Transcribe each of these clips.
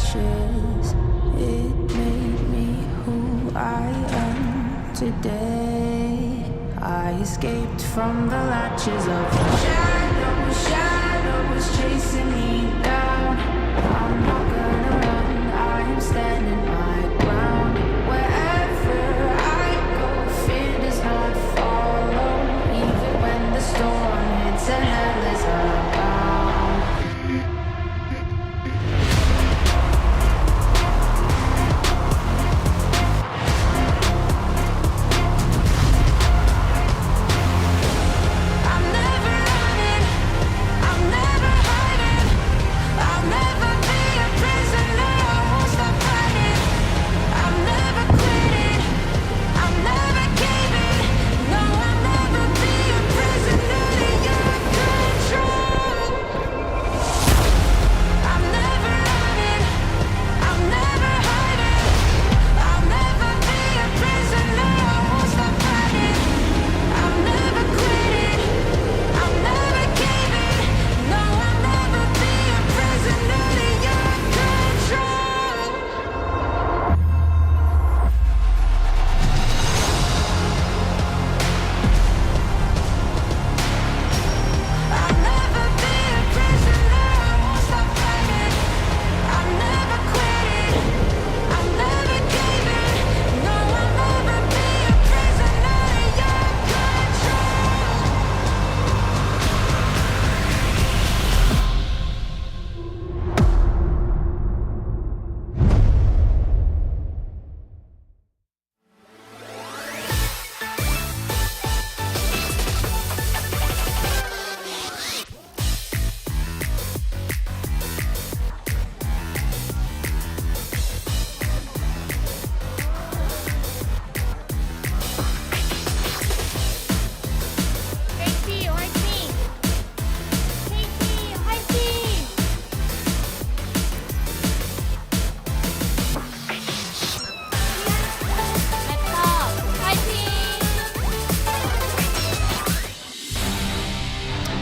ashes. It made me who I am today. I escaped from the latches of the shadows chasing me down. I'm not gonna run, I am standing my ground. Wherever I go, fear does not follow. Even when the storm hits and hell is abound.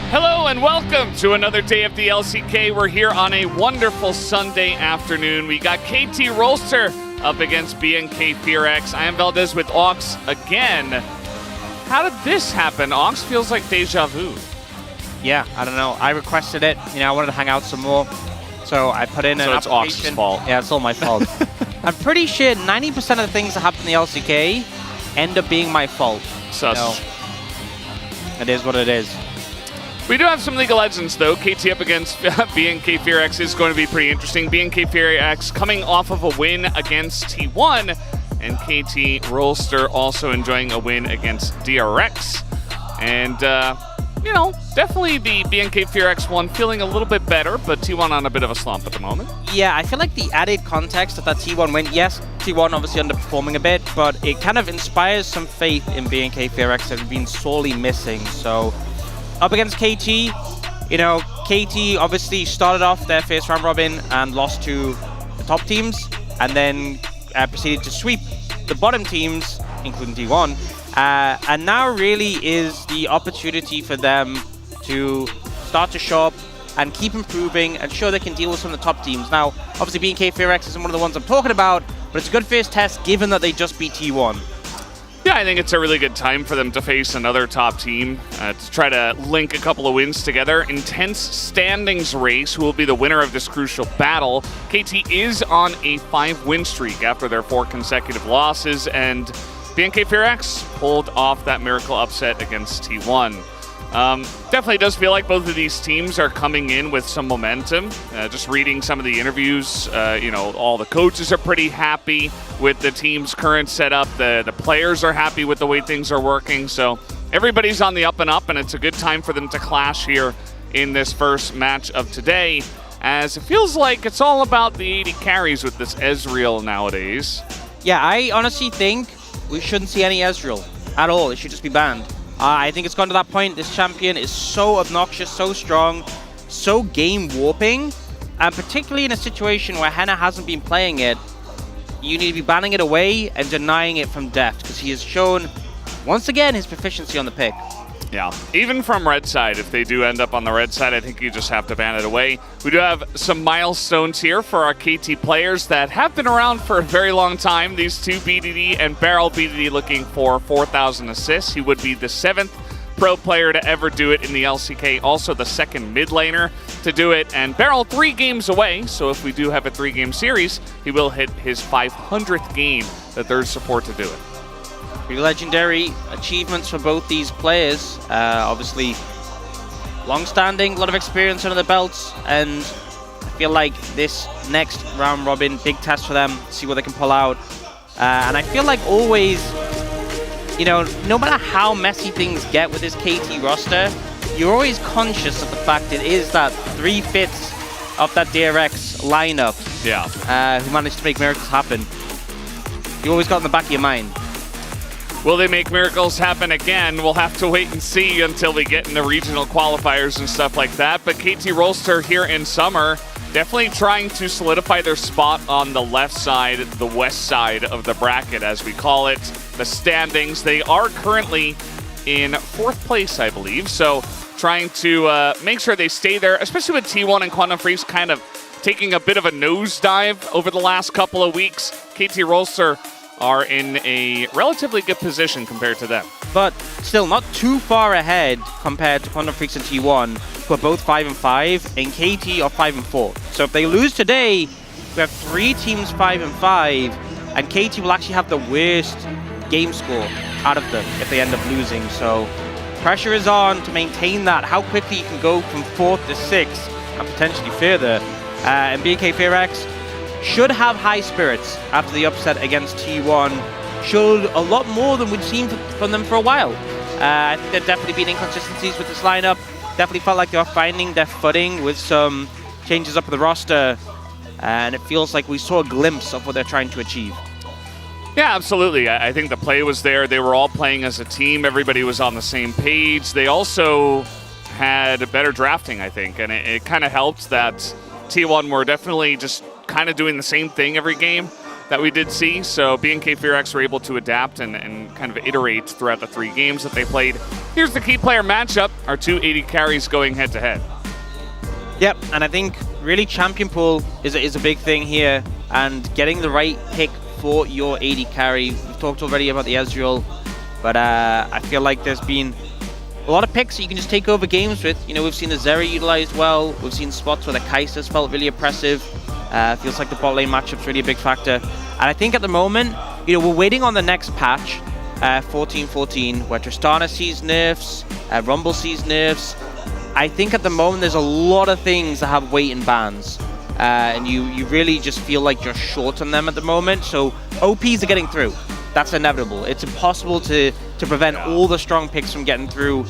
Hello and welcome to another day of the LCK. We're here on a wonderful Sunday afternoon. We got KT Rolster up against BNK DRX. I am Valdez with Aux again. How did this happen? Aux feels like deja vu. Yeah, I don't know. I requested it. You know, I wanted to hang out some more. So I put in an application. So it's Aux's fault. Yeah, it's all my fault. I'm pretty sure 90% of the things that happen in the LCK end up being my fault. Sus. You know, it is what it is. We do have some League of Legends, though. KT up against BNK DRX is going to be pretty interesting. BNK DRX coming off of a win against T1, and KT Rolster also enjoying a win against DRX. And, you know, definitely the BNK DRX one feeling a little bit better, but T1 on a bit of a slump at the moment. Yeah, I feel like the added context of that T1 win, yes, T1 obviously underperforming a bit, but it kind of inspires some faith in BNK DRX that have been sorely missing. So up against KT, you know, KT obviously started off their first round robin and lost to the top teams, and then proceeded to sweep the bottom teams, including T1. And now really is the opportunity for them to start to show up and keep improving and show they can deal with some of the top teams. Now, obviously BNK DRX isn't one of the ones I'm talking about, but it's a good first test given that they just beat T1. Yeah, I think it's a really good time for them to face another top team, to try to link a couple of wins together. Intense standings race, who will be the winner of this crucial battle. KT is on a 5-win streak after their 4 consecutive losses, and BNK DRX pulled off that miracle upset against T1. Definitely does feel like both of these teams are coming in with some momentum. Just reading some of the interviews, you know, all the coaches are pretty happy with the team's current setup. The players are happy with the way things are working. So everybody's on the up and up, and it's a good time for them to clash here in this first match of today, as it feels like it's all about the 80 carries with this Ezreal nowadays. Yeah, I honestly think we shouldn't see any Ezreal at all. It should just be banned. I think it's gone to that point. This champion is so obnoxious, so strong, so game warping, and particularly in a situation where Henna hasn't been playing it, you need to be banning it away and denying it from depth, because he has shown, once again, his proficiency on the pick. Yeah, even from red side, if they do end up on the red side, I think you just have to ban it away. We do have some milestones here for our KT players that have been around for a very long time. These two, BDD and Barrel. BDD looking for 4,000 assists. He would be the 7th pro player to ever do it in the LCK, also the 2nd mid laner to do it, and Barrel 3 games away, so if we do have a 3-game series, he will hit his 500th game, the 3rd support to do it. Pretty legendary achievements for both these players. Obviously, long-standing, a lot of experience under the belts, and I feel like this next round robin, big test for them, see what they can pull out. And I feel like always, you know, no matter how messy things get with this KT roster, you're always conscious of the fact it is that 3/5 of that DRX lineup who managed to make miracles happen. You always got in the back of your mind. Will they make miracles happen again? We'll have to wait and see until we get into regional qualifiers and stuff like that. But KT Rolster here in Summer, definitely trying to solidify their spot on the left side, the west side of the bracket, as we call it, the standings. They are currently in 4th place, I believe. So trying to make sure they stay there, especially with T1 and Quantum Freaks kind of taking a bit of a nosedive over the last couple of weeks. KT Rolster are in a relatively good position compared to them. But still not too far ahead compared to Quantum Freaks and T1, who are both 5-5, and KT are 5-4. So if they lose today, we have 3 teams 5-5, and KT will actually have the worst game score out of them if they end up losing. So pressure is on to maintain that, how quickly you can go from 4th to 6th, and potentially further. And BK FearX should have high spirits after the upset against T1. Showed a lot more than we've seen from them for a while. I think there've definitely been inconsistencies with this lineup. Definitely felt like they were finding their footing with some changes up in the roster. And it feels like we saw a glimpse of what they're trying to achieve. Yeah, absolutely. I think the play was there. They were all playing as a team. Everybody was on the same page. They also had better drafting, I think. And it kind of helped that T1 were definitely just kind of doing the same thing every game that we did see. So BNK FearX were able to adapt and kind of iterate throughout the 3 games that they played. Here's the key player matchup, our 2 AD carries going head-to-head. Yep, and I think really champion pool is a big thing here, and getting the right pick for your AD carry. We've talked already about the Ezreal, but I feel like there's been a lot of picks that you can just take over games with. You know, we've seen the Zeri utilized well. We've seen spots where the Kai'Sa's felt really oppressive. Feels like the bot lane matchup's really a big factor. And I think at the moment, you know, we're waiting on the next patch, 14-14, where Tristana sees nerfs, Rumble sees nerfs. I think at the moment there's a lot of things that have weight and bans. And you really just feel like you're short on them at the moment. So OPs are getting through. That's inevitable. It's impossible to prevent all the strong picks from getting through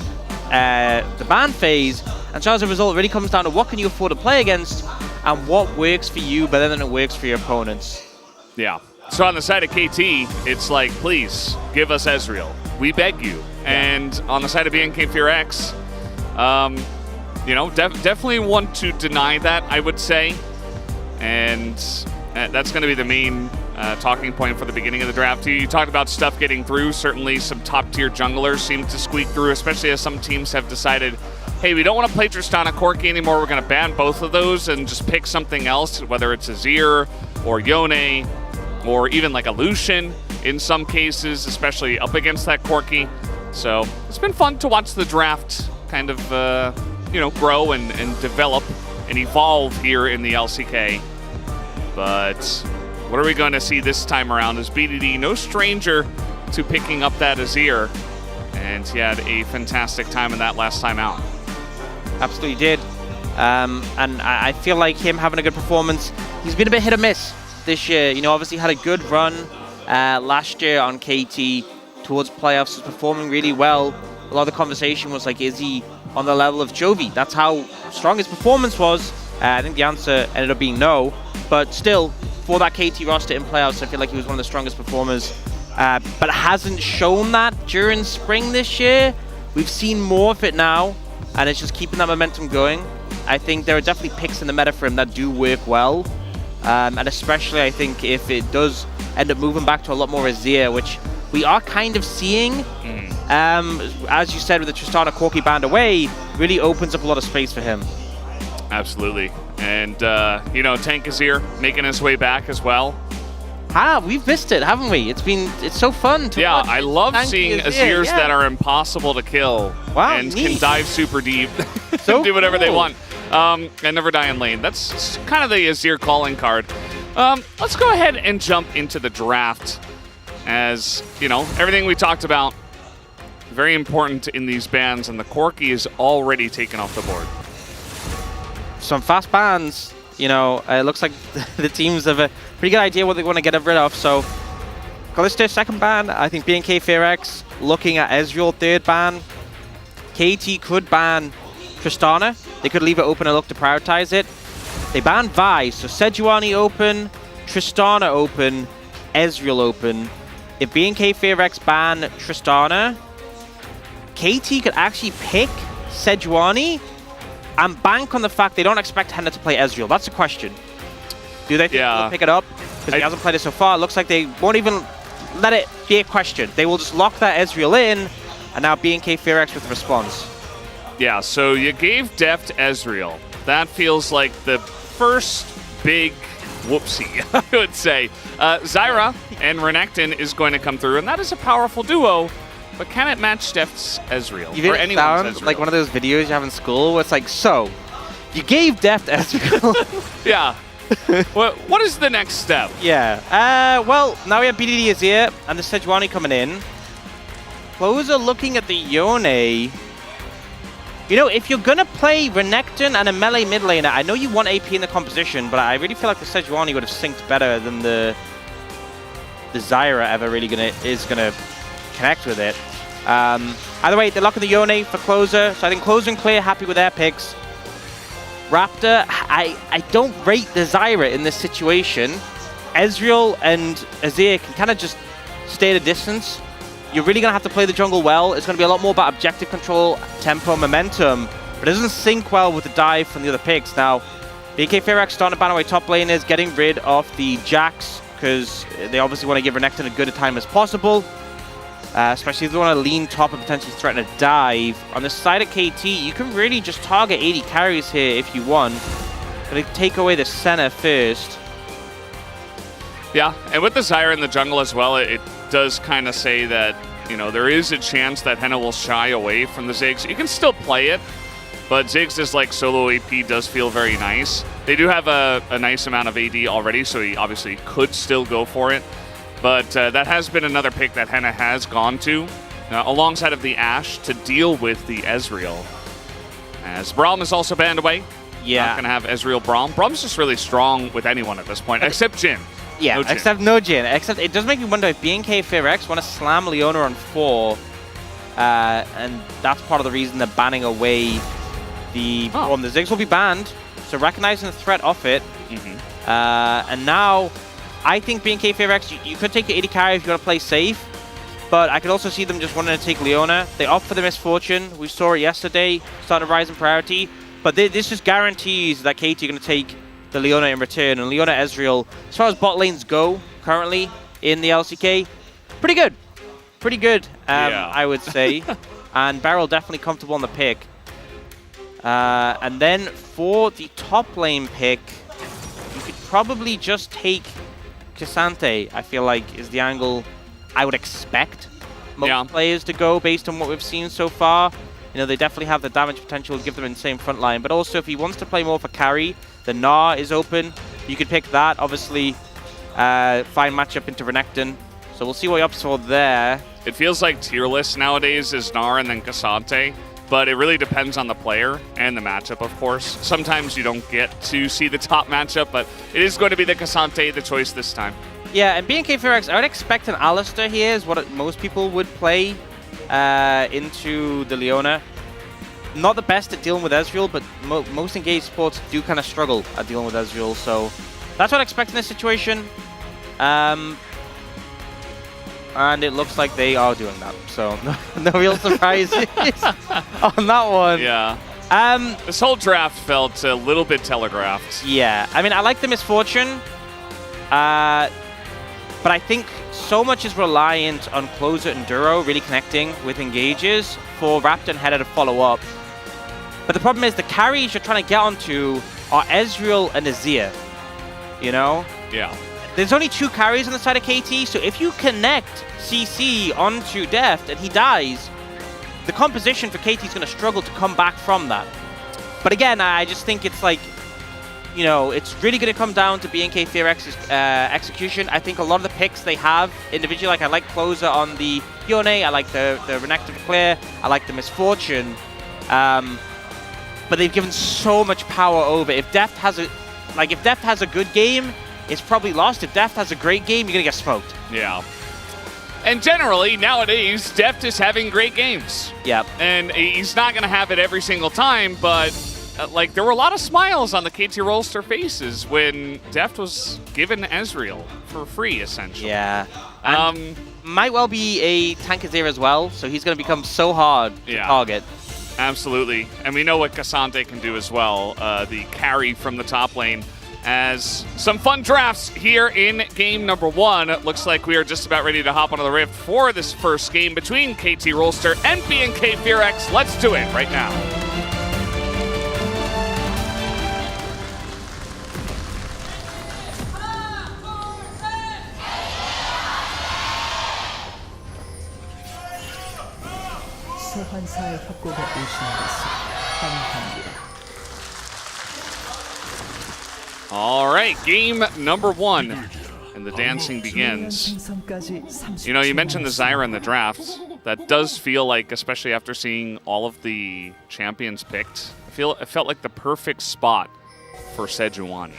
the ban phase. And so as a result, it really comes down to what can you afford to play against and what works for you better than it works for your opponents. Yeah. So on the side of KT, it's like, please, give us Ezreal. We beg you. And on the side of BNK FearX, you know, definitely want to deny that, I would say. And that's going to be the main talking point for the beginning of the draft. You talked about stuff getting through. Certainly some top-tier junglers seem to squeak through, especially as some teams have decided, hey, we don't want to play Tristana Corki anymore. We're going to ban both of those and just pick something else, whether it's Azir or Yone or even like a Lucian in some cases, especially up against that Corki. So it's been fun to watch the draft kind of, you know, grow and develop and evolve here in the LCK. But what are we going to see this time around? Is BDD no stranger to picking up that Azir, and he had a fantastic time in that last time out. Absolutely did. And I feel like him having a good performance, he's been a bit hit or miss this year. You know, obviously had a good run last year on KT towards playoffs, was performing really well. A lot of the conversation was like, is he on the level of Jovi? That's how strong his performance was. I think the answer ended up being no, but still, for that KT roster in playoffs, I feel like he was one of the strongest performers, but hasn't shown that during spring this year. We've seen more of it now, and it's just keeping that momentum going. I think there are definitely picks in the meta for him that do work well, and especially I think if it does end up moving back to a lot more Azir, which we are kind of seeing, as you said, with the Tristana Corki band away, really opens up a lot of space for him. Absolutely. And, you know, Tank Azir making his way back as well. We've missed it, haven't we? It's so fun to watch. I love seeing Azirs that are impossible to kill. Wow, and neat. can dive super deep So and do whatever they cool. want. And never die in lane. That's kind of the Azir calling card. Let's go ahead and jump into the draft. As, you know, everything we talked about, very important in these bans, and the Corki is already taken off the board. Some fast bans. You know, it looks like the teams have a pretty good idea what they want to get rid of. So, Kalista, second ban. I think BNK FearX looking at Ezreal, third ban. KT could ban Tristana. They could leave it open and look to prioritize it. They banned Vi, so Sejuani open, Tristana open, Ezreal open. If BNK FearX ban Tristana, KT could actually pick Sejuani and bank on the fact they don't expect Henna to play Ezreal. That's the question. Do they think he'll pick it up? Because he hasn't played it so far. It looks like they won't even let it be a question. They will just lock that Ezreal in, and now BNK FearX with the response. Yeah, so you gave Deft Ezreal. That feels like the first big whoopsie, I would say. Zyra and Renekton is going to come through, and that is a powerful duo. But can it match Deft's Ezreal? You or didn't anyone's sound Ezreal? like one of those videos you have in school where it's like, so, you gave Deft Ezreal. Yeah. What is the next step? Yeah. Well, now we have BDD Azir and the Sejuani coming in. Closer looking at the Yone. You know, if you're going to play Renekton and a melee mid laner, I know you want AP in the composition, but I really feel like the Sejuani would have synced better than the Zyra ever really is gonna connect with it. Either way, they're locking the Yone for Closer, so I think Closer and Clear happy with their picks. Raptor, I don't rate the Zyra in this situation. Ezreal and Azir can kind of just stay at a distance. You're really going to have to play the jungle well. It's going to be a lot more about objective control, tempo, momentum, but it doesn't sync well with the dive from the other picks. Now, BK FearX starting to ban away top laners, getting rid of the Jax, because they obviously want to give Renekton as good a time as possible. Especially if they want to lean top and potentially threaten a dive. On the side of KT, you can really just target 80 carries here if you want. But take away the Senna first. Yeah, and with the Zyra in the jungle as well, it does kind of say that, you know, there is a chance that Henna will shy away from the Ziggs. You can still play it, but Ziggs is like solo AP does feel very nice. They do have a nice amount of AD already, so he obviously could still go for it. But that has been another pick that Henna has gone to, alongside of the Ashe, to deal with the Ezreal. As Braum is also banned away. Yeah. Not going to have Ezreal Braum. Braum's just really strong with anyone at this point, except Jhin. Yeah, No Jhin. except no Jhin. Except it does make me wonder if BNK FearX want to slam Leona on 4. And that's part of the reason they're banning away the Braum. The Ziggs will be banned, so recognizing the threat off it. And now, I think BNK FearX, you could take your 80 carry if you want to play safe, but I could also see them just wanting to take Leona. They opt for the Misfortune. We saw it yesterday, starting to rise in priority, but this just guarantees that KT are going to take the Leona in return. And Leona Ezreal, as far as bot lanes go currently in the LCK, pretty good. Pretty good, I would say. And Beryl definitely comfortable on the pick. And then for the top lane pick, you could probably just take Cassante, I feel like, is the angle I would expect most players to go based on what we've seen so far. You know, they definitely have the damage potential to give them insane front line, but also if he wants to play more for carry, the Gnar is open. You could pick that, obviously, fine matchup into Renekton. So we'll see what he opts for there. It feels like tier list nowadays is Gnar and then Cassante, but it really depends on the player and the matchup, of course. Sometimes you don't get to see the top matchup, but it is going to be the Cassante, the choice this time. Yeah, and BNK FearX, I would expect an Alistar here is what most people would play into the Leona. Not the best at dealing with Ezreal, but most engaged supports do kind of struggle at dealing with Ezreal, so that's what I expect in this situation. And it looks like they are doing that, so no real surprises on that one. Yeah. This whole draft felt a little bit telegraphed. Yeah, I mean, I like the Misfortune, but I think so much is reliant on Closer and Duro really connecting with engages for Raptor and Header to follow up. But the problem is the carries you're trying to get onto are Ezreal and Azir, you know? Yeah. There's only 2 carries on the side of KT, so if you connect CC onto Deft and he dies, the composition for KT is going to struggle to come back from that. But again, I just think it's like, you know, it's really going to come down to BNK FearX's execution. I think a lot of the picks they have individually, like I like Closer on the Yone, I like the Renekton Clear, I like the Misfortune. But they've given so much power over. If Deft has a good game, it's probably lost. If Deft has a great game, you're going to get smoked. Yeah. And generally, nowadays, Deft is having great games. Yep. And he's not going to have it every single time, but like there were a lot of smiles on the KT Rolster faces when Deft was given Ezreal for free, essentially. Yeah. Might well be a tank Azir as well, so he's going to become so hard to target. Absolutely. And we know what Cassante can do as well, the carry from the top lane. As some fun drafts here in game number 1. It looks like we are just about ready to hop onto the Rift for this first game between KT Rolster and BNK FearX. Let's do it right now. 소환사의 협곡에 오신 것을 환영합니다. All right, game number 1, and the dancing begins. You know, you mentioned the Zyra in the draft. That does feel like, especially after seeing all of the champions picked, it felt like the perfect spot for Sejuani.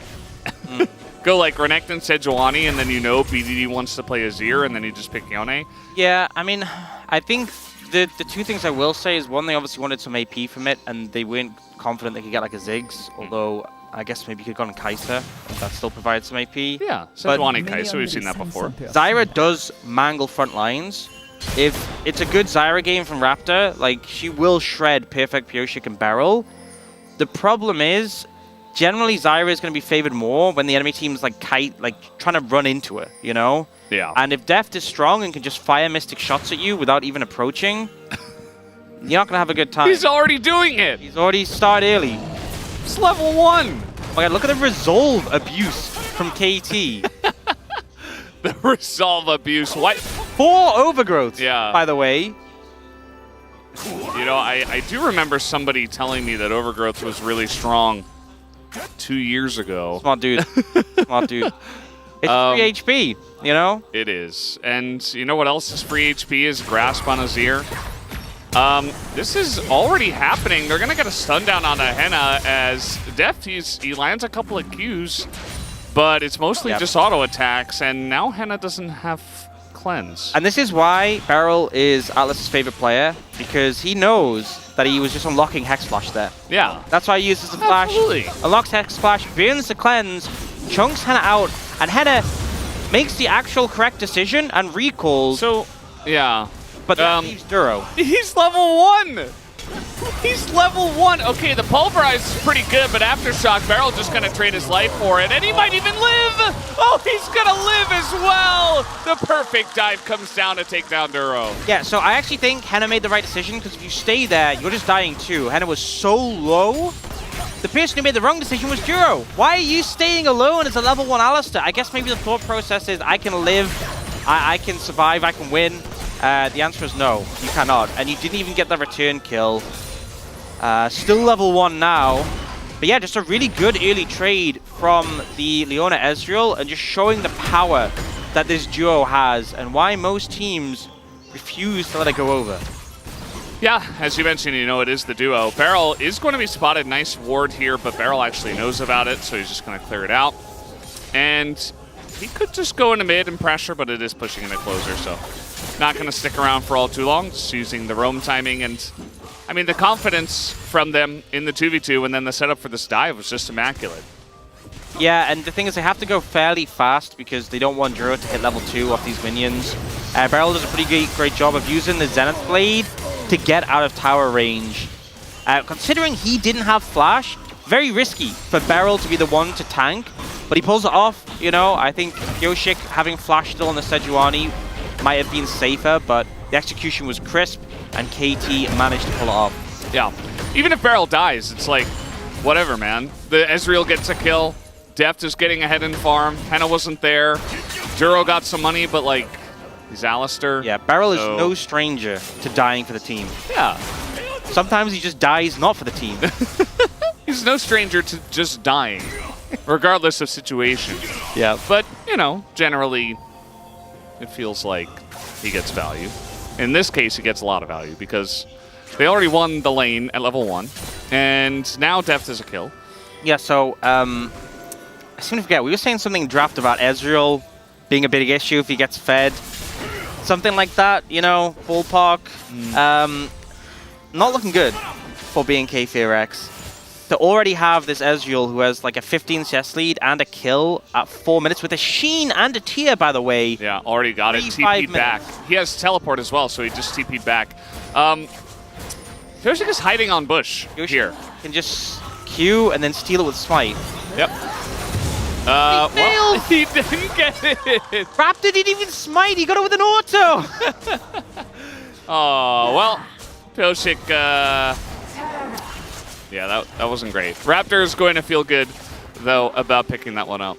Go like Renekton, Sejuani, and then you know BDD wants to play Azir, and then you just pick Yone. Yeah, I mean, I think the 2 things I will say is, one, they obviously wanted some AP from it, and they weren't confident they could get like a Ziggs, although I guess maybe you could have gone Kai'Sa. That still provides some AP. Yeah, Sejuani Kai'Sa, we've seen that before. Zyra does mangle front lines. If it's a good Zyra game from Raptor, like, she will shred Perfect Pyosik and Beryl. The problem is, generally Zyra is going to be favored more when the enemy team's like trying to run into her, you know? Yeah. And if Deft is strong and can just fire mystic shots at you without even approaching, you're not going to have a good time. He's already doing it! He's already started early. It's level 1! Oh my god, look at the resolve abuse from KT. The resolve abuse. What? 4 overgrowths, by the way. You know, I do remember somebody telling me that overgrowth was really strong 2 years ago. Smart dude. Smart dude. It's free HP, you know? It is. And you know what else is free HP is Grasp on Azir. This is already happening. They're going to get a stun down on a Henna as Deft, he lands a couple of Qs, but it's mostly just auto attacks, and now Henna doesn't have cleanse. And this is why Beryl is Atlas's favorite player, because he knows that he was just unlocking Hex Splash there. Yeah. That's why he uses the flash. Absolutely. Unlocks Hex Splash, burns the cleanse, chunks Henna out, and Henna makes the actual correct decision and recalls. So, yeah. But that leaves Duro. He's level 1! He's level 1! Okay, the Pulverize is pretty good, but Aftershock, Beryl just gonna trade his life for it, and he might even live! Oh, he's gonna live as well! The perfect dive comes down to take down Duro. Yeah, so I actually think Henna made the right decision, because if you stay there, you're just dying too. Henna was so low. The person who made the wrong decision was Duro. Why are you staying alone as a level 1 Alistar? I guess maybe the thought process is, I can live, I can survive, I can win. The answer is no, you cannot. And you didn't even get the return kill. Still level 1 now. But yeah, just a really good early trade from the Leona Ezreal and just showing the power that this duo has and why most teams refuse to let it go over. Yeah, as you mentioned, you know, it is the duo. Beryl is going to be spotted. Nice ward here, but Beryl actually knows about it, so he's just going to clear it out. And he could just go into mid and pressure, but it is pushing into closer, so not going to stick around for all too long, just using the roam timing. And, I mean, the confidence from them in the 2v2 and then the setup for this dive was just immaculate. Yeah, and the thing is they have to go fairly fast because they don't want Duro to hit level 2 off these minions. Beryl does a pretty great job of using the Zenith Blade to get out of tower range. Considering he didn't have flash, very risky for Beryl to be the one to tank. but he pulls it off, you know. I think Yoshik having flash still on the Sejuani might have been safer, but the execution was crisp, and KT managed to pull it off. Yeah. Even if Beryl dies, it's like, whatever, man. The Ezreal gets a kill. Deft is getting ahead in farm. Henna wasn't there. Duro got some money, but like, he's Alistair. Yeah, Beryl is no stranger to dying for the team. Yeah. Sometimes he just dies not for the team. He's no stranger to just dying, regardless of situation. Yeah. But, you know, generally, it feels like he gets value. In this case, he gets a lot of value because they already won the lane at level 1, and now Deft is a kill. Yeah, so, I seem to forget, we were saying something in draft about Ezreal being a big issue if he gets fed. Something like that, you know, ballpark. Not looking good for BNK FearX. To already have this Ezreal who has like a 15 CS lead and a kill at 4 minutes with a Sheen and a Tier, by the way. Yeah, already got it. TP'd back. He has teleport as well, so he just TP'd back. Yoshik is hiding on bush here. Can just Q and then steal it with Smite. Yep. Well, he didn't get it. Raptor didn't even smite, he got it with an auto! Oh, well, Yoshik, yeah, that wasn't great. Raptor is going to feel good, though, about picking that one up.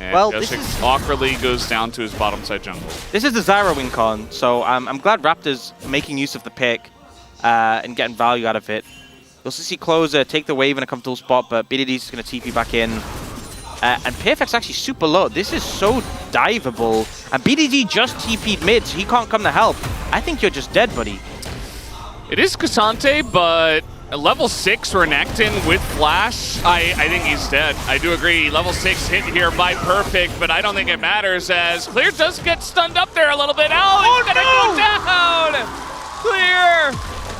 And well, Yoshik awkwardly goes down to his bottom side jungle. This is the Zyra win con, so I'm glad Raptor's making use of the pick and getting value out of it. You'll see Closer take the wave in a comfortable spot, but BDD's going to TP back in. And Perfect's actually super low. This is so diveable. And BDD just TP'd mid, so he can't come to help. I think you're just dead, buddy. It is Cassante, but level 6 Renekton with Flash, I think he's dead. I do agree. Level 6 hit here by Perfect, but I don't think it matters as Clear does get stunned up there a little bit. Oh, he's gonna go down! Clear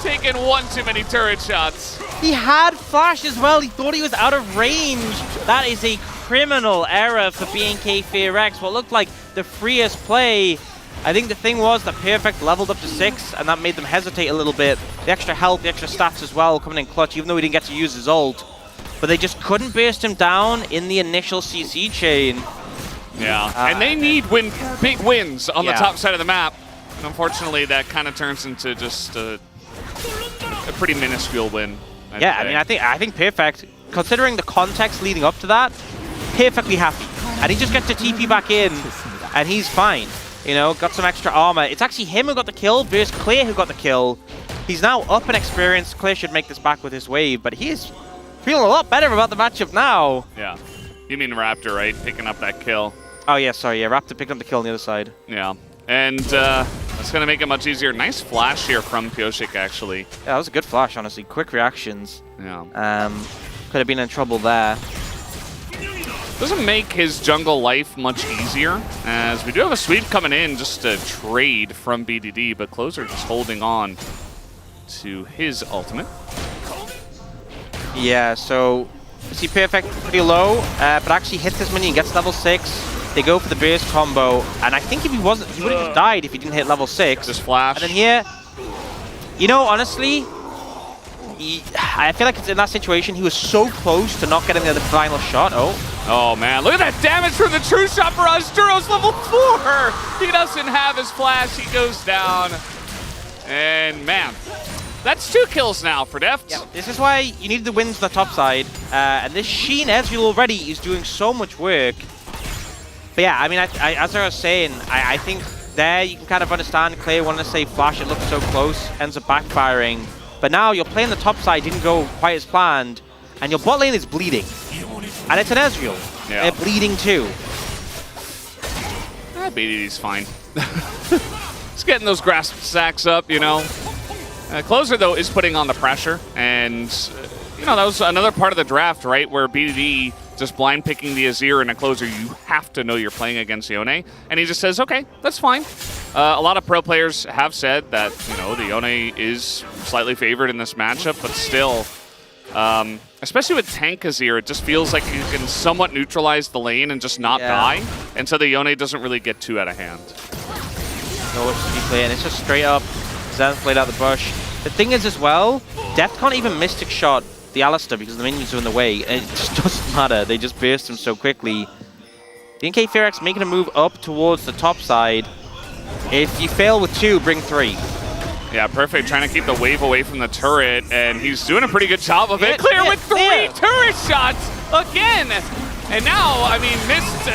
taking one too many turret shots. He had Flash as well. He thought he was out of range. That is a criminal error for BNK FearX. What looked like the freest play. I think the thing was that Perfect leveled up to 6, and that made them hesitate a little bit. The extra health, the extra stats as well, coming in clutch, even though he didn't get to use his ult. But they just couldn't burst him down in the initial CC chain. Yeah, and they need big wins on the top side of the map. And unfortunately, that kind of turns into just a pretty minuscule win. I'd say. I mean, I think Perfect, considering the context leading up to that, perfectly happy. And he just gets to TP back in, and he's fine. You know, got some extra armor. It's actually him who got the kill versus Clear who got the kill. He's now up in experience. Clear should make this back with his wave, but he is feeling a lot better about the matchup now. Yeah. You mean Raptor, right? Picking up that kill. Oh, yeah, sorry. Yeah, Raptor picked up the kill on the other side. Yeah. And that's going to make it much easier. Nice flash here from Yoshik, actually. Yeah, that was a good flash, honestly. Quick reactions. Yeah. Could have been in trouble there. Doesn't make his jungle life much easier, as we do have a sweep coming in just to trade from BDD, but Closer just holding on to his ultimate. Yeah, so you see Perfect pretty low, but actually hits this minion, gets level 6. They go for the burst combo, and I think if he wasn't, he would have just died if he didn't hit level 6. Just flash. And then here, you know, honestly, I feel like it's in that situation, he was so close to not getting the final shot. Oh man, look at that damage from the True Shot barrage. Duro's level 4. He doesn't have his flash. He goes down. And man, that's 2 kills now for Deft. Yeah, this is why you need the wins on the top side. And this Sheen Ezreal already is doing so much work. But yeah, I mean, as I was saying, I think there you can kind of understand Clay wanted to say flash, it looked so close, ends up backfiring. But now you're playing the top side, didn't go quite as planned, and your bot lane is bleeding. And it's an Ezreal. Yeah. They're bleeding too. BDD's fine. He's getting those grasp sacks up, you know. Closer, though, is putting on the pressure. And, you know, that was another part of the draft, right, where BDD just blind picking the Azir and a Closer. You have to know you're playing against Yone. And he just says, okay, that's fine. A lot of pro players have said that, you know, the Yone is slightly favored in this matchup, but still, especially with tank Azir, it just feels like you can somewhat neutralize the lane and just not die. And so the Yone doesn't really get too out of hand. No, what should be playing? It's just straight up. Zenith played out the bush. The thing is as well, Deft can't even Mystic Shot the Alistar because the minions are in the way, and it just doesn't matter. They just burst him so quickly. BNK Fearax making a move up towards the top side. If you fail with 2, bring 3. Yeah, perfect. Trying to keep the wave away from the turret, and he's doing a pretty good job of it. Clear with 3 turret shots again! And now, I mean, missed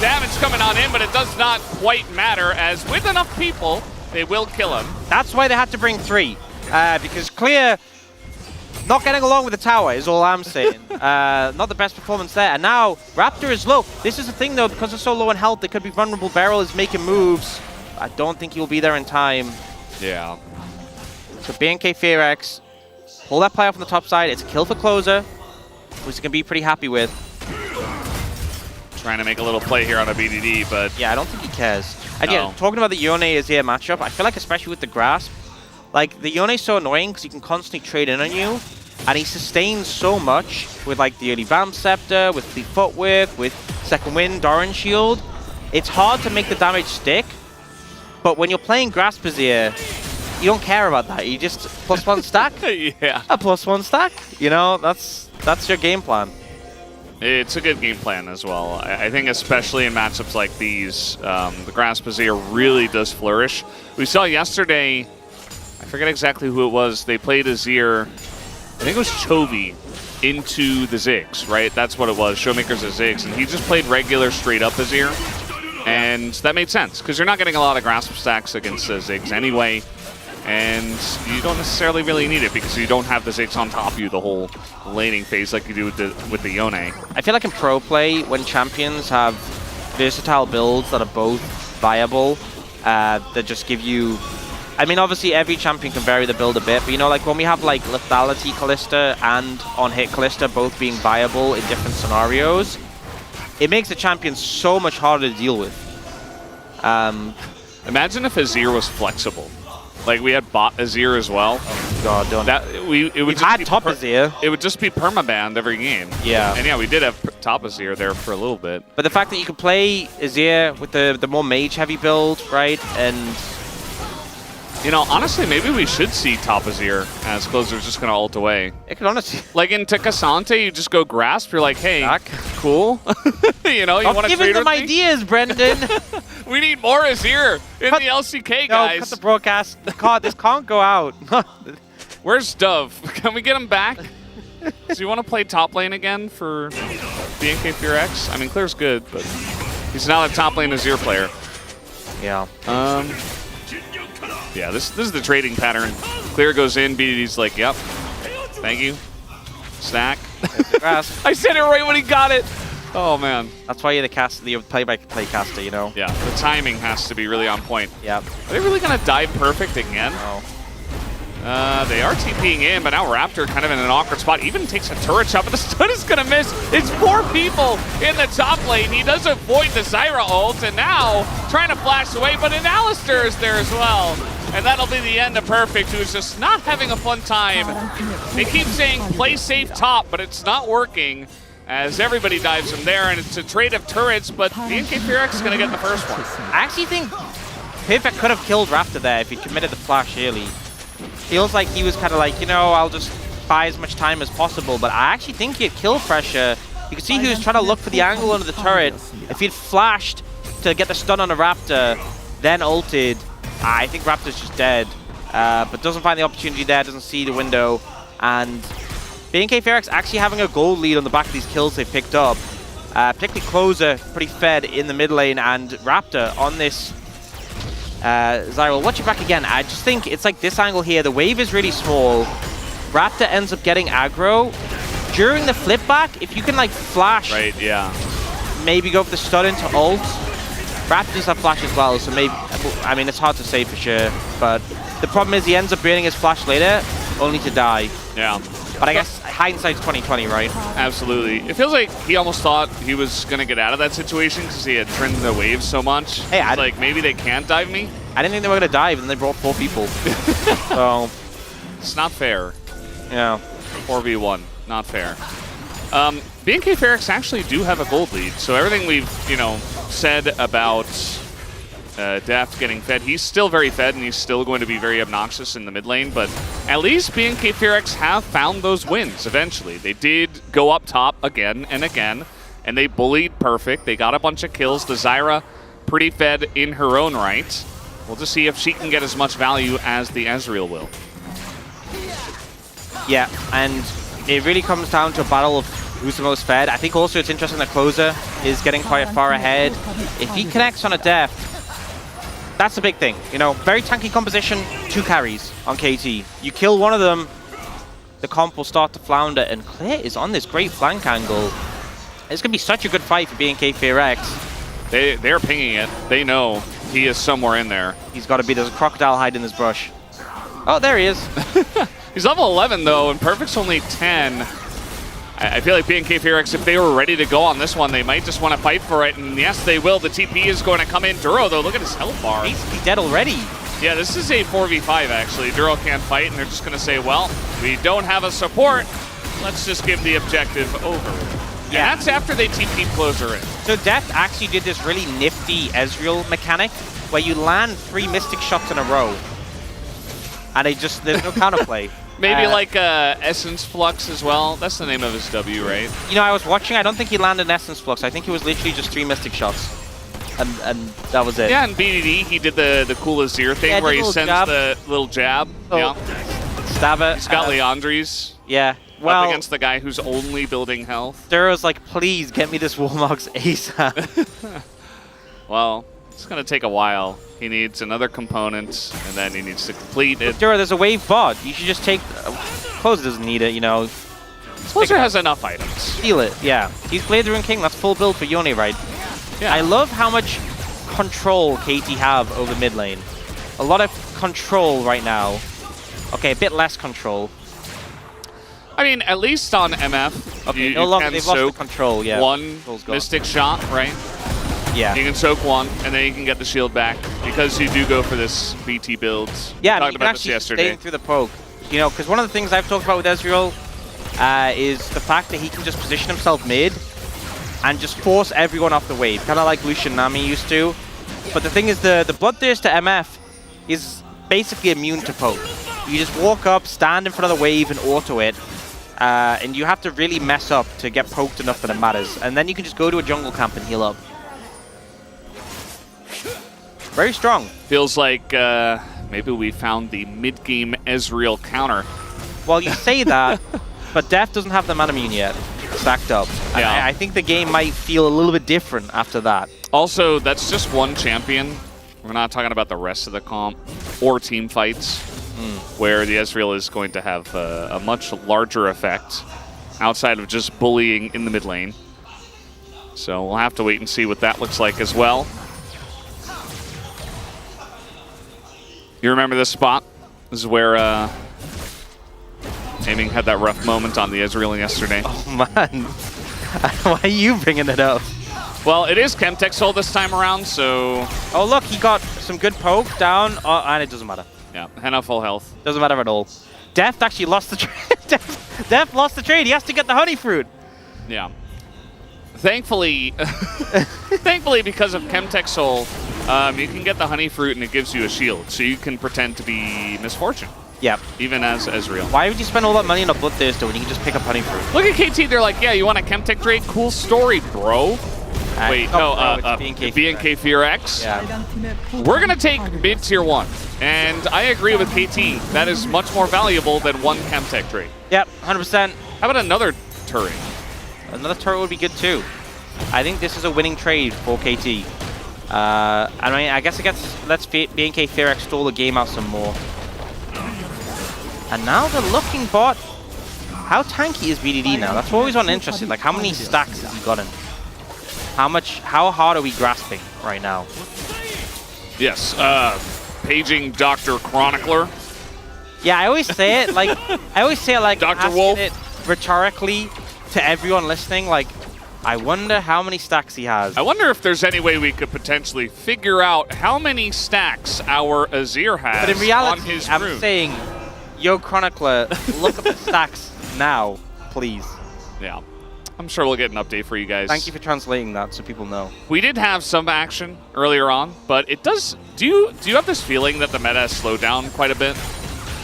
damage coming on in, but it does not quite matter, as with enough people, they will kill him. That's why they had to bring 3, because Clear not getting along with the tower is all I'm saying. Not the best performance there. And now Raptor is low. This is the thing though, because they're so low in health, they could be vulnerable. Beryl is making moves. I don't think he'll be there in time. Yeah. So BNK Fearax, pull that play off on the top side. It's a kill for closer, which he can be pretty happy with. Trying to make a little play here on a BDD, but yeah, I don't think he cares. And no. yeah, talking about the Yone Azir matchup, I feel like especially with the grasp, like the Yone is so annoying because he can constantly trade in on you, and he sustains so much with like the early Vamp Scepter, with Fleet Footwork, with Second Wind, Doran Shield. It's hard to make the damage stick, but when you're playing Grasp Azir, you don't care about that. You just +1 stack. yeah. A +1 stack. You know, that's your game plan. It's a good game plan as well. I think especially in matchups like these, the Grasp Azir really does flourish. We saw yesterday, I forget exactly who it was, they played Azir, I think it was Chovy, into the Ziggs, right? That's what it was, Showmakers of Ziggs, and he just played regular straight up Azir. And that made sense, because you're not getting a lot of Grasp stacks against Ziggs anyway. And you don't necessarily really need it because you don't have the Ziggs on top of you the whole laning phase like you do with the Yone. I feel like in pro play, when champions have versatile builds that are both viable, that just give you... I mean, obviously every champion can vary the build a bit, but you know, like when we have like Lethality Kalista and on-hit Kalista both being viable in different scenarios, it makes the champion so much harder to deal with. Imagine if Azir was flexible. Like we had bot Azir as well. Oh God, don't. It would just be top Azir. It would just be permabanned every game. Yeah. And yeah, we did have top Azir there for a little bit. But the fact that you can play Azir with the more mage heavy build, right? And you know, honestly, maybe we should see top Azir as closer's just gonna ult away. it could honestly. Like in Tekasante, you just go grasp. You're like, hey, Back. Cool. You know, you want to give trade them with me? ideas, Brendan. We need more Azir in the LCK, guys. No, cut the broadcast. This can't go out. Where's Dove? Can we get him back? Do you want to play top lane again for BNK Fearax? I mean, Clear's good, but he's not a top lane Azir player. Yeah. Yeah, this is the trading pattern. Clear goes in, BDD's like, yep, thank you. Stack. I said it right when he got it. Oh, man. That's why you're the play-by-play caster, you know? Yeah, the timing has to be really on point. Yeah. Are they really going to dive perfect again? No. They are TPing in, but now Raptor kind of in an awkward spot. Even takes a turret shot, but the stun is going to miss. It's 4 people in the top lane. He does avoid the Zyra ult, and now trying to flash away, but an Alistar is there as well. And that'll be the end of Perfect, who's just not having a fun time. They keep saying play safe top, but it's not working as everybody dives him there, and it's a trade of turrets, but BNK Fearax is going to get the first one. I actually think Perfect could have killed Raptor there if he committed the flash early. Feels like he was kind of like, you know, I'll just buy as much time as possible, but I actually think he had kill pressure. You can see he was trying to look for the angle under the turret. If he'd flashed to get the stun on a Raptor, then ulted, I think Raptor's just dead. But doesn't find the opportunity there, doesn't see the window. And BNK Fearax actually having a gold lead on the back of these kills they've picked up. Particularly Closer, pretty fed in the mid lane, and Raptor on this Zyral, watch it back again. I just think it's like this angle here. The wave is really small. Raptor ends up getting aggro. During the flip back, if you can like flash, right? Yeah. Maybe go for the stun into ult. Raptors have flash as well, so maybe. I mean, it's hard to say for sure, but the problem is he ends up burning his flash later, only to die. Yeah. But I guess hindsight's 20/20, right? Absolutely. It feels like he almost thought he was going to get out of that situation because he had trimmed the waves so much. Hey, He's like, maybe they can't dive me? I didn't think they were going to dive, and they brought 4 people. So it's not fair. Yeah. 4v1. Not fair. BNK Fearax actually do have a gold lead, so everything we've, you know, said about Deft getting fed. He's still very fed, and he's still going to be very obnoxious in the mid lane, but at least BNK Fearx have found those wins eventually. They did go up top again and again, and they bullied Perfect. They got a bunch of kills. The Zyra pretty fed in her own right. We'll just see if she can get as much value as the Ezreal will. Yeah, and it really comes down to a battle of who's the most fed. I think also it's interesting that Closer is getting quite far ahead. If he connects on a Deft, that's a big thing. You know, very tanky composition, 2 carries on KT. You kill one of them, the comp will start to flounder, and Clear is on this great flank angle. It's going to be such a good fight for BNK Fearx. They're pinging it. They know he is somewhere in there. He's got to be. There's a crocodile hiding in his brush. Oh, there he is. He's level 11, though, and Perfect's only 10. I feel like BNK Fearx, if they were ready to go on this one, they might just want to fight for it, and yes, they will. The TP is going to come in. Duro, though, look at his health bar. He's dead already. Yeah, this is a 4v5, actually. Duro can't fight, and they're just going to say, well, we don't have a support. Let's just give the objective over. Yeah, and that's after they TP Closer in. So Deft actually did this really nifty Ezreal mechanic where you land 3 Mystic shots in a row. And there's no counterplay. Maybe like Essence Flux as well. That's the name of his W, right? You know, I was watching. I don't think he landed an Essence Flux. I think it was literally just 3 Mystic shots. And that was it. Yeah, in BDD, he did the cool Azir thing where he sends the little jab. Yeah. Stab it. He's got Leandri's. Yeah. Well, up against the guy who's only building health. Duro's like, please get me this Warmogs ASAP. Well, it's going to take a while. He needs another component, and then he needs to complete it. Duro, there's a wave bot. You should just take... Closer doesn't need it, you know. Closer has enough items. Steal it, yeah. He's Blade Rune King. That's full build for Yone, right? Yeah. I love how much control KT have over mid lane. A lot of control right now. Okay, a bit less control. I mean, at least on MF, okay, you they've lost can the soak control, yeah. one Mystic shot, right? Yeah. You can soak one, and then you can get the shield back because you do go for this BT build. Yeah, we talked about this yesterday. Staying through the poke. You know, because one of the things I've talked about with Ezreal is the fact that he can just position himself mid and just force everyone off the wave, kind of like Lucian Nami used to. But the thing is, the Bloodthirster MF is basically immune to poke. You just walk up, stand in front of the wave, and auto it. And you have to really mess up to get poked enough that it matters. And then you can just go to a jungle camp and heal up. Very strong. Feels like maybe we found the mid-game Ezreal counter. Well, you say that, but Deft doesn't have the mana immune yet stacked up. Yeah. I think the game might feel a little bit different after that. Also, that's just one champion. We're not talking about the rest of the comp or team fights, where the Ezreal is going to have a much larger effect outside of just bullying in the mid lane. So we'll have to wait and see what that looks like as well. You remember this spot? This is where Aiming had that rough moment on the Ezreal yesterday. Oh man, why are you bringing it up? Well, it is Chemtech Soul this time around, so... Oh look, he got some good poke down, and it doesn't matter. Yeah, Henna full health. Doesn't matter at all. Deft actually lost the trade. Deft lost the trade. He has to get the honey fruit. Yeah. Thankfully, thankfully because of Chemtech Soul, you can get the honey fruit and it gives you a shield, so you can pretend to be Misfortune. Yep. Even as Ezreal. Why would you spend all that money on a Bloodthirster when you can just pick up honey fruit? Look at KT, they're like, yeah, you want a Chemtech trade? Cool story, bro. Wait, no, BNK Fearx. Yeah. We're going to take mid tier 1. And I agree with KT. That is much more valuable than one Chemtech trade. Yep, 100%. How about another turret? Another turret would be good too. I think this is a winning trade for KT. I mean, I guess it lets BNK Fearx stall the game out some more. And now the looking bot. How tanky is BDD now? That's always one interesting. Like, how many stacks has he gotten? How hard are we grasping right now? Yes, paging Dr. Chronicler. Yeah, I always say it like Dr. Wolf. it rhetorically to everyone listening. Like, I wonder how many stacks he has. I wonder if there's any way we could potentially figure out how many stacks our Azir has But in reality, on his I'm rune. saying, yo, Chronicler, look up the stacks now, please. Yeah. I'm sure we'll get an update for you guys. Thank you for translating that so people know. We did have some action earlier on, but it does... Do you have this feeling that the meta has slowed down quite a bit?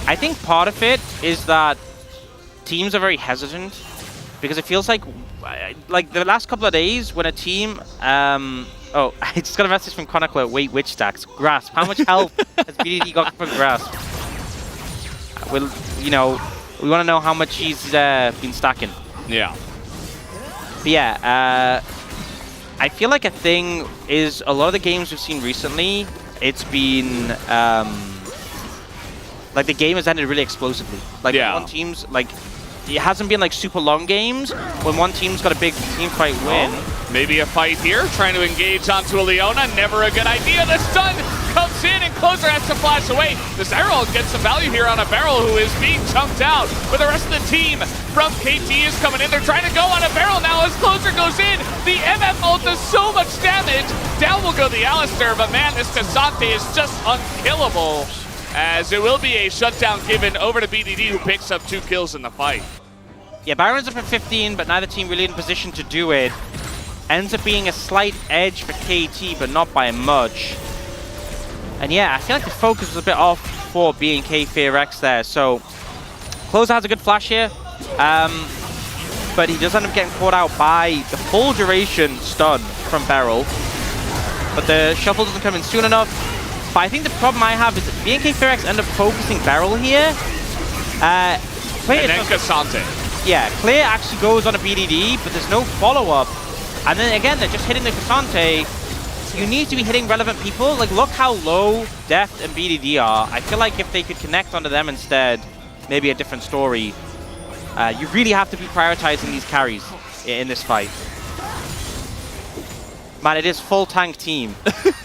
I think part of it is that teams are very hesitant because it feels like the last couple of days when a team... oh, I just got a message from Chronicler. Wait, which stacks? Grasp. How much health has BDD got from Grasp? Well, you know, we want to know how much he's been stacking. Yeah. But yeah, I feel like a thing is a lot of the games we've seen recently, it's been like the game has ended really explosively. Like one team's like it hasn't been like super long games. When one team's got a big team fight win. Maybe a fight here, trying to engage onto a Leona. Never a good idea. The stun comes in and Closer has to flash away. The Zyral gets some value here on a Barrel who is being chunked out. But the rest of the team from KT is coming in. They're trying to go on a Barrel now as Closer goes in. The MF ult does so much damage. Down will go the Alistair, but man, this Cassante is just unkillable. As it will be a shutdown given over to BDD, who picks up 2 kills in the fight. Yeah, Baron's up at 15, but neither team really in position to do it. Ends up being a slight edge for KT, but not by much. And yeah, I feel like the focus was a bit off for BNK FearX there. So, Closer has a good flash here, but he does end up getting caught out by the full duration stun from Beryl. But the shuffle doesn't come in soon enough. But I think the problem I have is that BNK FearX end up focusing Beryl here. And then Cassante. Yeah, Clear actually goes on a BDD, but there's no follow-up. And then again, they're just hitting the Cassante. You need to be hitting relevant people. Like, look how low Deft and BDD are. I feel like if they could connect onto them instead, maybe a different story. You really have to be prioritizing these carries in this fight. Man, it is full tank team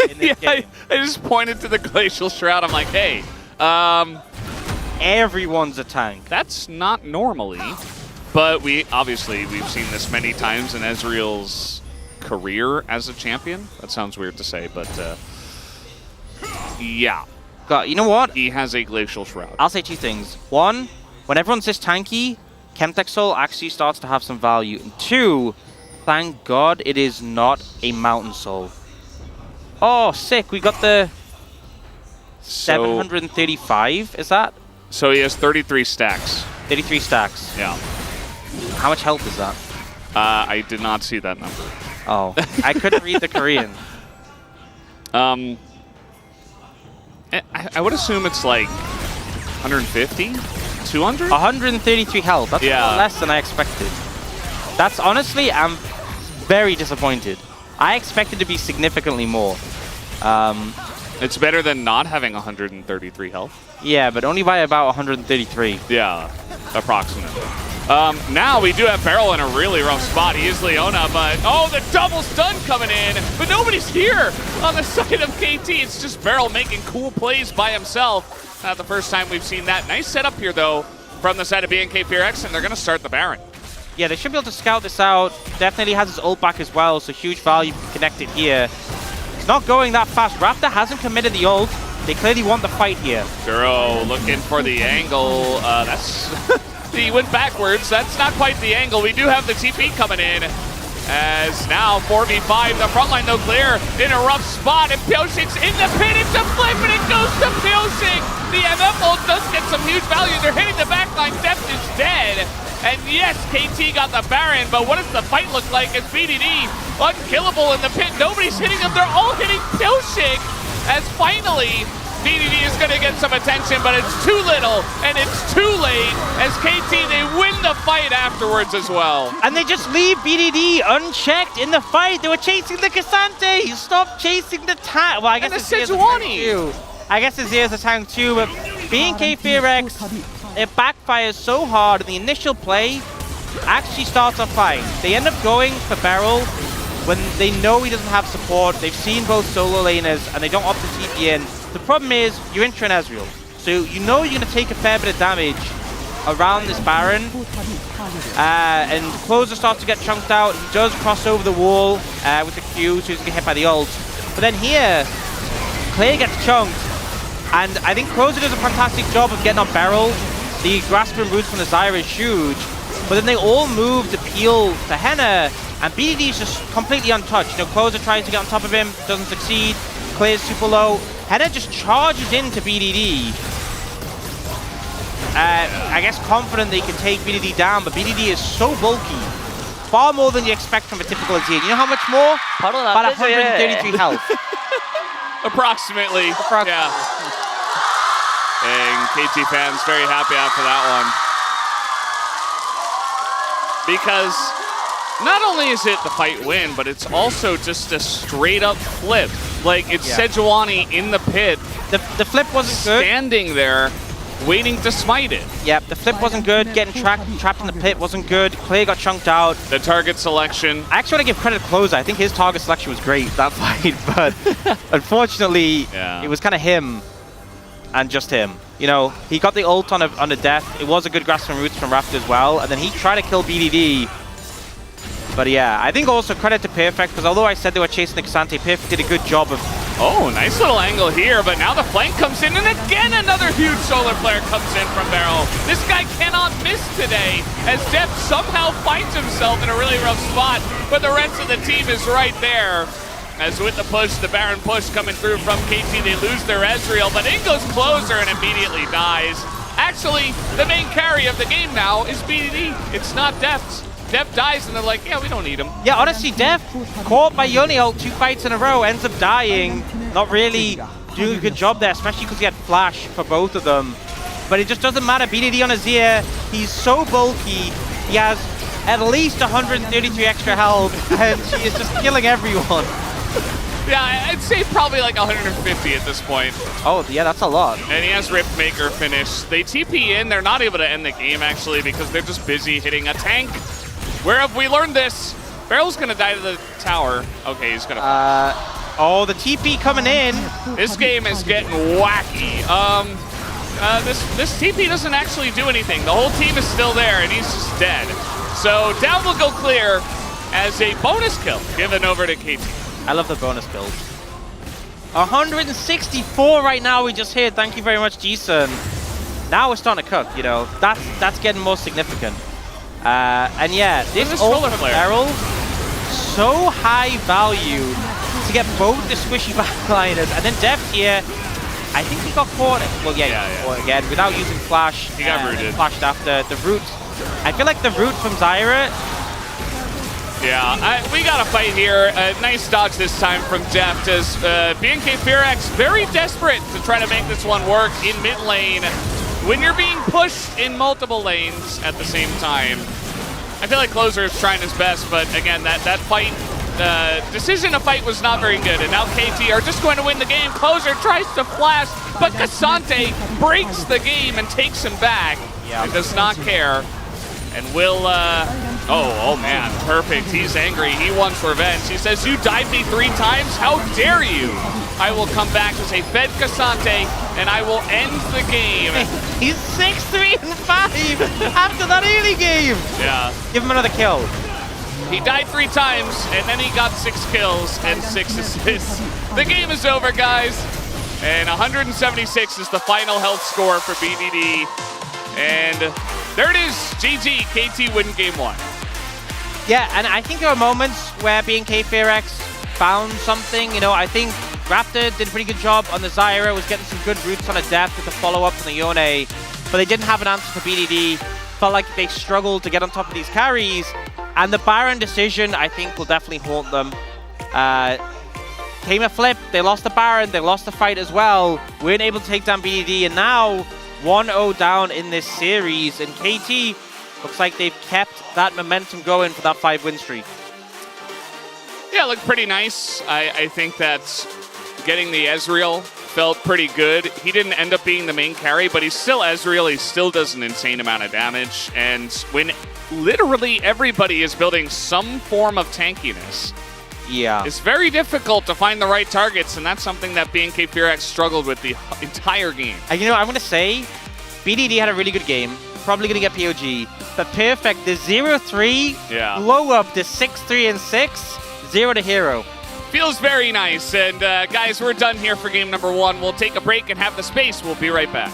in this game. I just pointed to the Glacial Shroud. I'm like, hey, everyone's a tank. That's not normally. But we've seen this many times in Ezreal's career as a champion. That sounds weird to say, but yeah. God, you know what? He has a Glacial Shroud. I'll say 2 things. 1, when everyone's this tanky, Chemtech Soul actually starts to have some value. And 2, thank God it is not a Mountain Soul. Oh, sick. We got the 735, is that? So he has 33 stacks. 33 stacks. Yeah. How much health is that? I did not see that number. Oh, I couldn't read the Korean. I would assume it's like 150, 200? 133 health. That's a lot less than I expected. That's honestly, I'm very disappointed. I expected to be significantly more. It's better than not having 133 health. Yeah, but only by about 133. Yeah, approximately. Now we do have Beryl in a really rough spot. He is Leona, but oh, the double stun coming in. But nobody's here on the side of KT. It's just Beryl making cool plays by himself. Not the first time we've seen that. Nice setup here, though, from the side of BNK FearX, and they're going to start the Baron. Yeah, they should be able to scout this out. Definitely has his ult back as well, so huge value connected here. It's not going that fast. Raptor hasn't committed the ult. They clearly want the fight here. Duro looking for the angle. That's... He went backwards. That's not quite the angle. We do have the TP coming in. As now 4v5. The front line, though, clear in a rough spot. And Pyoshik's in the pit. It's a flip, and it goes to Pyoshik. The MF ult does get some huge value. They're hitting the backline. Deft is dead. And yes, KT got the Baron, but what does the fight look like? It's BDD unkillable in the pit. Nobody's hitting them. They're all hitting Pyoshik. As finally, BDD is going to get some attention, but it's too little, and it's too late. As KT, they win the fight afterwards as well. And they just leave BDD unchecked in the fight. They were chasing the Cassante. Stop chasing the tank. Well, I guess it's Sejuani. I guess Azir's a tank too, but BNK FearX, it backfires so hard in the initial play, actually starts off fine. They end up going for Beryl when they know he doesn't have support. They've seen both solo laners, and they don't opt to TP in. The problem is, you're in Ezreal, so you know you're going to take a fair bit of damage around this Baron, and Closer starts to get chunked out. He does cross over the wall with the Q, so he's going to get hit by the ult. But then here, Clay gets chunked, and I think Closer does a fantastic job of getting on Beryl. The grasp and roots from the Zyra is huge, but then they all move to peel to Henna, and BDD is just completely untouched. You know, Closer tries to get on top of him, doesn't succeed, clears super low. Henna just charges into BDD. I guess confident that he can take BDD down, but BDD is so bulky. Far more than you expect from a typical Azir. You know how much more? 바로 About 나쁘지. 133 health. Approximately. Yeah. And KT fans very happy after that one. Because not only is it the fight win, but it's also just a straight up flip. Like, it's Sejuani in the pit. The flip wasn't good. Standing there, waiting to smite it. Yep, the flip wasn't good. Getting trapped in the pit wasn't good. Clay got chunked out. The target selection. I actually want to give credit to Closer. I think his target selection was great, that fight. But unfortunately, it was kind of him and just him. You know, he got the ult on a death. It was a good grasp from roots from Raft as well. And then he tried to kill BDD. But yeah, I think also credit to Perfect, because although I said they were chasing the Cassante, Perfect did a good job of... Oh, nice little angle here, but now the flank comes in, and again another huge solar flare comes in from Barrel. This guy cannot miss today, as Def somehow finds himself in a really rough spot, but the rest of the team is right there. As with the push, the Baron push coming through from KT, they lose their Ezreal, but in goes Closer and immediately dies. Actually, the main carry of the game now is BDD. It's not Def's. Def dies and they're like, yeah, we don't need him. Yeah, honestly, Def, caught by Yonil 2 fights in a row, ends up dying. Not really doing a good job there, especially because he had flash for both of them. But it just doesn't matter. BDD on Azir, he's so bulky. He has at least 133 extra health, and she is just killing everyone. Yeah, I'd say probably like 150 at this point. Oh, yeah, that's a lot. And he has Rift Maker finish. They TP in, they're not able to end the game actually because they're just busy hitting a tank. Where have we learned this? Barrel's gonna die to the tower. Okay, he's gonna oh, the TP coming in. This game is getting wacky. This TP doesn't actually do anything. The whole team is still there and he's just dead. So down will go clear as a bonus kill given over to KT. I love the bonus kills. 164 right now we just hit. Thank you very much, Jason. Now we're starting to cook, you know. That's getting more significant. And yeah, this ult from Barrel, so high value to get both the squishy backliners. And then Def here, I think he got caught. Well, yeah. Again, without using flash. He got rooted. Flashed after. The root, I feel like the root from Zyra. Yeah, we got a fight here. Nice dodge this time from Deft as BNK Fearax very desperate to try to make this one work in mid lane. When you're being pushed in multiple lanes at the same time, I feel like Closer is trying his best, but again, that fight, decision to fight was not very good, and now KT are just going to win the game. Closer tries to flash, but Cassante breaks the game and takes him back and does not care. And will, oh man, perfect. He's angry. He wants revenge. He says, you died me 3 times? How dare you? I will come back as a fed Cassante, and I will end the game. He's 6-3-5 after that early game. Yeah. Give him another kill. He died 3 times, and then he got 6 kills and 6 assists. The game is over, guys. And 176 is the final health score for BDD. And there it is. GG. KT win game 1. Yeah, and I think there are moments where BNK Fearax found something. You know, I think Raptor did a pretty good job on the Zyra, was getting some good roots on a Depth with the follow-up on the Yone, but they didn't have an answer for BDD. Felt like they struggled to get on top of these carries, and the Baron decision, I think, will definitely haunt them. Came a flip, they lost the Baron, they lost the fight as well, weren't able to take down BDD, and now 1-0 down in this series, and KT looks like they've kept that momentum going for that 5-win streak. Yeah, it looked pretty nice. I think that getting the Ezreal felt pretty good. He didn't end up being the main carry, but he's still Ezreal. He still does an insane amount of damage. And when literally everybody is building some form of tankiness, it's very difficult to find the right targets, and that's something that BNK Fearax struggled with the entire game. You know, I'm going to say BDD had a really good game. Probably going to get POG. But Perfect, the 0-3, blow up the 6-3 and 6, 0 to hero. Feels very nice. And guys, we're done here for game number 1. We'll take a break and have the space. We'll be right back.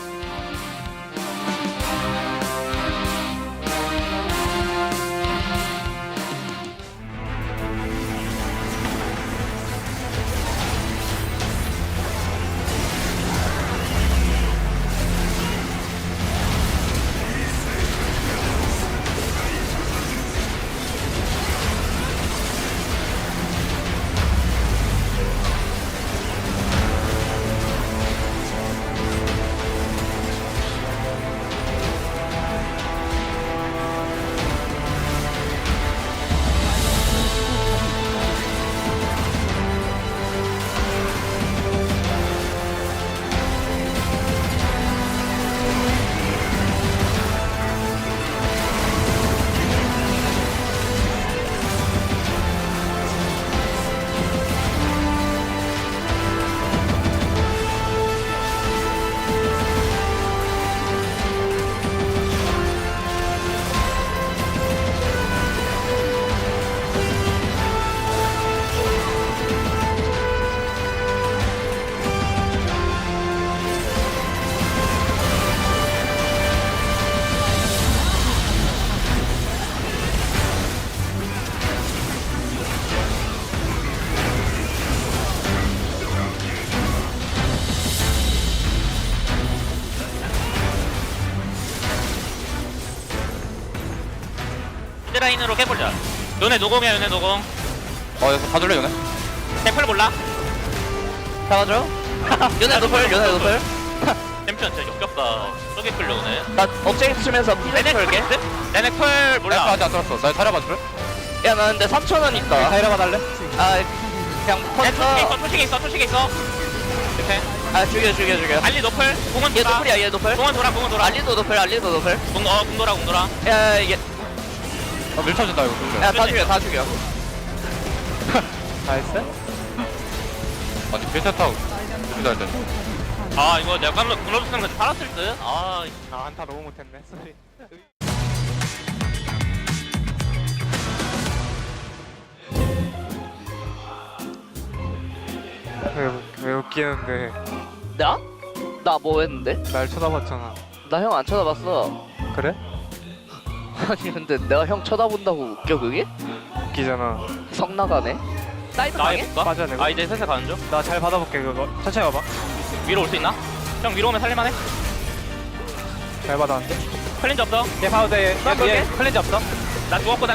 라인으로 깨보자. 요네 노공이야, 요네 노공. 여기서 봐줄래 요네? 템플 몰라? 잡아줘. 요네 노플 요네 노플. 챔피언 진짜 역겹다. 저기 끌려오네. 나 업체인 치면서 피드 걸게. 내네 쿨 몰라. 아직 안 들었어. 나 타려 봐줄래? 야 나 근데 3,000원 있다. 타려 봐달래? 아 그냥 퍼져. 토식에 있어. 이렇게. 아 죽여. 알리 노플. 공은 얘 돌아. 노플이야 얘 노플. 공은 돌아. 알리도 노플. 공 돌아. 야 이게 밀쳐준다 이거. 다 죽여. 나이스. 아니 필터 타고 기다려. 아, 이거 내가 글로브 쓰는 거 팔았을 듯? 한타 너무 못했네. 왜 웃기는데? 나? 나 뭐 했는데? 날 쳐다봤잖아. 나 형 안 쳐다봤어. 그래? 아니 근데 내가 형 쳐다본다고 웃겨 그게? 웃기잖아. 성 나가네. 사이드 나 방에? 해볼까? 맞아 내가. 아, 이제 슬슬 가는 중. 나 잘 받아볼게 그거. 천천히 가봐. 위로 올 수 있나? 형 위로 오면 살릴만해? 잘 받았는데? 클린즈 없어? 얘 봐도 돼. 얘 클린즈 없어? 난 누웠고.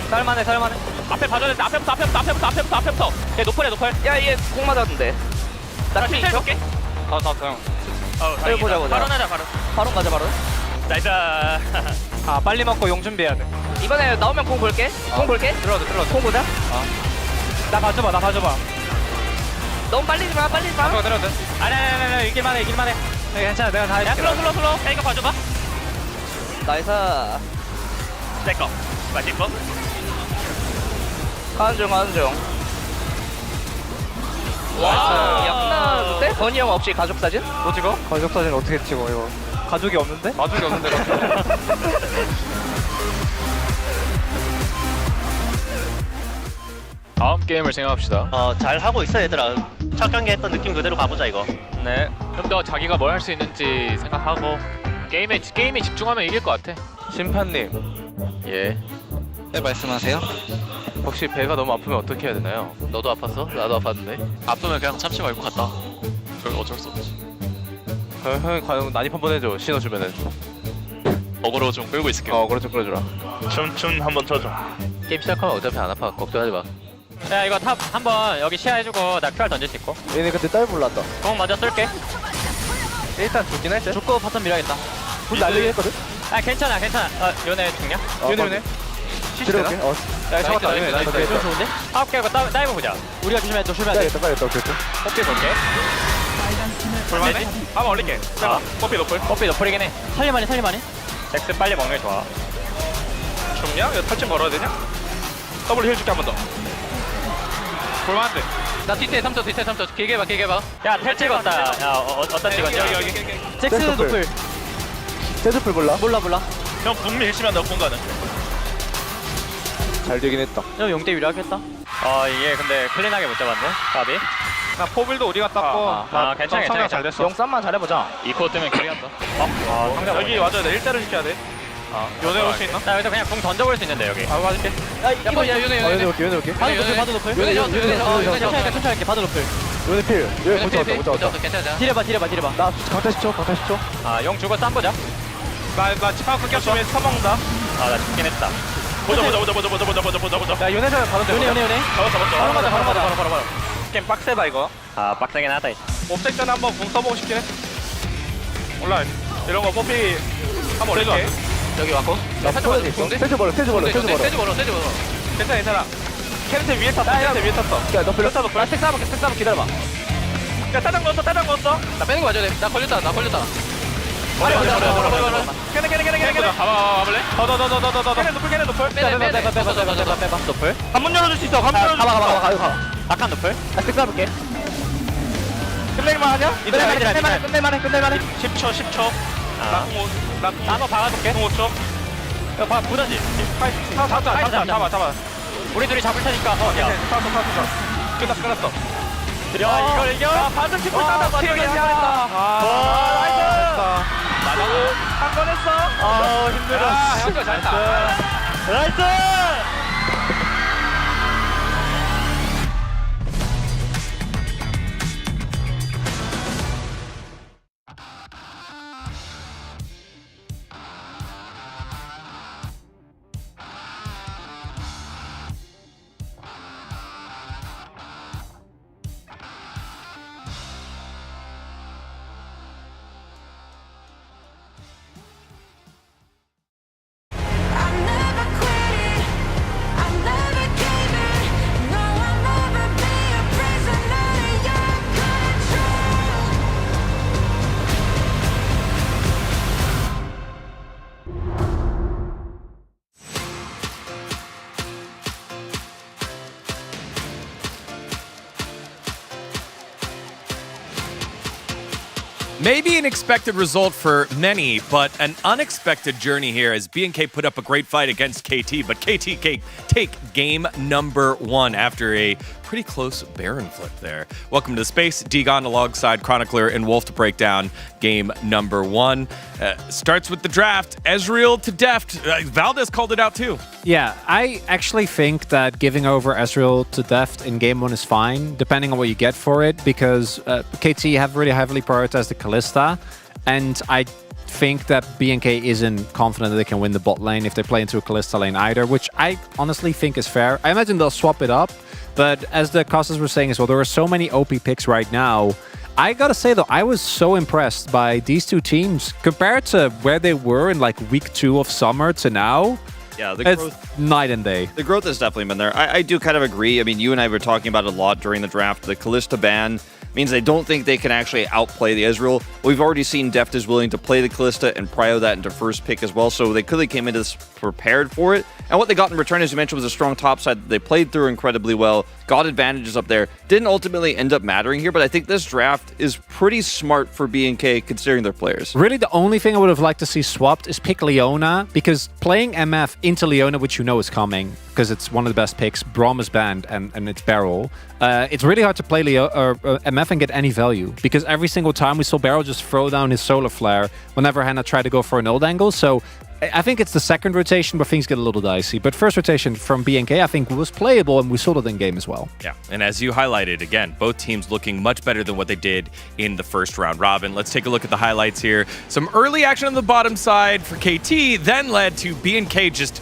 살만해. 앞에 봐줘야 돼. 앞에부터. 얘 노플이야, 노플. 야얘 공 맞았는데. 나 나 킬 킬쳐 있어? 줄게. 다 형. 보자. 바로 나자, 바로. 바로 가자 바로. 나이스. 아 빨리 먹고 용 준비해야 돼. 이번에 나오면 공 볼게. 공 볼게. 들어도. 공 보자. 나 봐줘봐. 너무 빨리지 마. 들어도. 아니 이길만해. 괜찮아 내가 다 야, 해줄게. 슬로우. 야, 이거 봐줘봐. 나이스. 내꺼. 맛있고. 가는 중. 와. 야 끝났는데? 건이 형 없이 가족 사진? 뭐 찍어? 가족 사진 어떻게 찍어 이거? 가족이 없는데? 다음 게임을 생각합시다. 잘 하고 있어, 얘들아. 첫 경기 했던 느낌 그대로 가보자, 이거. 네. 좀 더 자기가 뭘 할 수 있는지 생각하고 게임에 집중하면 이길 것 같아. 심판님. 예. 네 말씀하세요. 혹시 배가 너무 아프면 어떻게 해야 되나요? 너도 아팠어? 나도 아팠는데. 아프면 그냥 참지 말고 갔다. 그럼 어쩔 수 없지. 형이 과연 난입 한번 해줘. 신호 주면은. 어그로 좀 끌고 있을게. 그래 좀 끌어주라. 춤 한번 쳐줘. 게임 시작하면 어차피 안 아파. 걱정하지 마. 야, 이거 탑 한번 여기 시야 해주고 나 QR 던질 수 있고. 얘네 근데 딸 몰랐다. 공 먼저 쏠게. 일단 죽긴 했지. 죽고 바텀 밀어야겠다. 불 날리긴 했거든. 아, 괜찮아. 요네 죽냐? 요네. 들어올게. 야 잡았다. 요네 나이스. 좀 좋은데? 아홉 개고 다이브 보자. 우리가 조심해야 돼. 빨리 오케이. 뽀삐 볼게. 볼만해? 한번 올릴게. 뽀삐 노플이긴 해. 살리만해. 잭스 빨리 먹는 게 좋아. 죽냐? 이거 탈진 걸어야 되냐? 더블 힐 줄게 한 번 더. 볼만한데. 나 뒤태 3초. 길게 봐. 야, 텔 찍었다. 야, 어디다 찍었냐? 여기. 잭스 노플. 세즈풀 몰라? 몰라. 형 분미 일시면 너 공가는. 잘 되긴 했다. 형 용대 유리하겠다. 이게 근데 클린하게 못 잡았네. 까비. 나 포빌도 우리가 땄고. 괜찮아. 성장 잘 됐어. 영쌈만 잘해보자. 이코 뜨면 캐리한다. 여기 와줘야 돼. 1대를 지켜야 돼. 요네 올 수 있나? 나 여기서 그냥 공 던져볼 수 있는데 여기. 맞을게. 요네 올게. 바드 높을. 천천히 할게. 바드 높을. 요네 필. 요네 못 잡았다. 괜찮아. 딜해봐. 나 강타 10초. 용 주고 쌈 보자. 나 치파 끊겼으면 사먹는다. 나 죽긴 했다. 보자. 야 요네서 바로 돼. 요네. 바로 맞아. 게임 빡세다 이거. 빡세긴 하다. 옵색 전에 한번 궁 써보고 싶긴 해. 몰라. 이런 거 뽀삐 한번 올릴게. 여기 왔고. 나 스테이지 벌어. 괜찮아. 캐릭터 위에 탔어. 야, 너 별로 타봐. 나 스택 싸볼게. 기다려봐. 야, 따장 넣었어. 나 빼는 거 맞아야 돼. 나 걸렸다. 버려. 캐네. 가볼래? 더. 캐네 높을. 빼봐. 노플. 한문 열어줄 수 있어. 가봐. 낙한 높을. 나 스택 싸볼게. 끝낼만 하냐? 끝낼만 해. 10초. 나 한번 박아줄게. 5초. 야, 부자지. 잡아. 우리 둘이 잡을 테니까. 야. 끝났어. 이걸 이겨. 반전 킥볼 따다 잘했다. 나이스. 한건 했어. 힘들어. 형도 잘했다. 나이스. Maybe an expected result for many, but an unexpected journey here as BNK put up a great fight against KT, but KT take game number 1 after a pretty close Baron flip there. Welcome to the space, Degon alongside Chronicler and Wolf to break down game number 1. Starts with the draft, Ezreal to Deft. Valdez called it out too. Yeah, I actually think that giving over Ezreal to Deft in game 1 is fine, depending on what you get for it, because KT have really heavily prioritized the Kalista, and I think that BNK isn't confident that they can win the bot lane if they play into a Kalista lane either, which I honestly think is fair. I imagine they'll swap it up, but as the casters were saying as well, there are so many OP picks right now. I gotta say though, I was so impressed by these two teams compared to where they were in like week 2 of summer to now. Yeah, the It's growth, night and day. the growth has definitely been there. I do kind of agree. I mean, you and I were talking about it a lot during the draft. The Kalista ban means they don't think they can actually outplay the Ezreal. We've already seen Deft is willing to play the Kalista and prio that into first pick as well, so they clearly came into this prepared for it. And what they got in return, as you mentioned, was a strong top side that they played through incredibly well, got advantages up there, didn't ultimately end up mattering here, but I think this draft is pretty smart for BNK considering their players. Really, the only thing I would have liked to see swapped is pick Leona, because playing MF into Leona, which you know is coming, because it's one of the best picks, Braum is banned, and it's Beryl. It's really hard to play MF and get any value, because every single time we saw Beryl just throw down his solar flare whenever Hannah tried to go for an ult angle, so I think it's the second rotation where things get a little dicey. But first rotation from BNK, I think, was playable, and we saw that in game as well. Yeah, and as you highlighted, again, both teams looking much better than what they did in the first round robin. Let's take a look at the highlights here. Some early action on the bottom side for KT, then led to BNK just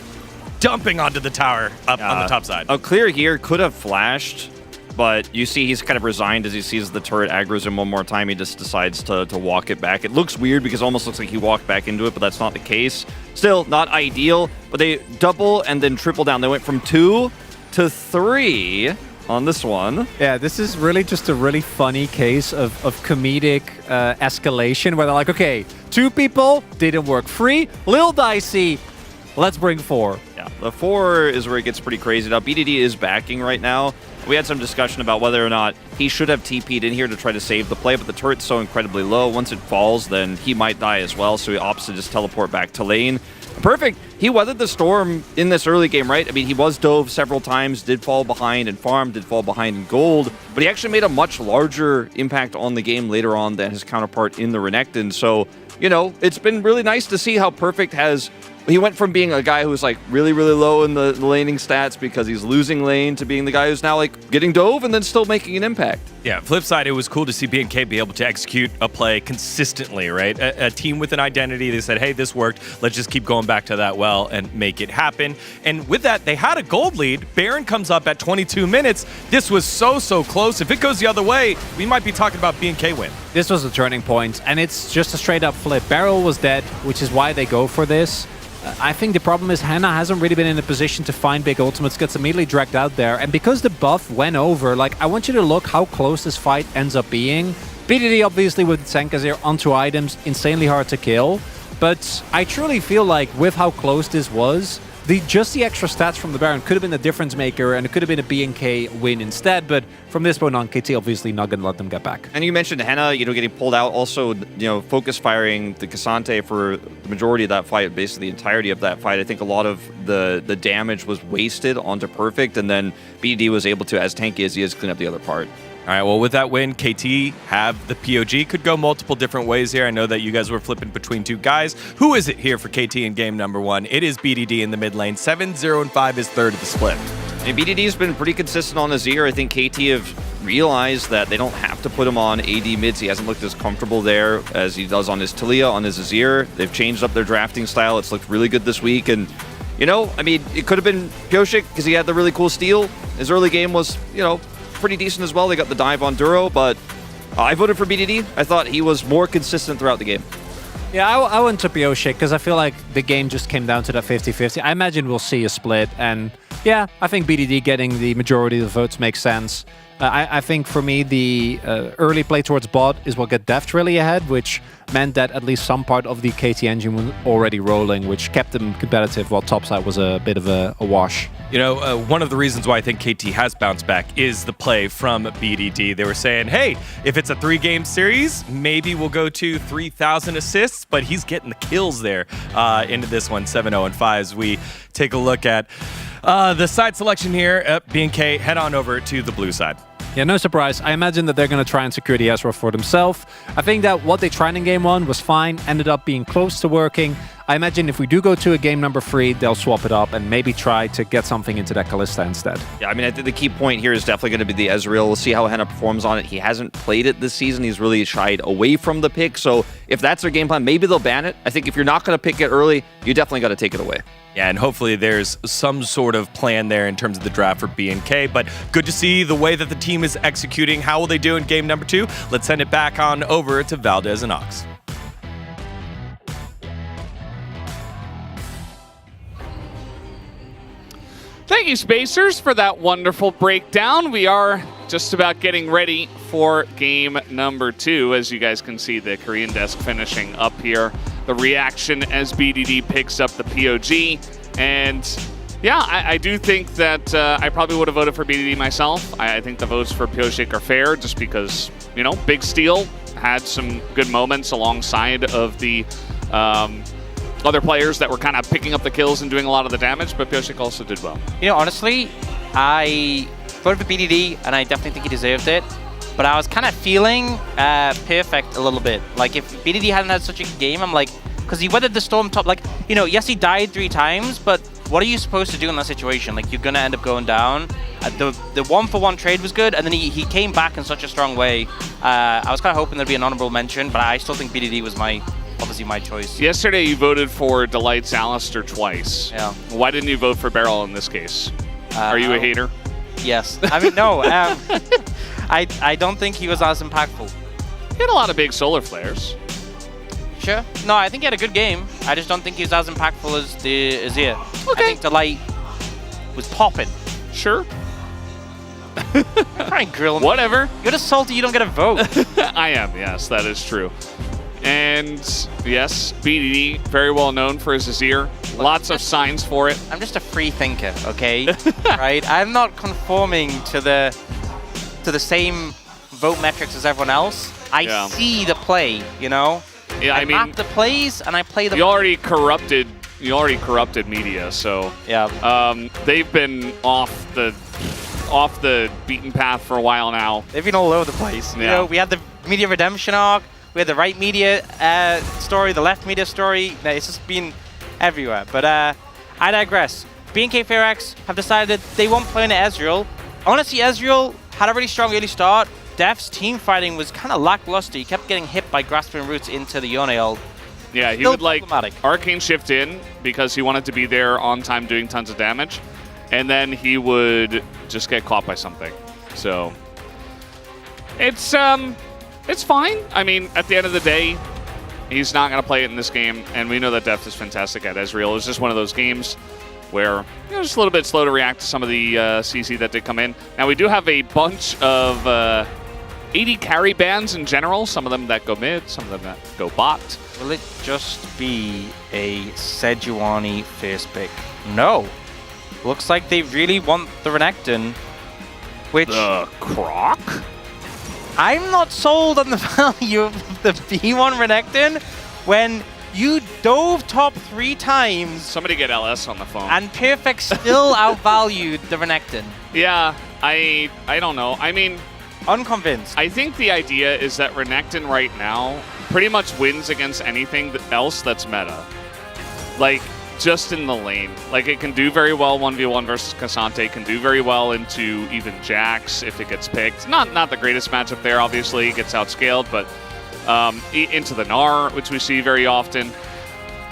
dumping onto the tower up on the top side. A clear here could have flashed, but you see he's kind of resigned as he sees the turret aggroes him one more time. He just decides to walk it back. It looks weird because it almost looks like he walked back into it, but that's not the case. Still, not ideal, but they double and then triple down. They went from 2 to 3 on this one. Yeah, this is really just a really funny case of comedic escalation where they're like, okay, 2 people, didn't work. 3, little dicey, let's bring 4. Yeah, the 4 is where it gets pretty crazy. Now, BDD is backing right now. We had some discussion about whether or not he should have TP'd in here to try to save the play, but the turret's so incredibly low. Once it falls, then he might die as well, so he opts to just teleport back to lane. Perfect. He weathered the storm in this early game, right? I mean, he was dove several times, did fall behind in farm, did fall behind in gold, but he actually made a much larger impact on the game later on than his counterpart in the Renekton. So, you know, it's been really nice to see how Perfect has... He went from being a guy who was like really, really low in the laning stats because he's losing lane to being the guy who's now like getting dove and then still making an impact. Yeah, flip side, it was cool to see BNK be able to execute a play consistently, right? A team with an identity. They said, hey, this worked. Let's just keep going back to that well and make it happen. And with that, they had a gold lead. Baron comes up at 22 minutes. This was so close. If it goes the other way, we might be talking about BNK win. This was a turning point, and it's just a straight up flip. Beryl was dead, which is why they go for this. I think the problem is Hannah hasn't really been in a position to find big ultimates, gets immediately dragged out there, and because the buff went over, like, I want you to look how close this fight ends up being. BDD obviously with Senkazir onto items, insanely hard to kill, but I truly feel like with how close this was, just the extra stats from the Baron could have been a difference maker, and it could have been a BNK win instead, but from this point on, KT obviously not going to let them get back. And you mentioned Hannah, you know, getting pulled out. Also, you know, focus firing the Cassante for the majority of that fight, basically the entirety of that fight. I think a lot of the damage was wasted onto Perfect, and then BD was able to, as tanky as he is, clean up the other part. All right, well, with that win, KT have the POG. Could go multiple different ways here. I know that you guys were flipping between 2 guys. Who is it here for KT in game number 1? It is BDD in the mid lane. 7-0-5 is third of the split. And BDD's been pretty consistent on Azir. I think KT have realized that they don't have to put him on AD mids. He hasn't looked as comfortable there as he does on his Talia, on his Azir. They've changed up their drafting style. It's looked really good this week. And, you know, I mean, it could have been Pioshik because he had the really cool steal. His early game was, you know, pretty decent as well. They got the dive on Duro, but I voted for BDD. I thought he was more consistent throughout the game. Yeah, I went to Pioshik because I feel like the game just came down to that 50-50. I imagine we'll see a split, and yeah, I think BDD getting the majority of the votes makes sense. I think for me, the early play towards bot is what got Deft really ahead, which meant that at least some part of the KT engine was already rolling, which kept them competitive while topside was a bit of a wash. You know, one of the reasons why I think KT has bounced back is the play from BDD. They were saying, hey, if it's a 3-game series, maybe we'll go to 3,000 assists, but he's getting the kills there into this one, 7-0 and 5. As we take a look at the side selection here, BNK, head on over to the blue side. Yeah, no surprise. I imagine that they're going to try and secure the Ezreal for themselves. I think that what they tried in game 1 was fine, ended up being close to working. I imagine if we do go to a game number 3, they'll swap it up and maybe try to get something into that Kalista instead. Yeah, I mean, I think the key point here is definitely going to be the Ezreal. We'll see how Henna performs on it. He hasn't played it this season. He's really shied away from the pick. So if that's their game plan, maybe they'll ban it. I think if you're not going to pick it early, you definitely got to take it away. Yeah, and hopefully there's some sort of plan there in terms of the draft for BNK, but good to see the way that the team is executing. How will they do in game number 2? Let's send it back on over to Valdez and Ox. Thank you, Spacers, for that wonderful breakdown. We are just about getting ready for game number 2. As you guys can see, the Korean desk finishing up here. The reaction as BDD picks up the POG. And yeah, I do think that I probably would have voted for BDD myself. I think the votes for Pyosik are fair just because, you know, Big Steel had some good moments alongside of the other players that were kind of picking up the kills and doing a lot of the damage, but Pyosik also did well. You know, honestly, I voted for BDD, and I definitely think he deserved it. But I was kind of feeling Perfect a little bit. Like, if BDD hadn't had such a good game, I'm like, because he weathered the storm top. Like, you know, yes, he died 3 times, but what are you supposed to do in that situation? Like, you're going to end up going down. The 1-for-1 trade was good, and then he came back in such a strong way. I was kind of hoping there'd be an honorable mention, but I still think BDD was obviously my choice. Yesterday, you voted for Delight's Alistair twice. Yeah. Why didn't you vote for Beryl in this case? Are you a hater? Yes. I mean, no. I don't think he was as impactful. He had a lot of big solar flares. Sure. No, I think he had a good game. I just don't think he was as impactful as the Azir. Okay. I think Delight was popping. Sure. You're trying to grill me. Whatever. You're just salty you don't get a vote. I am, yes, that is true. And yes, BDD, very well known for his Azir. Lots of signs for it. I'm just a free thinker, okay? Right? I'm not conforming to the same vote metrics as everyone else. I see the play, you know? Yeah, I mean, map the plays and I play them. You already corrupted media, so yeah. They've been off the beaten path for a while now. They've been all over the place. Yeah. You know, we had the media redemption arc, we had the right media story, the left media story. It's just been everywhere. But I digress. BNK FairX have decided they won't play in Ezreal. Honestly, Ezreal had a really strong early start. Def's team fighting was kind of lackluster. He kept getting hit by grasping roots into the Yone ult. Yeah, he would like Arcane Shift in because he wanted to be there on time doing tons of damage. And then he would just get caught by something. So it's fine. I mean, at the end of the day, he's not going to play it in this game. And we know that Def is fantastic at Ezreal. It was just one of those games where, you know, just a little bit slow to react to some of the CC that did come in. Now, we do have a bunch of AD carry bans in general. Some of them that go mid, some of them that go bot. Will it just be a Sejuani first pick? No. Looks like they really want the Renekton, which... The Croc? I'm not sold on the value of the B1 Renekton when you dove top 3 times. Somebody get LS on the phone. And Perfect still outvalued the Renekton. Yeah, I don't know. I mean... Unconvinced. I think the idea is that Renekton right now pretty much wins against anything else that's meta. Like, just in the lane. Like, it can do very well 1v1 versus Cassante, can do very well into even Jax if it gets picked. Not the greatest matchup there, obviously. It gets outscaled, but into the Gnar, which we see very often.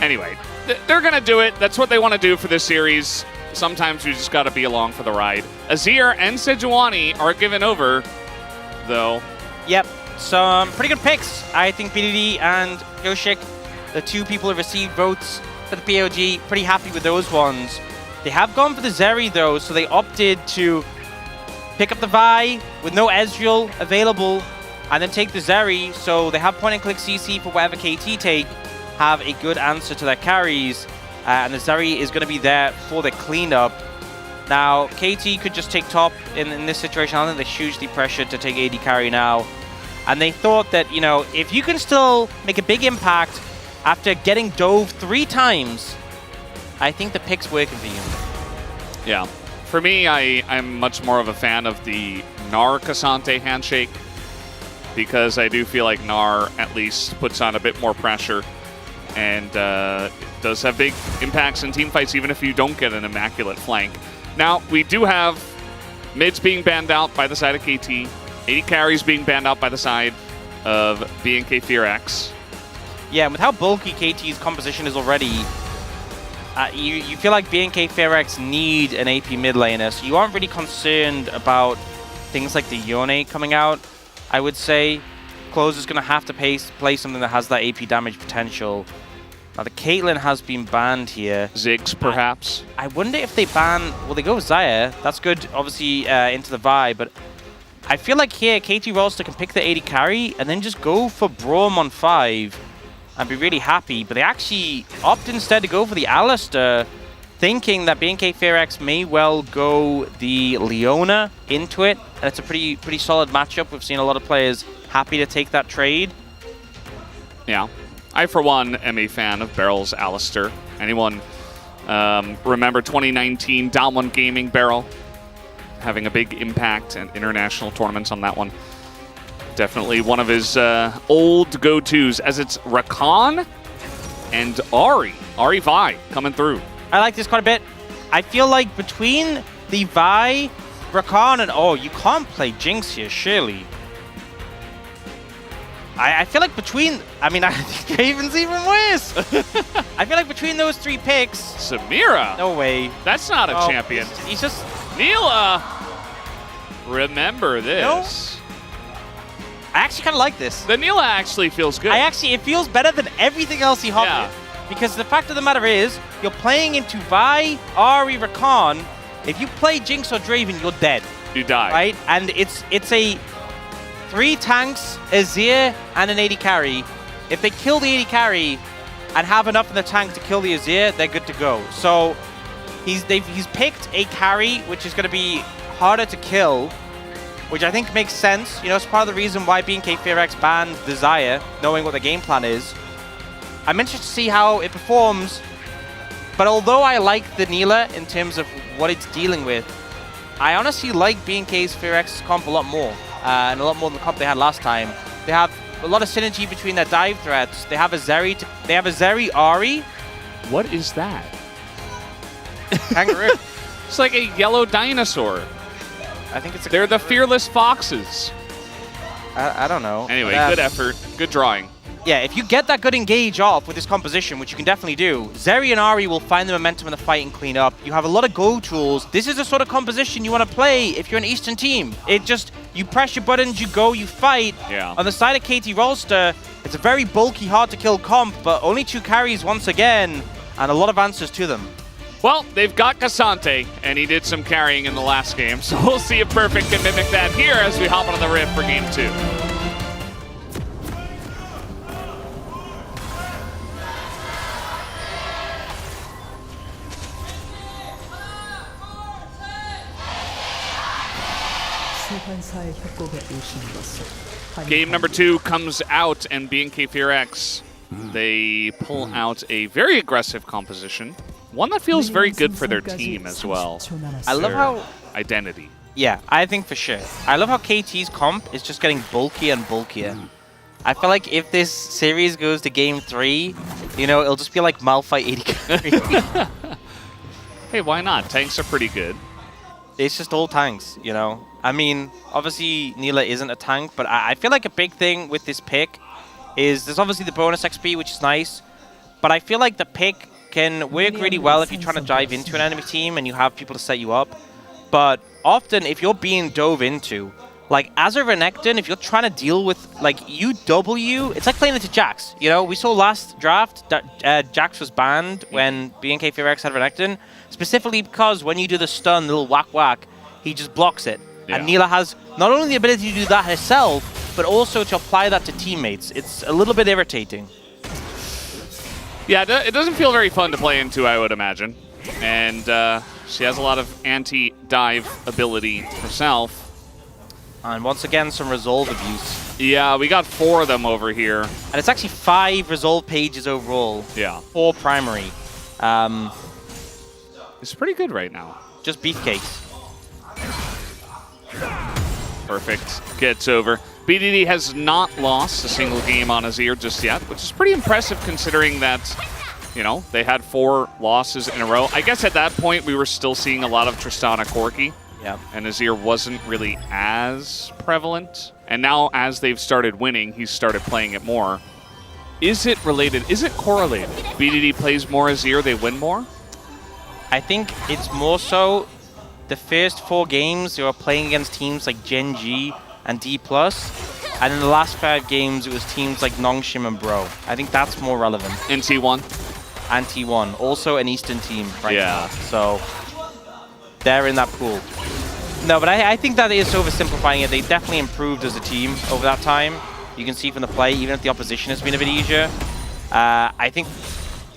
Anyway, they're going to do it. That's what they want to do for this series. Sometimes you just got to be along for the ride. Azir and Sejuani are given over, though. Yep, some pretty good picks. I think BDD and Yoshik, the 2 people who received votes for the POG, pretty happy with those ones. They have gone for the Zeri, though, so they opted to pick up the Vi with no Ezreal available, and then take the Zeri, so they have point-and-click CC for whatever KT take, have a good answer to their carries, and the Zeri is going to be there for the cleanup. Now, KT could just take top in this situation. I don't think they're hugely pressured to take AD carry now. And they thought that, you know, if you can still make a big impact after getting dove 3 times, I think the pick's working for you. Yeah. For me, I'm much more of a fan of the Gnar Cassante handshake, because I do feel like Gnar at least puts on a bit more pressure and does have big impacts in team fights, even if you don't get an immaculate flank. Now, we do have mids being banned out by the side of KT, AD carries being banned out by the side of BNK FearX. Yeah, and with how bulky KT's composition is already, you feel like BNK FearX need an AP mid laner, so you aren't really concerned about things like the Yone coming out, I would say. Close is going to have to play something that has that AP damage potential. Now, the Caitlyn has been banned here. Ziggs, perhaps? I wonder if they ban... Well, they go with Xayah. That's good, obviously, into the Vi, but I feel like here, KT Rolster can pick the AD carry and then just go for Braum on 5 and be really happy. But they actually opt instead to go for the Alistar, thinking that BNK FearX may well go the Leona into it. And it's a pretty solid matchup. We've seen a lot of players happy to take that trade. Yeah. I, for one, am a fan of Barrel's Alistar. Anyone remember 2019 Down 1 Gaming Barrel? Having a big impact at international tournaments on that one. Definitely one of his old go-tos, as it's Rakan and Ahri. Ahri Vi coming through. I like this quite a bit. I feel like between the Vi, Rakan, and... Oh, you can't play Jinx here, surely. I feel like between... I mean, I think Raven's even worse. I feel like between those 3 picks... Samira? No way. That's not a champion. He's just... Neela! Remember this. No? I actually kind of like this. The Neela actually feels good. It feels better than everything else he hopped with. Because the fact of the matter is, you're playing into Vi, Ahri, Rakan. If you play Jinx or Draven, you're dead. You die. Right? And it's a 3 tanks, Azir, and an AD carry. If they kill the AD carry and have enough in the tank to kill the Azir, they're good to go. So he's picked a carry, which is going to be harder to kill, which I think makes sense. You know, it's part of the reason why BNK FearX banned the Xayah, knowing what the game plan is. I'm interested to see how it performs, but although I like the Neela in terms of what it's dealing with, I honestly like BNK's FearX comp a lot more, and a lot more than the comp they had last time. They have a lot of synergy between their dive threats. They have a Zeri, Ahri. What is that? Kangaroo. It's like a yellow dinosaur. I think it's They're the fearless foxes. I don't know. Anyway, good effort. Good drawing. Yeah, if you get that good engage off with this composition, which you can definitely do, Zeri and Ahri will find the momentum in the fight and clean up. You have a lot of go tools. This is the sort of composition you want to play if you're an Eastern team. It just, you press your buttons, you go, you fight. Yeah. On the side of KT Rolster, it's a very bulky, hard to kill comp, but only 2 carries once again, and a lot of answers to them. Well, they've got Cassante, and he did some carrying in the last game, so we'll see if Perfect can mimic that here as we hop on the Rift for Game 2. 소환사의 협곡에 오신 것을 Game number 2 comes out, and BNK FearX, they pull out a very aggressive composition. One that feels very good for their team as well. I love how... Identity. Yeah, I think for sure. I love how KT's comp is just getting bulkier and bulkier. I feel like if this series goes to Game 3, you know, it'll just be like Malphite 80 carry. Hey, why not? Tanks are pretty good. It's just all tanks, you know? I mean, obviously, Neela isn't a tank, but I feel like a big thing with this pick is there's obviously the bonus XP, which is nice, but I feel like the pick can work really well if you're trying to dive into an enemy team and you have people to set you up. But often, if you're being dove into, like, as a Renekton, if you're trying to deal with, like, UW, it's like playing into Jax, you know? We saw last draft that Jax was banned when BNK FearX had Renekton, specifically because when you do the stun, the little whack-whack, he just blocks it. And Neela has not only the ability to do that herself, but also to apply that to teammates. It's a little bit irritating. Yeah, it doesn't feel very fun to play into, I would imagine. And she has a lot of anti-dive ability herself. And once again, some resolve abuse. Yeah, we got 4 of them over here. And it's actually 5 resolve pages overall. Yeah. 4 primary. It's pretty good right now. Just beefcakes. Perfect. Gets over. BDD has not lost a single game on Azir just yet, which is pretty impressive considering that, you know, they had 4 losses in a row. I guess at that point we were still seeing a lot of Tristana Corki. Yeah. And Azir wasn't really as prevalent. And now as they've started winning, he's started playing it more. Is it related? Is it correlated? BDD plays more Azir, they win more? I think it's more so the first 4 games they were playing against teams like Gen G and D+, and in the last 5 games it was teams like Nongshim and Bro. I think that's more relevant. And T1? And T1. Also an Eastern team right now. Yeah. So they're in that pool. No, but I think that is oversimplifying it. They definitely improved as a team over that time. You can see from the play, even if the opposition has been a bit easier. I think,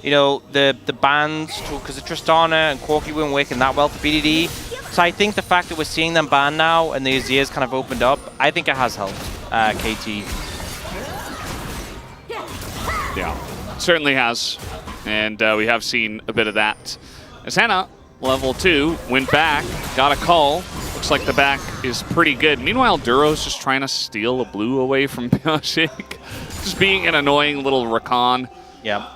you know, the bans, because the Tristana and Corki weren't working that well for BDD. So I think the fact that we're seeing them banned now and the Azir's kind of opened up, I think it has helped KT. Yeah, certainly has. And we have seen a bit of that. As Hannah, level 2, went back, got a call. Looks like the back is pretty good. Meanwhile, Duro's just trying to steal a blue away from Pyoshik. Just being an annoying little Rakan. Yeah.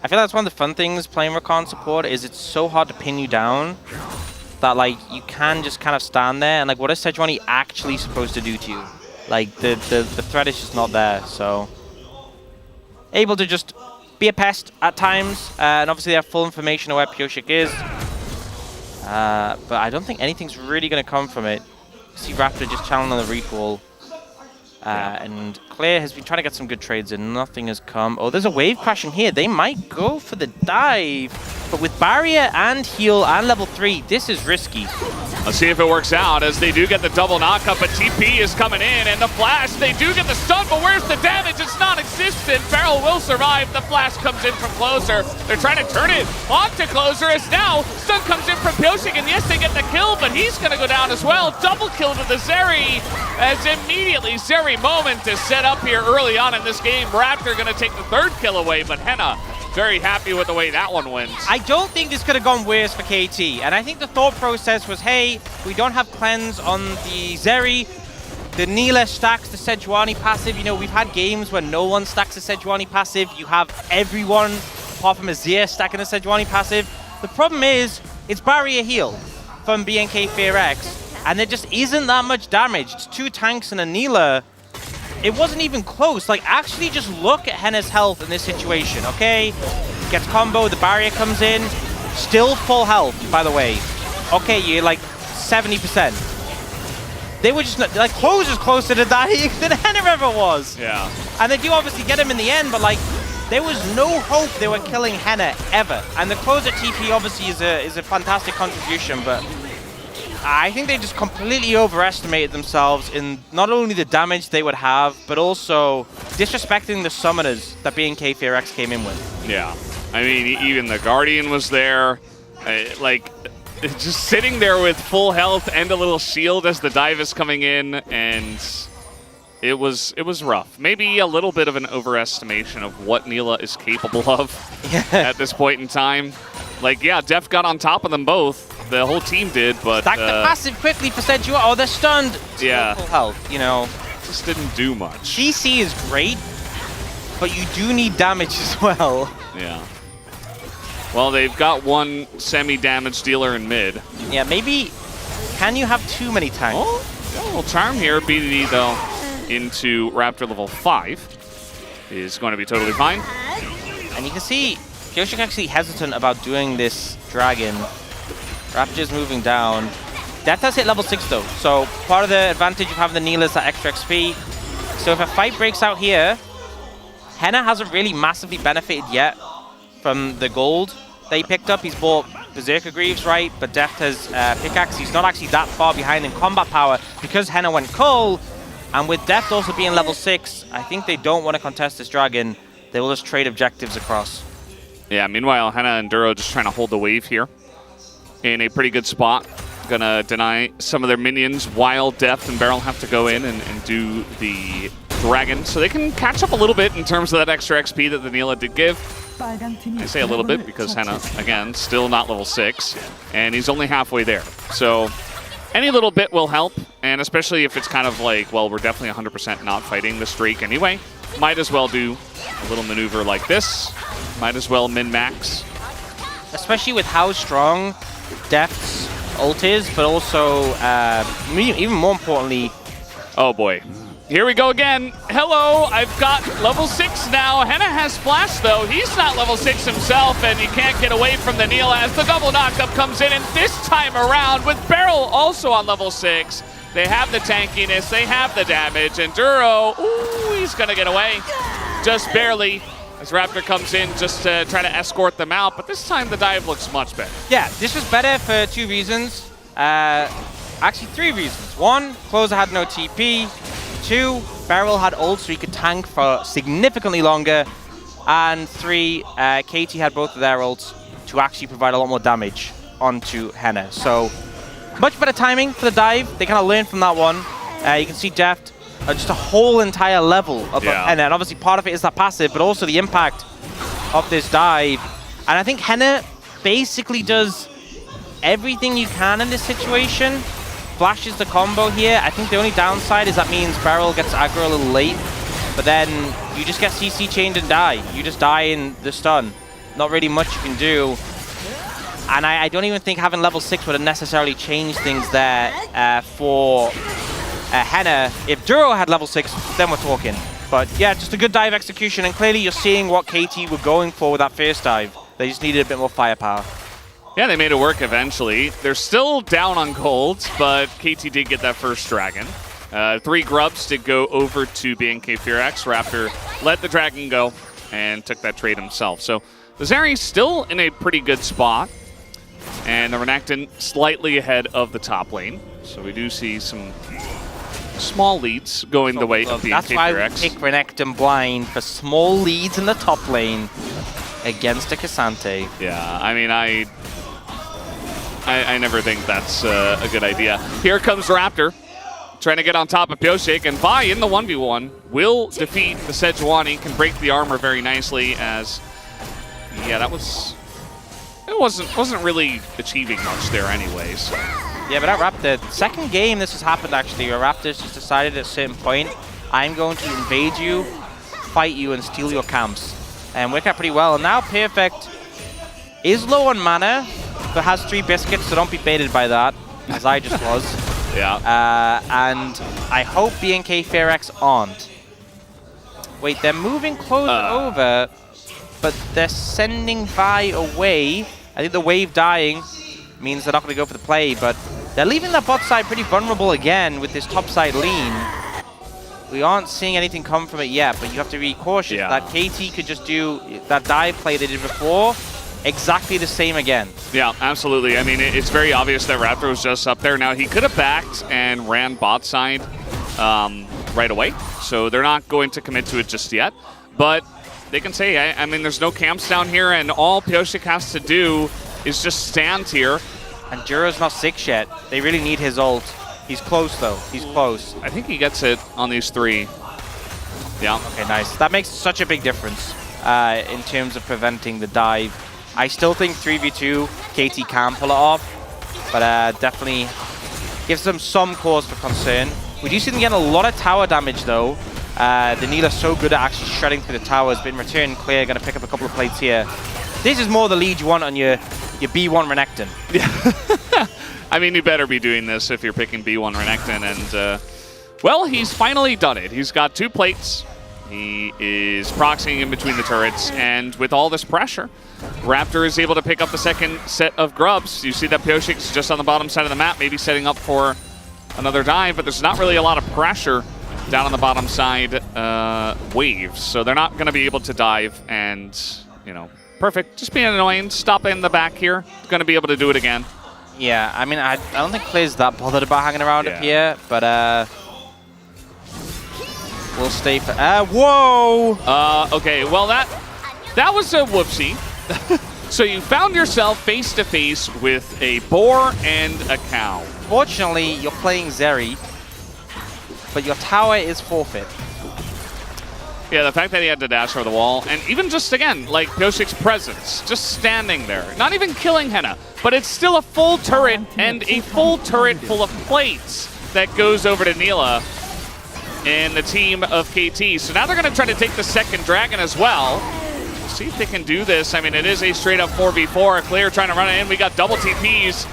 I feel that's one of the fun things playing Rakan support is it's so hard to pin you down that like you can just kind of stand there and like what is Sejuani actually supposed to do to you? Like the threat is just not there, so able to just be a pest at times, and obviously they have full information of where Pyoshik is. But I don't think anything's really going to come from it. You see Raptor just challenging on the recall. And Claire has been trying to get some good trades in. Nothing has come. Oh, there's a wave crashing here. They might go for the dive. But with barrier and heal and level 3, this is risky. Let's see if it works out as they do get the double knockup, but TP is coming in, and the flash, they do get the stun, but where's the damage? It's non-existent. Barrel will survive. The flash comes in from Closer. They're trying to turn it on to Closer as now stun comes in from Pyoshik, and yes, they get the kill, but he's going to go down as well. Double kill to the Zeri, as immediately Zeri moment to set up here early on in this game. Raptor going to take the 3rd kill away, but Henna very happy with the way that one went. I don't think this could have gone worse for KT, and I think the thought process was, hey, we don't have cleanse on the Zeri. The Neela stacks the Sejuani passive. You know, we've had games where no one stacks the Sejuani passive. You have everyone, apart from Azir, stacking the Sejuani passive. The problem is, it's barrier heal from BNK FearX, and there just isn't that much damage. It's 2 tanks and a Neela. It wasn't even close. Like, actually just look at Henna's health in this situation, okay? Gets combo, the barrier comes in. Still full health, by the way. Okay, you're like 70%. They were just, like, Closer's closer to dying than Henna ever was. Yeah. And they do obviously get him in the end, but, like, there was no hope they were killing Henna ever. And the Closer TP obviously is a fantastic contribution, but I think they just completely overestimated themselves in not only the damage they would have, but also disrespecting the summoners that BNK FearX came in with. Yeah. I mean, even the Guardian was there. Like, just sitting there with full health and a little shield as the dive is coming in, and it was rough. Maybe a little bit of an overestimation of what Neela is capable of at this point in time. Like, yeah, Def got on top of them both. The whole team did, but Stack the passive quickly for Sejuani. Oh, they're stunned. Yeah. Full health, you know. Just didn't do much. CC is great, but you do need damage as well. Yeah. Well, they've got one semi-damage dealer in mid. Yeah, maybe. Can you have too many tanks? Oh, got a little charm here. BDD, though, into Raptor level 5 is going to be totally fine. And you can see Pyoshik actually hesitant about doing this dragon. Raptor's moving down. Death has hit level 6 though, so part of the advantage of having the Neela is that extra XP. So if a fight breaks out here, Henna hasn't really massively benefited yet from the gold. they picked up. He's bought Berserker Greaves, right? But Deft has Pickaxe. He's not actually that far behind in combat power because Henna went Cole. And with Deft also being level 6, I think they don't want to contest this dragon. They will just trade objectives across. Yeah, meanwhile, Henna and Duro just trying to hold the wave here in a pretty good spot. Gonna deny some of their minions while Deft and Beryl have to go in and do the dragon. So they can catch up a little bit in terms of that extra XP that the Neela did give. I say a little bit because Henna, again, still not level 6, and he's only halfway there. So any little bit will help, and especially if it's kind of like, well, we're definitely 100% not fighting the streak anyway. Might as well do a little maneuver like this. Might as well min-max. Especially with how strong Deft's ult is, but also, even more importantly... Oh boy. Here we go again. Hello, I've got level 6 now. Henna has flash though. He's not level 6 himself, and you can't get away from the Neela as the double knockup comes in. And this time around, with Beryl also on level 6, they have the tankiness, they have the damage, and Duro, ooh, he's gonna get away. Just barely, as Raptor comes in just to try to escort them out, but this time the dive looks much better. Yeah, this was better for 2 reasons. Actually 3 reasons. 1, Closer had no TP. 2, Beryl had ult so he could tank for significantly longer. And 3, KT had both of their ults to actually provide a lot more damage onto Henna. So, much better timing for the dive. They kind of learned from that one. You can see Deft just a whole entire level above Henna. And obviously part of it is that passive, but also the impact of this dive. And I think Henna basically does everything you can in this situation. Flashes the combo here. I think the only downside is that means Beryl gets aggro a little late, but then you just get CC chained and die. You just die in the stun. Not really much you can do. And I don't even think having level 6 would have necessarily changed things there for Henna. If Duro had level 6, then we're talking. But yeah, just a good dive execution, and clearly you're seeing what KT were going for with that first dive. They just needed a bit more firepower. Yeah, they made it work eventually. They're still down on golds, but KT did get that first dragon. 3 grubs did go over to BNK Fearax. Raptor let the dragon go and took that trade himself. So the Zeri's still in a pretty good spot, and the Renekton slightly ahead of the top lane. So we do see some small leads going the way of BNK Fearax. That's why we pick Renekton blind for small leads in the top lane against a Cassante. Yeah, I mean, I never think that's a good idea. Here comes Raptor, trying to get on top of Pyosik, and Vi in the 1v1 will defeat the Sejuani, can break the armor very nicely as, yeah, that was, it wasn't really achieving much there anyways. Yeah, but at Raptor, second game this has happened actually, where Raptors just decided at a certain point, I'm going to invade you, fight you, and steal your camps. And work out pretty well. And now Perfect is low on mana, but has 3 biscuits, so don't be baited by that, as I just was. Yeah. And I hope BNK Fearax aren't. Wait, they're moving close over, but they're sending Vi away. I think the wave dying means they're not going to go for the play, but they're leaving that bot side pretty vulnerable again with this top side lean. We aren't seeing anything come from it yet, but you have to be cautious that KT could just do that dive play they did before exactly the same again. Yeah, absolutely. I mean, it's very obvious that Raptor was just up there. Now, he could have backed and ran bot side right away, so they're not going to commit to it just yet. But they can say, I mean, there's no camps down here, and all Pyosik has to do is just stand here. And Duro's not 6 yet. They really need his ult. He's close, though. He's close. I think he gets it on these 3. Yeah. Okay, nice. That makes such a big difference in terms of preventing the dive. I still think 3v2, KT can pull it off, but definitely gives them some cause for concern. We do see them getting a lot of tower damage, though. The Neela's so good at actually shredding through the towers, but in return, Clear going to pick up a couple of plates here. This is more the lead you want on your B1 Renekton. Yeah. I mean, you better be doing this if you're picking B1 Renekton, and, well, he's finally done it. He's got 2 plates. He is proxying in between the turrets, and with all this pressure, Raptor is able to pick up the second set of grubs. You see that Pyosik's just on the bottom side of the map, maybe setting up for another dive, but there's not really a lot of pressure down on the bottom side waves, so they're not going to be able to dive and, you know, Perfect. Just being annoying. Stop in the back here. Going to be able to do it again. Yeah, I mean, I don't think Clay's that bothered about hanging around up here, but we'll stay for... whoa! Okay, well, that was a whoopsie. So you found yourself face-to-face with a boar and a cow. Fortunately, you're playing Zeri, but your tower is forfeit. Yeah, the fact that he had to dash over the wall, and even just, again, like Piosik's presence, just standing there, not even killing Henna, but it's still a full turret and a full turret full of plates that goes over to Neela and the team of KT. So now they're going to try to take the second dragon as well. See if they can do this. I mean, it is a straight-up 4v4. Clear trying to run it in. We got double TPs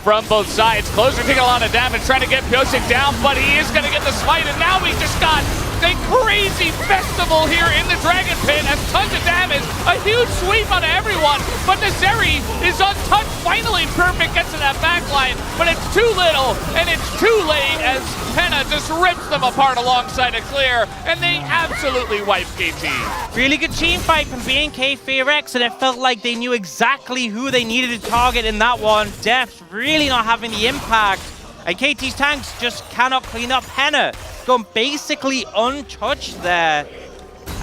from both sides. Closer taking a lot of damage, trying to get Pyosik down, but he is going to get the smite, and now we just got a crazy festival here in the Dragon Pit, has tons of damage, a huge sweep on everyone, but the Zeri is untouched. Finally, Perfect gets to that backline, but it's too little, and it's too late as Henna just rips them apart alongside a Clear, and they absolutely wipe KT. Really good team fight from BNK FearX, and it felt like they knew exactly who they needed to target in that one. Deft really not having the impact, and KT's tanks just cannot clean up Henna. Gone basically untouched there.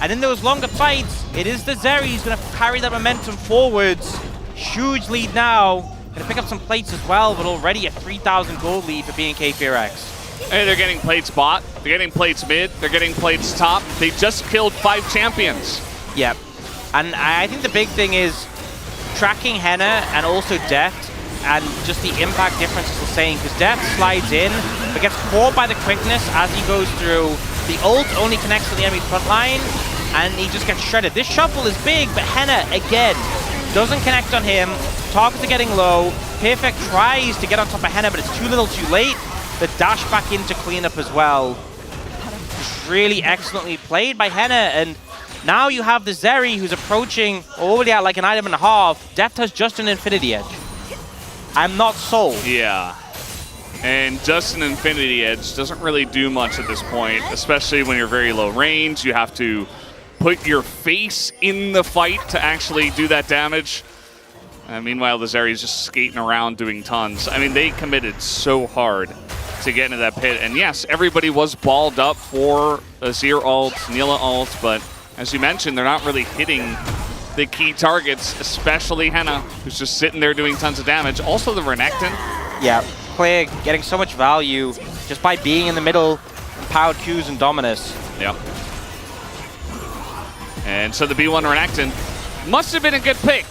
And in those longer fights, it is the Zeri who's going to carry that momentum forwards. Huge lead now. Going to pick up some plates as well, but already a 3,000 gold lead for BNK FearX. Hey, they're getting plates bot, they're getting plates mid, they're getting plates top. They just killed 5 champions. Yep. And I think the big thing is tracking Henna and also Deft, and just the impact difference is insane, because Deft slides in, but gets caught by the quickness as he goes through. The ult only connects to the enemy front line, and he just gets shredded. This shuffle is big, but Henna, again, doesn't connect on him. Targets are getting low. Perfect tries to get on top of Henna, but it's too little too late. The dash back into cleanup as well. Just really excellently played by Henna, and now you have the Zeri who's approaching already at like an item and a half. Deft has just an Infinity Edge. I'm not sold. Yeah. And just an Infinity Edge doesn't really do much at this point, especially when you're very low range. You have to put your face in the fight to actually do that damage. Meanwhile, the Zeri's just skating around doing tons. I mean, they committed so hard to get into that pit. And yes, everybody was balled up for Azir ult, Neela ult, but as you mentioned, they're not really hitting the key targets, especially Henna, who's just sitting there doing tons of damage. Also the Renekton. Yeah, Clay getting so much value just by being in the middle, powered Qs and Dominus. Yep. And so the B1 Renekton must have been a good pick.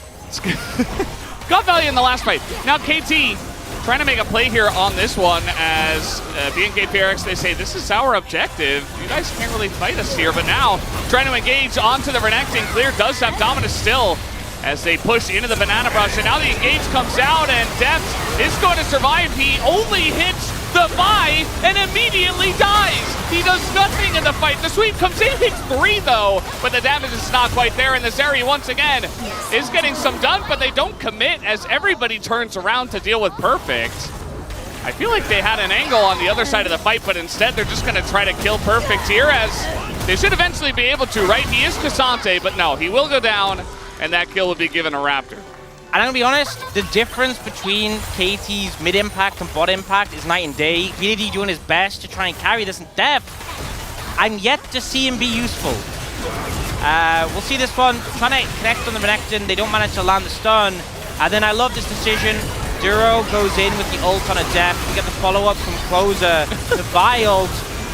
Got value in the last fight. Now KT trying to make a play here on this one as BNK FearX, they say, this is our objective. You guys can't really fight us here, but now trying to engage onto the Renekton. Clear does have Dominus still as they push into the Banana Brush, and now the engage comes out, and Deft is going to survive. He only hits the Vi and immediately dies. He does nothing in the fight. The sweep comes in, hits 3 though, but the damage is not quite there, and the Zeri once again is getting some done, but they don't commit as everybody turns around to deal with Perfect. I feel like they had an angle on the other side of the fight, but instead they're just going to try to kill Perfect here, as they should eventually be able to, right? He is Cassante, but no, he will go down, and that kill will be given a Raptor. And I'm gonna be honest, the difference between KT's mid-impact and bot-impact is night and day. VDD doing his best to try and carry this in depth. I'm yet to see him be useful. We'll see this one, trying to connect on the Renekton. They don't manage to land the stun. And then I love this decision. Duro goes in with the ult on a Deft. We get the follow-up from Closer. The Vi ult,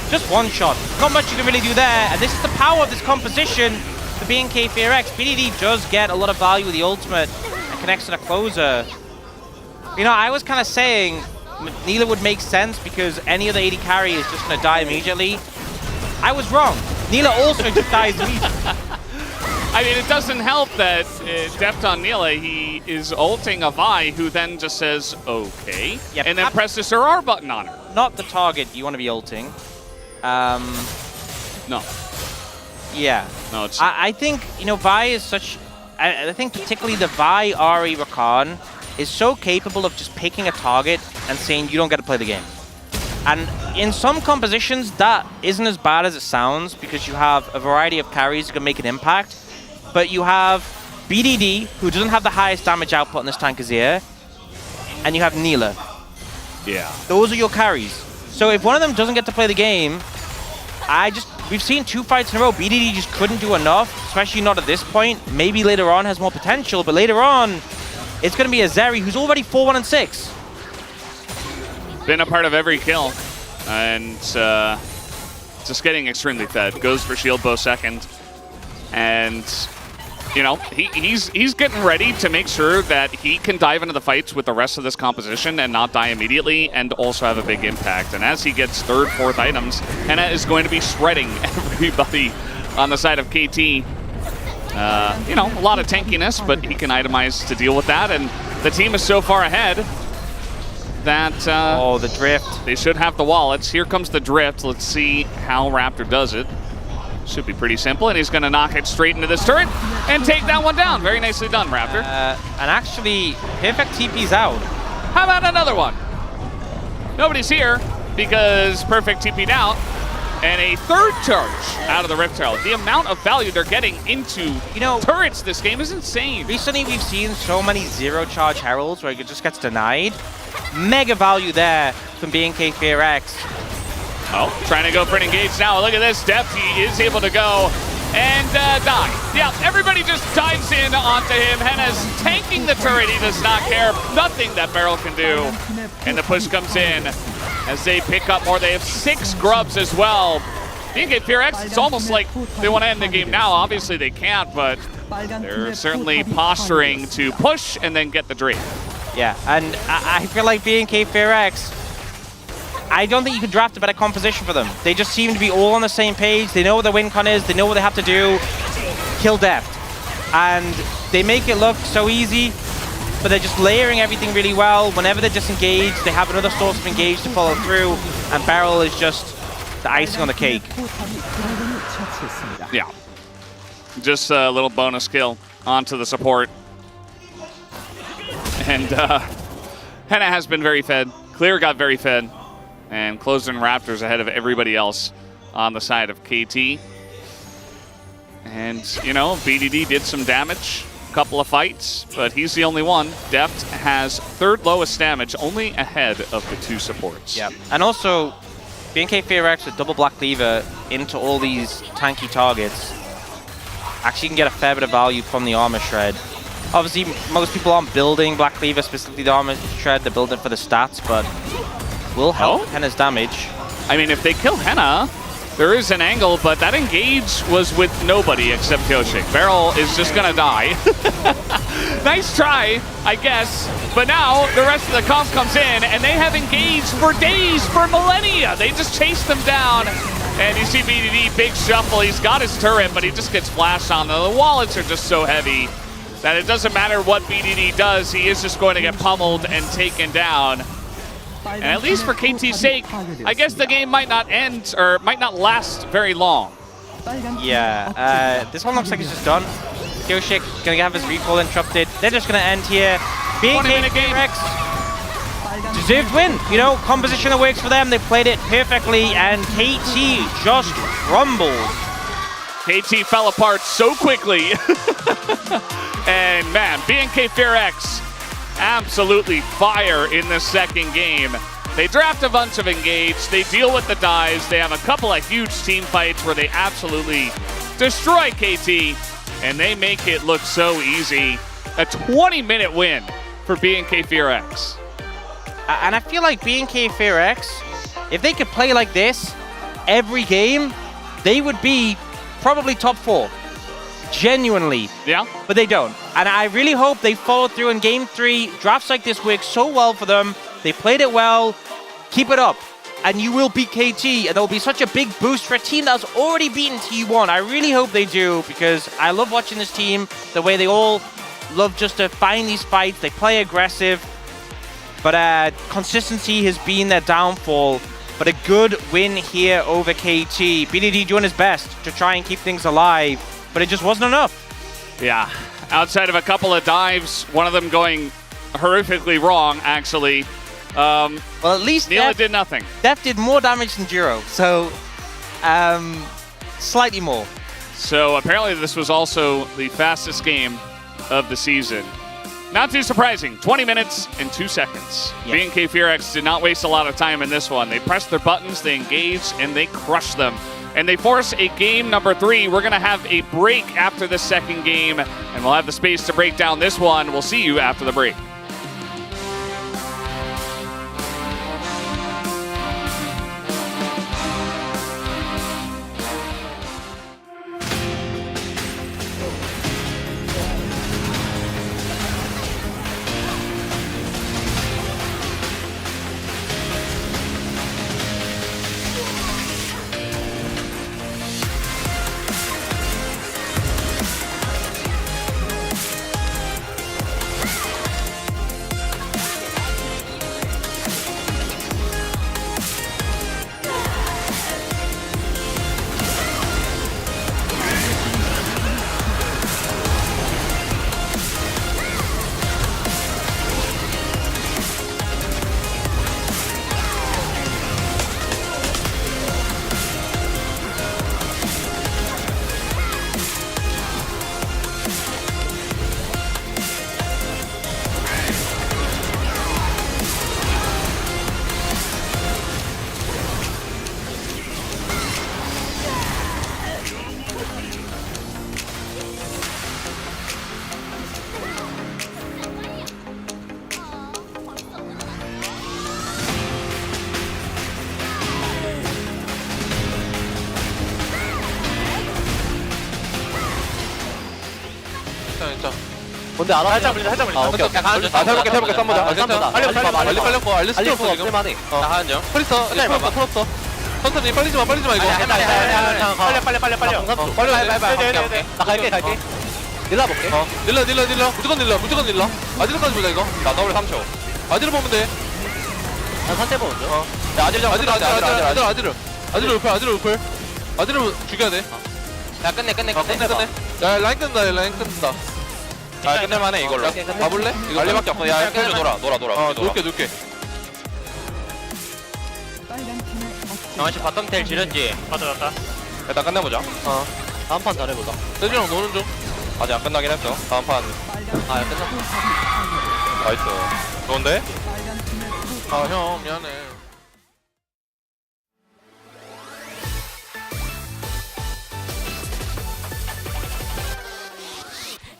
just one shot. Not much you can really do there. And this is the power of this composition. The BNK FearX, BDD does get a lot of value with the ultimate. Connects to the Closer. You know, I was kind of saying Neela would make sense because any other AD carry is just going to die immediately. I was wrong. Neela also just dies immediately. I mean, it doesn't help that Deft on Neela, he is ulting a Vi who then just says, okay, Yep. and then presses her R button on her. Not the target you want to be ulting. No. Yeah. No, it's... I think, you know, Vi is such... I think particularly the Vi Ari Rakan is so capable of just picking a target and saying you don't get to play the game. And in some compositions, that isn't as bad as it sounds because you have a variety of carries that can make an impact. But you have BDD, who doesn't have the highest damage output on this tank, is here, and you have Neela. Yeah. Those are your carries. So if one of them doesn't get to play the game, we've seen 2 fights in a row. BDD just couldn't do enough, especially not at this point. Maybe later on has more potential, but later on, it's going to be a Zeri who's already 4-1-6. Been a part of every kill, and just getting extremely fed. Goes for shield bow second, and you know he's getting ready to make sure that he can dive into the fights with the rest of this composition and not die immediately, and also have a big impact. And as he gets 3rd, 4th items, Henna is going to be shredding everybody on the side of KT. You know, a lot of tankiness, but he can itemize to deal with that, and the team is so far ahead that oh, the drift. They should have the wallets. Here comes the drift. Let's see how Raptor does it. Should be pretty simple, and he's going to knock it straight into this turret and take that one down. Very nicely done, Raptor. And actually, Perfect TP's out. How about another one? Nobody's here because Perfect TP'd out, and a 3rd charge out of the Rift Herald. The amount of value they're getting into turrets this game is insane. Recently, we've seen so many 0-charge Heralds where it just gets denied. Mega value there from BNK FearX. Oh, trying to go for an engage now. Look at this depth. He is able to go and die. Yeah, everybody just dives in onto him. Henna's tanking the turret. He does not care. Nothing that Beryl can do. And the push comes in as they pick up more. They have 6 grubs as well. BNK FearX, it's almost like they want to end the game now. Obviously they can't, but they're certainly posturing to push and then get the Drake. Yeah, and I feel like BNK FearX, I don't think you could draft a better composition for them. They just seem to be all on the same page. They know what the win con is. They know what they have to do. Kill depth. And they make it look so easy, but they're just layering everything really well. Whenever they're disengaged, they have another source of engage to follow through, and Beryl is just the icing on the cake. Yeah. Just a little bonus kill onto the support. And Henna has been very fed. Clear got very fed. And closing Raptors ahead of everybody else on the side of KT. And, you know, BDD did some damage, a couple of fights, but he's the only one. Deft has 3rd lowest damage, only ahead of the 2 supports. Yeah, and also, BNK FearX with double Black Cleaver into all these tanky targets actually can get a fair bit of value from the armor shred. Obviously, most people aren't building Black Cleaver, specifically the armor shred. They're building for the stats, but will help Henna's damage. I mean, if they kill Henna, there is an angle, but that engage was with nobody except Kyoshik. Beryl is just gonna die. Nice try, I guess. But now the rest of the comp comes in, and they have engaged for days, for millennia. They just chase them down. And you see BDD, big shuffle. He's got his turret, but he just gets flashed on. The wallets are just so heavy that it doesn't matter what BDD does. He is just going to get pummeled and taken down. And at least for KT's sake, I guess the game might not end, or might not last very long. Yeah, this one looks like it's just done. Kyoshik gonna have his recall interrupted. They're just gonna end here. BNK FearX, deserved win. You know, composition that works for them. They played it perfectly, and KT just crumbled. KT fell apart so quickly. And man, BNK FearX absolutely fire in the 2nd game. They draft a bunch of engage, they deal with the dives, they have a couple of huge team fights where they absolutely destroy KT, and they make it look so easy. A 20-minute win for BNK FearX. And I feel like BNK FearX, if they could play like this every game, they would be probably top 4. Genuinely. Yeah. But they don't. And I really hope they follow through in Game 3. Drafts like this work so well for them. They played it well. Keep it up. And you will beat KT. And there'll be such a big boost for a team that's already beaten T1. I really hope they do, because I love watching this team. The way they all love just to find these fights. They play aggressive. But consistency has been their downfall. But a good win here over KT. BDD doing his best to try and keep things alive. But it just wasn't enough. Yeah, outside of a couple of dives, one of them going horrifically wrong, actually. Well, at least Neela did nothing. Deft did more damage than Jiro, so slightly more. So apparently this was also the fastest game of the season. Not too surprising, 20 minutes and 2 seconds. Yeah. B&K FearX did not waste a lot of time in this one. They pressed their buttons, they engaged, and they crushed them. And they force a game number 3. We're going to have a break after the second game, and we'll have the space to break down this one. We'll see you after the break. 근데 알아? 살짝 물린다, 살짝 물린다. 오케이. 해볼게. 썸보자. 빨리 알리스 쪽 지금. 나 하는 중. 프리스터. 풀었어. 천천히 빨리지 마 이거. 빨리. 나 갈게. 닐라 볼게. 닐라. 무조건 닐라. 아지르까지 보자 이거. 나 더블 3초. 아지르 보면 돼. 난 선택 먼저. 야, 아지르 울풀. 아지르 죽여야 돼. 야 끝내. 야, 라인 끊는다. 아, 끝낼만해 이걸로. 가볼래? 이거 빨리밖에 없어. 야, 해줘 놀아. 놀게. 빨간 팀의 정한씨 바텀 텔 지렸지? 맞다. 일단 끝내보자. 다음 판 잘해보자. 세준이랑 노는 중. 아직 안 끝나긴 했어. 다음 판. 아 끝났어. 나이스. 좋은데? 빨간 팀의 아, 형 미안해.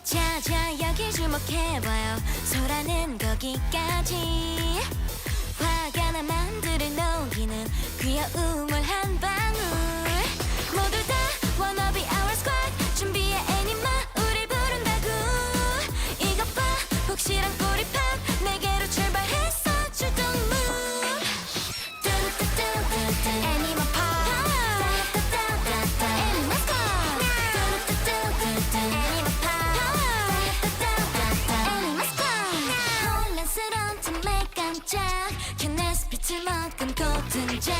자자 여기 주목해봐요. 소라는 거기까지. 화가 나 만들을 녹이는 귀여움을 한 방울. 모두 다 wanna be our squad. 준비해 애니마 우릴 부른다고. 이것 봐 혹시란 꼬리팝 내게로 출발했어 출동무. 애니마 팝. 애니마 스쿼드. 애니마 팝. 혼란스러운 틈에 깜짝 캔네스 빛을 머금고 등장.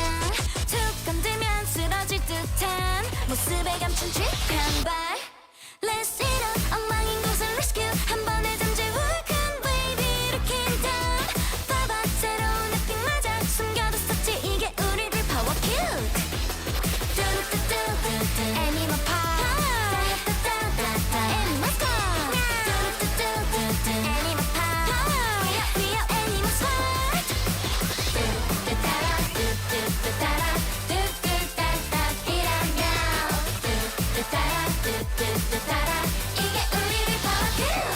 툭 건들면 쓰러질 듯한 모습에 감춘 쥐한 발. Let's hit up 엉망인 곳을 rescue. 한 번에 잠재울 큰 wave 일으킨 다음. 봐봐 새로운 에픽 맞아 숨겨뒀었지 이게 우리를 power kill. 애니마 팝. 애니마 스쿼드. 애니마 팝. We are 애니마 스쿼드. 이게 우리를 power kill.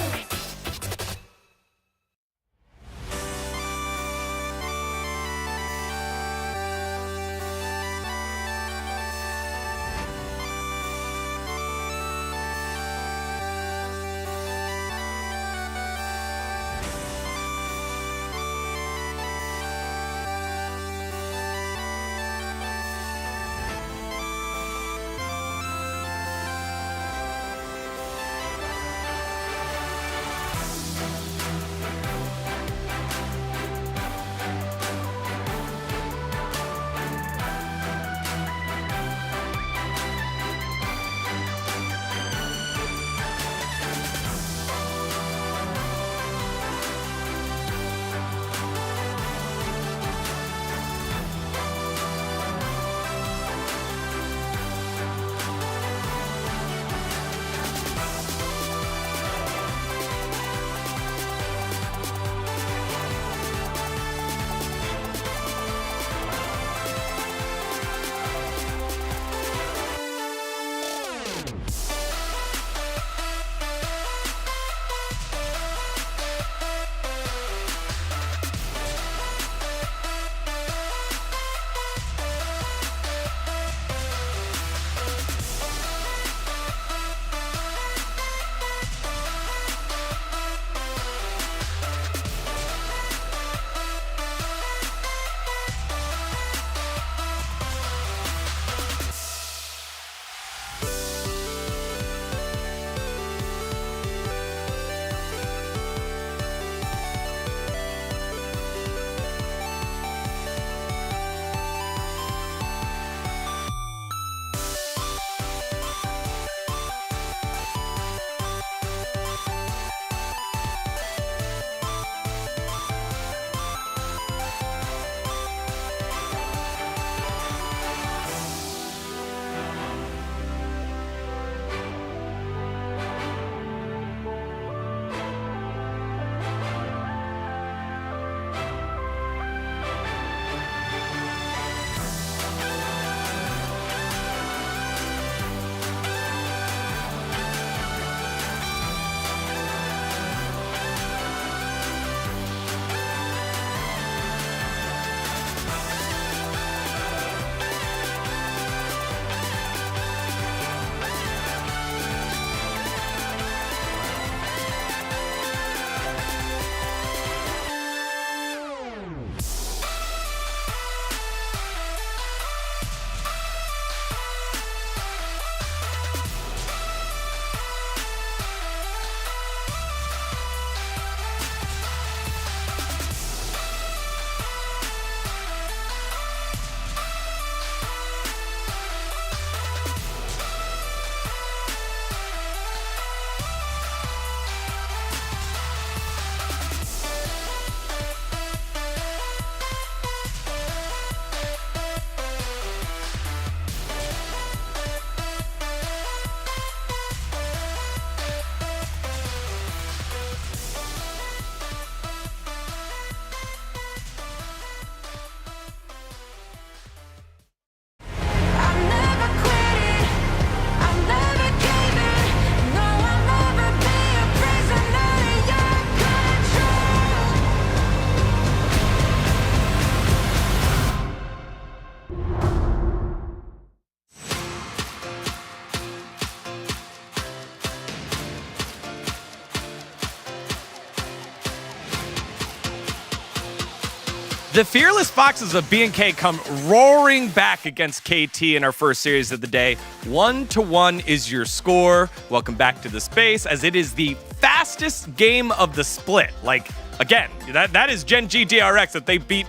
The Fearless Foxes of B&K come roaring back against KT in our first series of the day. 1-1 is your score. Welcome back to the space, as it is the fastest game of the split. Like, again, that is Gen G DRX that they beat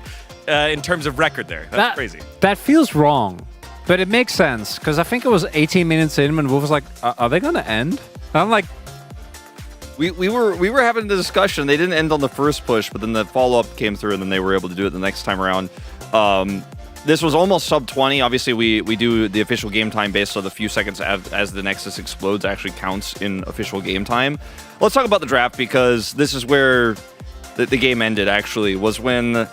in terms of record there. That's crazy. That feels wrong, but it makes sense, because I think it was 18 minutes in when Wolf was like, are they going to end? And I'm like, We were having a discussion. They didn't end on the first push, but then the follow-up came through, and then they were able to do it the next time around. This was almost sub 20. Obviously, we do the official game time based on the few seconds as the Nexus explodes actually counts in official game time. Let's talk about the draft, because this is where the game ended, actually, was when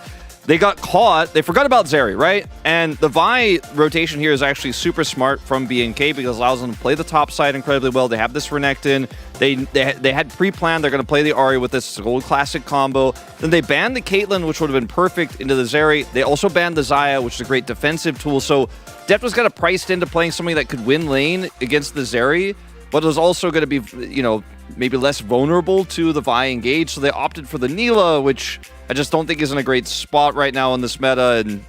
they got caught. They forgot about Zeri, right? And the Vi rotation here is actually super smart from B&K because it allows them to play the top side incredibly well. They have this Renekton. They had pre-planned they're going to play the Ahri with this gold classic combo. Then they banned the Caitlyn, which would have been perfect, into the Zeri. They also banned the Xayah, which is a great defensive tool. So Deft was kind of priced into playing something that could win lane against the Zeri, but it was also going to be, you know, maybe less vulnerable to the Vi engage. So they opted for the Neela, which I just don't think is in a great spot right now in this meta. And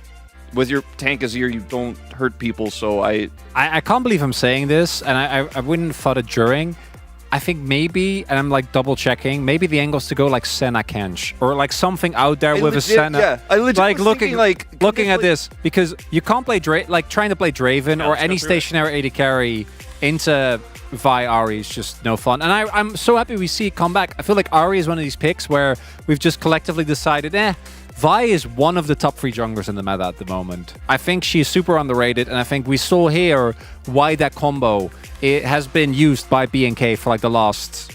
with your tank Azir, you don't hurt people. So I can't believe I'm saying this, and I wouldn't have thought it during. I think maybe, and I'm like double checking, maybe the angle's to go like Senna Kench or like something out there with a Senna. Yeah, I legit like was looking thinking, looking at this, because you can't play trying to play Draven or any stationary AD carry into Vi Ahri is just no fun. And I'm so happy we see it come back. I feel like Ahri is one of these picks where we've just collectively decided, Vi is one of the top 3 junglers in the meta at the moment. I think she's super underrated, and I think we saw here why that combo it has been used by B&K for like the last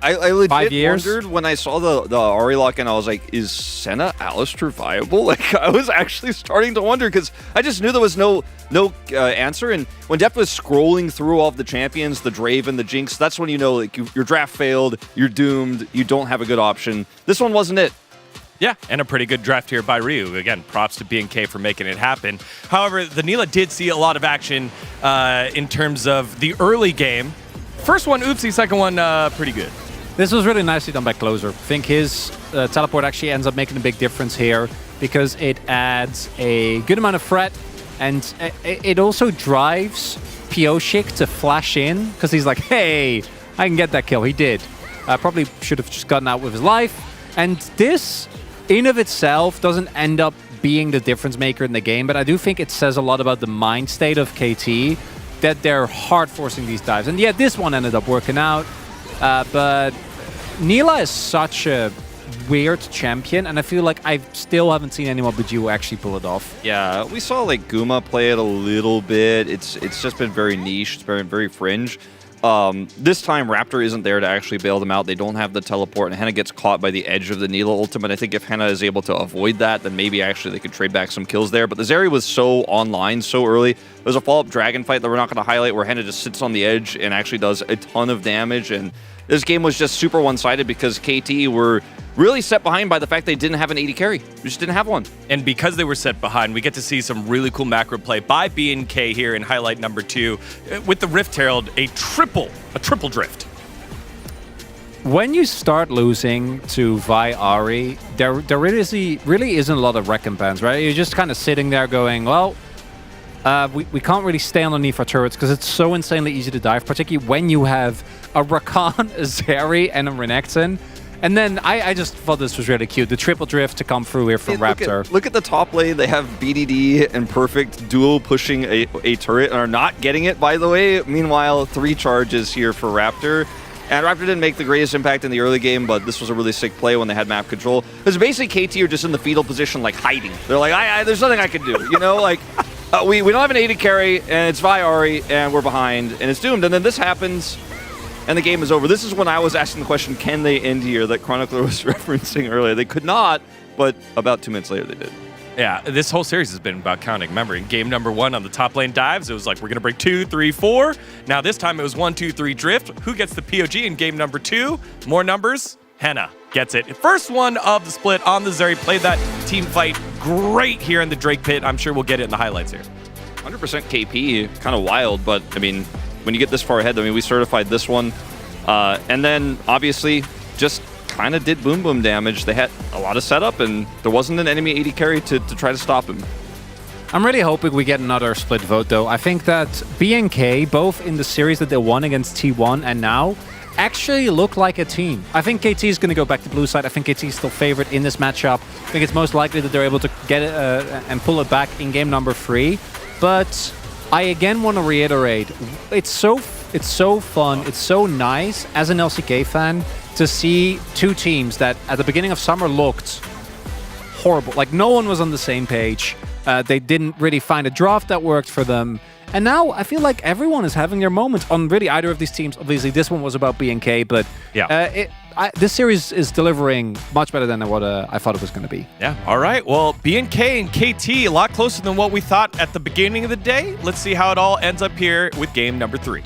I legit 5 years. wondered when I saw the Ahri lock and I was like, is Senna Alistar viable? Like, I was actually starting to wonder, because I just knew there was no answer. And when Deft was scrolling through all of the champions, the Draven, the Jinx, that's when you know like your draft failed, you're doomed, you don't have a good option. This one wasn't it. Yeah, and a pretty good draft here by Ryu. Again, props to B&K for making it happen. However, the Neela did see a lot of action in terms of the early game. First one, oopsie. Second one, pretty good. This was really nicely done by Closer. I think his teleport actually ends up making a big difference here, because it adds a good amount of threat, and it also drives Pioshik to flash in, because he's like, hey, I can get that kill. He did. Probably should have just gotten out with his life. And this, in of itself, doesn't end up being the difference maker in the game, but I do think it says a lot about the mind state of KT, that they're hard forcing these dives. And yeah, this one ended up working out. But Neela is such a weird champion, and I feel like I still haven't seen anyone but you actually pull it off. Yeah, we saw like Guma play it a little bit. It's just been very niche. It's been very fringe. This time Raptor isn't there to actually bail them out. They don't have the teleport, and Henna gets caught by the edge of the Neela ultimate. I think if Henna is able to avoid that, then maybe actually they could trade back some kills there. But the Zeri was so online so early. There's a follow-up dragon fight that we're not going to highlight where Henna just sits on the edge and actually does a ton of damage. And this game was just super one-sided because KT were really set behind by the fact they didn't have an AD carry. They just didn't have one. And because they were set behind, we get to see some really cool macro play by B&K here in highlight number 2 with the Rift Herald, a triple drift. When you start losing to Vi Ahri, there really isn't a lot of recompense, right? You're just kind of sitting there going, well, we can't really stay underneath our turrets because it's so insanely easy to dive, particularly when you have a Rakan, a Zeri, and a Renekton. And then I just thought this was really cute. The triple drift to come through here from Raptor. Look at the top lane. They have BDD and Perfect dual pushing a turret and are not getting it, by the way. Meanwhile, 3 charges here for Raptor. And Raptor didn't make the greatest impact in the early game, but this was a really sick play when they had map control. Because basically KT are just in the fetal position, like hiding. They're like, there's nothing I can do, you know? Like, we don't have an AD carry, and it's Vi Ahri, and we're behind, and it's doomed. And then this happens, and the game is over. This is when I was asking the question, can they end here, that Chronicler was referencing earlier. They could not, but about 2 minutes later they did. Yeah, this whole series has been about counting. Remember, in game number 1 on the top lane dives, it was like, we're going to break 2, 3, 4. Now this time it was 1, 2, 3 drift. Who gets the POG in game number 2? More numbers. Henna gets it. First one of the split on the Zeri. Played that team fight great here in the Drake pit. I'm sure we'll get it in the highlights here. 100% KP, kind of wild, but I mean, when you get this far ahead, I mean, we certified this one. And then obviously just kind of did boom boom damage. They had a lot of setup, and there wasn't an enemy AD carry to try to stop him. I'm really hoping we get another split vote, though. I think that BNK, both in the series that they won against T1 and now, actually look like a team. I think KT is going to go back to blue side. I think KT is still favored in this matchup. I think it's most likely that they're able to get it and pull it back in game number 3. But I again want to reiterate, it's so fun, it's so nice as an LCK fan to see two teams that at the beginning of summer looked horrible. Like no one was on the same page. They didn't really find a draft that worked for them. And now I feel like everyone is having their moments on really either of these teams. Obviously, this one was about BNK, but this series is delivering much better than what I thought it was going to be. Yeah, all right. Well, BNK and KT, a lot closer than what we thought at the beginning of the day. Let's see how it all ends up here with game number 3.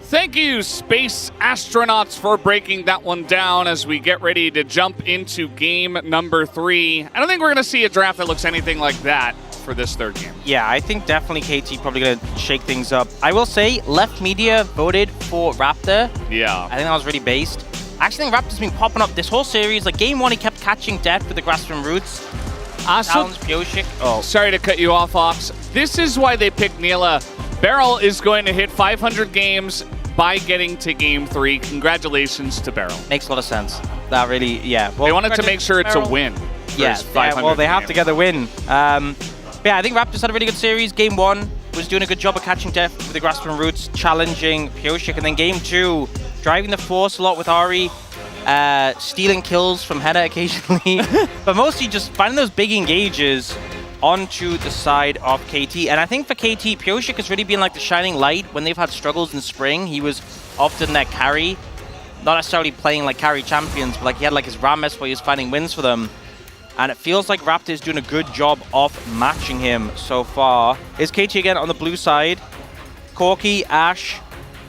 Thank you, Space Astronauts, for breaking that one down as we get ready to jump into game number 3. I don't think we're going to see a draft that looks anything like that for this third game. Yeah, I think definitely KT probably going to shake things up. I will say, Left Media voted for Raptor. Yeah. I think that was really based. I actually think Raptor's been popping up this whole series. Like game 1, he kept catching death with the Grasp from Roots. Challenge Pioshik. Oh, sorry to cut you off, Ox. This is why they picked Nila. Beryl is going to hit 500 games by getting to game 3. Congratulations to Beryl. Makes a lot of sense. That really, yeah. Well, they wanted to make sure it's a win. Yeah, well, they have to get the win. But yeah, I think Raptors had a really good series. Game 1 was doing a good job of catching death with the Grasp from Roots, challenging Pioshik. And then game 2, driving the force a lot with Ari, stealing kills from Henna occasionally. But mostly just finding those big engages onto the side of KT. And I think for KT, Pioshik has really been like the shining light when they've had struggles in spring. He was often that carry, not necessarily playing like carry champions, but like he had like his Rammes where he was finding wins for them. And it feels like Raptor is doing a good job of matching him so far. Is KT again on the blue side. Corki, Ash.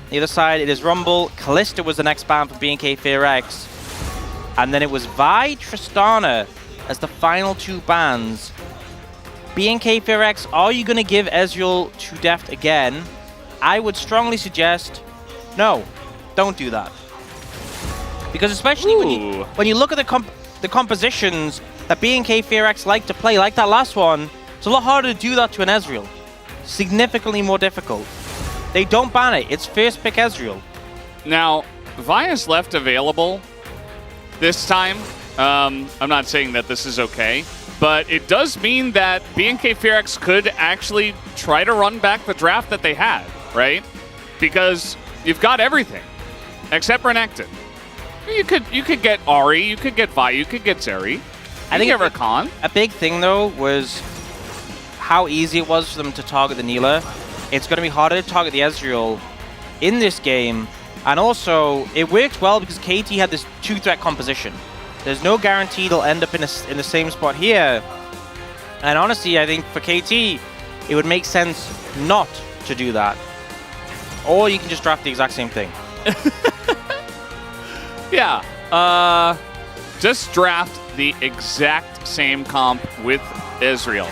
The other side, it is Rumble. Kalista was the next ban for BNK FearX. And then it was Vi, Tristana as the final 2 bans. BNK FearX, are you going to give Ezreal to Deft again? I would strongly suggest no, don't do that. Because especially when you look at the compositions that BNK FearX like to play, like that last one, it's a lot harder to do that to an Ezreal. Significantly more difficult. They don't ban it. It's first pick Ezreal. Now, Vi is left available this time. I'm not saying that this is okay, but it does mean that BNK FearX could actually try to run back the draft that they had, right? Because you've got everything except Renekton. You could get Ari, you could get Vi, you could get Zeri. I think Rakan. A big thing though was how easy it was for them to target the Nila. It's going to be harder to target the Ezreal in this game, and also it worked well because KT had this 2-threat composition. There's no guarantee they'll end up in the same spot here. And honestly, I think for KT, it would make sense not to do that. Or you can just draft the exact same thing. Yeah. Just draft the exact same comp with Ezreal.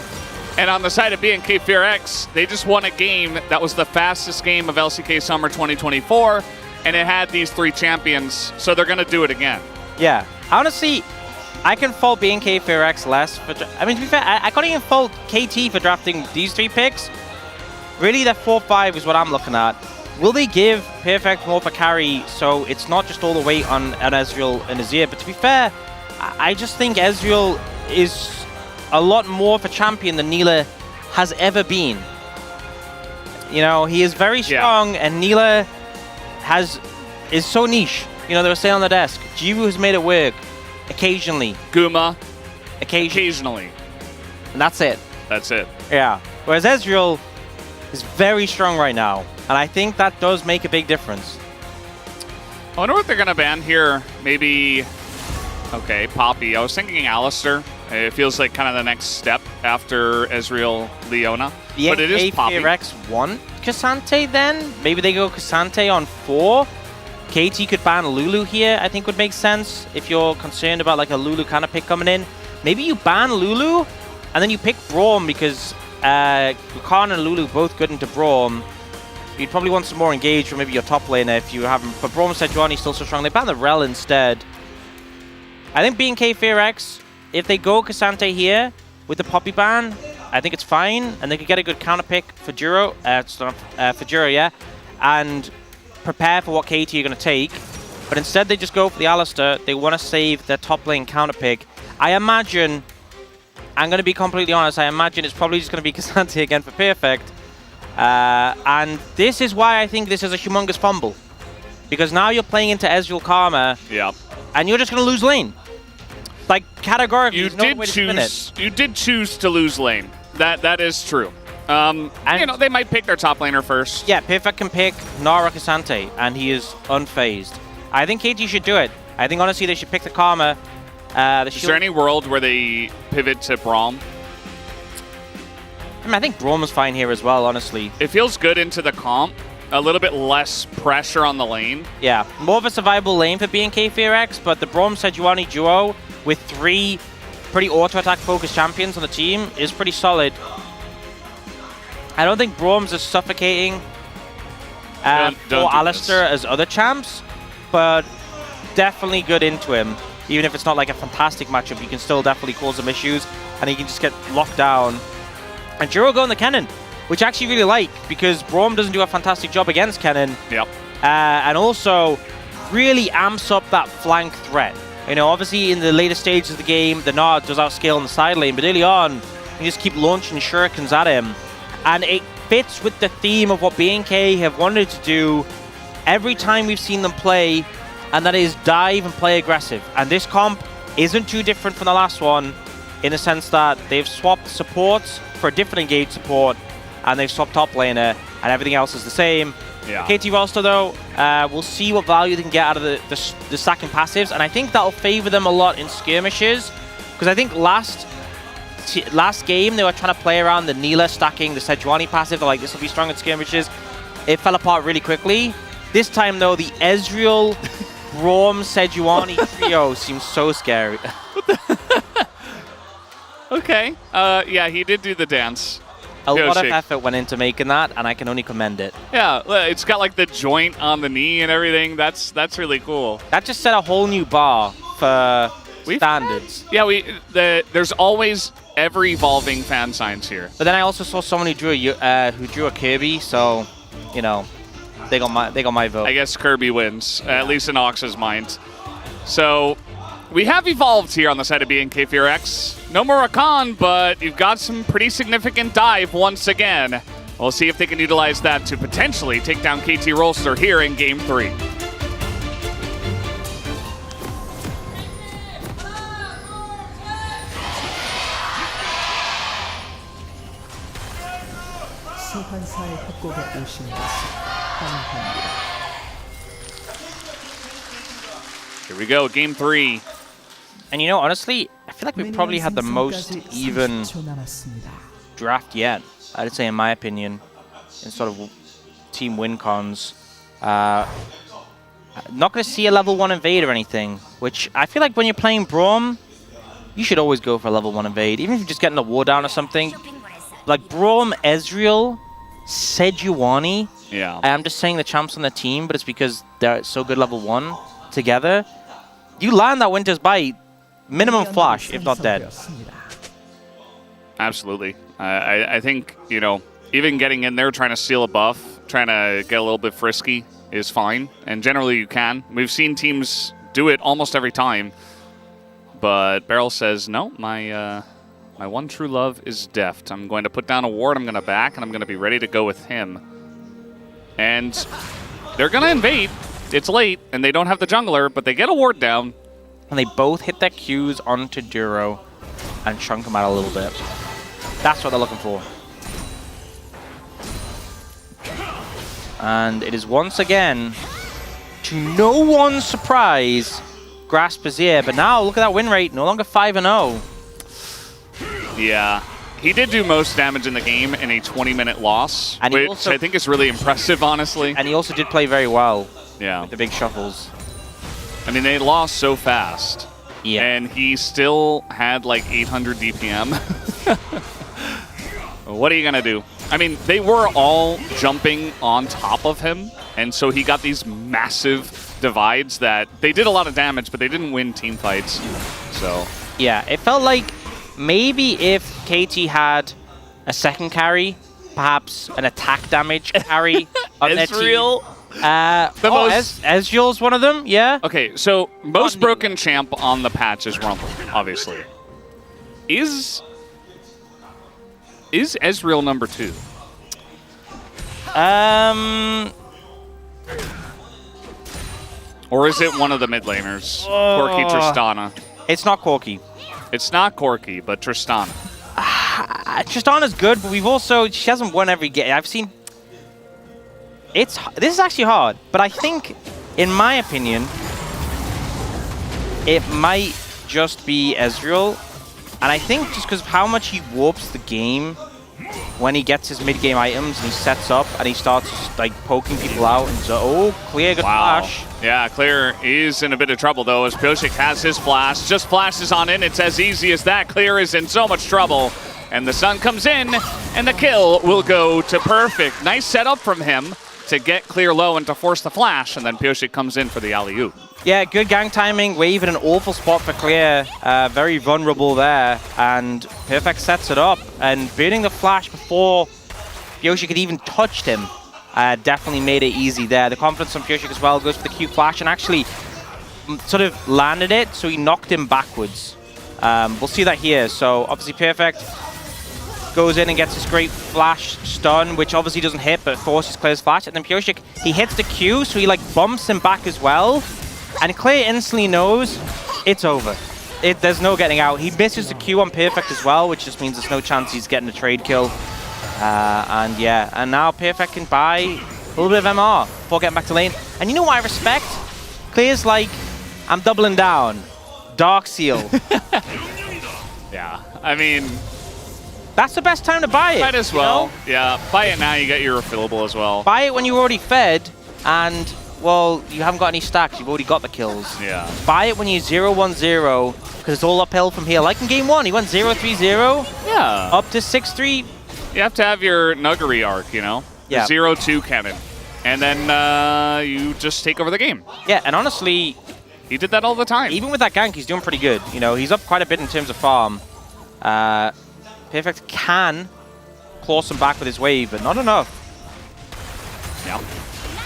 And on the side of BNK FearX, they just won a game that was the fastest game of LCK Summer 2024, and it had these 3 champions, so they're going to do it again. Yeah. Honestly, I can fault BNK FearX less. I mean, to be fair, I can't even fault KT for drafting these 3 picks. Really, that 4-5 is what I'm looking at. Will they give Perfect more for carry so it's not just all the weight on Ezreal and Azir? But to be fair, I just think Ezreal is a lot more of a champion than Nila has ever been. You know, he is very strong, and Nila is so niche. You know, they were saying on the desk, Jivu has made it work occasionally. Guma. Occasionally. And that's it. That's it. Yeah. Whereas Ezreal is very strong right now, and I think that does make a big difference. I wonder what they're going to ban here. Maybe, okay, Poppy. I was thinking Alistair. It feels like kind of the next step after Ezreal Leona. But it is Poppy. FearX 1 Cassante then? Maybe they go Cassante on 4? KT could ban Lulu here, I think would make sense if you're concerned about like a Lulu kind of pick coming in. Maybe you ban Lulu and then you pick Braum because Rakan and Lulu both good into Braum. You'd probably want some more engage from maybe your top laner if you haven't. But Braum Sejuani's still so strong. They ban the Rel instead. I think BNK FearX, if they go Cassante here with the Poppy ban, I think it's fine. And they could get a good counter pick for Juro. For Juro, yeah. And prepare for what KT are going to take. But instead they just go for the Alistar. They want to save their top lane counter pick. I imagine, I'm going to be completely honest, I imagine it's probably just going to be Cassante again for Perfect. And this is why I think this is a humongous fumble. Because now you're playing into Ezreal Karma. Yeah. And you're just going to lose lane. Like, categorically, You there's no way to spin it. You did choose to lose lane. That is true. You know, they might pick their top laner first. Yeah, Perfect can pick Nara Cassante, and he is unfazed. I think KT should do it. I think, honestly, they should pick the Karma. Is there any world where they pivot to Braum? I mean, I think Braum is fine here as well, honestly. It feels good into the comp. A little bit less pressure on the lane. Yeah, more of a survivable lane for BNK FearX, but the Braum Sejuani duo with 3 pretty auto-attack focused champions on the team is pretty solid. I don't think Braum's as suffocating Don't for do Alistar this. as other champs, but definitely good into him. Even if it's not like a fantastic matchup, you can still definitely cause some issues, and he can just get locked down. And Juro going the Kennen, which I actually really like, because Braum doesn't do a fantastic job against Kennen. Yep. And also really amps up that flank threat. You know, obviously in the later stages of the game, the Nard does outscale in the side lane, but early on, you just keep launching shurikens at him. And it fits with the theme of what BNK have wanted to do every time we've seen them play, and that is dive and play aggressive. And this comp isn't too different from the last one, in the sense that they've swapped supports for a different engage support, and they've swapped top laner, and everything else is the same. Yeah. KT roster, though, we'll see what value they can get out of the stacking passives, and I think that'll favor them a lot in skirmishes, because I think last game they were trying to play around the Neela stacking the Sejuani passive. They're like, this will be strong in skirmishes. It fell apart really quickly. This time, though, the Ezreal, Braum, Sejuani trio seems so scary. Okay. Yeah, he did do the dance. A lot of Shake. effort went into making that, and I can only commend it. Yeah, it's got like the joint on the knee and everything. That's really cool. That just set a whole new bar for standards. Yeah, there's always ever-evolving fan signs here. But then I also saw someone who drew a Kirby, so you know, they got my vote. I guess Kirby wins, at least in Ox's mind. So we have evolved here on the side of BNK FearX. No more Rakan, but you've got some pretty significant dive once again. We'll see if they can utilize that to potentially take down KT Rolster here in Game 3. 소환사의 협곡에 오신 것을 환영합니다. Here we go, Game 3. And you know, honestly, I feel like we probably had the most even draft yet. I'd say, in my opinion, in sort of team win cons. Not going to see a level 1 invade or anything, which I feel like when you're playing Braum, you should always go for a level 1 invade, even if you're just getting a war down or something. Like Braum, Ezreal, Sejuani. Yeah. I'm just saying the champs on the team, but it's because they're so good level 1 together. You land that Winter's Bite, minimum flash, if not dead. Absolutely. I think, you know, even getting in there, trying to steal a buff, trying to get a little bit frisky is fine. And generally you can. We've seen teams do it almost every time. But Beryl says, no, my one true love is Deft. I'm going to put down a ward, I'm going to back, and I'm going to be ready to go with him. And they're going to invade. It's late, and they don't have the jungler, but they get a ward down. And they both hit their Qs onto Duro and chunk him out a little bit. That's what they're looking for. And it is once again, to no one's surprise, Grasp is here. But now, look at that win rate, no longer 5-0. Yeah. He did do most damage in the game in a 20-minute loss, And he which also- I think is really impressive, honestly. And he also did play very well. Yeah. With the big shuffles. I mean, they lost so fast. Yeah. And he still had like 800 DPM. What are you going to do? I mean, they were all jumping on top of him, and so he got these massive divides that they did a lot of damage, but they didn't win team fights. So yeah, it felt like maybe if KT had a second carry, perhaps an attack damage carry on their team. Ezreal. Ezreal's one of them, yeah. Okay, so most broken champ on the patch is Rumble, obviously. Is Ezreal number 2? Or is it one of the mid laners? Corki, Tristana. It's not Corki. It's not Corki, but Tristana. Tristana's good, but she hasn't won every game. I've seen. This is actually hard, but I think, in my opinion, it might just be Ezreal, and I think just because of how much he warps the game when he gets his mid-game items and he sets up and he starts like poking people out and Clear good flash. Yeah, Clear is in a bit of trouble though as Pyosik has his flash, just flashes on in. It's as easy as that. Clear is in so much trouble. And the sun comes in and the kill will go to Perfect. Nice setup from him to get Clear low and to force the flash, and then Pyosik comes in for the alley-oop. Yeah, good gang timing. Wave in an awful spot for Clear. Very vulnerable there. And Perfect sets it up. And burning the flash before Pyosik had even touched him definitely made it easy there. The confidence on Pyosik as well goes for the Q flash and actually sort of landed it, so he knocked him backwards. We'll see that here. So obviously Perfect goes in and gets this great flash stun, which obviously doesn't hit, but forces Clear's flash. And then Pyosik, he hits the Q, so he like bumps him back as well. And Clear instantly knows it's over. There's no getting out. He misses the Q on Perfect as well, which just means there's no chance he's getting a trade kill. And yeah, and now Perfect can buy a little bit of MR before getting back to lane. And you know what I respect? Clear's like, I'm doubling down. Dark Seal. Yeah, I mean, that's the best time to buy it. Might as well. You know? Yeah, buy it now, you get your refillable as well. Buy it when you're already fed, and, well, you haven't got any stacks. You've already got the kills. Yeah. Buy it when you're 0-1-0, because it's all uphill from here. Like in game 1, he went 0-3-0. Yeah. Up to 6-3. You have to have your Nuggery arc, you know? Yeah. 0-2 cannon. And then you just take over the game. Yeah, and honestly, he did that all the time. Even with that gank, he's doing pretty good. You know, he's up quite a bit in terms of farm. Perfect can claw some back with his wave, but not enough. Yeah.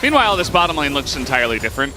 Meanwhile, this bottom lane looks entirely different.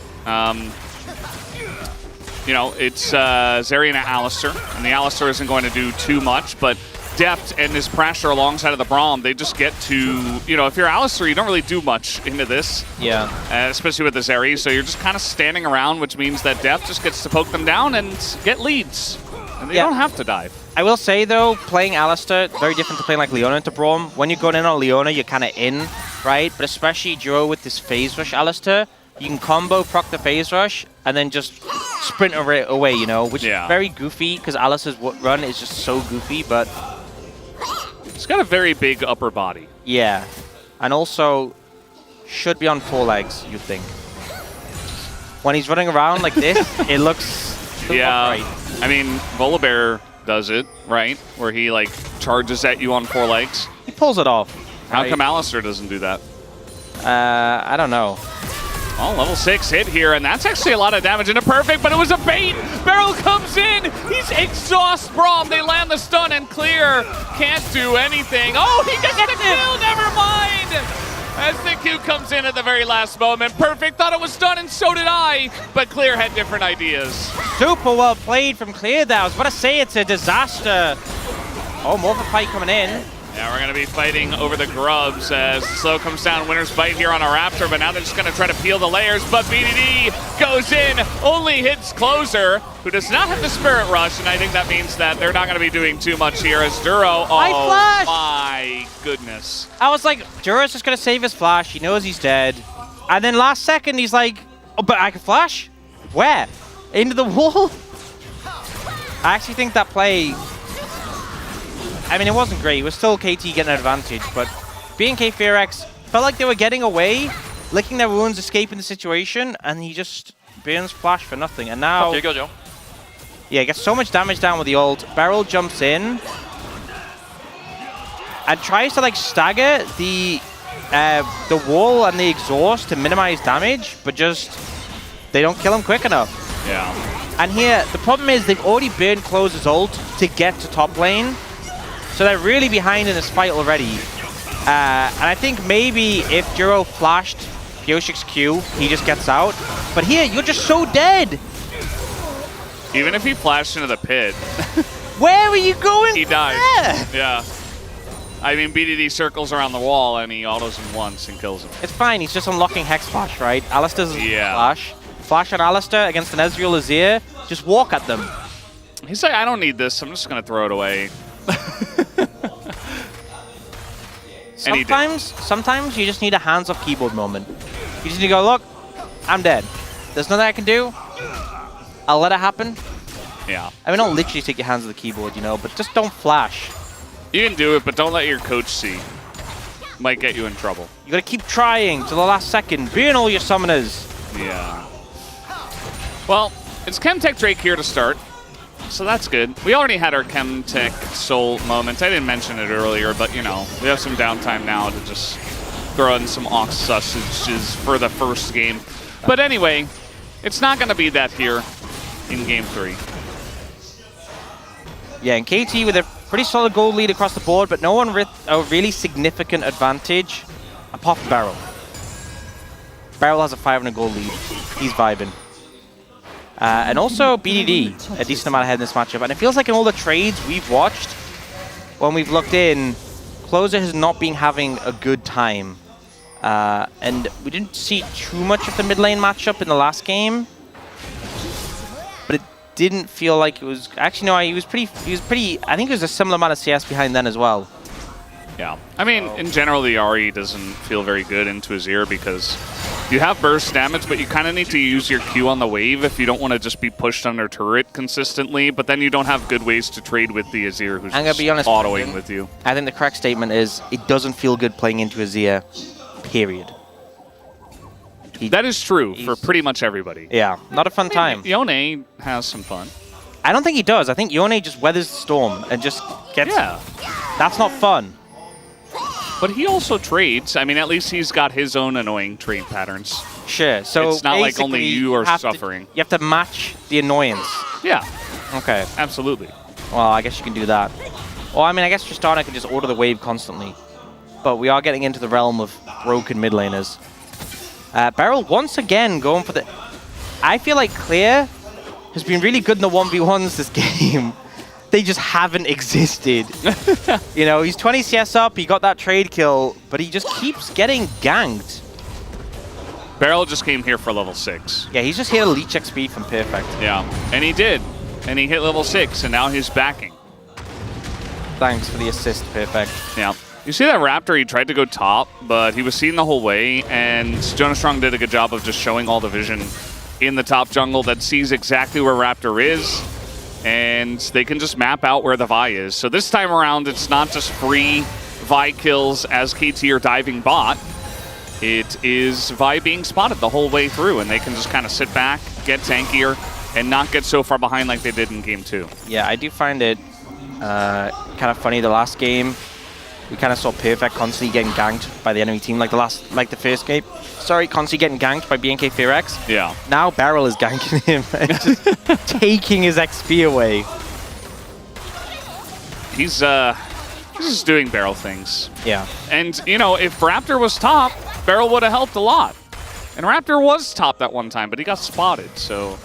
You know, it's Zeri and Alistar, and the Alistar isn't going to do too much, but Deft and his pressure alongside of the Braum, they just get to, you know, if you're Alistar, you don't really do much into this. Yeah. Especially with the Zeri, so you're just kind of standing around, which means that Deft just gets to poke them down and get leads. And they don't have to dive. I will say, though, playing Alistar, very different to playing like Leona into Braum. When you're going in on Leona, you're kind of in, right? But especially duo with this phase rush Alistar, you can combo proc the phase rush and then just sprint away, you know, which is very goofy because Alistar's run is just so goofy, but it's got a very big upper body. Yeah, and also should be on 4 legs, you'd think. When he's running around like this, it looks right. I mean, Volibear does it, right? Where he, like, charges at you on 4 legs. He pulls it off. How come Alistar doesn't do that? I don't know. Oh, level 6 hit here, and that's actually a lot of damage into Perfect, but it was a bait! Beryl comes in! He's exhaust Braum! They land the stun, and Clear can't do anything. Oh, he gets the kill! Never mind! As the Q comes in at the very last moment. Perfect thought it was done, and so did I, but Clear had different ideas. Super well played from Clear there. I was about to say it's a disaster. Oh, more of a fight coming in. Yeah, we're going to be fighting over the grubs as the slow comes down. Winner's bite here on a Raptor, but now they're just going to try to peel the layers. But BDD goes in, only hits Closer, who does not have the Spirit Rush, and I think that means that they're not going to be doing too much here as Duro. Oh, my goodness. I was like, Duro's just going to save his flash. He knows he's dead. And then last second, he's like, oh, but I can flash? Where? Into the wall? I actually think that play... I mean, it wasn't great. It was still KT getting an advantage, but BNK FearX felt like they were getting away, licking their wounds, escaping the situation, and he just burns flash for nothing. And now... Yeah, he gets so much damage down with the ult. Beryl jumps in. and tries to like stagger the wall and the exhaust to minimize damage, but just they don't kill him quick enough. Yeah. And here, the problem is they've already burned Closer's ult to get to top lane, so they're really behind in this fight already. And I think maybe if Juro flashed Yoshik's Q, he just gets out. But here, you're just so dead! Even if he flashed into the pit, Where are you going? he dies. There? Yeah. I mean, BDD circles around the wall and he autos him once and kills him. It's fine, he's just unlocking Hex Flash, right? Alistair's Yeah. Flash. Flash on Alistair against an Ezreal Azir. Just walk at them. He's like, I don't need this. I'm just going to throw it away. And he did. Sometimes you just need a hands-off keyboard moment. You just need to go, look, I'm dead. There's nothing I can do. I'll let it happen. Yeah. I mean, don't literally take your hands off the keyboard, you know, but just don't flash. You can do it, but don't let your coach see. Might get you in trouble. You gotta keep trying to the last second. Burn all your summoners. Yeah. Well, it's Chemtech Drake here to start, so that's good. We already had our Chemtech Soul moment. I didn't mention it earlier, but, you know, we have some downtime now to just throw in some Ox sausages for the first game. But anyway, it's not going to be that here in Game 3. Yeah, and KT with a pretty solid gold lead across the board, but no one with a really significant advantage apart from Barrel. Barrel has a 500 gold lead. He's vibing. And also BDD, a decent amount ahead in this matchup. And it feels like in all the trades we've watched, when we've looked in, Closer has not been having a good time. And we didn't see too much of the mid lane matchup in the last game. But it didn't feel like it was... Actually, no, he was pretty... I think it was a similar amount of CS behind then as well. Yeah. I mean, in general, the RE doesn't feel very good into his ear because you have burst damage, but you kind of need to use your Q on the wave if you don't want to just be pushed under turret consistently, but then you don't have good ways to trade with the Azir who's I'm gonna be honest autoing with you. I think the correct statement is it doesn't feel good playing into Azir, period. That is true for pretty much everybody. Yeah, not a fun time. Yone has some fun. I don't think he does. I think Yone just weathers the storm and just gets... Yeah. That's not fun. But he also trades. I mean, at least he's got his own annoying trade patterns. Sure, so it's not like only basically you are have suffering. You have to match the annoyance. Yeah. Okay. Absolutely. Well, I guess you can do that. Well, I mean, I guess Tristana can just order the wave constantly. But we are getting into the realm of broken mid laners. Beryl once again going for the... I feel like Clear has been really good in the 1v1s this game. They just haven't existed. You know, he's 20 CS up, he got that trade kill, but he just keeps getting ganked. Beryl just came here for level 6. Yeah, he's just here to leech XP from Perfect. Yeah, and he did. And he hit level 6, and now he's backing. Thanks for the assist, Perfect. Yeah. You see that Raptor, he tried to go top, but he was seen the whole way, and Jonas Strong did a good job of just showing all the vision in the top jungle that sees exactly where Raptor is, and they can just map out where the Vi is. So this time around, it's not just free Vi kills as KT are diving bot. It is Vi being spotted the whole way through, and they can just kind of sit back, get tankier, and not get so far behind like they did in Game 2. Yeah, I do find it kind of funny. The last game, we kind of saw Perfect constantly getting ganked by the enemy team, like the first game. Sorry, constantly getting ganked by BNK Fearx. Yeah. Now Beryl is ganking him and just taking his XP away. He's just doing Beryl things. Yeah. And, you know, if Raptor was top, Beryl would have helped a lot. And Raptor was top that one time, but he got spotted, so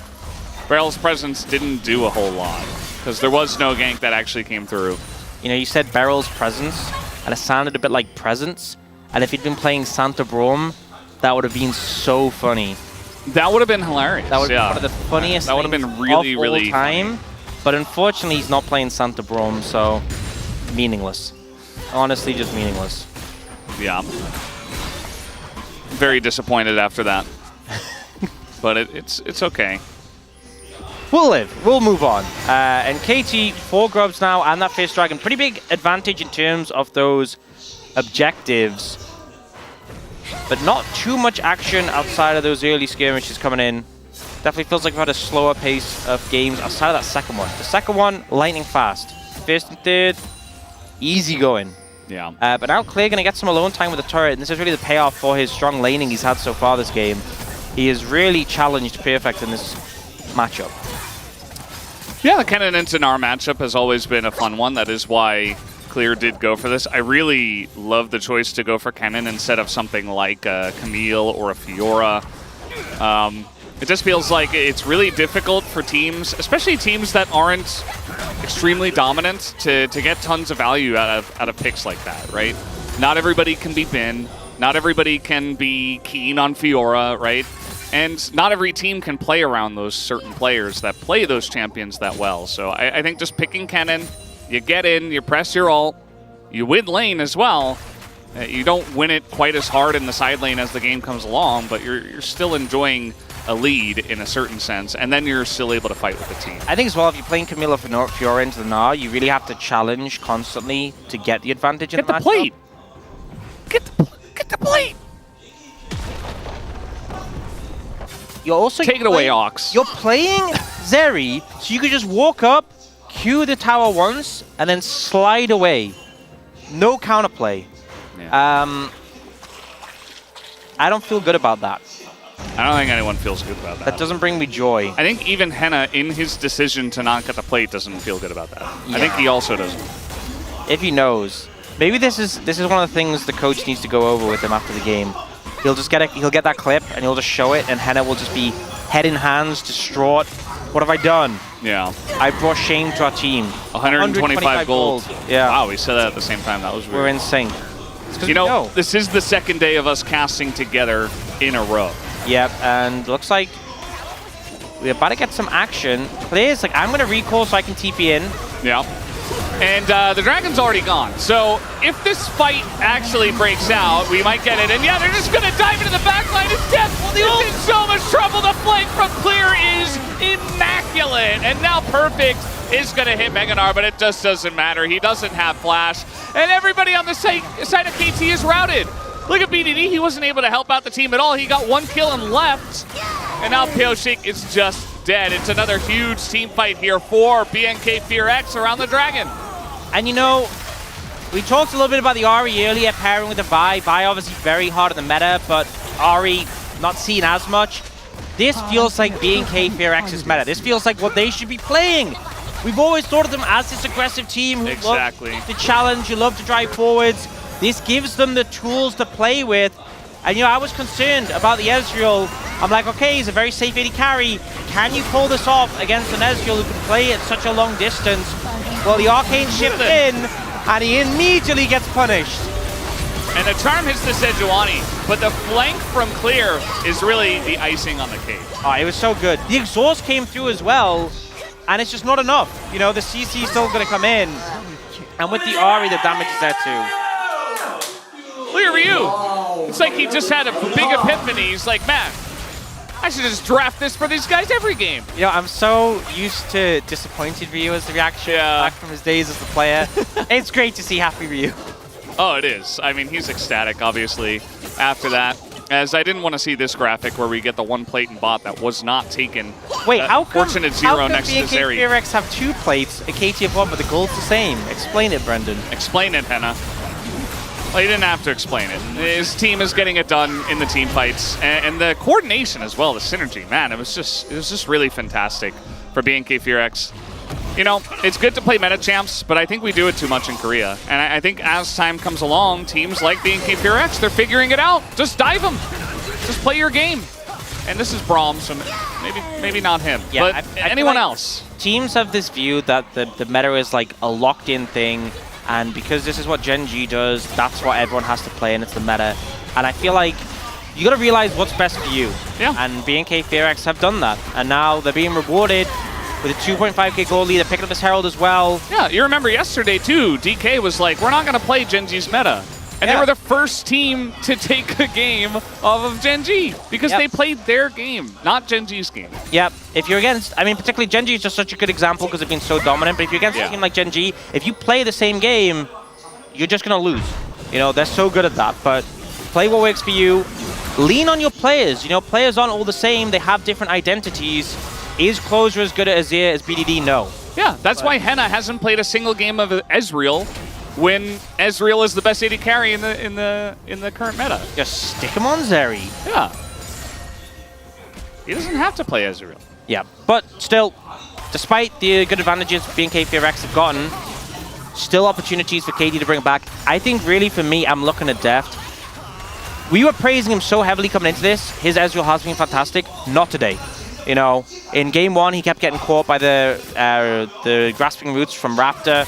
Beryl's presence didn't do a whole lot because there was no gank that actually came through. You know, you said Beryl's presence, and it sounded a bit like presence. And if he'd been playing Santa Brom, that would have been so funny. That would have been hilarious. That would have been one of the funniest that would have been really, of all really time. funny. But unfortunately, he's not playing Santa Brom, so meaningless. Honestly, just meaningless. Yeah. Very disappointed after that. But it's okay. We'll live. We'll move on. And KT, 4 grubs now, and that Fierce Dragon. Pretty big advantage in terms of those objectives. But not too much action outside of those early skirmishes coming in. Definitely feels like we've had a slower pace of games outside of that second one. The second one, lightning fast. First and third, easy going. Yeah. But now Clear going to get some alone time with the turret, and this is really the payoff for his strong laning he's had so far this game. He has really challenged Perfect in this matchup. Yeah, the Kennen and Dinar matchup has always been a fun one. That is why Clear did go for this. I really love the choice to go for Kennen instead of something like a Camille or a Fiora. It just feels like it's really difficult for teams, especially teams that aren't extremely dominant, to get tons of value out of picks like that, right? Not everybody can be Bin. Not everybody can be keen on Fiora, right? And not every team can play around those certain players that play those champions that well. So I think just picking Kennen, you get in, you press your ult, you win lane as well. You don't win it quite as hard in the side lane as the game comes along, but you're still enjoying a lead in a certain sense, and then you're still able to fight with the team. I think as well, if you're playing Camilla Fiora into the Gnar, you really have to challenge constantly to get the advantage in the matchup. Get the plate! Get the plate! You're also Take it away, Ox. You're playing Zeri, so you could just walk up, Q the tower once, and then slide away. No counterplay. Yeah. I don't feel good about that. I don't think anyone feels good about that. That doesn't bring me joy. I think even Henna, in his decision to not get the plate, doesn't feel good about that. Yeah. I think he also doesn't. If he knows. Maybe this is one of the things the coach needs to go over with him after the game. He'll get that clip and he'll just show it, and Henna will just be head in hands, distraught. What have I done? Yeah. I brought shame to our team. 125 gold. Yeah. Wow, we said that at the same time. That was weird. We're in sync. You know, this is the second day of us casting together in a row. Yep, and looks like we're about to get some action. Players, like, I'm going to recall so I can TP in. Yeah. And the Dragon's already gone. So if this fight actually breaks out, we might get it. And yeah, they're just going to dive into the backline. It's death. Well, in so much trouble. The flank from Clear is immaculate. And now Perfect is going to hit Meganar, but it just doesn't matter. He doesn't have flash. And everybody on the side of KT is routed. Look at BDD. He wasn't able to help out the team at all. He got one kill and left. And now Pyoshik is just dead. It's another huge team fight here for BNK FearX around the Dragon. And you know, we talked a little bit about the Ahri earlier, pairing with the Vi. Vi obviously very hard in the meta, but Ahri not seen as much. This feels like BNK FearX's meta. This feels like what they should be playing. We've always thought of them as this aggressive team who love to challenge, who love to drive forwards. This gives them the tools to play with. And you know, I was concerned about the Ezreal. I'm like, okay, he's a very safe AD carry. Can you pull this off against an Ezreal who can play at such a long distance? Well, the Arcane shipped in, and he immediately gets punished. And the charm hits the Sejuani, but the flank from Clear is really the icing on the cake. Oh, it was so good. The exhaust came through as well, and it's just not enough. You know, the CC is still going to come in, and with the Ahri, the damage is there too. Look at Ryu. It's like he just had a big epiphany. He's like, man, I should just draft this for these guys every game. You know, I'm so used to disappointed Ryu as the reaction back from his days as the player. It's great to see happy Ryu. Oh, it is. I mean, he's ecstatic, obviously, after that. As I didn't want to see this graphic where we get the one plate and bot that was not taken. Wait, how come Fortunate Zero next to Zeri. DRX have 2 plates, a KT of 1, but the gold's the same? Explain it, Brendan. Explain it, Henna. Well, he didn't have to explain it. His team is getting it done in the team fights, and the coordination as well, the synergy. Man, it was just really fantastic for BNK FearX. You know, it's good to play meta champs, but I think we do it too much in Korea. And I think as time comes along, teams like BNK FearX, they're figuring it out. Just dive them. Just play your game. And this is Braum, so maybe not him, yeah, but I anyone like else. Teams have this view that the meta is like a locked-in thing, and because this is what Gen G does, that's what everyone has to play, and it's the meta. And I feel like you got to realize what's best for you. Yeah. And BNK FearX have done that, and now they're being rewarded with a 2.5k gold lead. They're picking up this Herald as well. Yeah, you remember yesterday too, DK was like, we're not going to play Gen G's meta. And they were the first team to take a game off of Gen G because they played their game, not Gen G's game. Yep. If you're against, I mean, particularly Gen G is just such a good example because they've been so dominant, but if you're against a team like Gen G, if you play the same game, you're just going to lose. You know, they're so good at that, but play what works for you. Lean on your players. You know, players aren't all the same. They have different identities. Is Closer as good at Azir as BDD? No. Yeah, that's why Henna hasn't played a single game of Ezreal when Ezreal is the best AD carry in the current meta. Just stick him on Zeri. Yeah. He doesn't have to play Ezreal. Yeah, but still, despite the good advantages BNK FearX have gotten, still opportunities for KT to bring it back. I think really for me, I'm looking at Deft. We were praising him so heavily coming into this. His Ezreal has been fantastic. Not today. You know, in game one, he kept getting caught by the grasping roots from Raptor.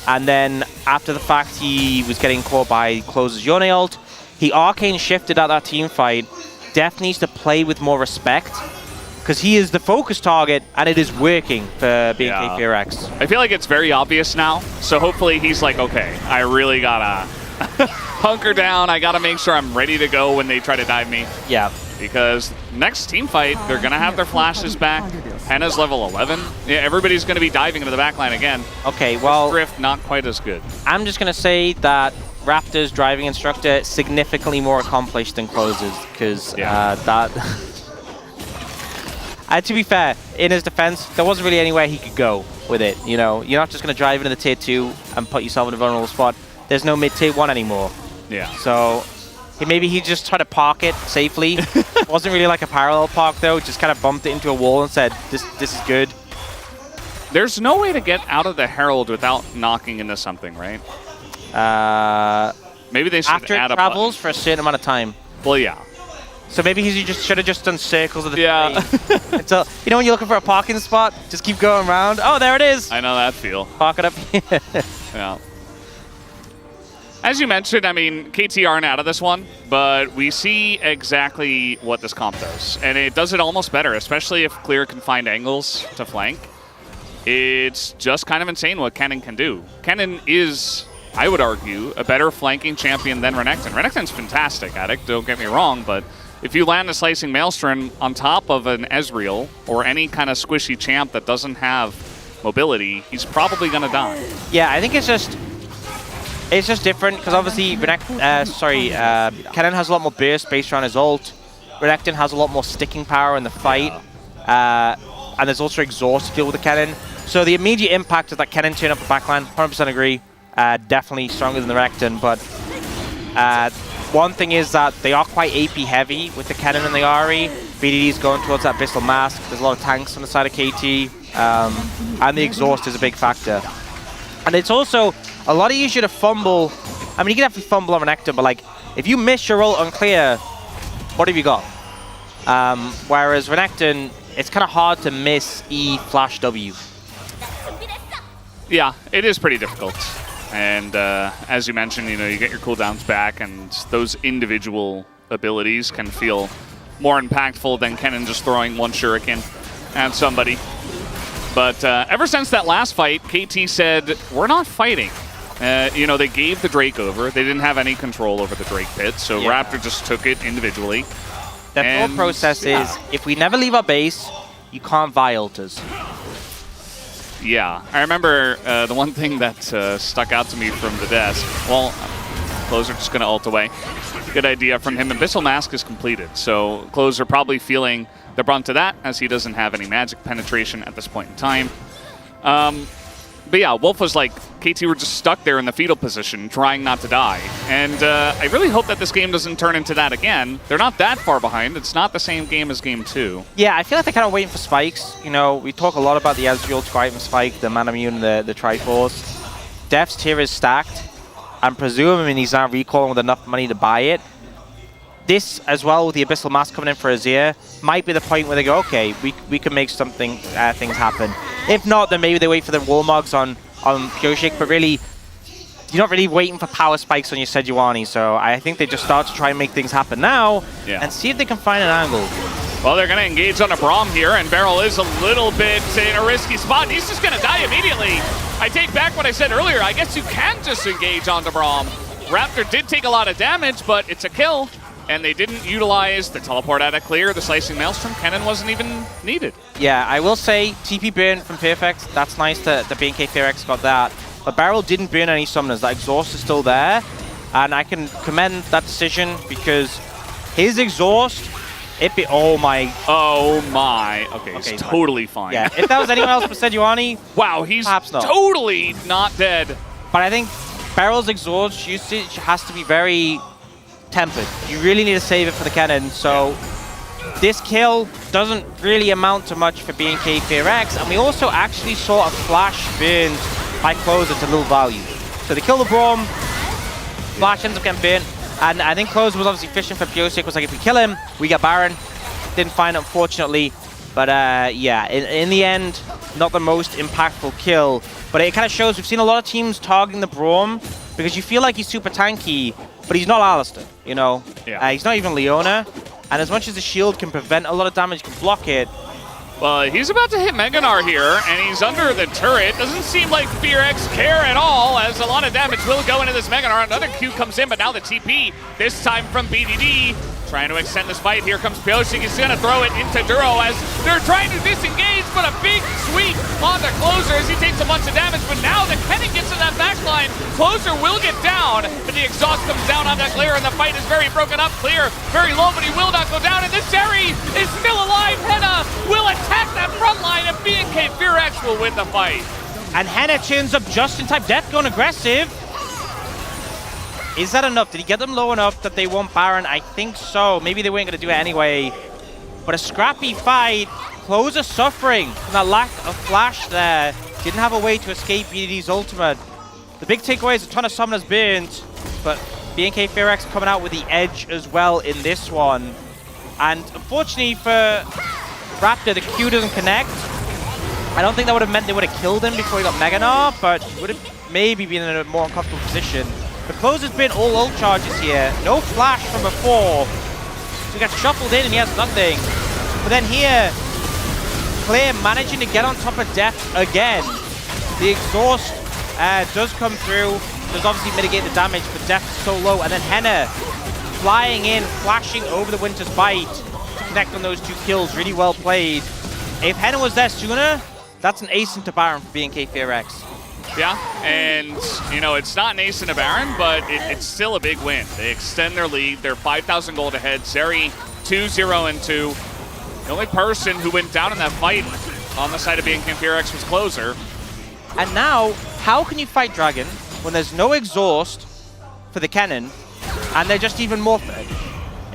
And then after the fact, he was getting caught by Close's Yone ult. He arcane shifted at that team fight. Deft needs to play with more respect because he is the focus target and it is working for BNK FearX. I feel like it's very obvious now. So hopefully he's like, okay, I really gotta hunker down. I gotta make sure I'm ready to go when they try to dive me. Yeah. Because next team fight, they're going to have their flashes back. Henna's level 11. Yeah, everybody's going to be diving into the backline again. Okay, well... Drift, not quite as good. I'm just going to say that Raptor's driving instructor significantly more accomplished than Close's, because that... to be fair, in his defense, there wasn't really anywhere he could go with it. You know, you're not just going to drive into the tier 2 and put yourself in a vulnerable spot. There's no mid-tier 1 anymore. Yeah. So... maybe he just tried to park it safely. Wasn't really like a parallel park though. Just kind of bumped it into a wall and said, "This is good." There's no way to get out of the Herald without knocking into something, right? Maybe they should after add it a travels button. for a certain amount of time. Well, yeah. So maybe he should have just done circles of the screen. Until, you know when you're looking for a parking spot, just keep going around. Oh, there it is. I know that feel. Park it up. Yeah. As you mentioned, I mean, KT aren't out of this one, but we see exactly what this comp does. And it does it almost better, especially if Clear can find angles to flank. It's just kind of insane what Kennen can do. Kennen is, I would argue, a better flanking champion than Renekton. Renekton's fantastic at it, don't get me wrong, but if you land a Slicing Maelstrom on top of an Ezreal or any kind of squishy champ that doesn't have mobility, he's probably going to die. Yeah, I think it's just different because obviously Kennen has a lot more burst based around his ult. Renekton has a lot more sticking power in the fight, and there's also exhaust to deal with the Kennen. So the immediate impact of that Kennen turn up the backline, 100% agree, definitely stronger than the Renekton. But one thing is that they are quite AP heavy with the Kennen and the Ahri. BDD's going towards that Abyssal Mask. There's a lot of tanks on the side of KT, and the exhaust is a big factor. And it's also a lot easier to fumble. I mean, you can definitely fumble on Renekton, but like, if you miss your ult on clear, what have you got? Whereas Renekton, it's kind of hard to miss E flash W. Yeah, it is pretty difficult. And as you mentioned, you know, you get your cooldowns back, and those individual abilities can feel more impactful than Kennen just throwing one shuriken at somebody. But ever since that last fight, KT said, we're not fighting. You know, they gave the Drake over. They didn't have any control over the Drake pit, so Raptor just took it individually. The thought process is, if we never leave our base, you can't Vi ult us. Yeah, I remember the one thing that stuck out to me from the desk. Well, Closer just going to ult away. Good idea from him. Abyssal Mask is completed, so Closer probably feeling the brunt of that, as he doesn't have any magic penetration at this point in time. But yeah, Wolf was like, KT were just stuck there in the fetal position, trying not to die. And I really hope that this game doesn't turn into that again. They're not that far behind. It's not the same game as Game 2. Yeah, I feel like they're kind of waiting for spikes. You know, we talk a lot about the Ezreal Triton spike, the Manamune, the Triforce. Deft's tier is stacked. I'm presuming he's not recalling with enough money to buy it. This, as well, with the Abyssal Mask coming in for Azir, might be the point where they go, okay, we can make something, things happen. If not, then maybe they wait for the Warmogs on Pureshik, but really, you're not really waiting for power spikes on your Sejuani, so I think they just start to try and make things happen now, and see if they can find an angle. Well, they're going to engage on a Braum here, and Beryl is a little bit in a risky spot. He's just going to die immediately. I take back what I said earlier. I guess you can just engage onto Braum. Raptor did take a lot of damage, but it's a kill. And they didn't utilize the teleport out of clear, the Slicing Maelstrom. Kennen wasn't even needed. Yeah, I will say TP burn from Perfect. That's nice that the BNK FearX got that. But Beryl didn't burn any summoners. That exhaust is still there. And I can commend that decision because his exhaust, oh my. Okay, he's totally fine. Yeah, if that was anyone else but Sejuani, wow, he's perhaps not. Totally not dead. But I think Barrel's exhaust usage has to be very tempered. You really need to save it for the cannon. So this kill doesn't really amount to much for BNK FearX, and we also actually saw a flash burnt by Closer to little value. So they kill the Braum, flash ends up getting burnt, and I think Closer was obviously fishing for Pyosik, was like, if we kill him, we get Baron. Didn't find it, unfortunately. But yeah, in the end, not the most impactful kill. But it kind of shows we've seen a lot of teams targeting the Braum because you feel like he's super tanky, but he's not Alistar, you know? Yeah. He's not even Leona. And as much as the shield can prevent a lot of damage, can block it. Well, he's about to hit Meganar here, and he's under the turret. Doesn't seem like FearX care at all, as a lot of damage will go into this Meganar. Another Q comes in, but now the TP, this time from BDD. Trying to extend this fight. Here comes Pyosik. He's going to throw it into Duro as they're trying to disengage, but a big sweep on the Closer as he takes a bunch of damage. But now the Kenny gets to that backline. Closer will get down, but the exhaust comes down on that Clear, and the fight is very broken up. Clear very low, but he will not go down. And the Jerry is still alive. Henna will attack that front line, and BNK FearX will win the fight. And Henna turns up just in time. Death going aggressive. Is that enough? Did he get them low enough that they want Baron? I think so. Maybe they weren't going to do it anyway. But a scrappy fight. Closer suffering from that lack of flash there. Didn't have a way to escape BDD's ultimate. The big takeaway is a ton of summoners burnt, but BNK FearX coming out with the edge as well in this one. And unfortunately for Raptor, the Q doesn't connect. I don't think that would have meant they would have killed him before he got Meganar, but he would have maybe been in a more uncomfortable position. The Closer's been all ult charges here. No flash from before. So he gets shuffled in and he has nothing. But then here, Clear managing to get on top of Death again. The exhaust does come through. Does obviously mitigate the damage, but Death is so low. And then Henna flying in, flashing over the Winter's Bite to connect on those two kills. Really well played. If Henna was there sooner, that's an ace into Baron for BNK FearX. Yeah, and, you know, it's not an ace in a Baron, but it's still a big win. They extend their lead. They're 5,000 gold ahead. Zeri 2-0-2. The only person who went down in that fight on the side of BNK FearX was Closer. And now, how can you fight Dragon when there's no exhaust for the cannon, and they're just even more fed?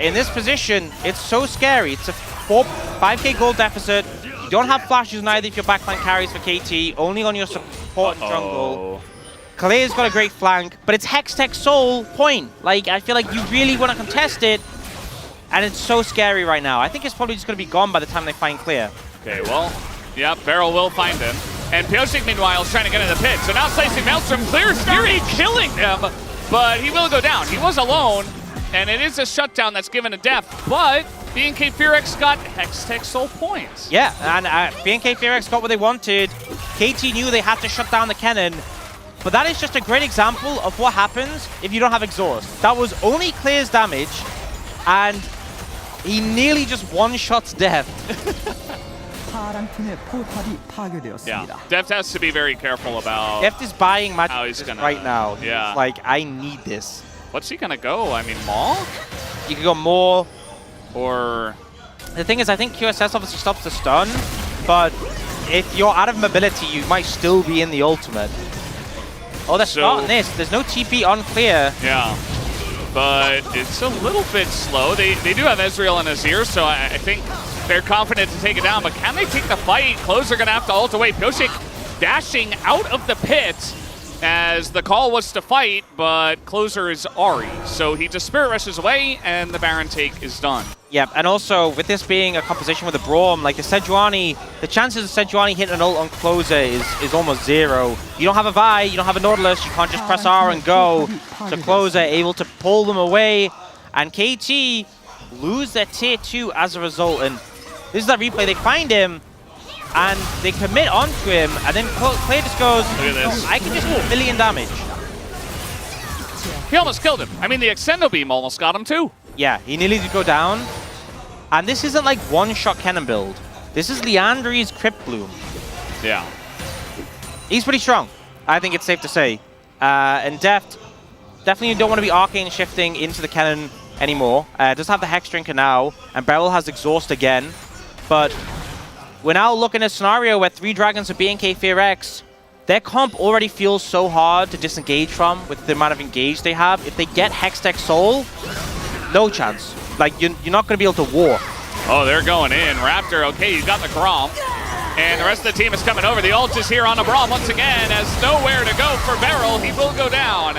In this position, it's so scary. It's a 5k gold deficit. You don't have flashes neither if your backline carries for KT, only on your support and jungle. Clear's got a great flank, but it's Hextech Soul point. Like, I feel like you really want to contest it, and it's so scary right now. I think it's probably just going to be gone by the time they find Clear. Okay, well, yeah, Barrel will find him. And Pyosik, meanwhile, is trying to get in the pit. So now slicing Maelstrom, Clear's nearly killing him, but he will go down. He was alone, and it is a shutdown that's given a death, but BNK FearX got Hextech Soul points. Yeah, and BNK FearX got what they wanted. KT knew they had to shut down the cannon, but that is just a great example of what happens if you don't have exhaust. That was only Clear's damage, and he nearly just one-shots Death. Yeah, Deft has to be very careful about Deft is buying how magic he's gonna, right now. Yeah. He's like, I need this. What's he gonna go? I mean, Maul? You could go more. Or... The thing is, I think QSS obviously stops the stun, but if you're out of mobility, you might still be in the ultimate. Oh, they're starting this. There's no TP on Clear. Yeah, but it's a little bit slow. They do have Ezreal and Azir, so I think they're confident to take it down, but can they take the fight? Closer gonna have to ult away. Pyosik dashing out of the pit as the call was to fight, but Closer is Ahri. So he just Spirit Rushes away, and the Baron take is done. Yep, and also, with this being a composition with the Braum, like the Sejuani, the chances of Sejuani hitting an ult on Closer is almost zero. You don't have a Vi, you don't have a Nautilus, you can't just press R and go. So Closer able to pull them away, and KT lose their tier 2 as a result. And this is that replay, they find him, and they commit onto him, and then Clear just goes, look at this. I can just do 1 million damage. He almost killed him. I mean, the Extendo Beam almost got him too. Yeah, he nearly did go down. And this isn't like one-shot cannon build. This is Leandri's Crypt Bloom. Yeah. He's pretty strong, I think it's safe to say. And Deft, definitely don't want to be arcane shifting into the cannon anymore. Does have the Hex Drinker now, and Beryl has Exhaust again. But we're now looking at a scenario where 3 dragons are BNK FearX. their comp already feels so hard to disengage from with the amount of engage they have. If they get Hextech Soul, no chance. Like, you're not going to be able to walk. Oh, they're going in. Raptor, okay, you got the Grom. And the rest of the team is coming over. The ult is here on the Braum once again. Has nowhere to go for Beryl. He will go down.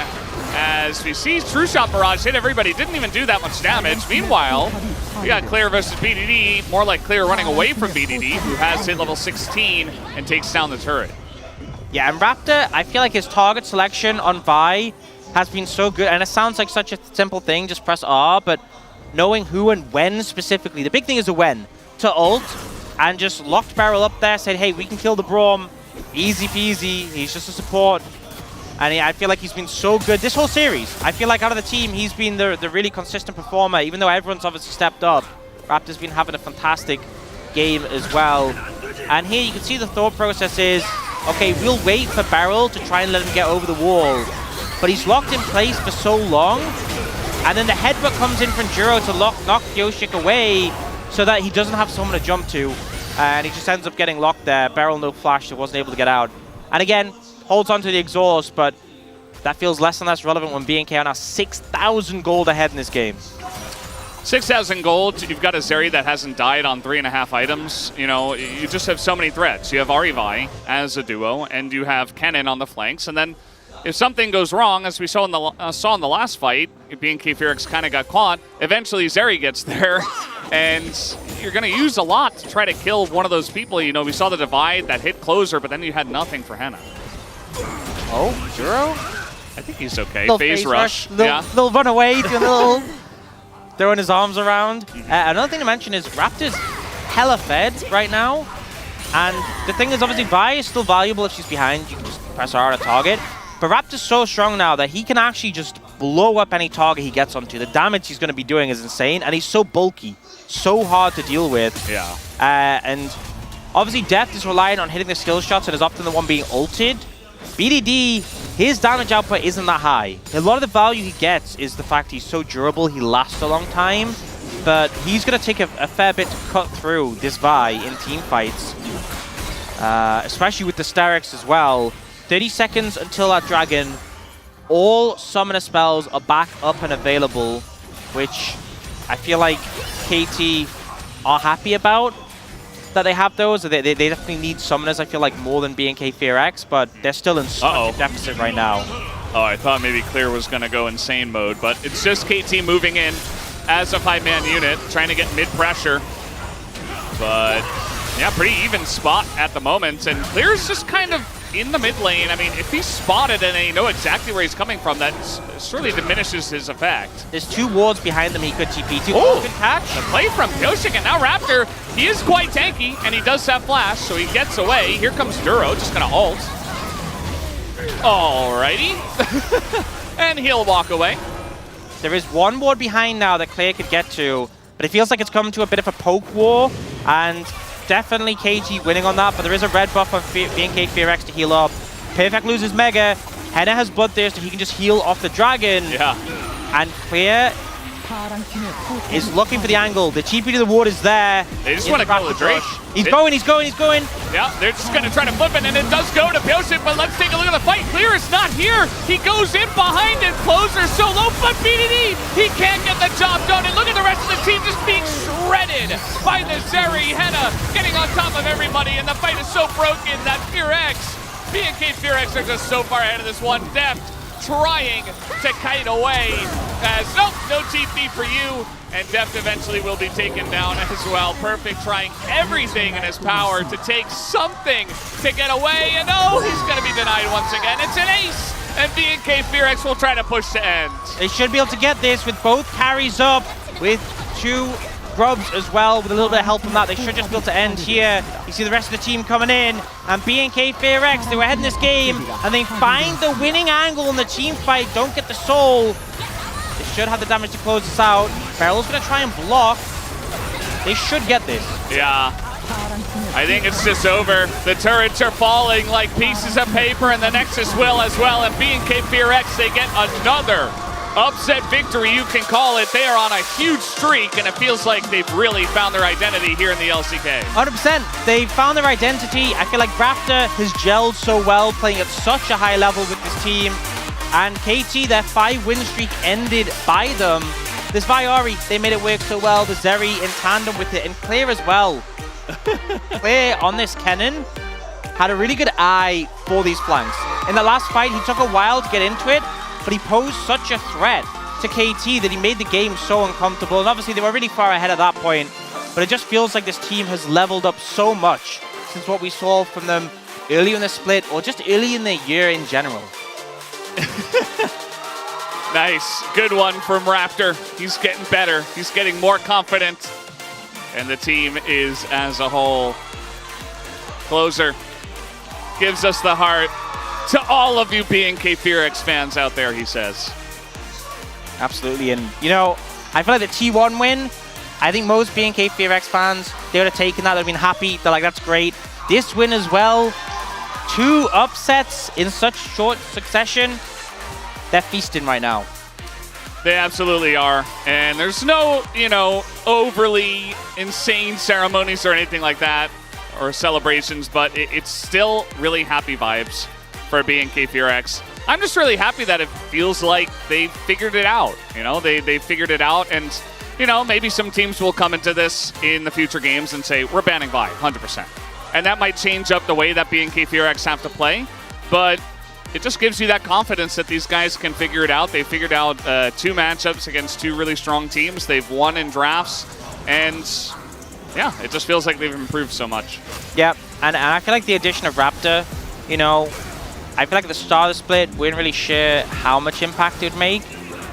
As we see True Shot Barrage hit everybody. Didn't even do that much damage. Meanwhile, we got Clear versus BDD. More like Clear running away from BDD, who has hit level 16 and takes down the turret. Yeah, and Raptor, I feel like his target selection on Vi has been so good. And it sounds like such a simple thing, just press R, but knowing who and when specifically. The big thing is the when. To ult, and just locked Beryl up there, said, hey, we can kill the Braum. Easy peasy. He's just a support. And I feel like he's been so good this whole series. I feel like out of the team, he's been the really consistent performer, even though everyone's obviously stepped up. Raptor's been having a fantastic game as well. And here you can see the thought process is, okay, we'll wait for Beryl to try and let him get over the wall. But he's locked in place for so long. And then the headbutt comes in from Juro to knock Yoshik away so that he doesn't have someone to jump to. And he just ends up getting locked there. Beryl no flash, so wasn't able to get out. And again, holds on to the exhaust, but that feels less and less relevant when BNK are now 6,000 gold ahead in this game. 6,000 gold. You've got a Zeri that hasn't died on 3.5 items. You know, you just have so many threats. You have Arivi as a duo, and you have Kennen on the flanks. And then if something goes wrong, as we saw in the last fight, BNK Fearix kind of got caught. Eventually, Zeri gets there, and you're going to use a lot to try to kill one of those people. You know, we saw the divide that hit closer, but then you had nothing for Henna. Oh, Juro? I think he's okay. Little Phase rush. Little run away, do a little throwing his arms around. Another thing to mention is Raptor's hella fed right now. And the thing is, obviously, Vi is still valuable if she's behind. You can just press R on a target. But Raptor's so strong now that he can actually just blow up any target he gets onto. The damage he's going to be doing is insane. And he's so bulky, so hard to deal with. Yeah. And obviously, Deft is reliant on hitting the skill shots and is often the one being ulted. BDD, his damage output isn't that high. A lot of the value he gets is the fact he's so durable, he lasts a long time. But he's going to take a fair bit to cut through this Vi in team fights. Especially with the DRX as well. 30 seconds until that dragon. All summoner spells are back up and available, which I feel like KT are happy about. That they have those. They definitely need summoners, I feel like, more than BNK Fearx, but they're still in such a deficit right now. Oh, I thought maybe Clear was going to go insane mode, but it's just KT moving in as a 5-man unit, trying to get mid-pressure. But, yeah, pretty even spot at the moment, and Clear's just kind of in the mid lane. I mean, if he's spotted and they know exactly where he's coming from, that surely diminishes his effect. There's 2 wards behind them he could TP to. Oh, good catch. The play from Yoshik, and now Raptor, he is quite tanky, and he does have flash, so he gets away. Here comes Duro, just gonna ult. Alrighty. And he'll walk away. There is 1 ward behind now that Clear could get to, but it feels like it's come to a bit of a poke war, and definitely KT winning on that, but there is a red buff on BNK Fearx to heal up. Perfect loses Mega. Henna has Bloodthirst, so he can just heal off the dragon. Yeah. And Clear is looking for the angle. The TP to the ward is there. They just want to kill the Drake. He's going. Yeah, they're just going to try to flip it, and it does go to Pyosik, but let's take a look at the fight. Clear is not here. He goes in behind it. Closer so low, but BDD, he can't get the job done. And look at the rest of the team just being shredded by the Zeri. Henna getting on top of everybody, and the fight is so broken that Fearx, BNK Fearx are just so far ahead of this one. Deft trying to kite away as, nope, no TP for you. And Deft eventually will be taken down as well. Perfect trying everything in his power to take something to get away. And oh, he's going to be denied once again. It's an ace. And BNK Fearx will try to push to end. They should be able to get this with both carries up, with 2 grubs as well, with a little bit of help from that. They should just be able to end here. You see the rest of the team coming in, and BNK Fearx, they were ahead in this game, and they find the winning angle in the team fight, don't get the soul. They should have the damage to close this out. Beryl's gonna try and block. They should get this. Yeah. I think it's just over. The turrets are falling like pieces of paper, and the Nexus will as well. And BNK Fearx, they get another upset victory, you can call it. They are on a huge streak, and it feels like they've really found their identity here in the LCK. 100%. They found their identity. I feel like Raptor has gelled so well, playing at such a high level with this team. And KT, their 5-win streak ended by them. This Viari, they made it work so well. The Zeri in tandem with it, and Clear as well. Clear on this Kennen had a really good eye for these flanks. In the last fight, he took a while to get into it, but he posed such a threat to KT that he made the game so uncomfortable. And obviously, they were really far ahead at that point, but it just feels like this team has leveled up so much since what we saw from them early in the split, or just early in the year in general. Nice. Good one from Raptor. He's getting better. He's getting more confident. And the team is as a whole. Closer gives us the heart to all of you BNK FearX fans out there, he says. Absolutely. And, you know, I feel like the T1 win, I think most BNK FearX fans, they would have taken that. They'd have been happy. They're like, that's great. This win as well. 2 upsets in such short succession. They're feasting right now. They absolutely are. And there's no, you know, overly insane ceremonies or anything like that, or celebrations, but it's still really happy vibes for BNK FearX. I'm just really happy that it feels like they figured it out. You know, they figured it out, and, you know, maybe some teams will come into this in the future games and say, we're banning Vi, 100%. And that might change up the way that BNK FearX have to play, but it just gives you that confidence that these guys can figure it out. They figured out 2 matchups against 2 really strong teams. They've won in drafts, and yeah, it just feels like they've improved so much. Yep, and I feel like the addition of Raptor, you know, I feel like at the start of the split, we weren't really sure how much impact it would make.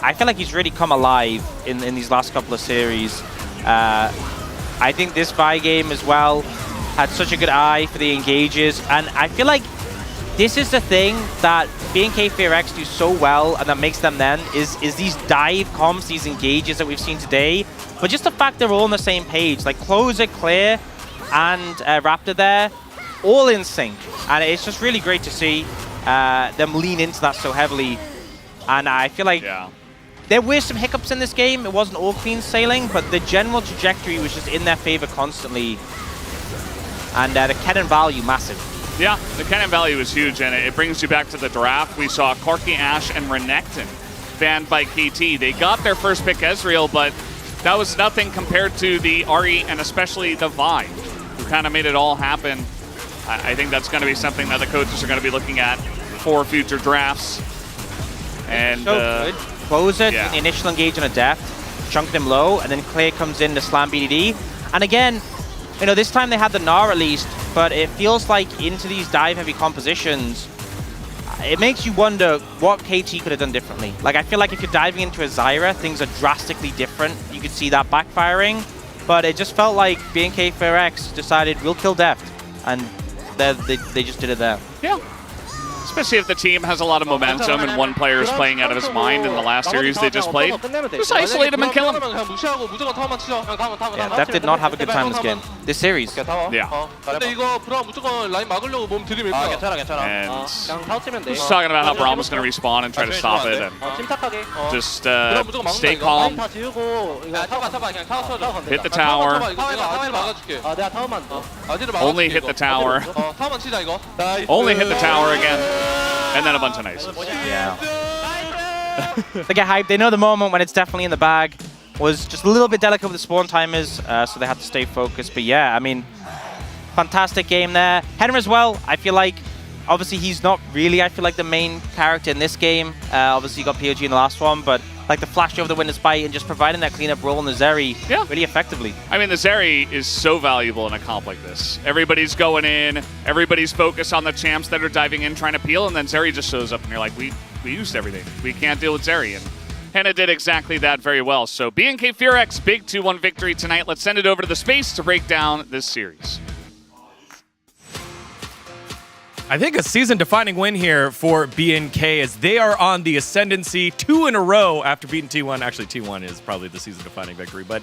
I feel like he's really come alive in these last couple of series. I think this Vi game as well had such a good eye for the engages, and I feel like this is the thing that BNK FearX do so well, and that makes them then, is these dive comps, these engages that we've seen today. But just the fact they're all on the same page, like Closer, Clear, and Raptor there, all in sync. And it's just really great to see them lean into that so heavily. And I feel like there were some hiccups in this game. It wasn't all clean sailing, but the general trajectory was just in their favor constantly. And the Kennen value, massive. Yeah, the Kennen value is huge, and it brings you back to the draft. We saw Corki, Ashe, and Renekton banned by KT. They got their first pick, Ezreal, but that was nothing compared to the Ahri and especially the Vi, who kind of made it all happen. I think that's going to be something that the coaches are going to be looking at for future drafts. And so good. Closer, the initial engage on a deft, chunked him low, and then Clay comes in to slam BDD. And again, you know, this time they had the Gnar at least, but it feels like into these dive-heavy compositions, it makes you wonder what KT could have done differently. Like, I feel like if you're diving into a Zyra, things are drastically different. You could see that backfiring, but it just felt like BNK FearX decided, we'll kill Deft, and they just did it there. Yeah. Especially if the team has a lot of momentum and one player is playing out of his mind in the last series they just played. Just isolate him and kill him. Yeah, Deft did not have a good time this game. This series. Yeah. 근데 이거 브라운 무조건 라인 막으려고 몸 들이밀 거야. And just talking about how Braum was going to respawn and try to stop it, and just stay calm, hit the tower, only hit the tower, only hit the tower again, and then a bunch of nices. Yeah. They get hyped. They know the moment when it's definitely in the bag. Was just a little bit delicate with the spawn timers, so they had to stay focused. But yeah, I mean, fantastic game there. Henry as well, I feel like, obviously he's not really, I feel like, the main character in this game. Obviously, you got POG in the last one, but like the flash over the winner's fight and just providing that cleanup role in the Zeri really effectively. I mean, the Zeri is so valuable in a comp like this. Everybody's going in, everybody's focused on the champs that are diving in, trying to peel, and then Zeri just shows up and you're like, we used everything. We can't deal with Zeri. And Henna did exactly that very well. So BNK FearX, big 2-1 victory tonight. Let's send it over to the space to break down this series. I think a season-defining win here for BNK as they are on the ascendancy 2 in a row after beating T1. Actually, T1 is probably the season-defining victory. But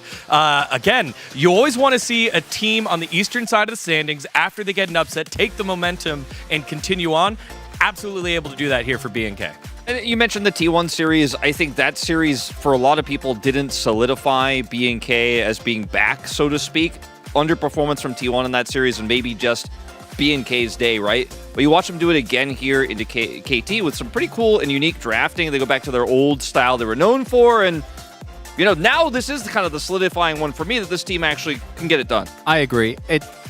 again, you always want to see a team on the eastern side of the standings after they get an upset, take the momentum, and continue on. Absolutely able to do that here for BNK. And you mentioned the T1 series. I think that series, for a lot of people, didn't solidify BNK as being back, so to speak. Underperformance from T1 in that series and maybe just BNK's day, right? But you watch them do it again here into KT with some pretty cool and unique drafting. They go back to their old style they were known for, and now this is kind of the solidifying one for me that this team actually can get it done. I agree.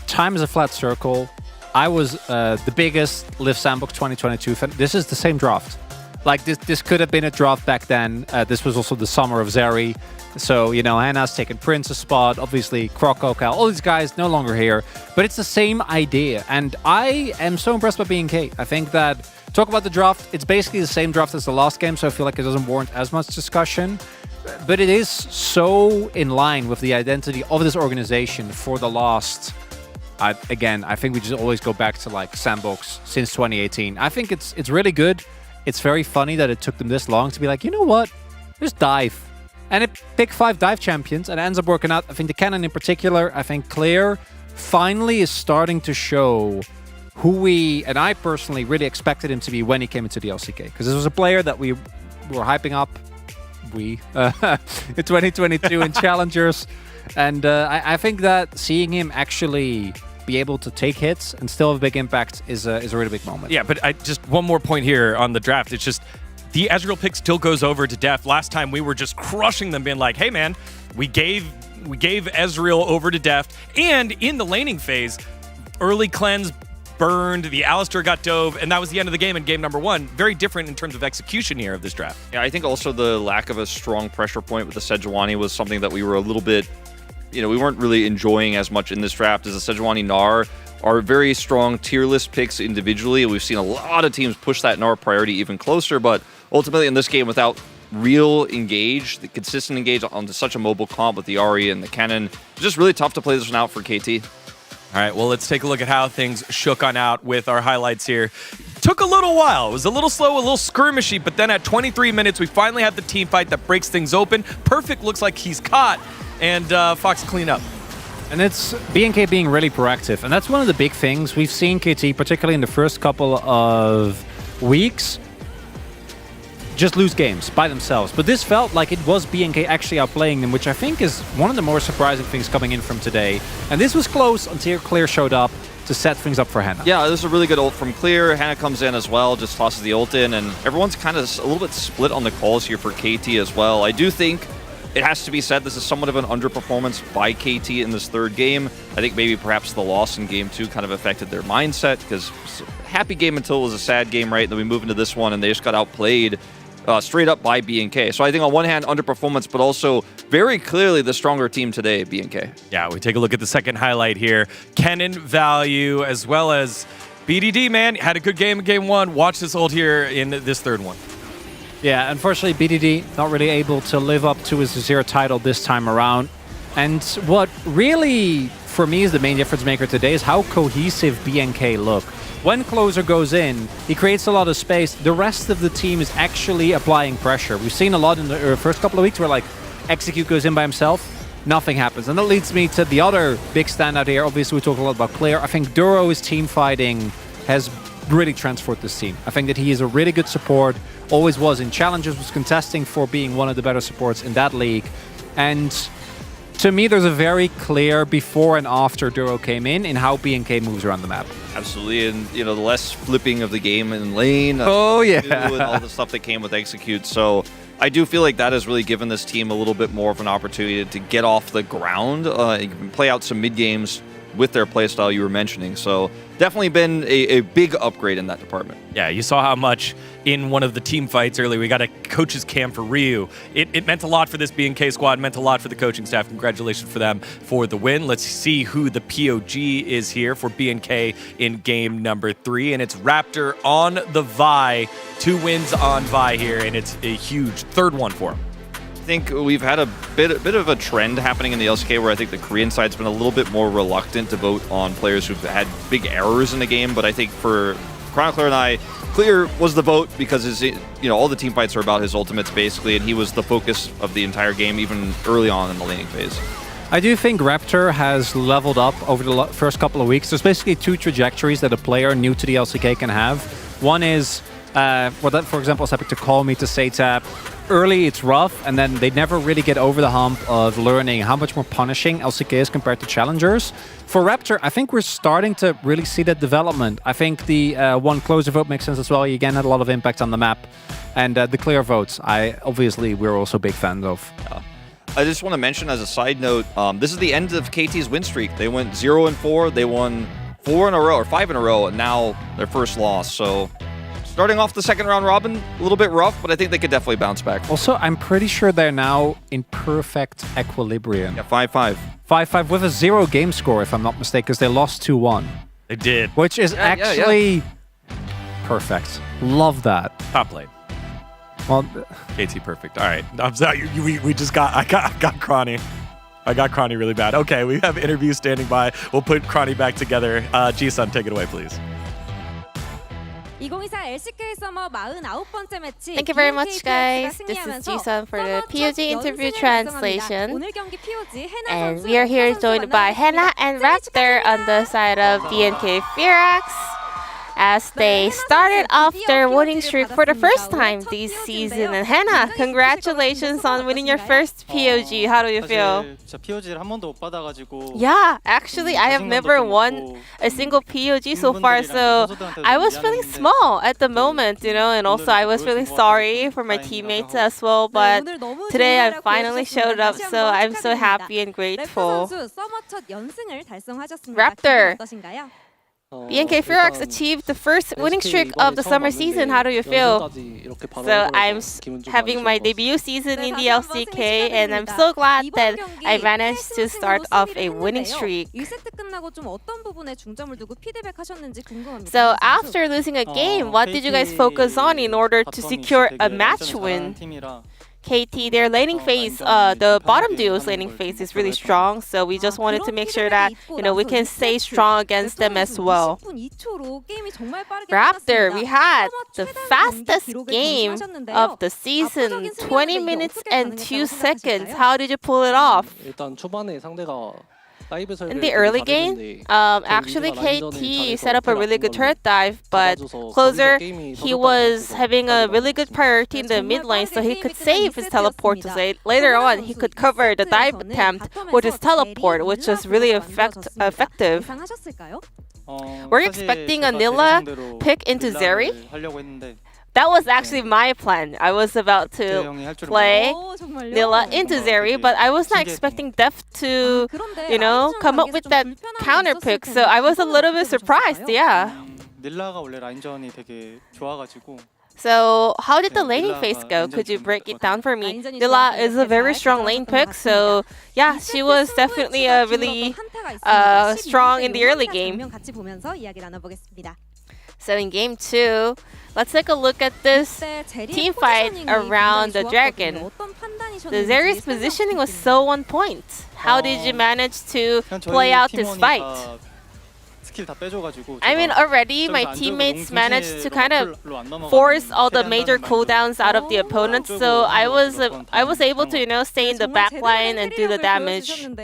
Time is a flat circle. I was the biggest Live Sandbox 2022 fan. This is the same draft. Like, this could have been a draft back then. This was also the summer of Zeri. So, Hannah's taken Prince's spot. Obviously, Croco, Cal, all these guys no longer here. But it's the same idea. And I am so impressed by BNK. I think that, talk about the draft, it's basically the same draft as the last game. So I feel like it doesn't warrant as much discussion. But it is so in line with the identity of this organization for the last... Again, I think we just always go back to like Sandbox since 2018. I think it's really good. It's very funny that it took them this long to be like, you know what? Just dive. And it picked 5 dive champions and it ends up working out. I think the Cannon in particular, I think Clear finally is starting to show who we, and I personally really expected him to be when he came into the LCK. Because this was a player that we were hyping up, in 2022 in Challengers. And I think that seeing him actually be able to take hits and still have a big impact is a really big moment. Yeah, but just one more point here on the draft. It's just the Ezreal pick still goes over to Def. Last time we were just crushing them, being like, hey man, we gave Ezreal over to Def. And in the laning phase, early cleanse burned, the Alistar got dove, and that was the end of the game in game number 1. Very different in terms of execution here of this draft. Yeah, I think also the lack of a strong pressure point with the Sejuani was something that we were a little bit... we weren't really enjoying as much in this draft as the Sejuani Gnar are very strong tier list picks individually. We've seen a lot of teams push that Gnar priority even closer, but ultimately in this game, without real engage, the consistent engage onto such a mobile comp with the Ahri and the Cannon, it's just really tough to play this one out for KT. All right, well, let's take a look at how things shook on out with our highlights here. Took a little while. It was a little slow, a little skirmishy, but then at 23 minutes, we finally have the team fight that breaks things open. Perfect looks like he's caught, and Fox clean up. And it's BNK being really proactive. And that's one of the big things we've seen KT, particularly in the first couple of weeks, just lose games by themselves. But this felt like it was BNK actually outplaying them, which I think is one of the more surprising things coming in from today. And this was close until Clear showed up to set things up for Hannah. Yeah, this is a really good ult from Clear. Hannah comes in as well, just tosses the ult in, and everyone's kind of a little bit split on the calls here for KT as well. I do think it has to be said this is somewhat of an underperformance by KT in this third game. I think maybe perhaps the loss in game 2 kind of affected their mindset, because happy game until it was a sad game, right? Then we move into this one and they just got outplayed straight up by BNK. So I think on one hand, underperformance, but also very clearly the stronger team today, BNK. Yeah, we take a look at the second highlight here. Kennen value as well as BDD, man. Had a good game in game 1. Watch this ult here in this third one. Yeah, unfortunately, BDD not really able to live up to his 0 title this time around. And what really, for me, is the main difference maker today is how cohesive BNK look. When Closer goes in, he creates a lot of space. The rest of the team is actually applying pressure. We've seen a lot in the first couple of weeks where, like, Execute goes in by himself, nothing happens. And that leads me to the other big standout here. Obviously, we talk a lot about Clear. I think Duro's team fighting has really transformed this team. I think that he is a really good support, always was in challenges, was contesting for being one of the better supports in that league. And to me, there's a very clear before and after Duro came in how BNK moves around the map. Absolutely, and the less flipping of the game in lane. Oh yeah, and all the stuff that came with Execute. So I do feel like that has really given this team a little bit more of an opportunity to get off the ground and play out some mid games with their playstyle you were mentioning. So definitely been a big upgrade in that department. Yeah, you saw how much in one of the team fights earlier. We got a coach's cam for Ryu. It meant a lot for this BNK squad, meant a lot for the coaching staff. Congratulations for them for the win. Let's see who the POG is here for BNK in game number 3. And it's Raptor on the Vi. 2 wins on Vi here, and it's a huge third one for him. I think we've had a bit of a trend happening in the LCK where I think the Korean side's been a little bit more reluctant to vote on players who've had big errors in the game. But I think for Chronicler and I, Clear was the vote because his, all the team fights are about his ultimates basically, and he was the focus of the entire game even early on in the laning phase. I do think Raptor has leveled up over the first couple of weeks. There's basically 2 trajectories that a player new to the LCK can have. One is For example, Sepik to call me to say tap. Early, it's rough, and then they never really get over the hump of learning how much more punishing LCK is compared to challengers. For Raptor, I think we're starting to really see that development. I think the one closer vote makes sense as well. He again had a lot of impact on the map. And the clear votes, we're also big fans of. I just want to mention as a side note, this is the end of KT's win streak. They went 0-4, they won 4 in a row, or 5 in a row, and now their first loss. So starting off the second round robin, a little bit rough, but I think they could definitely bounce back. Also, I'm pretty sure they're now in perfect equilibrium. Yeah, 5-5. 5-5 with a 0 game score, if I'm not mistaken, because they lost 2-1. They did. Which is actually perfect. Love that. Top lane. Well, KT perfect. All right. I'm sorry. We just got. I got Cronny. I got Cronny really bad. Okay, we have interviews standing by. We'll put Cronny back together. Ji-sun, take it away, please. 2024 LCK Summer 49번째 매치. Thank you very much, guys. This is Ji-sun for the POG interview translation. And we are here joined by Hannah and Raptor on the side of BNK Firax, as they started off their winning streak for the first time this season. And Hannah, congratulations on winning your first POG. How do you feel? Yeah, actually, I have never won a single POG so far, so I was feeling small at the moment, and also I was feeling sorry for my teammates as well, but today I finally showed up, so I'm so happy and grateful. Raptor, BNK Firax achieved the first winning streak of the summer season. How do you feel? So I'm having my debut season in the LCK, and I'm so glad that I managed to start off a winning streak. So after losing a game, what did you guys focus on in order to secure a match win? KT, their laning phase, the bottom duo's laning phase is really strong, so we just wanted to make sure that we can stay strong against them as well. Raptor, we had the fastest game of the season, 20 minutes and 2 seconds. How did you pull it off? In the early game, actually KT set up a really good turret dive, but closer, he was having a really good priority in the mid lane, so he could save his teleport to say later on he could cover the dive attempt with his teleport, which was really effective. Were you expecting a Nilla pick into Zeri? That was actually my plan. I was about to play Nilla into Zeri, but I was not expecting Def to, come up with that counter pick. So I was a little bit surprised, yeah. So how did the laning phase go? Could you break it down for me? Nilla is a very strong lane pick, so yeah, she was definitely really strong in the early game. So in game 2, let's take a look at this team fight around the dragon. The Zeri's positioning was so on point. How did you manage to play out this fight? I mean, already my teammates managed to kind of force all the major cooldowns out of the opponents, so I was able to stay in the back line and do the damage. And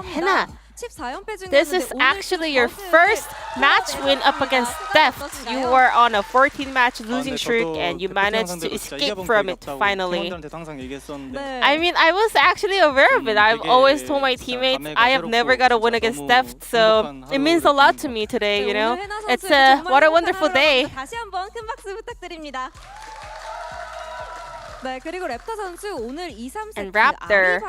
Hannah, this is actually your first match win up against Theft. You were on a 14-match losing streak and you managed to escape from it finally. I mean, I was actually aware of it. I've always told my teammates I have never got a win against Theft, so it means a lot to me today, It's what a wonderful day. And Raptor,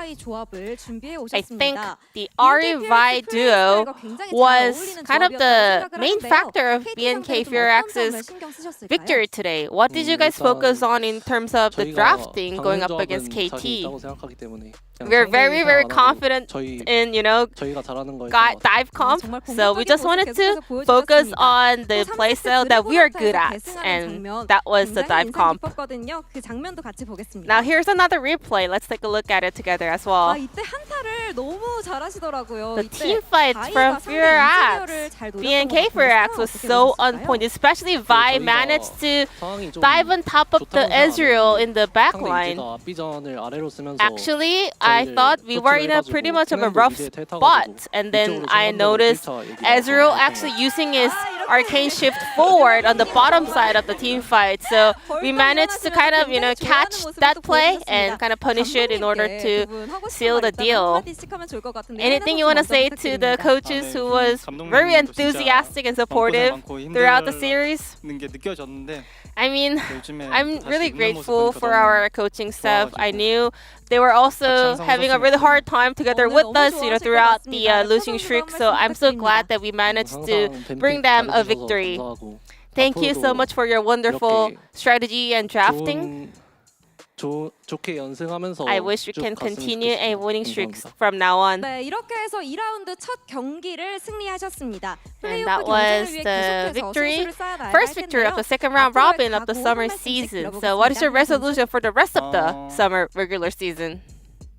I think the Ari-Vi duo was kind of the main factor of BNK Firax's victory today. What did you guys focus on in terms of the drafting going up against KT? We're very, very confident in, dive comp, so we just wanted to focus on the playstyle that we are good at, and that was the dive comp. 같이 보겠습니다. Now here's another replay. Let's take a look at it together as well. 이때 한타를 너무 잘하시더라고요. The team fights from Firax, BNK Firax was so on point, especially Vi managed to dive on top of the Ezreal in the backline. Actually, I thought we were in a pretty much of a rough spot, and then I noticed Ezreal actually using his arcane shift forward on the bottom side of the team fight. So we managed to kind of, catch that play and kind of punish it in order to seal the deal. Anything you want to say to the coaches who was very enthusiastic and supportive throughout the series? I mean, I'm really grateful for our coaching staff. I knew they were also having a really hard time together with us, throughout the losing streak. So I'm so glad that we managed to bring them a victory. Thank you so much for your wonderful strategy and drafting. I wish we can continue a winning streak from now on. 네, 이렇게 해서 2라운드 첫 경기를 승리하셨습니다. And that was the victory, first victory of the second round robin of the summer season. So what is your resolution for the rest of the summer regular season?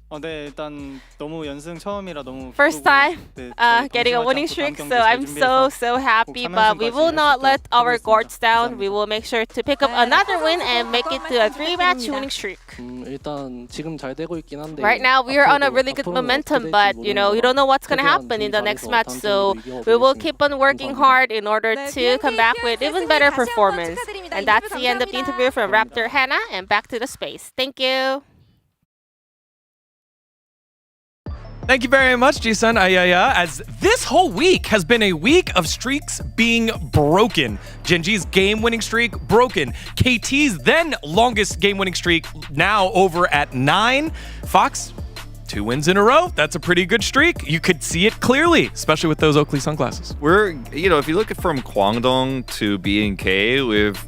네, 일단 너무 연승 처음이라 너무 First time getting a winning streak, so I'm so happy. But we will not let our guards down. We will make sure to pick up another win and make it to a 3-match winning streak. Right now we are on a really good momentum, but you don't know what's gonna happen in the next match. So we will keep on working hard in order to come back with even better performance. And that's the end of the interview from Raptor Hannah, and back to the space. Thank you. Thank you very much, Ji-sun. As this whole week has been a week of streaks being broken. Genji's game-winning streak broken. KT's then longest game-winning streak now over at 9. Fox, 2 wins in a row. That's a pretty good streak. You could see it clearly, especially with those Oakley sunglasses. We're, if you look at from Kwangdong to BNK,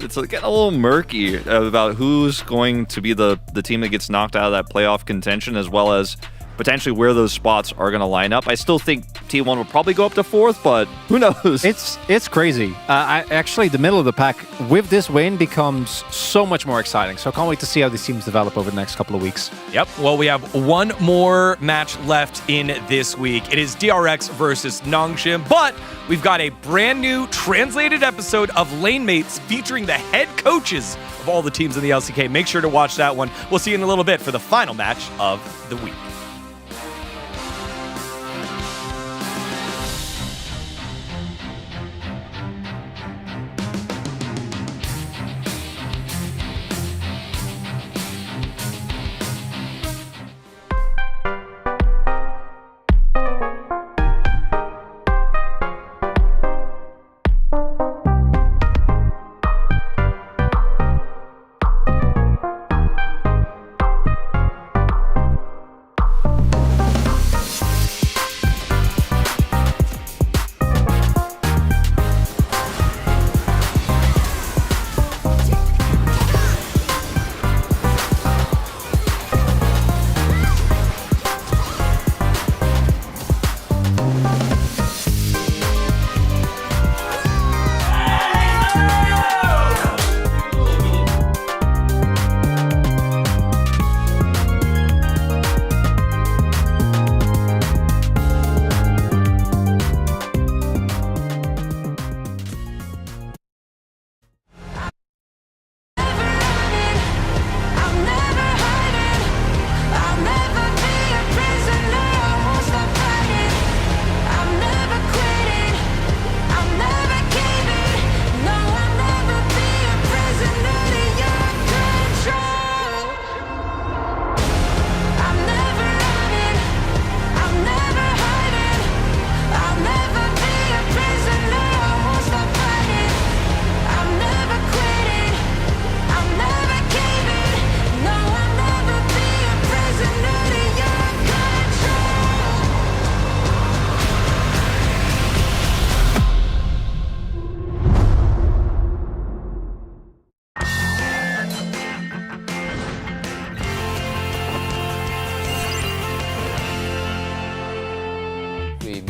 it's getting a little murky about who's going to be the team that gets knocked out of that playoff contention, as well as potentially where those spots are going to line up. I still think T1 will probably go up to 4th, but who knows? It's crazy. Actually, the middle of the pack with this win becomes so much more exciting. So I can't wait to see how these teams develop over the next couple of weeks. Yep. Well, we have one more match left in this week. It is DRX versus Nongshim, but we've got a brand new translated episode of Lane Mates featuring the head coaches of all the teams in the LCK. Make sure to watch that one. We'll see you in a little bit for the final match of the week.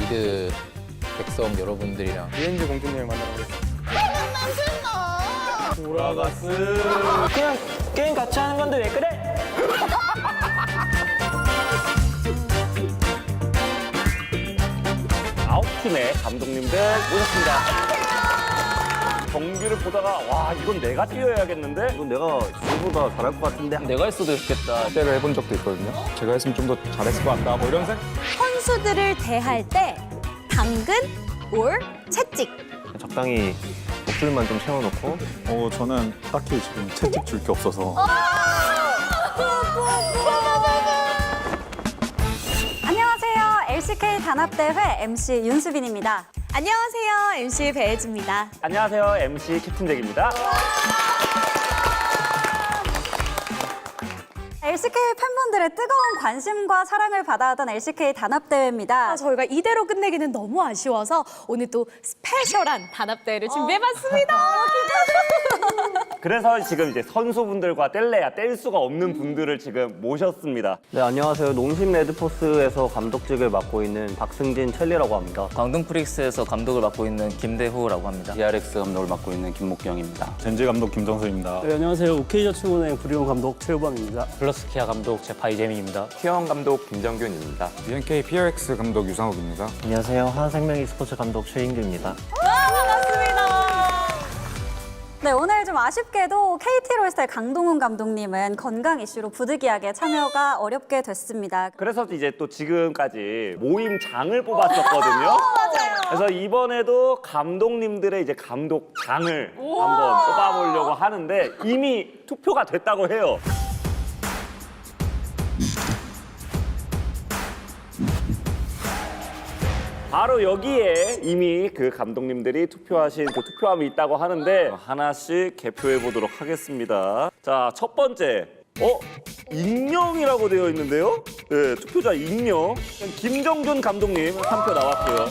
미드 백섬 여러분들이랑 리엔즈 공주님을 만나러 가겠습니다. 그냥 게임 같이 하는 건데 왜 그래? 아웃팀의 감독님들 모셨습니다. 경기를 보다가 와 이건 내가 뛰어야겠는데? 이건 내가 지금보다 잘할 것 같은데 내가 했어도 좋겠다. 때를 해본 적도 있거든요. 제가 했으면 좀 더 잘했을 것 같다. 뭐 이런 생각. 선수들을 대할 때 당근 or 채찍. 적당히 목줄만 좀 채워놓고. 저는 딱히 지금 채찍 줄 게 없어서. 안녕하세요. LCK 단합대회 MC 윤수빈입니다. 안녕하세요. MC 배혜지입니다. 안녕하세요. MC 캡틴 잭입니다. LCK 팬분들의 뜨거운 관심과 사랑을 받아왔던 LCK 단합대회입니다. 저희가 이대로 끝내기는 너무 아쉬워서 오늘 또 스페셜한 단합대회를 준비해봤습니다. 그래서 지금 이제 선수분들과 뗄래야 뗄 수가 없는 분들을 지금 모셨습니다. 네, 안녕하세요. 농심 레드포스에서 감독직을 맡고 있는 박승진 첼리라고 합니다. 광동 프릭스에서 감독을 맡고 있는 김대호라고 합니다. DRX 감독을 맡고 있는 김목경입니다. 젠지 감독 김정수입니다. 네, 안녕하세요. OK저축은행 브리온 감독 최우범입니다. 플러스키아 감독 제파 이재민입니다. 키형 감독 김정균입니다. BNK PRX 감독 유상욱입니다. 안녕하세요. 하나생명 e스포츠 감독 최인규입니다. 반갑습니다. 네, 오늘 좀 아쉽게도 KT 롤스타의 강동훈 감독님은 건강 이슈로 부득이하게 참여가 어렵게 됐습니다. 그래서 이제 또 지금까지 모임장을 뽑았었거든요. 맞아요. 그래서 이번에도 감독님들의 이제 감독장을 한번 뽑아보려고 하는데 이미 투표가 됐다고 해요. 바로 여기에 이미 그 감독님들이 투표하신 그 투표함이 있다고 하는데 하나씩 개표해 보도록 하겠습니다. 자, 첫 번째. 익명이라고 되어 있는데요. 네, 투표자 익명. 김정준 감독님 3표 나왔고요.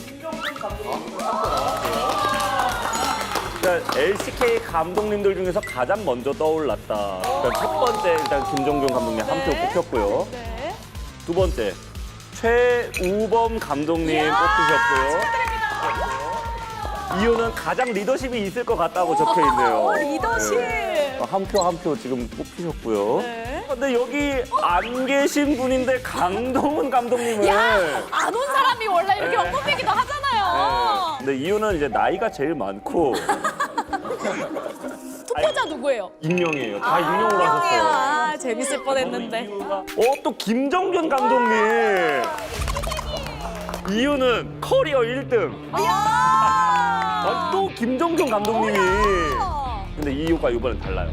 일단 LCK 감독님들 중에서 가장 먼저 떠올랐다. 일단 첫 번째 일단 김정준 감독님 한 표 뽑혔고요. 두 번째. 최우범 감독님 뽑히셨고요. 이유는 가장 리더십이 있을 것 같다고 적혀 있네요. 리더십. 한 표 한 표 지금 뽑히셨고요. 근데 여기 안 계신 분인데 강동훈 감독님을 안 온 사람이 원래 이렇게 네. 뽑히기도 하잖아요. 근데 이유는 이제 나이가 제일 많고 투표자 누구예요? 익명이에요. 다 익명으로 하셨어요. 아, 재밌을 뻔했는데. 또 김정균 감독님. 이유는 커리어 1등. 또 김정균 감독님이. 근데 이유가 이번엔 달라요.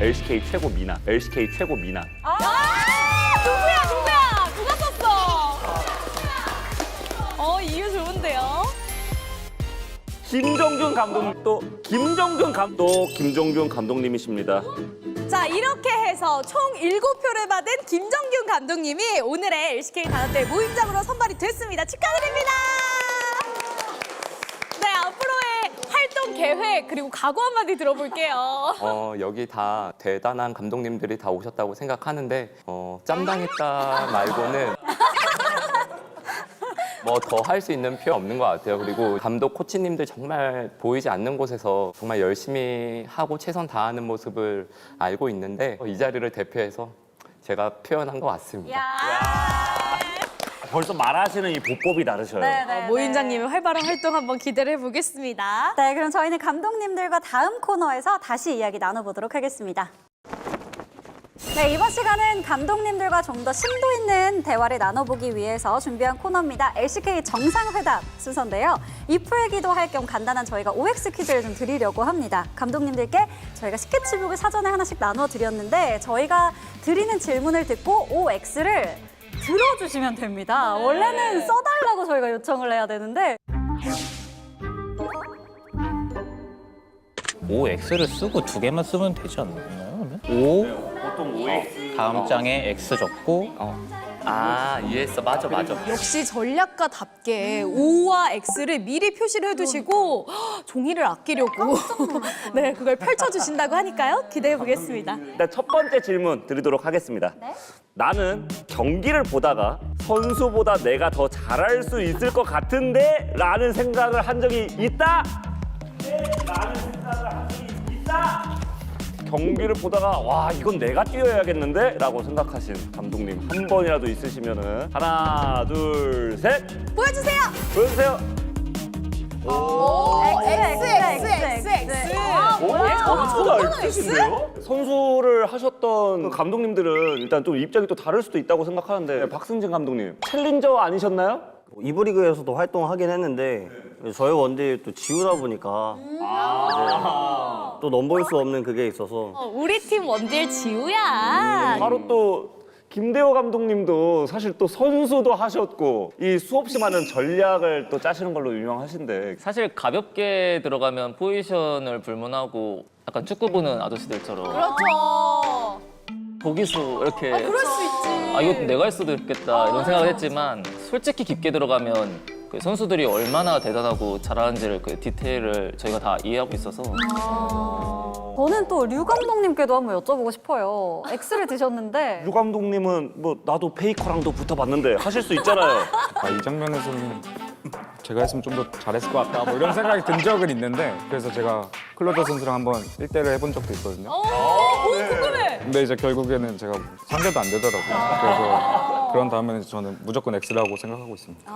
LCK 최고 미남. LCK 최고 미남. 누구야? 누가 썼어? 이유 좋은데요? 김정균 감독님 또 김정균 감독님이십니다. 자, 이렇게 해서 총 7표를 받은 김정균 감독님이 오늘의 LCK 단합대회 모임장으로 선발이 됐습니다. 축하드립니다. 네, 앞으로의 활동 계획 그리고 각오 한마디 들어볼게요. 여기 다 대단한 감독님들이 다 오셨다고 생각하는데 짬당했다 말고는 뭐 더 할 수 있는 표 없는 것 같아요. 그리고 감독 코치님들 정말 보이지 않는 곳에서 정말 열심히 하고 최선 다하는 모습을 알고 있는데 이 자리를 대표해서 제가 표현한 것 같습니다. 벌써 말하시는 이 보법이 다르셔요. 모임장님의 활발한 활동 한번 기대를 해보겠습니다. 네, 그럼 저희는 감독님들과 다음 코너에서 다시 이야기 나눠보도록 하겠습니다. 네, 이번 시간은 감독님들과 좀 더 심도 있는 대화를 나눠보기 위해서 준비한 코너입니다. LCK 정상회담 순서인데요. 이 풀기도 할 겸 간단한 저희가 OX 퀴즈를 좀 드리려고 합니다. 감독님들께 저희가 스케치북을 사전에 하나씩 나눠 드렸는데 저희가 드리는 질문을 듣고 OX를 들어주시면 됩니다. 원래는 써달라고 저희가 요청을 해야 되는데 OX를 쓰고 2개만 쓰면 되지 않나요? O 보통 OX. 다음 장에 X 적고 이해했어. 맞아. 역시 전략가답게 O와 X를 미리 표시를 해두시고 종이를 아끼려고 네, 그걸 펼쳐주신다고 하니까요. 기대해 보겠습니다. 일단 첫 번째 질문 드리도록 하겠습니다. 나는 경기를 보다가 선수보다 내가 더 잘할 수 있을 것 같은데 라는 생각을 한 적이 있다? 경기를 보다가 와 이건 내가 뛰어야겠는데? 라고 생각하신 감독님 한 번이라도 있으시면은 하나 둘 셋 보여주세요. 보여주세요. X. 전투가 있으신데요? 선수를 하셨던 그 감독님들은 일단 좀 입장이 또 다를 수도 있다고 생각하는데 박승진 감독님 챌린저 아니셨나요? 이브 리그에서도 활동하긴 했는데 저희 원딜 또 지우다 보니까 또 넘볼 수 없는 그게 있어서 우리 팀 원딜 지우야. 바로 또 김대호 감독님도 사실 또 선수도 하셨고 이 수없이 많은 전략을 또 짜시는 걸로 유명하신데 사실 가볍게 들어가면 포지션을 불문하고 약간 축구 보는 아저씨들처럼 그렇죠. 보기수 이렇게 그럴 수 있지. 아 이것도 내가 할 수도 있겠다 이런 생각을 했지만 솔직히 깊게 들어가면 그 선수들이 얼마나 대단하고 잘하는지를 그 디테일을 저희가 다 이해하고 있어서 저는 또 류 감독님께도 한번 여쭤보고 싶어요. X를 드셨는데 류 감독님은 뭐 나도 페이커랑도 붙어봤는데 하실 수 있잖아요. 이 장면에서는 제가 했으면 좀 더 잘했을 것 같다 뭐 이런 생각이 든 적은 있는데 그래서 제가 클로저 선수랑 한번 1대1을 해본 적도 있거든요. 궁금해. 근데 이제 결국에는 제가 상대도 안 되더라고요. 그래서 그런 다음에는 저는 무조건 X라고 생각하고 있습니다.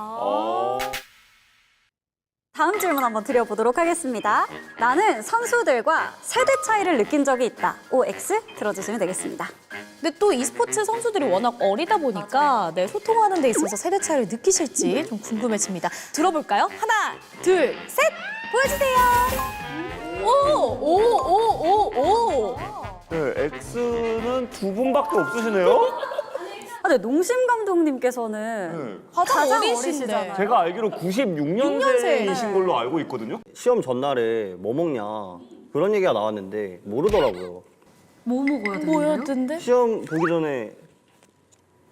다음 질문 한번 드려보도록 하겠습니다. 나는 선수들과 세대 차이를 느낀 적이 있다. OX 들어주시면 되겠습니다. 근데 또 e스포츠 선수들이 워낙 어리다 보니까 소통하는 데 있어서 세대 차이를 느끼실지 좀 궁금해집니다. 들어볼까요? 하나, 둘, 셋! 보여주세요. 오. 네, X는 두 분밖에 없으시네요? 근데 농심 감독님께서는 가장 어리시잖아요. 제가 알기로 96년생이신 걸로 알고 있거든요? 시험 전날에 뭐 먹냐 그런 얘기가 나왔는데 모르더라고요. 뭐 먹어야 되나요? 뭐였던데? 시험 보기 전에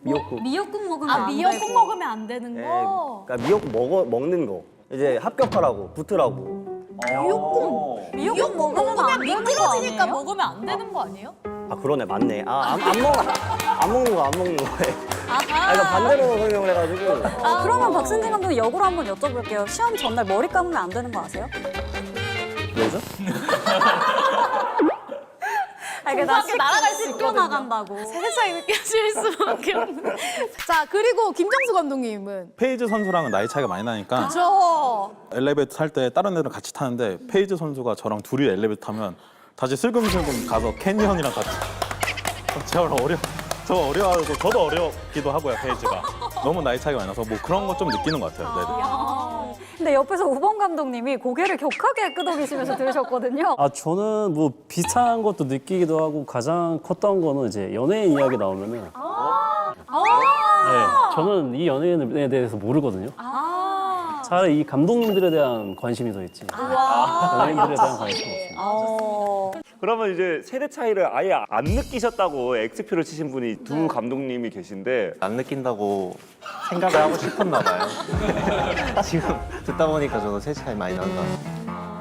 미역국. 미역국 먹으면 아, 안 미역국 되고. 먹으면 안 되는 네, 거? 그러니까 미역국 먹는 거. 이제 합격하라고 붙으라고. 미역국 먹으면 안 되는 거 미끄러지니까 아니에요? 먹으면 안 되는 거 아니에요? 아 그러네 맞네. 안 먹는 거에. 그러니까 반대로 설명을 해가지고. 그러면 박승진 감독님 역으로 한번 여쭤볼게요. 시험 전날 머리 감으면 안 되는 거 아세요? 왜죠? 나 날아갈 수 씻겨 있거든요. 나간다고. 세대 차이 느끼실 수밖에 없는. 자, 그리고 김정수 감독님은 페이즈 선수랑은 나이 차이가 많이 나니까 저 엘리베이터 탈 때 다른 애들은 같이 타는데 페이즈 선수가 저랑 둘이 엘리베이터 타면 다시 슬금슬금 가서 캐니언이랑 같이 저 어려워서 저도 어렵기도 하고요. 페이즈가 너무 나이 차이가 많이 나서 뭐 그런 거 좀 느끼는 것 같아요. 네네. 근데 옆에서 우범 감독님이 고개를 격하게 끄덕이시면서 들으셨거든요. 저는 뭐 비슷한 것도 느끼기도 하고 가장 컸던 거는 이제 연예인 이야기 나오면은 저는 이 연예인에 대해서 모르거든요. 차라리 이 감독님들에 대한 관심이 더 있지. 연예인들에 대한 관심이 없습니다. 그러면 이제 세대 차이를 아예 안 느끼셨다고 X표를 치신 분이 두 감독님이 계신데 안 느낀다고 생각을 하고 싶었나 봐요. 지금 듣다 보니까 저도 세대 차이 많이 난다.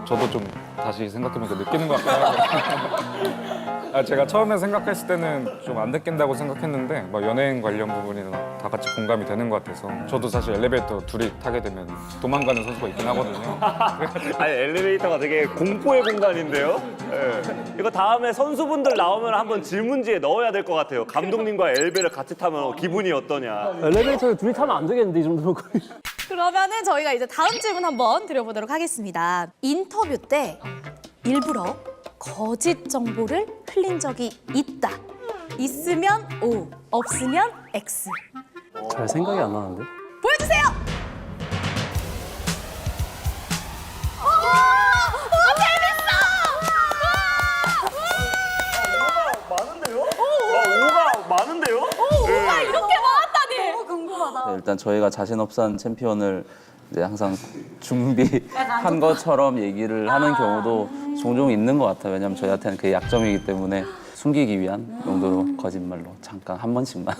저도 좀 다시 생각해보니까 느끼는 것 같아요. 제가 처음에 생각했을 때는 좀 안 느낀다고 생각했는데 막 연예인 관련 부분이나 다 같이 공감이 되는 것 같아서 저도 사실 엘리베이터 둘이 타게 되면 도망가는 선수가 있긴 하거든요. 아니 엘리베이터가 되게 공포의 공간인데요. 네. 이거 다음에 선수분들 나오면 한번 질문지에 넣어야 될 것 같아요. 감독님과 엘베를 같이 타면 기분이 어떠냐. 엘리베이터를 둘이 타면 안 되겠는데 이 정도로. 그러면은 저희가 이제 다음 질문 한번 드려보도록 하겠습니다. 인터뷰 때 일부러 거짓 정보를 흘린 적이 있다. 있으면 O, 없으면 X. 잘 생각이 안 나는데. 보여주세요. 많은데요? 오가 많은데요? 오가 이렇게 많았다니. 너무 궁금하다. 일단 저희가 자신 없는 챔피언을 이제 항상 준비한 것처럼 얘기를 하는 경우도 종종 있는 것 같아요. 왜냐하면 저희한테는 그게 약점이기 때문에 숨기기 위한 용도로 거짓말로 잠깐 한 번씩만.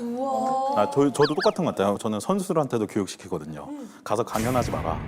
저도 똑같은 것 같아요. 저는 선수들한테도 교육시키거든요. 가서 강연하지 마라.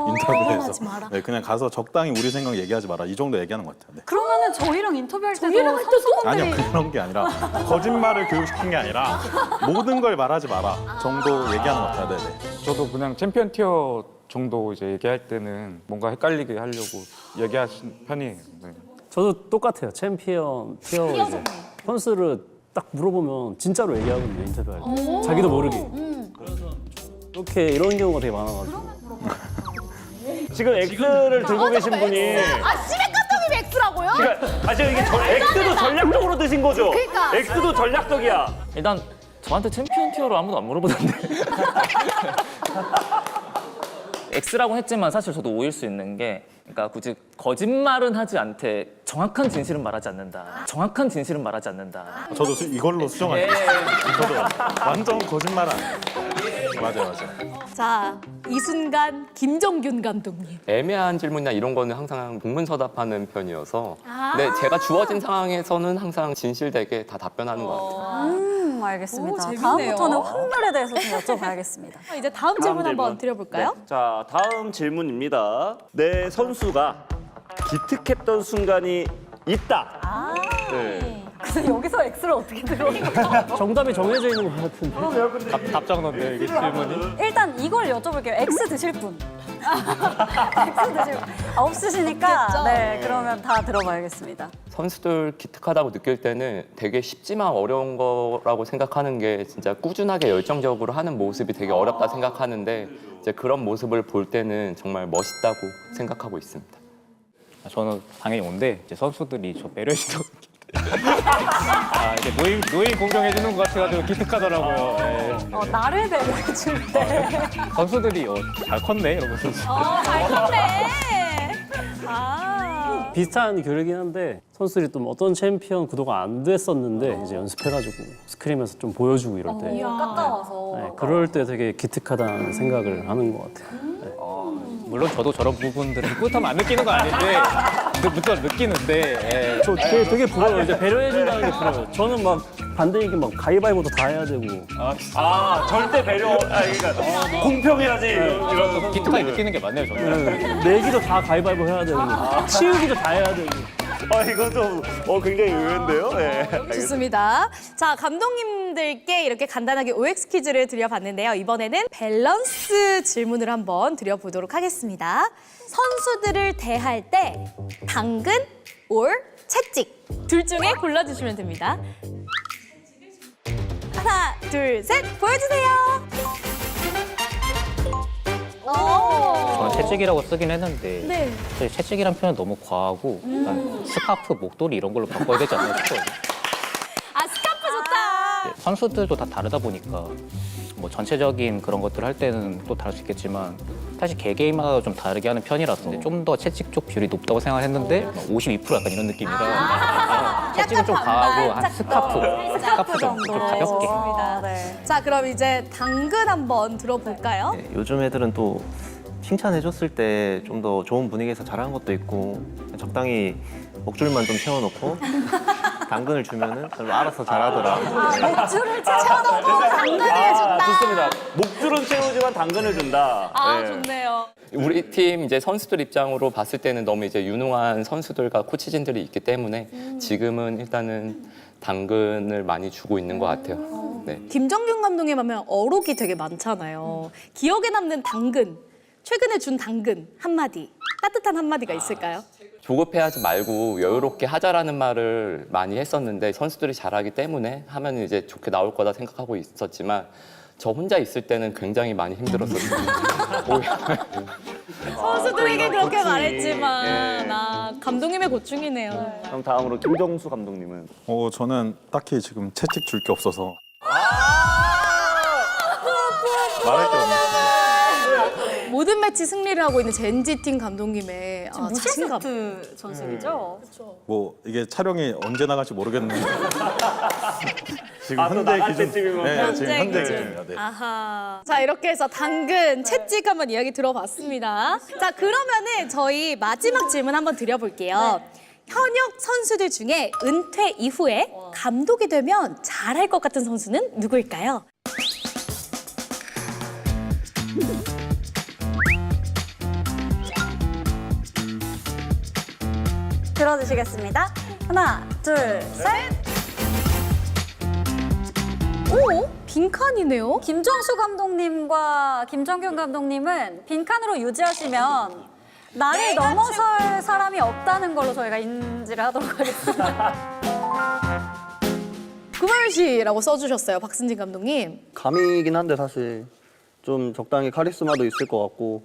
인터뷰에서. 하지 마라. 네, 그냥 가서 적당히 우리 생각 얘기하지 마라. 이 정도 얘기하는 것 같아요. 네. 그러면은 저희랑 인터뷰할 때도 저희랑 할 때도? 선수분들이 아니요, 그런 게 아니라 거짓말을 교육시킨 게 아니라 모든 걸 말하지 마라 정도 얘기하는 것 같아요. 네네. 저도 그냥 챔피언 티어 정도 이제 얘기할 때는 뭔가 헷갈리게 하려고 얘기하신 편이에요. 네. 저도 똑같아요. 챔피언, 티어 이제 선수를 딱 물어보면 진짜로 얘기하거든요, 인터뷰할 때. 자기도 모르게. 이렇게 이런 경우가 되게 많아가지고. 지금 X를 들고 계신 분이 아, 시맥 감독님 X라고요? 그러니까 지금 이게 X도 전략적으로 드신 거죠? 그러니까. X도 전략적이야. 일단 저한테 챔피언 티어로 아무도 안 물어보던데. X라고 했지만 사실 저도 O일 수 있는 게 그러니까 굳이 거짓말은 하지 않되 정확한 진실은 말하지 않는다. 정확한 진실은 말하지 않는다. 저도 이걸로 수정할게요. 저도 완전 거짓말 안 해요. 맞아요. 자, 이 순간 김정균 감독님. 애매한 질문이나 이런 거는 항상 동문서답하는 편이어서 아. 근데 제가 주어진 상황에서는 항상 진실되게 다 답변하는 것 같아요. 알겠습니다. 오, 재밌네요. 다음부터는 확률에 대해서 좀 여쭤봐야겠습니다. 이제 다음 질문 한번 드려볼까요? 네. 자, 다음 질문입니다. 내 선수가 기특했던 순간이 있다. 네. 근데 여기서 X를 어떻게 들어요? 정답이 정해져 있는 것 같은데. 답장난데요, 이게 질문이? 일단 이걸 여쭤볼게요. X 드실 분. X 드실 분. 없으시니까 없겠죠? 네, 그러면 다 들어봐야겠습니다. 선수들 기특하다고 느낄 때는 되게 쉽지만 어려운 거라고 생각하는 게 진짜 꾸준하게 열정적으로 하는 모습이 되게 어렵다 생각하는데 이제 그런 모습을 볼 때는 정말 멋있다고 생각하고 있습니다. 저는 당연히 온데 이제 선수들이 저 배려해준다고 이제 노인 공정해주는 것 같아가지고 기특하더라고요. 네. 나를 배려해줄 때. 선수들이 잘 컸네 이러면서. 잘 컸네. 비슷한 교류긴 한데 선수들이 또 어떤 챔피언 구도가 안 됐었는데 이제 연습해가지고 스크림에서 좀 보여주고 이럴 때 깎아와서. 네, 그럴 때 되게 기특하다는 생각을 하는 것 같아요. 네. 물론 저도 저런 부분들은 뿌듯함 안 느끼는 건 아닌데 물론 느끼는데. 예. 저 되게 부러워요. 이제 배려해준다는 게 부러워요. 저는 막 반대 얘기 막 가위바위보도 다 해야 되고. 절대 배려. 그러니까 공평해야지. 이런 기특하게 느끼는 게 맞네요, 저는. 내기도 다 가위바위보 해야 되고 치우기도 다 해야 되고. 이거 좀 굉장히 의외인데요. 네. 좋습니다. 자, 감독님들께 이렇게 간단하게 OX 퀴즈를 드려봤는데요. 이번에는 밸런스 질문을 한번 드려보도록 하겠습니다. 선수들을 대할 때 당근 or 채찍 둘 중에 골라주시면 됩니다. 하나, 둘, 셋, 보여주세요. 저는 채찍이라고 쓰긴 했는데 네. 사실 채찍이란 표현은 너무 과하고 일단 스카프, 목도리 이런 걸로 바꿔야 되지 않나 싶어요. 스카프 좋다. 선수들도 다 다르다 보니까 뭐 전체적인 그런 것들을 할 때는 또 다를 수 있겠지만 사실 개개인마다 좀 다르게 하는 편이라서 좀 더 채찍 쪽 비율이 높다고 생각했는데 52% 약간 이런 느낌이라 채찍은 좀 과하고 한 스카프 정도 좀 가볍게. 네. 자, 그럼 이제 당근 한번 들어볼까요? 네, 요즘 애들은 또 칭찬해줬을 때 좀 더 좋은 분위기에서 잘하는 것도 있고 적당히 목줄만 좀 채워놓고 당근을 주면은 알아서 잘하더라. 목줄을 채워놓고 당근을 준다. 좋습니다. 목줄은 채우지만 당근을 준다. 네. 좋네요. 우리 팀 이제 선수들 입장으로 봤을 때는 너무 이제 유능한 선수들과 코치진들이 있기 때문에 지금은 일단은 당근을 많이 주고 있는 것 같아요. 네. 김정균 감독님 하면 어록이 되게 많잖아요. 기억에 남는 당근, 최근에 준 당근 한마디, 따뜻한 한마디가 있을까요? 조급해하지 말고 여유롭게 하자라는 말을 많이 했었는데 선수들이 잘하기 때문에 하면 이제 좋게 나올 거다 생각하고 있었지만 저 혼자 있을 때는 굉장히 많이 힘들었었어요. 선수들에게 그렇게 말했지만 감독님의 고충이네요. 그럼 다음으로 김정수 감독님은? 저는 딱히 지금 채찍 줄 게 없어서 말할 게 없네요. 모든 매치 승리를 하고 있는 젠지팀 감독님의 자신감. 무실세트 전술이죠? 뭐 이게 촬영이 언제 나갈지 모르겠는데 지금 또 현재 나갈 기준 때쯤이면. 네, 지금 현재 기준. 기준입니다. 네. 아하. 자, 이렇게 해서 당근, 채찍 한번 이야기 들어봤습니다. 자, 그러면은 저희 마지막 질문 한번 드려볼게요. 현역 선수들 중에 은퇴 이후에 감독이 되면 잘할 것 같은 선수는 누구일까요? 들어주시겠습니다. 하나, 둘, 셋. 오, 빈칸이네요. 김정수 감독님과 김정균 감독님은 빈칸으로 유지하시면 나를 넘어설 사람이 없다는 걸로 저희가 인지를 하도록 하겠습니다. 구마유시라고 써주셨어요, 박승진 감독님. 감이긴 한데 사실 좀 적당히 카리스마도 있을 것 같고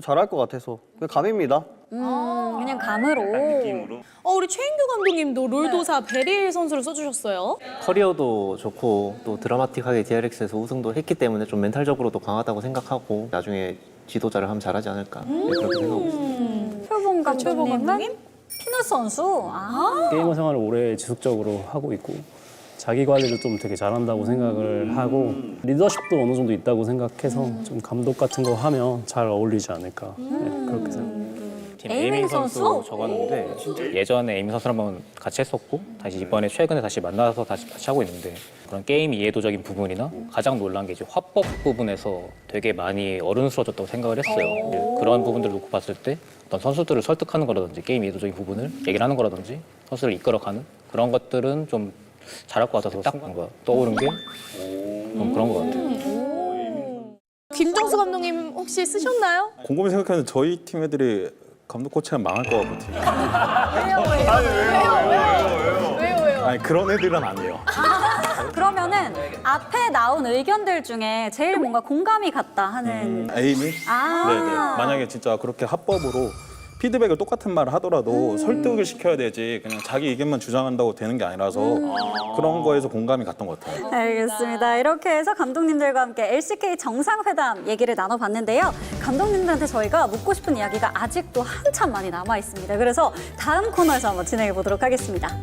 잘할 것 같아서 그냥 감입니다. 그냥 감으로. 우리 최인규 감독님도 롤도사 베릴 선수를 써주셨어요. 커리어도 좋고 또 드라마틱하게 DRX에서 우승도 했기 때문에 좀 멘탈적으로도 강하다고 생각하고 나중에 지도자를 하면 잘하지 않을까 그렇게 생각하고 있습니다. 표봉 감독님은 피넛 선수. 게이머 생활을 오래 지속적으로 하고 있고 자기 관리도 좀 되게 잘한다고 생각을 하고 리더십도 어느 정도 있다고 생각해서 좀 감독 같은 거 하면 잘 어울리지 않을까 그렇게 생각합니다. 팀 에이밍 선수 적었는데 예전에 에이밍 선수랑 한번 같이 했었고 다시 이번에 최근에 다시 만나서 다시 같이 하고 있는데 그런 게임 이해도적인 부분이나 가장 놀란 게 이제 화법 부분에서 되게 많이 어른스러워졌다고 생각을 했어요. 이제 그런 부분들을 놓고 봤을 때 어떤 선수들을 설득하는 거라든지 게임 이해도적인 부분을 얘기를 하는 거라든지 선수를 이끌어가는 그런 것들은 좀 잘할 것 같아서 딱 뭔가 떠오른 게 그런 것 같아요. 김정수 감독님 혹시 쓰셨나요? 곰곰이 생각하는데 저희 팀 애들이 감독 코치하면 망할 것 같거든요. 왜요? 아니 그런 애들은 아니에요. 그러면은 앞에 나온 의견들 중에 제일 뭔가 공감이 갔다 하는 에이미? 네네. 만약에 진짜 그렇게 합법으로 피드백을 똑같은 말을 하더라도 설득을 시켜야 되지 그냥 자기 의견만 주장한다고 되는 게 아니라서 그런 거에서 공감이 갔던 것 같아요. 알겠습니다. 이렇게 해서 감독님들과 함께 LCK 정상회담 얘기를 나눠봤는데요. 감독님들한테 저희가 묻고 싶은 이야기가 아직도 한참 많이 남아 있습니다. 그래서 다음 코너에서 한번 진행해 보도록 하겠습니다.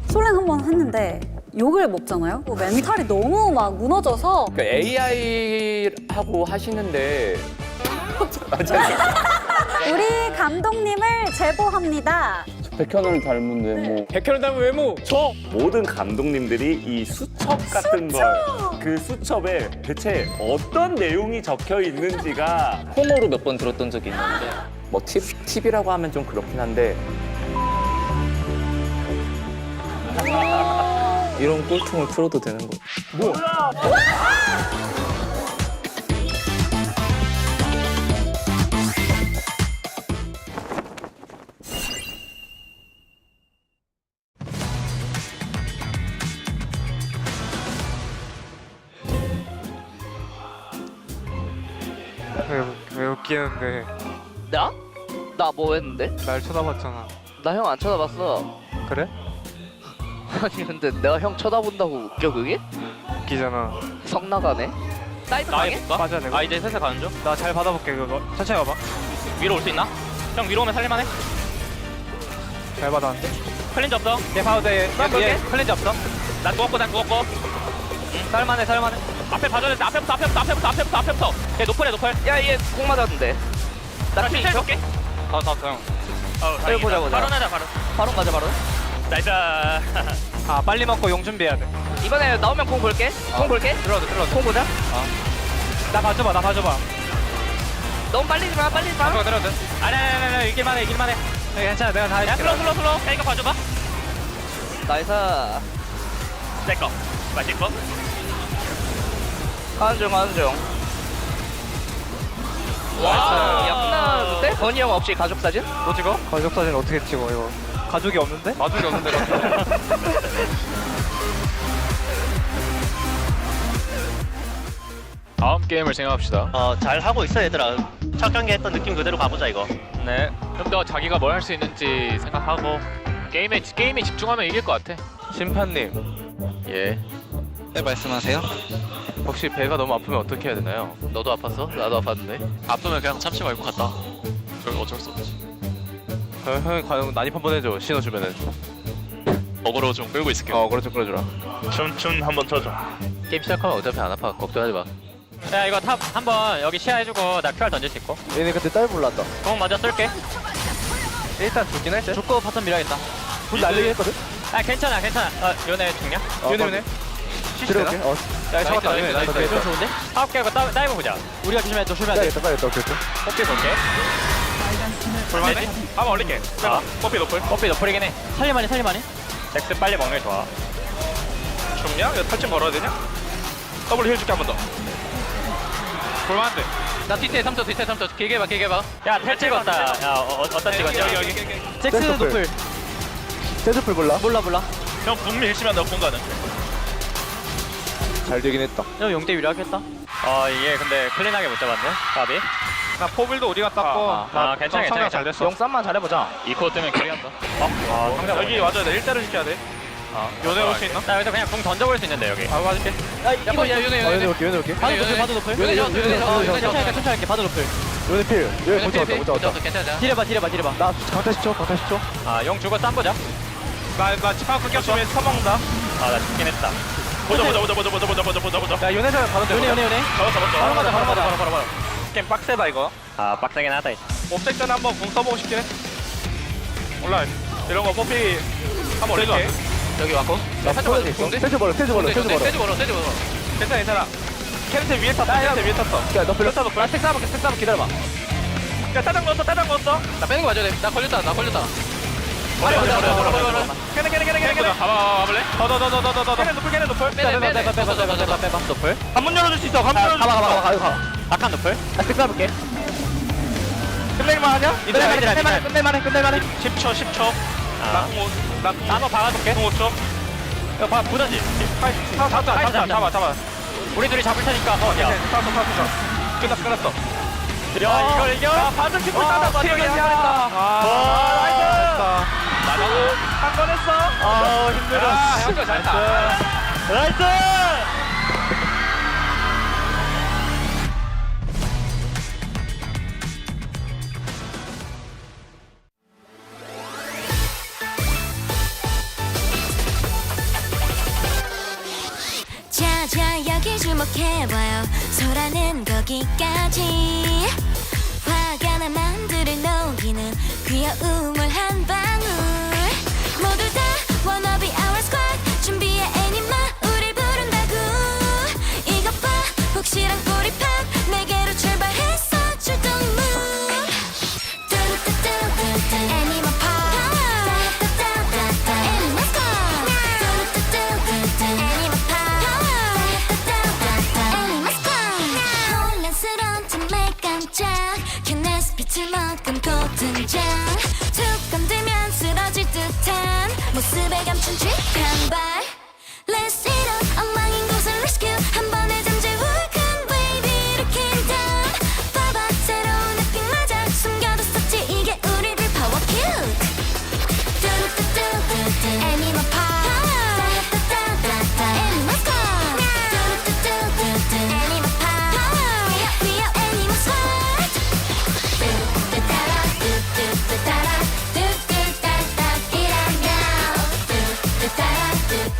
솔랭 한번 했는데 욕을 먹잖아요. 멘탈이 너무 막 무너져서 AI하고 하시는데 우리 감독님을 제보합니다. 백현을 닮은 외모. 백현을 닮은 외모. 모든 감독님들이 이 수첩 같은 걸 그 수첩에 대체 어떤 내용이 적혀 있는지가 홈으로 몇 번 들었던 적이 있는데 뭐 팁이라고 하면 좀 그렇긴 한데 이런 꼴통을 풀어도 되는 거. 뭐야? 왜 웃기는데? 나? 나 뭐 했는데? 날 쳐다봤잖아. 나 형 안 쳐다봤어. 그래? 아니 근데 내가 형 쳐다본다고 웃겨 그게? 웃기잖아. 성 나가네. 사이드 가게? 맞아 내가. 이제 슬슬 가는 중. 나 잘 받아볼게 그거. 천천히 가봐. 위로 올 수 있나? 형 위로 오면 살릴만해? 잘 받았는데? 클린즈 없어. 얘 봐도 돼. 얘 클린즈 없어? 난 누웠고. 살만해. 앞에 봐줘야 돼. 앞에부터. 얘 노플. 야 얘 공 맞았는데. 나 킬칠 줄게. 다 형. 빨리 보자. 바로 나자. 바로 가자 바로. 나이스. 아 빨리 먹고 용 준비해야 돼. 이번에 나오면 공 볼게. 공 볼게. 들어도. 공 보자. 나 봐줘봐. 너무 빨리지 마. 들어도. 아니 이길만해. 괜찮아 내가 다 야 해줄게. 슬로우. 야 이거 봐줘봐. 나이스. 내꺼. 맛있고. 가는 중. 와. 야 끝나는데? 건이 형 없이 가족 사진? 뭐 찍어? 가족 사진 어떻게 찍어 이거? 가족이 없는데? 다음 게임을 생각합시다. 잘 하고 있어 얘들아. 첫 경기 했던 느낌 그대로 가보자 이거. 네. 좀 더 자기가 뭘 할 수 있는지 생각하고 게임에 집중하면 이길 것 같아. 심판님. 예. 네 말씀하세요. 혹시 배가 너무 아프면 어떻게 해야 되나요? 너도 아팠어? 나도 아팠는데. 아프면 그냥 참지 말고 갔다. 어쩔 수 없지. 형이 과연 난입 한번 해줘. 신호 주면은. 어그로 좀 끌고 있을게. 어그로 좀 끌어주라. 춤 한번 쳐줘. 게임 시작하면 어차피 안 아파. 걱정하지 마. 야 이거 탑 한번 여기 시야 해주고 나 QR 던질 수 있고. 얘네 근데 딸 몰랐다. 공 먼저 쏠게. 일단 죽긴 했지. 죽고 바텀 밀어야겠다. 불 날리긴 했거든. 아 괜찮아. 요네 죽냐? 요네. 들어올게. 야 잡았다. 나이스. 좀 좋은데? 사업 깨고 다이브 보자. 우리가 조심해야 돼. 빨리 했다. 오케이 볼게. 볼만해? 한번 올릴게. 뽀삐 노플. 뽀삐 노플이긴 해. 살리만해. 잭스 빨리 먹는 게 좋아. 죽냐? 이거 탈진 걸어야 되냐? 더블 힐 줄게 한 번 더. 볼만한데. 나 뒤태 3초 길게 봐. 야, 텔 찍었다. 야, 어디다 찍었냐? 여기. 잭스 노플. 잭스 몰라? 몰라. 형 북미 일치면 너 공가는. 잘 되긴 했다. 형 용대 유리하겠다. 이게 근데 클린하게 못 잡았네. 까비. 나 포빌도 우리가 땄고. 괜찮아. 잘 됐어. 용쌈만 잘해보자. 2코 뜨면 캐리한다. 여기 와줘야 돼. 1대를 지켜야 돼. 요네 올 수 있나? 나 여기서 그냥 궁 던져버릴 수 있는데 여기. 바로 봐줄게. 요네 볼게. 봐도 높을. 요네 천천히 할게. 봐도 높을. 요네 필. 요네 못 잡았다. 괜찮아. 딜해봐. 나 강타 10초. 용 주고 쌈 보자. 나 치파 끊겼으면 써먹는다. 나 죽긴 했다. 보자. 야, 요네서 바로 돼. 요네. 바로 가자. 게임 빡세다 이거. 빡세긴 하다. 옵색 전에 한번 궁 써보고 싶긴 해. 몰라. 이런 거 뽀삐 한번 올릴게. 여기 왔고. 세즈 벌어. 괜찮아. 캐릭터 위에 탔어. 야, 너 불렀다. 색 싸볼게. 기다려봐. 야, 따장 넣었어. 나 빼는 거 맞아. 나 걸렸다. 버려. 캐네. 가볼래? 더. 캐네 높을. 빼봐. 노플. 한문 열어줄 수 있어. 가봐. 낙한 노플. 색 싸볼게. 끝낼만 하냐? 끝낼만해. 10초. 나궁 박아줄게. 궁 5초. 야, 부자지. 잡아. 우리 둘이 잡을 테니까. 야. 끝났어. 이걸 이겨. 반전 팀을 따다 맞춰야겠다. 나가고 한건 했어. 힘들어. 형도 잘했다. 나이스. 자 여기 주목해봐요. 소라는 거기까지. 화가 나 만들을 녹이는 귀여움을 한 방울. 모두 다 wanna be our squad. 준비해 애니마 우릴 부른다고. 이것 봐 혹시랑 꼬리팍 내게로 출발했어. 출동 move. 뚜루뚜뚜뚜뚜 애니마 파워. 따따따따따 애니마 squad. 뚜루뚜뚜뚜뚜 애니마 파워. 따따따따따 애니마 squad. 혼란스러운 틈에 깜짝 캔네스 빛을 머금고 등장. 툭 건들면 쓰러질 듯한 모습에 감춘 쥐한 발. Let's hit up 엉망인 곳을 rescue. 한 번에 잠재 울큰 baby를 kingdom. 봐봐 새로운 에픽 맞아. 숨겨뒀었지 이게 우리를 power cute. 뚜루뚜뚜뚜뚜 애니멀 power. 따따따따따 애니멀 squad. 뚜루뚜뚜뚜뚜 애니멀 power. We are animal squad. 뚜뚜따라 뚜뚜따라 뚜뚜따따 이라며. 뚜뚜따라 뚜뚜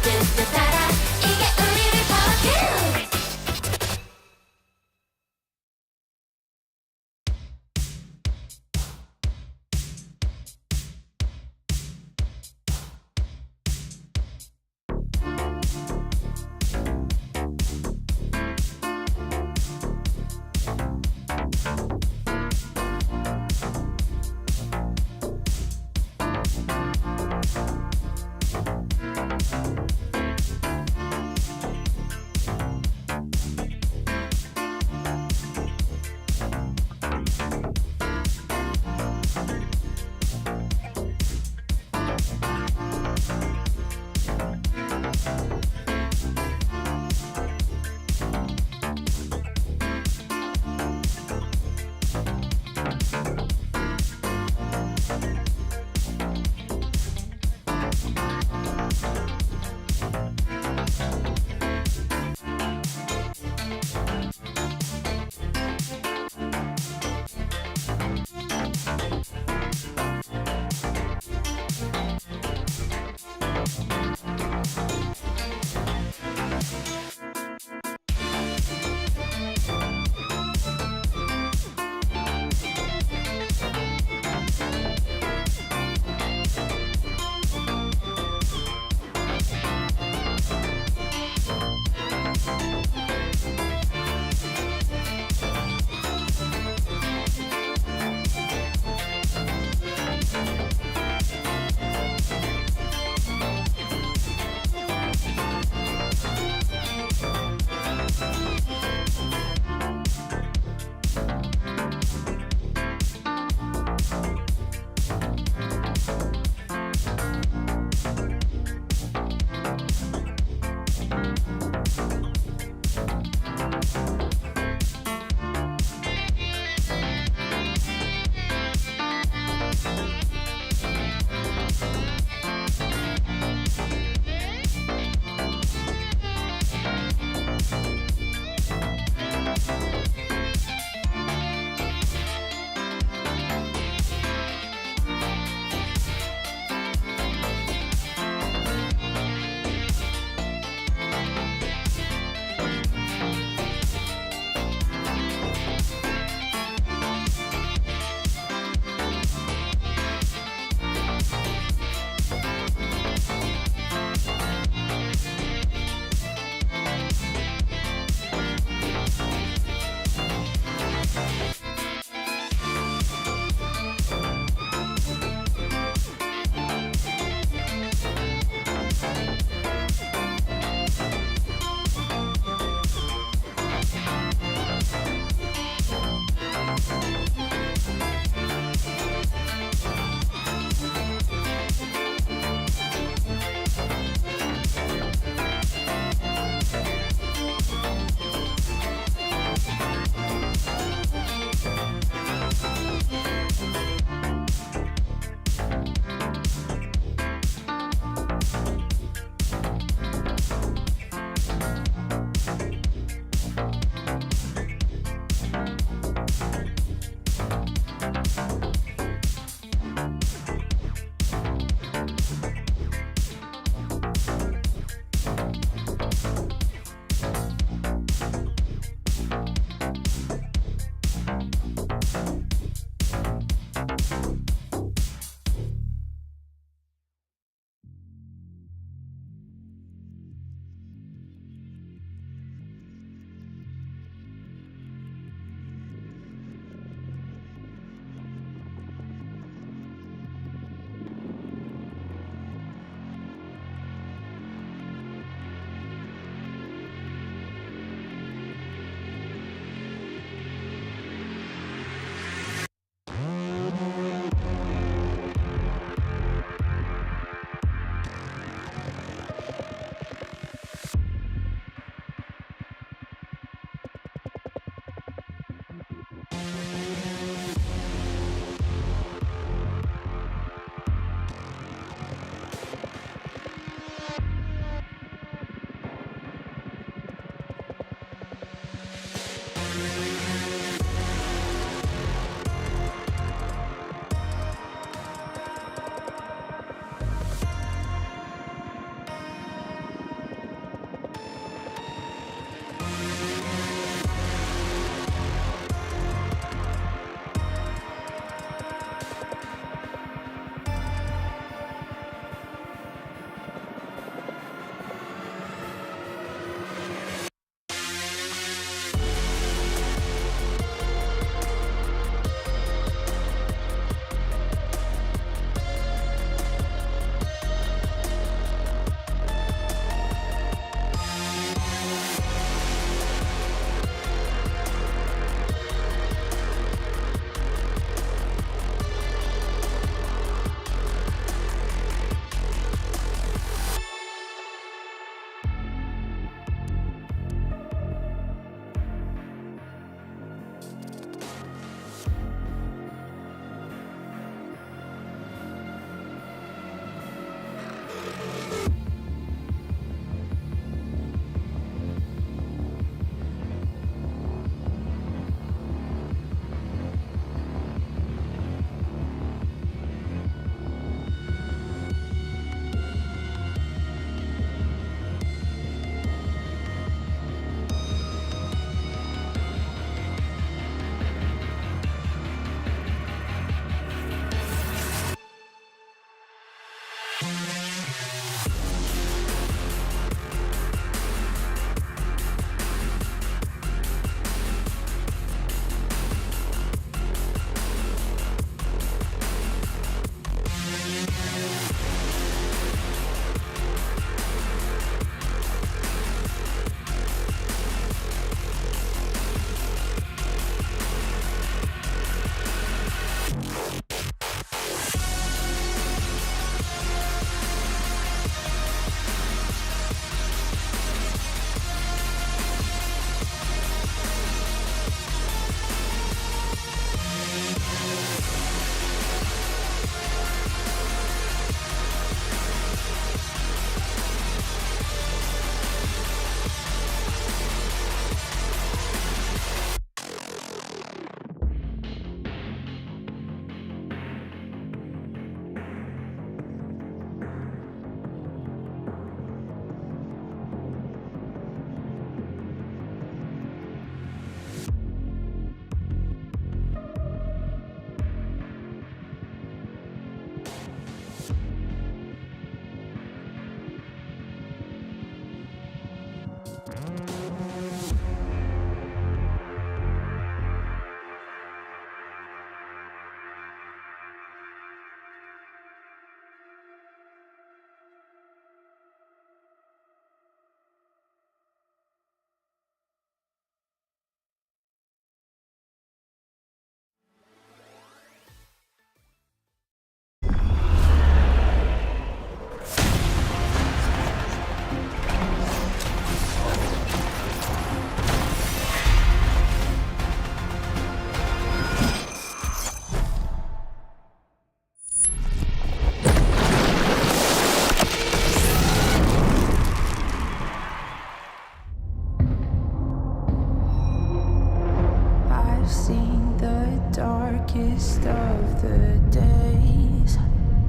darkest of the days,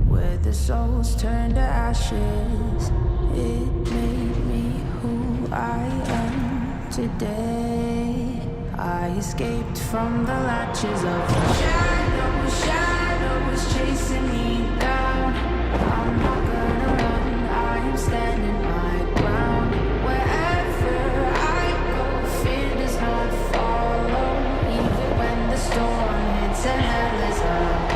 where the souls turn to ashes. It made me who I am today. I escaped from the latches of the shadows chasing me down. I'm not gonna run, I am standing my ground. Wherever I go, fear does not follow, even when the storm hits and hell is abound.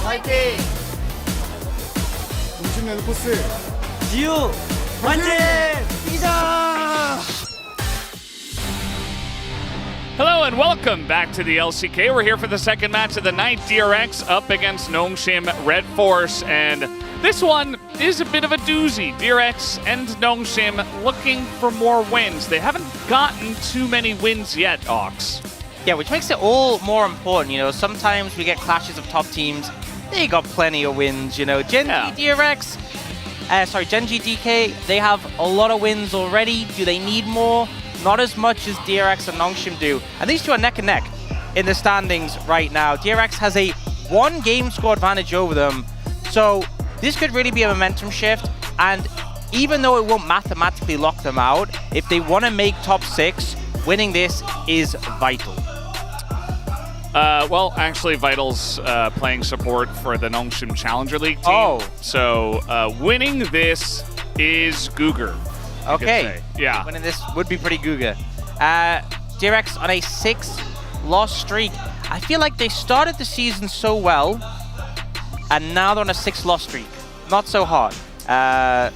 화이팅! 동심 레드포스 지우 화이팅! 이기자! Hello and welcome back to the LCK. We're here for the second match of the night. DRX up against Nongshim Red Force, and this one is a bit of a doozy. DRX and Nongshim looking for more wins. They haven't gotten too many wins yet, Ox. Yeah, which makes it all more important. You know, sometimes we get clashes of top teams. They got plenty of wins, you know. Gen Z DRX, Genji DK, they have a lot of wins already. Do they need more? Not as much as DRX and Nongshim do. And these two are neck and neck in the standings right now. DRX has a 1 game score advantage over them. So this could really be a momentum shift. And even though it won't mathematically lock them out, if they want to make top 6, winning this is vital. Well, actually, Vital's playing support for the Nongshim Challenger League team. Oh. So winning this is Googer. Okay. Yeah. Winning this would be pretty Googer. DRX on a 6-loss streak. I feel like they started the season so well, and now they're on a 6-loss streak. Not so hot. Yeah.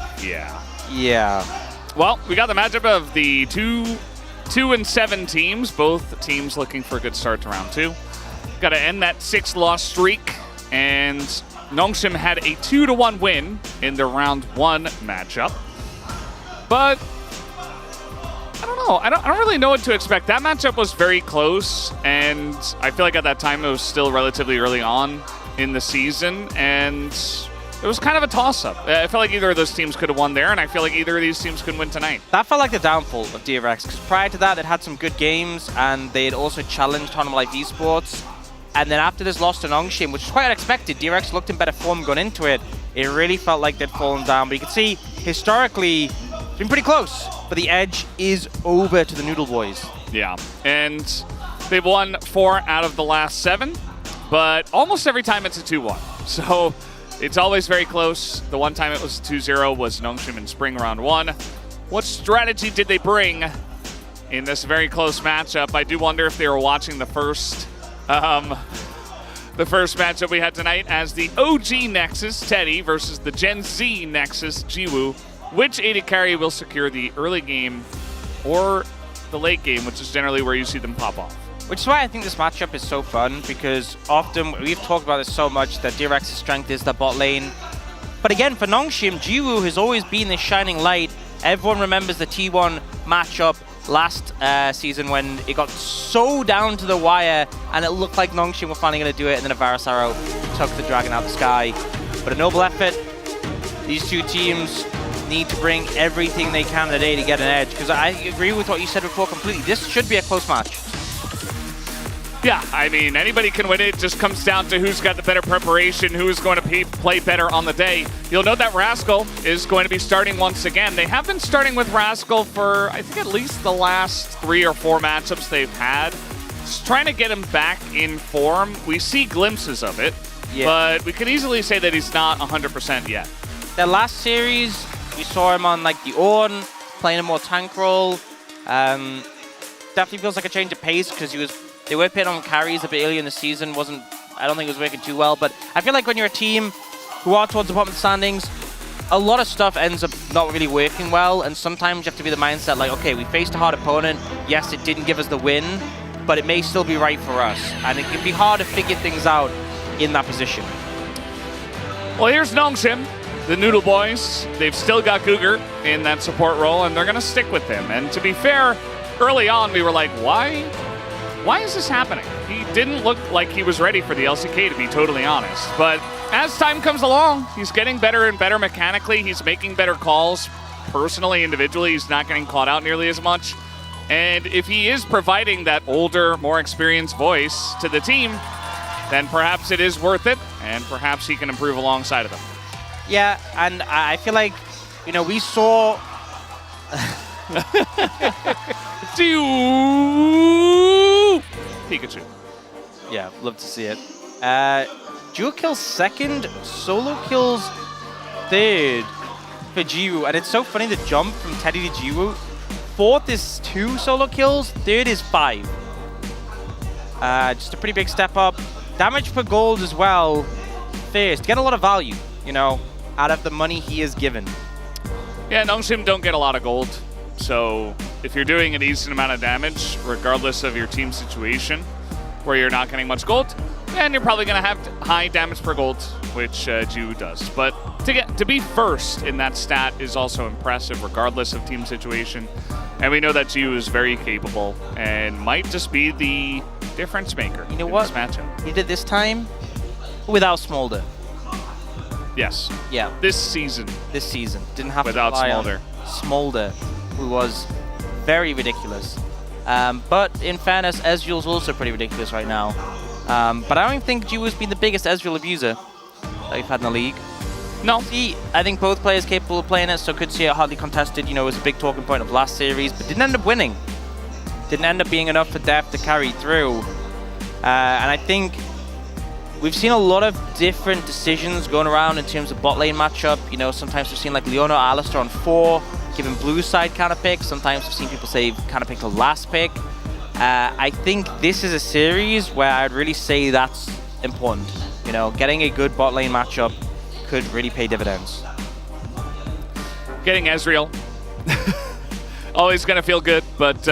Well, we got the matchup of the 2 and 7 teams. Both teams looking for a good start to round 2. Got to end that 6-loss streak, and Nongshim had a 2-1 win in their round 1 matchup. But I don't know. I don't really know what to expect. That matchup was very close, and I feel like at that time it was still relatively early on in the season, and it was kind of a toss-up. I felt like either of those teams could have won there, and I feel like either of these teams could win tonight. That felt like the downfall of DRX, because prior to that, they'd had some good games, and they'd also challenged Tournament Life Esports. And then after this loss to Nongshim, which is quite unexpected, DRX looked in better form going into it. It really felt like they'd fallen down. But you can see, historically, it's been pretty close. But the edge is over to the Noodle Boys. Yeah, and they've won 4 out of the last 7, but almost every time it's a 2-1. So it's always very close. The one time it was 2-0 was Nongshim in Spring round 1. What strategy did they bring in this very close matchup? I do wonder if they were watching the first matchup we had tonight as the OG Nexus, Teddy, versus the Gen Z Nexus, Jiwoo. Which AD carry will secure the early game or the late game, which is generally where you see them pop off. Which is why I think this matchup is so fun, because often we've talked about this so much that DRX's strength is the bot lane. But again, for Nongshim, Jiwoo has always been this shining light. Everyone remembers the T1 matchup last season when it got so down to the wire and it looked like Nongshim were finally going to do it, and then a Varus arrow took the dragon out of the sky. But a noble effort. These two teams need to bring everything they can today to get an edge, because I agree with what you said before completely. This should be a close match. Yeah, I mean, anybody can win it. It just comes down to who's got the better preparation, who's going to play better on the day. You'll note that Rascal is going to be starting once again. They have been starting with Rascal for, I think, at least the last 3 or 4 matchups they've had. Just trying to get him back in form. We see glimpses of it, but we could easily say that he's not 100% yet. Their last series, we saw him on like the Ornn, playing a more tank role. Definitely feels like a change of pace, because they were pitting on carries a bit earlier in the season. I don't think it was working too well, but I feel like when you're a team who are towards the bottom of the standings, a lot of stuff ends up not really working well, and sometimes you have to be the mindset like, okay, we faced a hard opponent. Yes, it didn't give us the win, but it may still be right for us, and it can be hard to figure things out in that position. Well, here's Nongshim, the Noodle Boys. They've still got Cougar in that support role, and they're going to stick with him. And to be fair, early on we were like, why is this happening? He didn't look like he was ready for the LCK, to be totally honest. But as time comes along, he's getting better and better mechanically. He's making better calls. Personally, individually, he's not getting caught out nearly as much. And if he is providing that older, more experienced voice to the team, then perhaps it is worth it, and perhaps he can improve alongside of them. Yeah, and I feel like, we saw... Pikachu. Yeah, love to see it. Duo kills second, solo kills third for Jiwoo. And it's so funny, the jump from Teddy to Jiwoo. Fourth is 2 solo kills, third is 5. Just a pretty big step up. Damage per gold as well. First, get a lot of value, out of the money he is given. Yeah, Nongshim don't get a lot of gold. So if you're doing a decent amount of damage, regardless of your team situation, where you're not getting much gold, then you're probably going to have high damage per gold, which Jiwoo does. But to be first in that stat is also impressive, regardless of team situation. And we know that Jiwoo is very capable and might just be the difference maker. You know what? This matchup. He did this time without Smolder. Yes. Yeah. This season. This season. Didn't have Without to rely on Smolder. Smolder, who was very ridiculous. But in fairness, Ezreal's also pretty ridiculous right now. But I don't think Jiwoo's been the biggest Ezreal abuser that we've had in the league. No. I think both players capable of playing it, so could see it hardly contested, you know, was a big talking point of last series, but didn't end up winning. Didn't end up being enough for Def to carry through. And I think we've seen a lot of different decisions going around in terms of bot lane matchup. You know, sometimes we've seen like Leona or Alistar on 4, giving blue side kind of pick. Sometimes we've seen people say kind of pick the last pick. I think this is a series where I'd really say that's important. You know, getting a good bot lane matchup could really pay dividends. Getting Ezreal. Always going to feel good, but,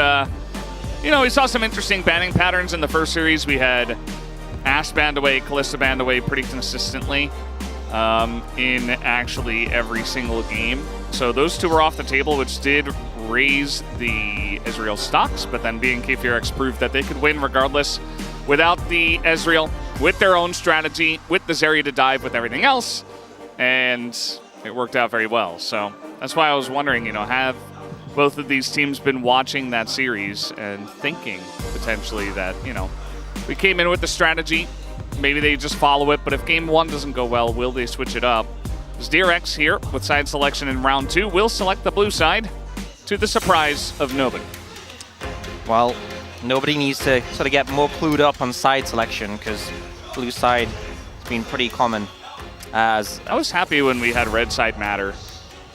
you know, we saw some interesting banning patterns in the first series. We had Ashe banned away, Kalista banned away pretty consistently in actually every single game. So those two were off the table, which did raise the Ezreal stocks, but then DRX proved that they could win regardless without the Ezreal, with their own strategy, with the Zarya to dive, with everything else, and it worked out very well. So that's why I was wondering, you know, have both of these teams been watching that series and thinking potentially that, you know, we came in with the strategy, maybe they just follow it, but if game 1 doesn't go well, will they switch it up? Because DRX here with side selection in round 2 will select the blue side, to the surprise of nobody. Well, nobody needs to sort of get more clued up on side selection, because blue side has been pretty common. As I was happy when we had red side matter.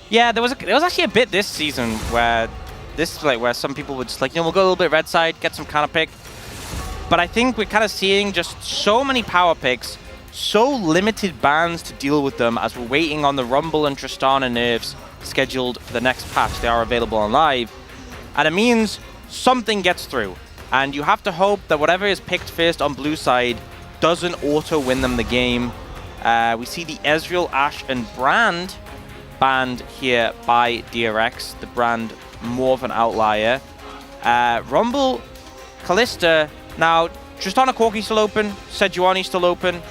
Yeah, there was actually a bit this season where where some people would just like, you know, we'll go a little bit red side, get some counter pick. But I think we're kind of seeing just so many power picks, so limited bans to deal with them as we're waiting on the Rumble and Tristana nerfs scheduled for the next patch. They are available on live. And it means something gets through. And you have to hope that whatever is picked first on blue side doesn't auto-win them the game. We see the Ezreal, Ashe, and Brand banned here by DRX. The Brand more of an outlier. Rumble, Kalista. Now, Tristana Corki still open. Sejuani still open.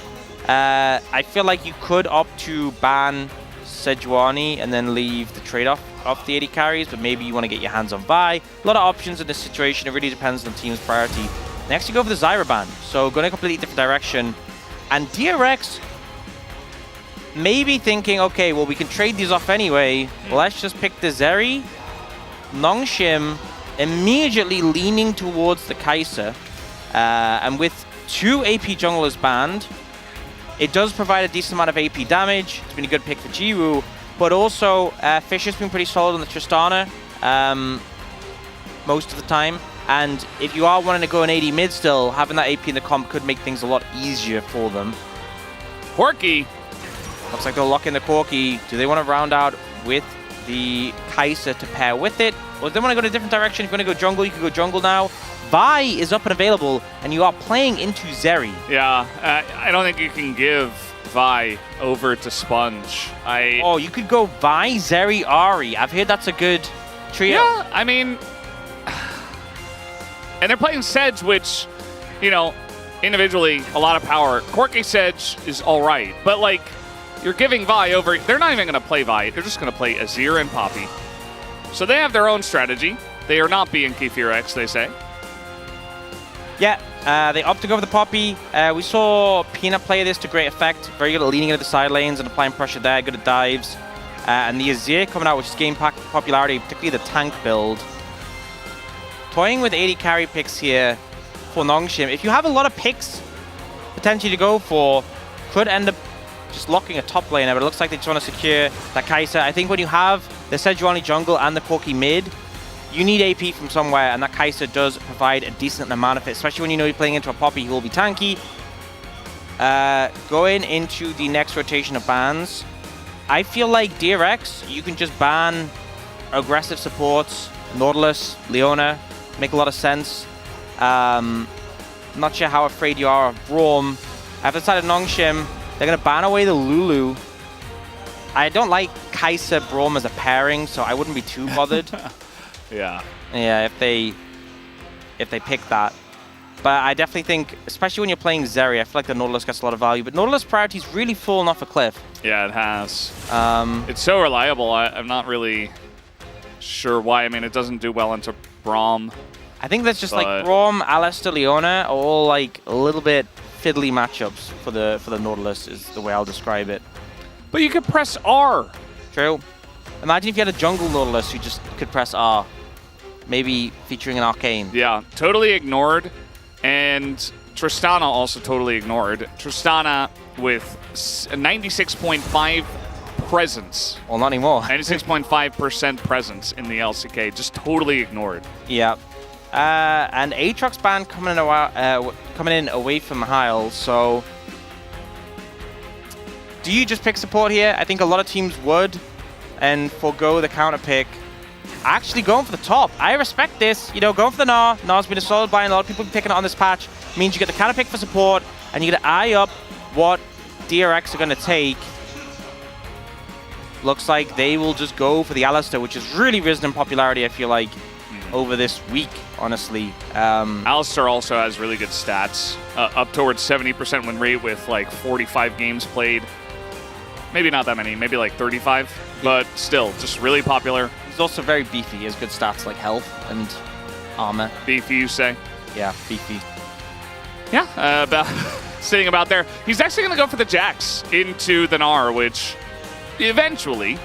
I feel like you could opt to ban Sejuani and then leave the trade-off of the 80 carries, but maybe you want to get your hands on Vi. A lot of options in this situation. It really depends on the team's priority. Next, you go for the Zyra ban. So going a completely different direction. And DRX maybe thinking, okay, well, we can trade these off anyway. Well, let's just pick the Zeri. Nongshim immediately leaning towards the Kai'Sa. And with 2 AP junglers banned, it does provide a decent amount of AP damage. It's been a good pick for Jiwoo. But also, Fisher's been pretty solid on the Tristana most of the time. And if you are wanting to go an AD mid still, having that AP in the comp could make things a lot easier for them. Corki. Looks like they'll lock in the Corki. Do they want to round out with the Kai'Sa to pair with it? Or do they want to go in a different direction? If you want to go jungle, you can go jungle now. Vi is up and available, and you are playing into Zeri. Yeah, I don't think you can give Vi over to Sponge. Oh, you could go Vi, Zeri, Ahri. I've heard that's a good trio. Yeah, I mean... And they're playing Sedge, which, you know, individually, a lot of power. Corki Sedge is all right, but, like, you're giving Vi over... They're not even going to play Vi. They're just going to play Azir and Poppy. So they have their own strategy. They are not being DRX, they say. Yeah, they opt to go for the Poppy. We saw Peanut play this to great effect. Very good at leaning into the side lanes and applying pressure there. Good at dives. And the Azir coming out, which is gaining popularity, particularly the tank build. Toying with 80 carry picks here for Nongshim. If you have a lot of picks potentially to go for, could end up just locking a top laner, but it looks like they just want to secure that Kai'Sa. I think when you have the Sejuani jungle and the Corki mid, you need AP from somewhere, and that Kai'Sa does provide a decent amount of it, especially when you know you're playing into a Poppy who will be tanky. Going into the next rotation of bans, I feel like DRX, you can just ban aggressive supports, Nautilus, Leona, make a lot of sense. Not sure how afraid you are of Braum. After the side of Nongshim, they're going to ban away the Lulu. I don't like Kai'Sa Braum as a pairing, so I wouldn't be too bothered. Yeah. Yeah, if they pick that. But I definitely think, especially when you're playing Zeri, I feel like the Nautilus gets a lot of value. But Nautilus priority's really fallen off a cliff. Yeah, it has. It's so reliable. I'm not really sure why. I mean, it doesn't do well into Braum. I think that's just like Braum, Alistair, Leona are all like a little bit fiddly matchups for the Nautilus is the way I'll describe it. But you could press R. True. Imagine if you had a jungle Nautilus who just could press R. Maybe featuring an Arcane. Yeah, totally ignored. And Tristana also totally ignored. Tristana with a 96.5 presence. Well, not anymore. 96.5% presence in the LCK. Just totally ignored. Yeah. And Aatrox ban coming in away from Heil, so... Do you just pick support here? I think a lot of teams would, and forego the counter pick. Actually going for the top. I respect this. You know, going for the Gnar. Gnar's been a solid buy, and a lot of people have been picking it on this patch. Means you get the counter pick for support, and you get to eye up what DRX are going to take. Looks like they will just go for the Alistair, which has really risen in popularity, I feel like, over this week, honestly. Alistair also has really good stats. Up towards 70% win rate with like 45 games played. Maybe not that many, maybe like 35, but still, just really popular. He's also very beefy. He has good stats like health and armor. Beefy, you say? Yeah, beefy. Yeah, sitting about there. He's actually going to go for the Jax into the Gnar, which eventually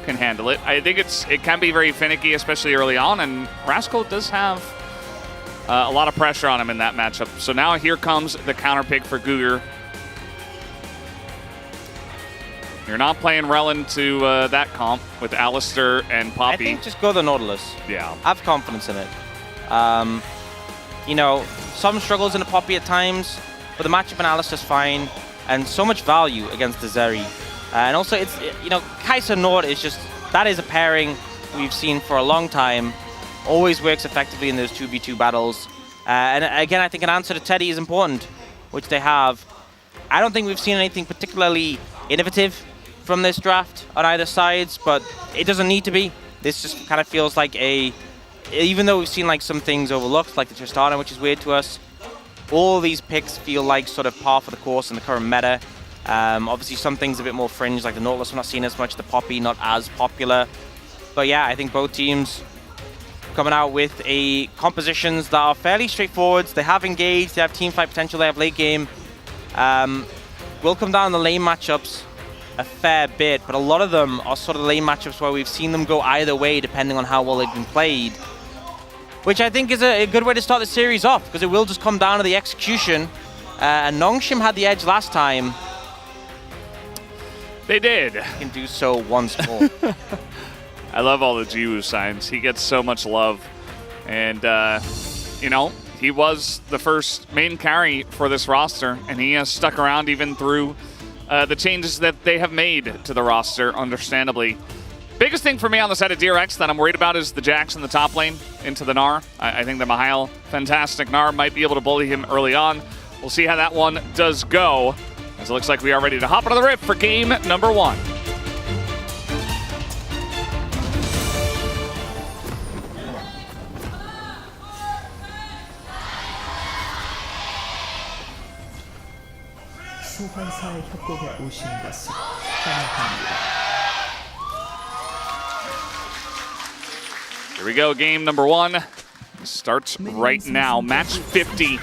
can handle it. I think it can be very finicky, especially early on, and Rascal does have a lot of pressure on him in that matchup. So now here comes the counter pick for Guger. You're not playing Relin to that comp with Alistair and Poppy. I think just go the Nautilus. Yeah. I have confidence in it. You know, some struggles in the Poppy at times, but the matchup in Alistair's fine, and so much value against the Zeri. And also, it's, you know, Kai'Sa Nord is just, that is a pairing we've seen for a long time. Always works effectively in those 2v2 battles. And again, I think an answer to Teddy is important, which they have. I don't think we've seen anything particularly innovative from this draft on either sides, but it doesn't need to be. This just kind of feels like even though we've seen like some things overlooked, like the Tristana, which is weird to us, all these picks feel like sort of par for the course in the current meta. Obviously some things a bit more fringe, like the Nautilus we're not seeing as much, the Poppy not as popular. But yeah, I think both teams coming out with compositions that are fairly straightforward. They have engaged, they have teamfight potential, they have late game. Will come down the lane matchups a fair bit, but a lot of them are sort of lane matchups where we've seen them go either way depending on how well they've been played. Which I think is a good way to start the series off, because it will just come down to the execution. And Nongshim had the edge last time. They did. Can do so once more. I love all the Jiwoo signs. He gets so much love. And, you know, he was the first main carry for this roster, and he has stuck around even through the changes that they have made to the roster, understandably. Biggest thing for me on the side of DRX that I'm worried about is the Jax in the top lane into the Gnar. I think the Mihail, fantastic Gnar, might be able to bully him early on. We'll see how that one does go, as it looks like we are ready to hop into the rift for game number 1. 소환사의 협곡에 오신 것을 환영합니다. Here we go, game number 1 starts right now. Match 50,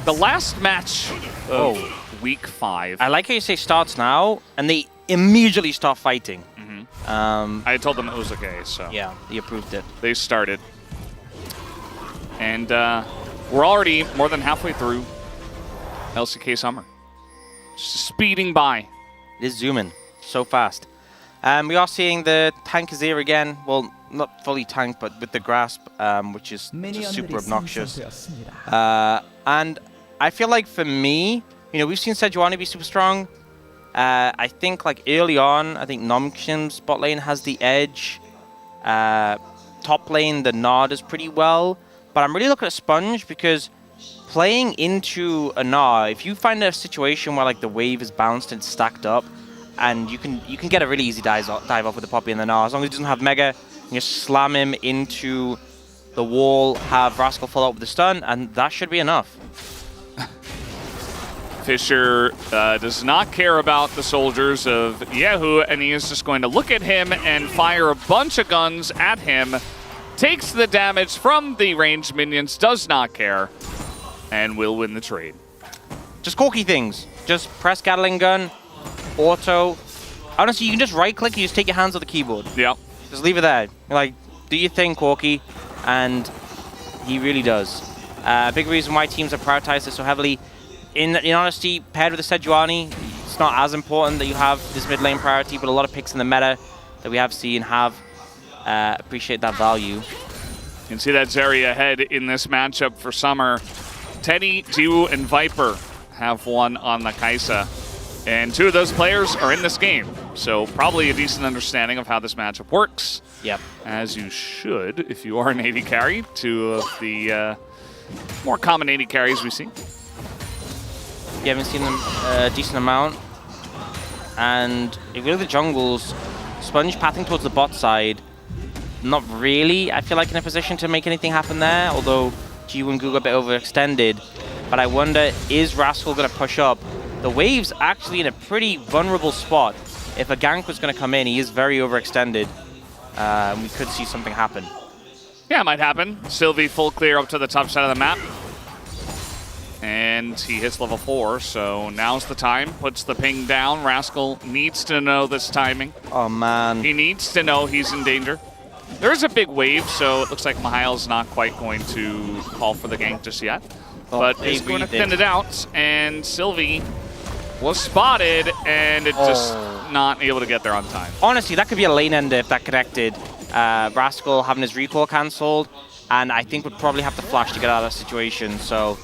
the last match of week 5. I like how you say starts now, and they immediately start fighting. I told them it was okay, so. Yeah, he approved it. They started. And we're already more than halfway through LCK Summer. Just speeding by. It is zooming so fast. We are seeing the tank is here again. Well, not fully tanked, but with the grasp, which is just super obnoxious. And I feel like for me, you know, we've seen Sejuani be super strong. I think like early on, I think Nomshim's bot lane has the edge. Top lane, the Gnar does pretty well. But I'm really looking at Sponge because playing into a Gnar, if you find a situation where like the wave is bounced and stacked up, and you can get a really easy dive off with the Poppy and the Gnar. As long as he doesn't have Mega, you just slam him into the wall, have Rascal follow up with the stun, and that should be enough. Fisher does not care about the soldiers of Yehu, and he is just going to look at him and fire a bunch of guns at him. Takes the damage from the ranged minions, does not care, and will win the trade. Just Corki things. Just press Gatling gun, auto. Honestly, you can just right click and you just take your hands off the keyboard. Yeah. Just leave it there. Like, do your thing, Corki. And he really does. Big reason why teams have prioritized this so heavily. In honesty, paired with the Sejuani, it's not as important that you have this mid lane priority, but a lot of picks in the meta that we have seen have appreciate that value. You can see that Zeri ahead in this matchup for Summer. Teddy, Jiwoo, and Viper have won on the Kai'Sa. And 2 of those players are in this game. So probably a decent understanding of how this matchup works. Yep. As you should if you are an AD carry. 2 of the more common AD carries we see. You haven't seen them a decent amount. And if you look at the jungles, Sponge pathing towards the bot side, not really, I feel like, in a position to make anything happen there, although Jiwoo and Google are a bit overextended. But I wonder, is Rascal going to push up? The wave's actually in a pretty vulnerable spot. If a gank was going to come in, he is very overextended. We could see something happen. Yeah, it might happen. Sylvie full clear up to the top side of the map. And he hits level 4, so now's the time. Puts the ping down. Rascal needs to know this timing. Oh, man. He needs to know he's in danger. There is a big wave, so it looks like Mihail's not quite going to call for the gank just yet. But he's going to thin it out, and Sylvie was spotted, and it just not able to get there on time. Honestly, that could be a lane ender if that connected. Rascal having his recall cancelled, and I think would probably have to flash to get out of that situation, so...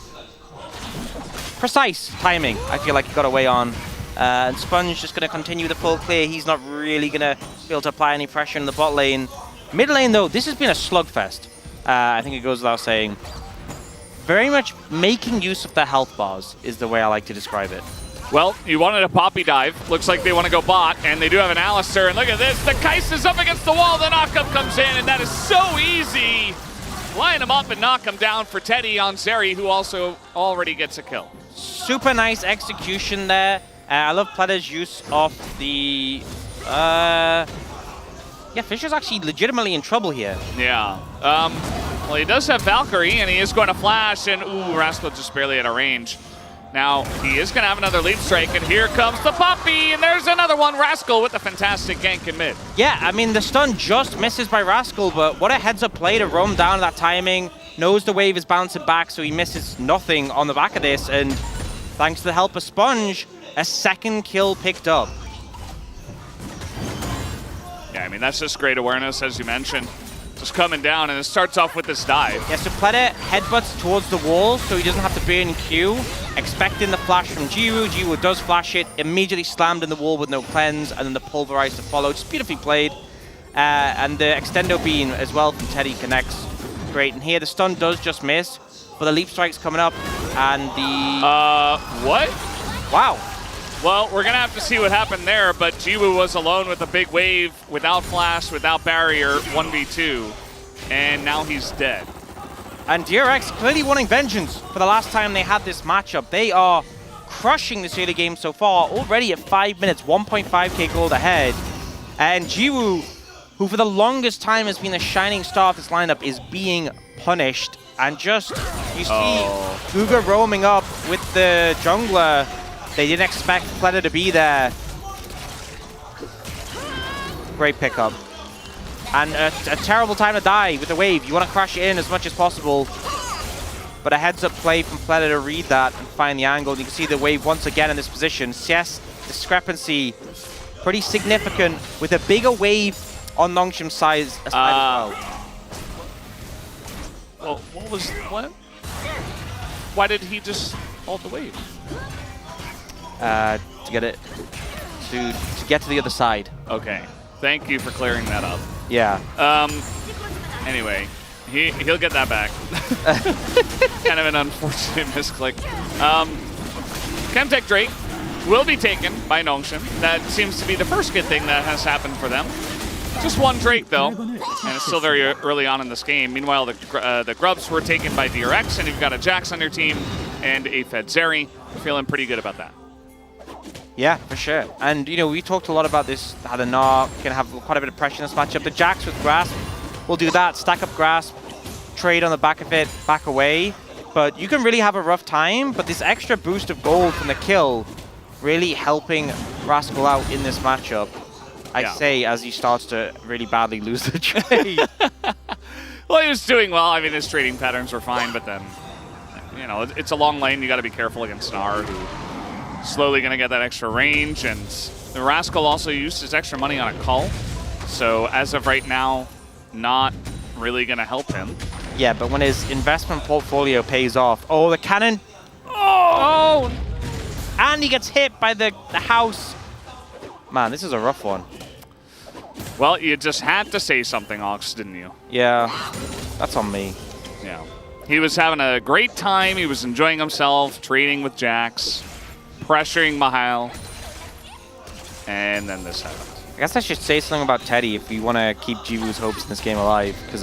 Precise timing, I feel like he got away on. And Sponge just going to continue the full clear. He's not really going to be able to apply any pressure in the bot lane. Mid lane, though, this has been a slugfest. I think it goes without saying. Very much making use of the health bars is the way I like to describe it. Well, you wanted a poppy dive. Looks like they want to go bot, and they do have an Alistar. And look at this, the Kai'Sa's up against the wall, the knockup comes in, and that is so easy. Line him up and knock him down for Teddy on Zeri, who also already gets a kill. Super nice execution there. I love Pletter's use of the... yeah, Fisher's actually legitimately in trouble here. Yeah. Well, he does have Valkyrie, and he is going to flash, and ooh, Rascal just barely out of range. Now, he is going to have another lead strike, and here comes the Poppy, and there's another one. Rascal with a fantastic gank in mid. Yeah, I mean, the stun just misses by Rascal, but what a heads-up play to roam down at that timing. Knows the wave is bouncing back, so he misses nothing on the back of this, and thanks to the help of Sponge, a second kill picked up. Yeah, I mean, that's just great awareness, as you mentioned. Just coming down, and it starts off with this dive. Yeah, so Pletter headbutts towards the wall, so he doesn't have to burn Q. Expecting the flash from Jiwoo. Jiwoo does flash it, immediately slammed in the wall with no cleanse, and then the pulverize to follow. Just beautifully played. And the extendo beam as well from Teddy connects. Great, and here the stun does just miss, but the leap strike's coming up, and the... what? Wow. Well, we're going to have to see what happened there, but Jiwoo was alone with a big wave, without flash, without barrier, 1v2, and now he's dead. And DRX clearly wanting vengeance for the last time they had this matchup. They are crushing this early game so far, already at 5 minutes, 1.5k gold ahead. And Jiwoo, who for the longest time has been the shining star of this lineup, is being punished. And just, you see Guga roaming up with the jungler. They didn't expect Pletter to be there. Great pickup. And a terrible time to die with the wave. You want to crash it in as much as possible. But a heads-up play from Pletter to read that and find the angle. You can see the wave once again in this position. CS discrepancy pretty significant with a bigger wave on Nongshim's side as well. Well, what? Why did he just hold the wave? To get it to get to the other side. Okay, thank you for clearing that up. Yeah. Anyway, he'll get that back. Kind of an unfortunate misclick. Chemtech Drake will be taken by Nongshim. That seems to be the first good thing that has happened for them. Just one Drake, though, and it's still very early on in this game. Meanwhile, the Grubs were taken by DRX, and you've got a Jax on your team and a Fed Zeri. Feeling pretty good about that. Yeah, for sure. And, you know, we talked a lot about this, how the Gnar can have quite a bit of pressure in this matchup. The Jax with Grasp will do that, stack up Grasp, trade on the back of it, back away. But you can really have a rough time, but this extra boost of gold from the kill really helping Rascal out in this matchup. I say as he starts to really badly lose the trade. Well, he was doing well. I mean, his trading patterns were fine, but then, you know, it's a long lane. You got to be careful against Gnar, who slowly going to get that extra range. And the Rascal also used his extra money on a cull. So as of right now, not really going to help him. Yeah, but when his investment portfolio pays off. Oh, the cannon. Oh! And he gets hit by the house. Man, this is a rough one. Well, you just had to say something, Ox, didn't you? Yeah, that's on me. Yeah. He was having a great time. He was enjoying himself, trading with Jax, pressuring Mahal. And then this happened. I guess I should say something about Teddy if we want to keep Jiwoo's hopes in this game alive. Because,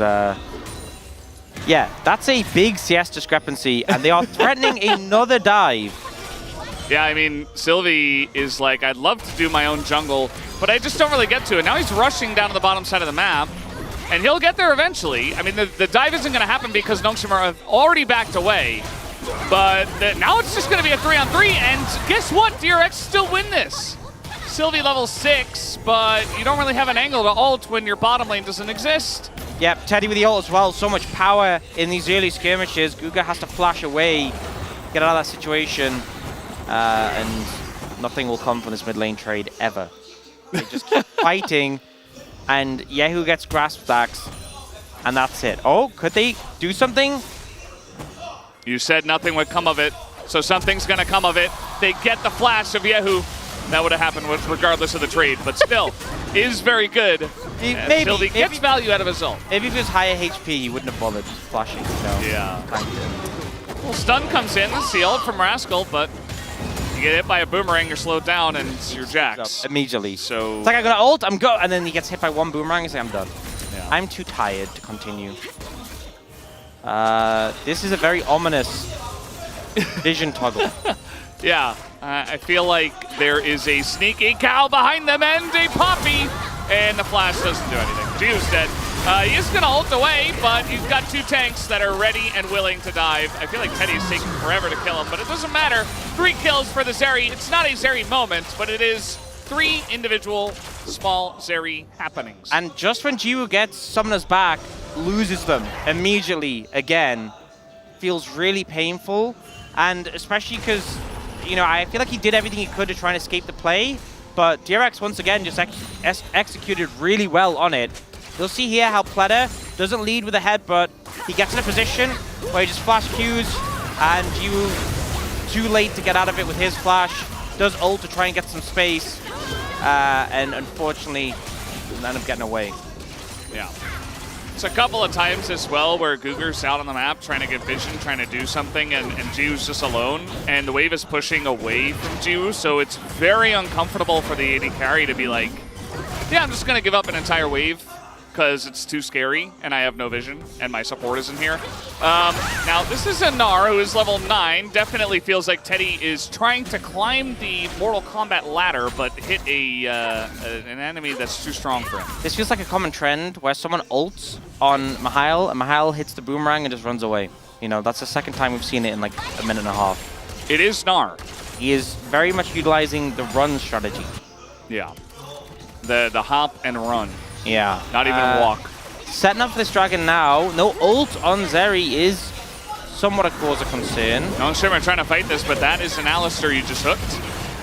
yeah, that's a big CS discrepancy. And they are threatening another dive. Yeah, I mean, Sylvie is like, I'd love to do my own jungle, but I just don't really get to it. Now he's rushing down to the bottom side of the map, and he'll get there eventually. I mean, the dive isn't going to happen because Nongshim have already backed away, but now it's just going to be a 3-on-3, and guess what? DRX still win this. Sylvie level 6, but you don't really have an angle to ult when your bottom lane doesn't exist. Yep, Teddy with the ult as well. So much power in these early skirmishes. Guga has to flash away, get out of that situation. And nothing will come from this mid lane trade ever. They just keep fighting, and Yehu gets grasp stacks, and that's it. Oh, could they do something? You said nothing would come of it, so something's going to come of it. They get the flash of Yehu. That would have happened regardless of the trade, but still is very good. Maybe he gets value out of his ult. Maybe if he was higher HP, he wouldn't have bothered flashing. So. Yeah. Well, stun comes in. It's the ult from Rascal, but you get hit by a boomerang, you're slowed down, and you're Jax. Immediately. So it's like, I got ult, I'm go, and then he gets hit by one boomerang, he's like, I'm done. Yeah. I'm too tired to continue. This is a very ominous vision toggle. Yeah, I feel like there is a sneaky cow behind them and a Poppy, and the flash doesn't do anything. Jiwoo's dead. He is going to ult away, but you've got two tanks that are ready and willing to dive. I feel like Teddy's taking forever to kill him, but it doesn't matter. 3 kills for the Zeri. It's not a Zeri moment, but it is 3 individual small Zeri happenings. And just when Jiwoo gets Summoners back, loses them immediately again. Feels really painful, and especially because, you know, I feel like he did everything he could to try and escape the play, but DRX once again just executed really well on it. You'll see here how Pleta doesn't lead with a headbutt. He gets in a position where he just flash Qs, and Jiwoo, too late to get out of it with his flash, does ult to try and get some space, and unfortunately, end up getting away. Yeah. It's a couple of times as well where Gugar's out on the map trying to get vision, trying to do something, and Jiwoo's just alone, and the wave is pushing away from Jiwoo, so it's very uncomfortable for the AD carry to be like, yeah, I'm just going to give up an entire wave because it's too scary and I have no vision and my support isn't here. Now, this is a Gnar who is level 9. Definitely feels like Teddy is trying to climb the Mortal Kombat ladder, but hit an enemy that's too strong for him. This feels like a common trend where someone ults on Mahal, and Mahal hits the boomerang and just runs away. You know, that's the second time we've seen it in like a minute and a half. It is Gnar. He is very much utilizing the run strategy. Yeah. The hop and run. Yeah. Not even walk. Setting up for this dragon now. No ult on Zeri is somewhat a cause of concern. Nongshim are trying to fight this, but that is an Alistar you just hooked,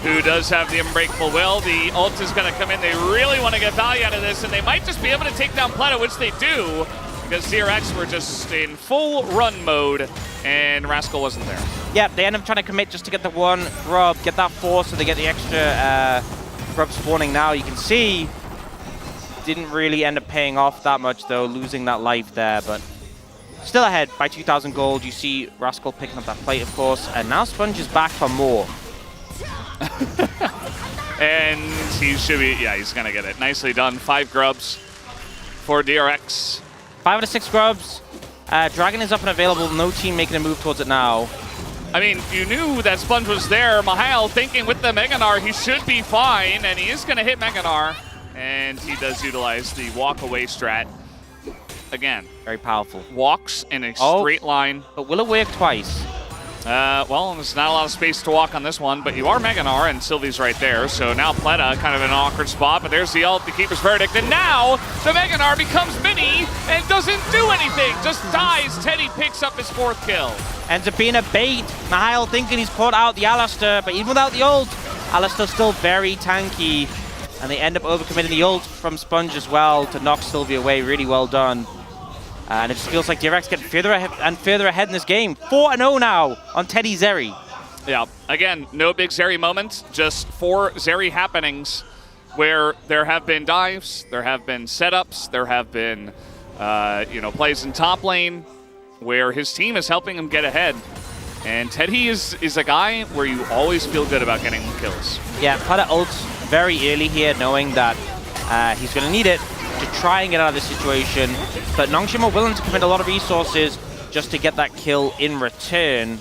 who does have the Unbreakable Will. The ult is going to come in. They really want to get value out of this, and they might just be able to take down Pleta, which they do, because DRX were just in full run mode, and Rascal wasn't there. Yeah, they end up trying to commit just to get the one grub, get that 4 so they get the extra grub spawning now. You can see didn't really end up paying off that much, though, losing that life there, but still ahead by 2,000 gold. You see Rascal picking up that plate, of course, and now Sponge is back for more. And he should be, yeah, he's going to get it. Nicely done. 5 grubs. for DRX. 5 out of 6 grubs. Dragon is up and available. No team making a move towards it now. I mean, you knew that Sponge was there. Mihail thinking with the Meganar he should be fine, and he is going to hit Meganar. And he does utilize the walk-away strat. Again, very powerful. Walks in a straight line. But will it work twice? Well, there's not a lot of space to walk on this one, but you are Meganar, and Sylvie's right there. So now Pleta kind of in an awkward spot, but there's the ult, the Keeper's Verdict. And now the Meganar becomes mini and doesn't do anything, just dies. Teddy picks up his 4th kill. Ends up being a bait. Mihail thinking he's caught out the Alistair, but even without the ult, Alistair's still very tanky. And they end up overcommitting the ult from Sponge as well to knock Sylvie away. Really well done. And it just feels like DRX getting further ahead and further ahead in this game. 4-0 now on Teddy Zeri. Yeah, again, no big Zeri moments, just 4 Zeri happenings where there have been dives, there have been setups, there have been, plays in top lane where his team is helping him get ahead. And Teddy is a guy where you always feel good about getting kills. Yeah, Pleta ults very early here, knowing that he's going to need it to try and get out of this situation. But Nongshim are willing to commit a lot of resources just to get that kill in return.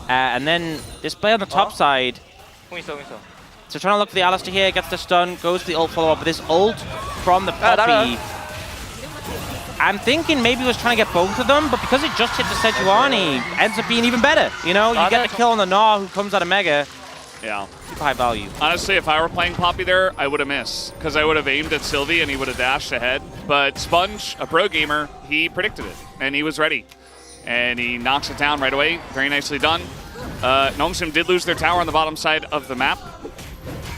And then this play on the top side. So trying to look for the Alistair here, gets the stun, goes to the ult follow-up. But this ult from the Poppy, I'm thinking maybe he was trying to get both of them, but because it just hit the Sejuani, ends up being even better. You know, you get the kill on the Gnaw who comes out of Mega. Yeah. Super high value. Honestly, if I were playing Poppy there, I would have missed, because I would have aimed at Sylvie and he would have dashed ahead. But Sponge, a pro gamer, he predicted it, and he was ready. And he knocks it down right away. Very nicely done. Nongshim did lose their tower on the bottom side of the map,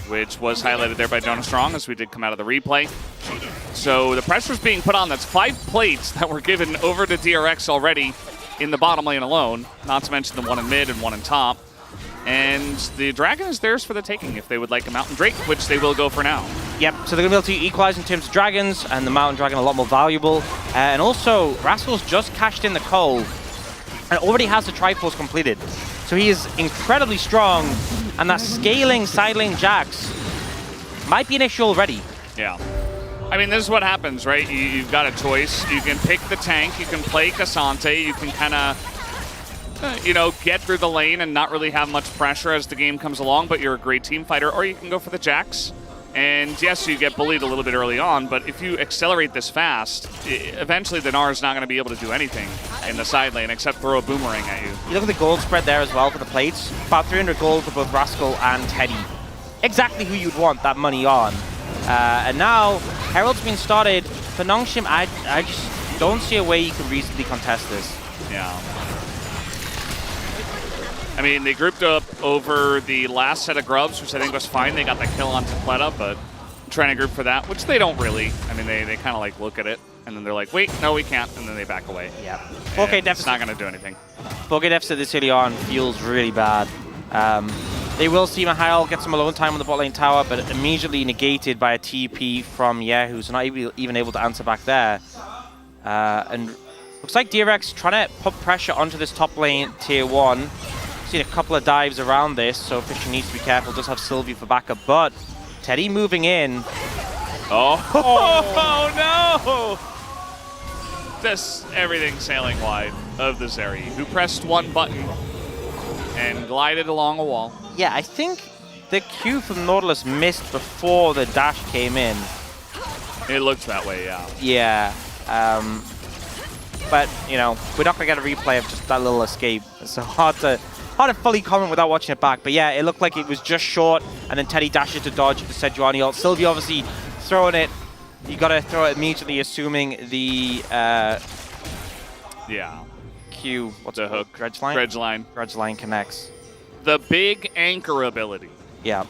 which was highlighted there by Jonah Strong as we did come out of the replay. So the pressure's being put on. That's 5 plates that were given over to DRX already in the bottom lane alone, not to mention the one in mid and one in top. And the Dragon is theirs for the taking if they would like a Mountain Drake, which they will go for now. Yep, so they're going to be able to equalize in terms of Dragons, and the Mountain Dragon a lot more valuable. And also, Rascal's just cashed in the Cole, and already has the Triforce completed. So he is incredibly strong, and that scaling side lane Jax might be an issue already. Yeah. I mean, this is what happens, right? You've got a choice. You can pick the tank, you can play Cassante, you can kind of get through the lane and not really have much pressure as the game comes along, but you're a great team fighter, or you can go for the Jax. And yes, you get bullied a little bit early on, but if you accelerate this fast, eventually the Gnar is not going to be able to do anything in the side lane except throw a boomerang at you. You look at the gold spread there as well for the plates. About 300 gold for both Rascal and Teddy. Exactly who you'd want that money on. And now, Herald's been started. For Nongshim, I just don't see a way you can reasonably contest this. Yeah. I mean, they grouped up over the last set of grubs, which I think was fine. They got the kill onto Pleta, but trying to group for that, which they don't really. I mean, they kind of like look at it, and then they're like, wait, no, we can't, and then they back away. Yeah. 4K deficit. It's not going to do anything. 4K deficit this early on feels really bad. They will see Mihail get some alone time on the bot lane tower, but immediately negated by a TP from Yahoo, so not even able to answer back there. And looks like DRX trying to put pressure onto this top lane tier 1. Seen a couple of dives around this, so Fisher needs to be careful. Does have Sylvie for backup, but Teddy moving in. Oh no! Just everything sailing wide of the Zeri, who pressed one button and glided along a wall. Yeah, I think the Q from Nautilus missed before the dash came in. It looked that way, yeah. Yeah. But, we're not going to get a replay of just that little escape. It's so hard to fully comment without watching it back. But yeah, it looked like it was just short, and then Teddy dashes to dodge the Sejuani ult. Sylvie obviously throwing it. You got to throw it immediately, assuming the Q. What's the hook? Dredge line? Dredge line. Dredge line connects. The big anchor ability. Yeah.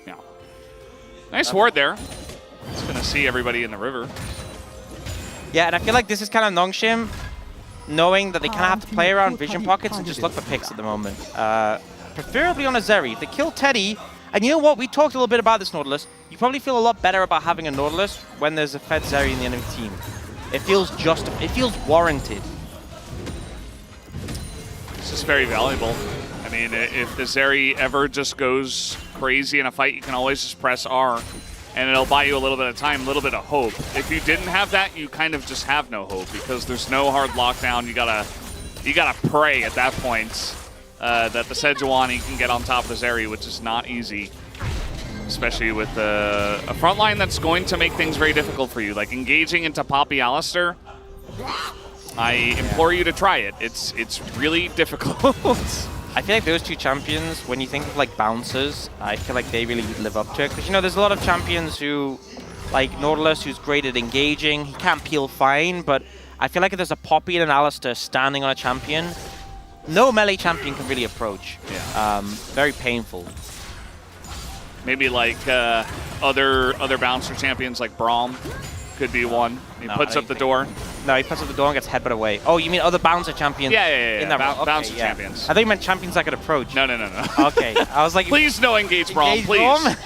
Yeah. Nice ward there. It's going to see everybody in the river. Yeah, and I feel like this is kind of Nongshim knowing that they kind of have to play around vision pockets and just look for picks at the moment. Preferably on a Zeri. If they kill Teddy, and you know what? We talked a little bit about this Nautilus. You probably feel a lot better about having a Nautilus when there's a fed Zeri in the enemy team. It feels warranted. This is very valuable. I mean, if the Zeri ever just goes crazy in a fight, you can always just press R and it'll buy you a little bit of time, a little bit of hope. If you didn't have that, you kind of just have no hope because there's no hard lockdown. You gotta pray at that point that the Sejuani can get on top of this area, which is not easy, especially with a front line that's going to make things very difficult for you. Like engaging into Poppy Alistair, I implore you to try it. It's really difficult. I feel like those two champions, when you think of like bouncers, I feel like they really live up to it. Because, you know, there's a lot of champions who, like Nautilus, who's great at engaging. He can peel fine, but I feel like if there's a Poppy and an Alistair standing on a champion, no melee champion can really approach. Yeah. Very painful. Maybe like other bouncer champions like Braum could be one. He puts up the door. No, he puts up the door and gets headbutt away. Oh, you mean other bouncer champions? Yeah. In that Bouncer champions. I think you meant champions that could approach. No. Okay, I was like... Please no engage Braum, please.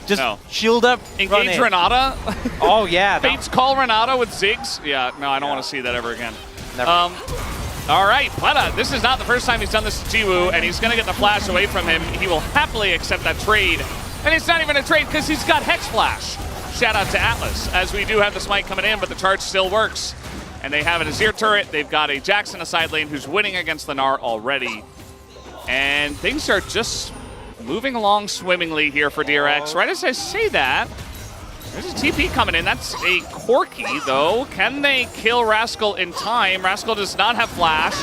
Just shield up, engage Renata. Oh, yeah. Fates call Renata with Ziggs. Yeah, no, I don't want to see that ever again. Never. All right, Pleta, this is not the first time he's done this to Jiwoo, and he's going to get the flash away from him. He will happily accept that trade. And it's not even a trade because he's got Hex Flash. Shout out to Atlas, as we do have the smite coming in, but the charge still works. And they have an Azir turret. They've got a Jax in a side lane who's winning against the Gnar already. And things are just moving along swimmingly here for DRX. Right as I say that, there's a TP coming in. That's a Corki, though. Can they kill Rascal in time? Rascal does not have flash.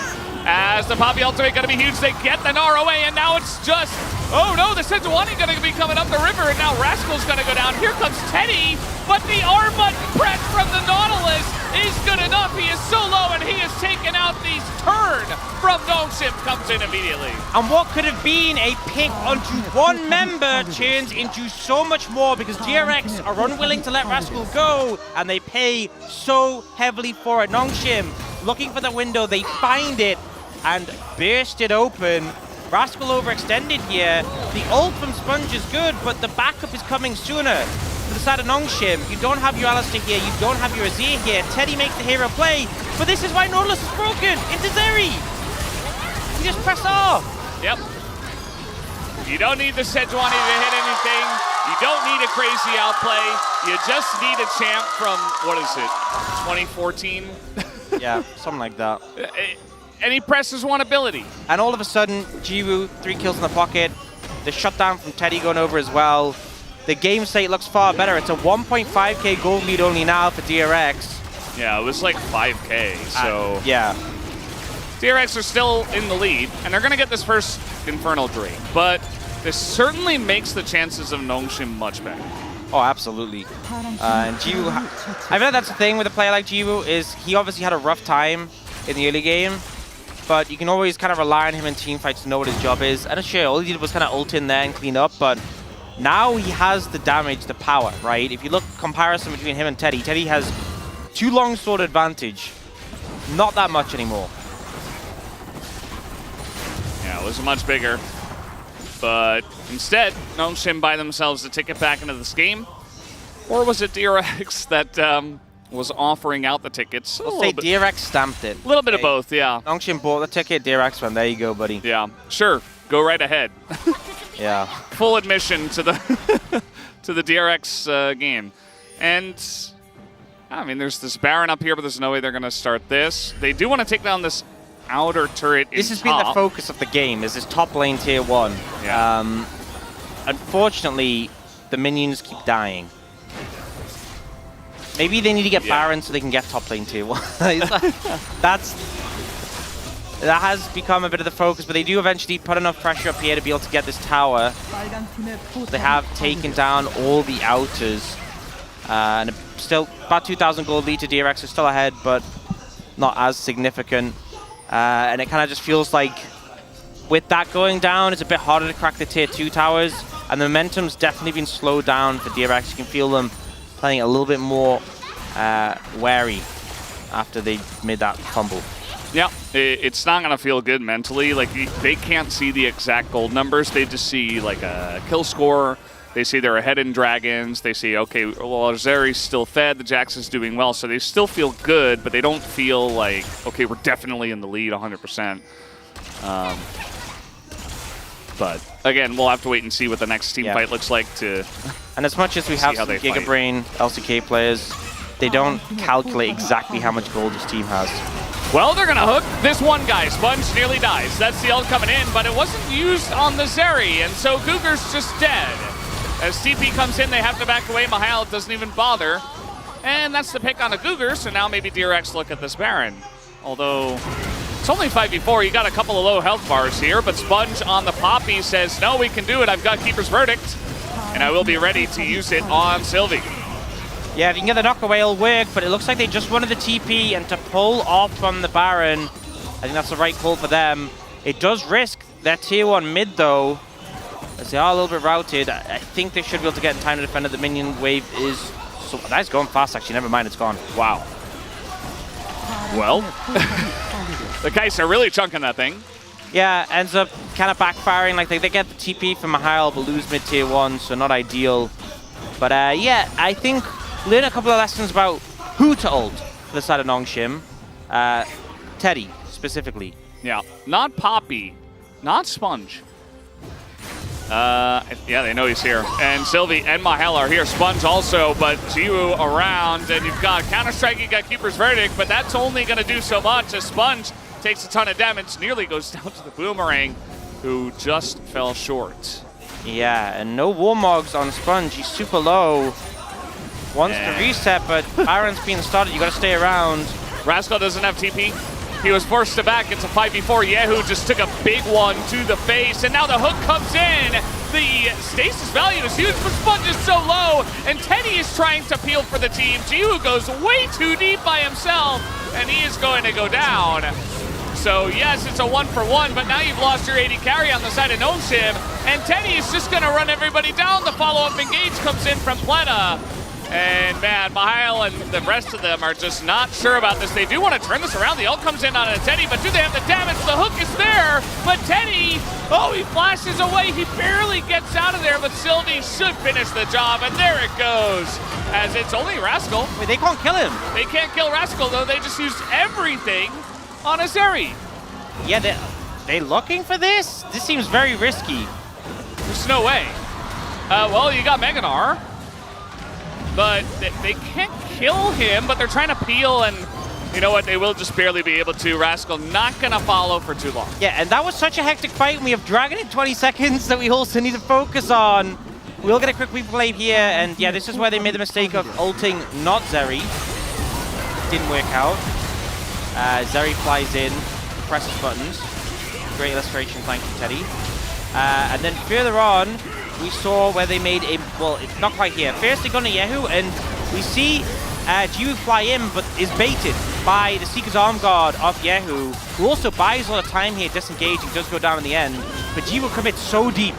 As the Poppy ultimate going to be huge, they get the Gnar away, and now it's just, oh no, the Sejuani going to be coming up the river, and now Rascal's going to go down. Here comes Teddy, but the R button press from the Nautilus is good enough. He is so low, and he has taken out the turn from Nongshim, comes in immediately. And what could have been a pick onto one member turns into so much more because DRX are unwilling to let Rascal go, and they pay so heavily for it. Nongshim looking for the window, they find it, and burst it open. Rascal overextended here. The ult from Sponge is good, but the backup is coming sooner. To the side of Nongshim, you don't have your Alistair here, you don't have your Azir here. Teddy makes the hero play, but this is why Nautilus is broken into Zeri. You just press R. Yep. You don't need the Sejuani to hit anything. You don't need a crazy outplay. You just need a champ from, what is it, 2014? Yeah, something like that. And he presses one ability. And all of a sudden, Jiwoo, 3 kills in the pocket. The shutdown from Teddy going over as well. The game state looks far better. It's a 1.5k gold lead only now for DRX. Yeah, it was like 5k, so... yeah. DRX are still in the lead, and they're going to get this first Infernal Drake. But this certainly makes the chances of Nongshim much better. Oh, absolutely. And Jiwoo, I feel like that's the thing with a player like Jiwoo, is he obviously had a rough time in the early game, but you can always kind of rely on him in teamfights to know what his job is. And sure, all he did was kind of ult in there and clean up, but now he has the damage, the power, right? If you look comparison between him and Teddy, Teddy has 2 longsword advantage. Not that much anymore. Yeah, it was much bigger. But instead, Nongshim buy themselves a ticket back into this game. Or was it DRX that was offering out the tickets? I'll say DRX stamped it. A little bit of both, yeah. Nongshim bought the ticket, DRX went, there you go, buddy. Yeah, sure, go right ahead. Yeah. Full admission to the to the DRX game. And, I mean, there's this Baron up here, but there's no way they're going to start this. They do want to take down this outer turret This has been the focus of the game, is this top lane tier 1. Yeah. Unfortunately, the minions keep dying. Maybe they need to get Baron so they can get top lane tier 1. That has become a bit of the focus, but they do eventually put enough pressure up here to be able to get this tower. They have taken down all the outers. And still, about 2,000 gold lead to DRX is still ahead, but not as significant. And it kind of just feels like with that going down, it's a bit harder to crack the tier 2 towers. And the momentum's definitely been slowed down for DRX. You can feel them playing a little bit more wary after they made that fumble. Yeah, it's not going to feel good mentally. Like, they can't see the exact gold numbers. They just see, like, a kill score. They see they're ahead in Dragons. They see, okay, well, Zeri's still fed. The Jax is doing well. So they still feel good, but they don't feel like, okay, we're definitely in the lead 100%. But again, we'll have to wait and see what the next team fight looks like to. And as much as we have some Giga Brain LCK players, they don't calculate exactly how much gold this team has. Well, they're gonna hook this one guy. Sponge nearly dies. That's the ult coming in, but it wasn't used on the Zeri, and so Cougar's just dead. As TP comes in, they have to back away. Mihail doesn't even bother. And that's the pick on a Cougar, so now maybe DRX look at this Baron. Although, it's only 5v4, you got a couple of low health bars here, but Sponge on the Poppy says, no, we can do it, I've got Keeper's Verdict, and I will be ready to use it on Sylvie. Yeah, if you can get the knock away, it'll work, but it looks like they just wanted the TP, and to pull off from the Baron, I think that's the right call for them. It does risk their tier 1 mid, though, as they are a little bit routed. I think they should be able to get in time to defend it. The minion wave is... So, that's going fast, actually. Never mind, it's gone. Wow. Well, the Kais are really chunking that thing. Yeah, ends up kind of backfiring. Like, they get the TP from Mihail, but lose mid tier 1, so not ideal. But yeah, I think learn a couple of lessons about who to ult for the side of Nongshim. Teddy, specifically. Yeah, not Poppy, not Sponge. Yeah, they know he's here. And Sylvie and Mihail are here. Sponge also, but Jiwoo around. And you've got Counter-Strike, you got Keeper's Verdict, but that's only going to do so much as Sponge takes a ton of damage, nearly goes down to the Boomerang, who just fell short. Yeah, and no Warmogs on Sponge. He's super low. Wants to reset, but Baron's being started. You got to stay around. Rascal doesn't have TP. He was forced to back. It's a 5v4. Yehu just took a big one to the face, and now the hook comes in. The stasis value is huge, but Sponge is so low, and Teddy is trying to peel for the team. Jiwoo goes way too deep by himself, and he is going to go down. So yes, it's a 1-for-1, but now you've lost your AD carry on the side of Nongshim, and Teddy is just going to run everybody down. The follow-up engage comes in from Pleta. And man, Mihail and the rest of them are just not sure about this. They do want to turn this around. The ult comes in on a Teddy, but do they have the damage? The hook is there, but Teddy, oh, he flashes away. He barely gets out of there, but Sylvie should finish the job, and there it goes. As it's only Rascal. Wait, they can't kill him. They can't kill Rascal, though. They just used everything on a Zeri. Yeah, they looking for this? This seems very risky. There's no way. Well, you got Meganar. But they can't kill him, but they're trying to peel, and you know what? They will just barely be able to. Rascal not going to follow for too long. Yeah, and that was such a hectic fight, and we have Dragon in 20 seconds that we also need to focus on. We'll get a quick replay here, and yeah, this is where they made the mistake of ulting not Zeri. Didn't work out. Zeri flies in, presses buttons. Great illustration, thank you, Teddy. And then further on, we saw where they made a, well, it's not quite here. First they go to Yehu, and we see Jiwoo fly in, but is baited by the Seeker's Arm Guard of Yehu, who also buys a lot of time here, disengaging, does go down in the end. But Jiwoo commits so deep,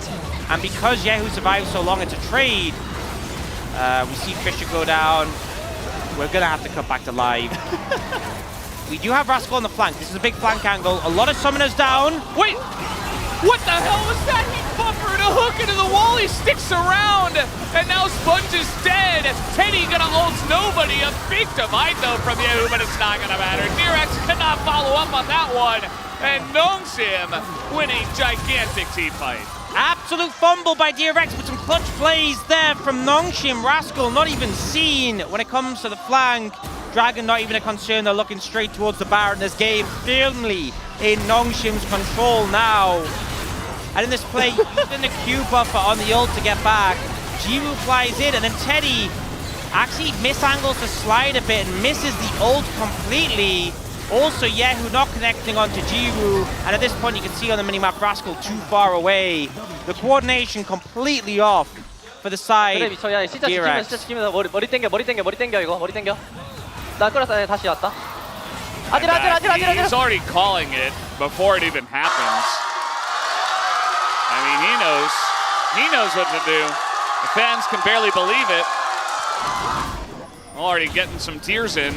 and because Yehu survives so long, it's a trade. We see Fisher go down. We're gonna have to cut back to live. We do have Rascal on the flank. This is a big flank angle. A lot of summoners down. Wait! What the hell was that? He buffered a hook into the wall. He sticks around, and now Sponge is dead. Teddy gonna ult nobody. A big divide though from Yehu, but it's not gonna matter. DRX cannot follow up on that one, and Nongshim win a gigantic team fight. Absolute fumble by DRX, but some clutch plays there from Nongshim. Rascal not even seen when it comes to the flank. Dragon not even a concern. They're looking straight towards the Baron. This game firmly in Nongshim's control now. And in this play, using the Q buffer on the ult to get back. Jiwoo flies in, and then Teddy actually misangles the slide a bit and misses the ult completely. Also, Yehu not connecting onto Jiwoo, and at this point you can see on the minimap Rascal too far away. The coordination completely off for the side. 그래 미쳐. 야 진짜 지키면서 진짜 지키면서 머리 땡겨 이거 머리 땡겨. 나 끌었어. 다시 왔다. He's already calling it before it even happens. I mean, he knows what to do. The fans can barely believe it. Already getting some tears in.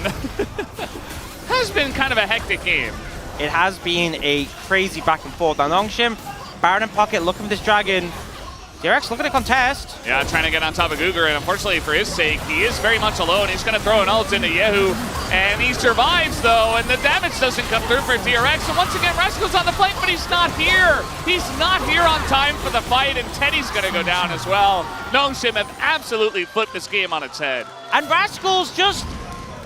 Has been kind of a hectic game. It has been a crazy back and forth. Now Nongshim, Baron in pocket, looking for this Dragon. DRX looking to contest. Yeah, trying to get on top of Guger, and unfortunately for his sake, he is very much alone. He's going to throw an ult into Yehu, and he survives, though, and the damage doesn't come through for DRX. And once again, Rascal's on the flank, but he's not here. He's not here on time for the fight, and Teddy's going to go down as well. Nongshim have absolutely flipped this game on its head. And Rascal's just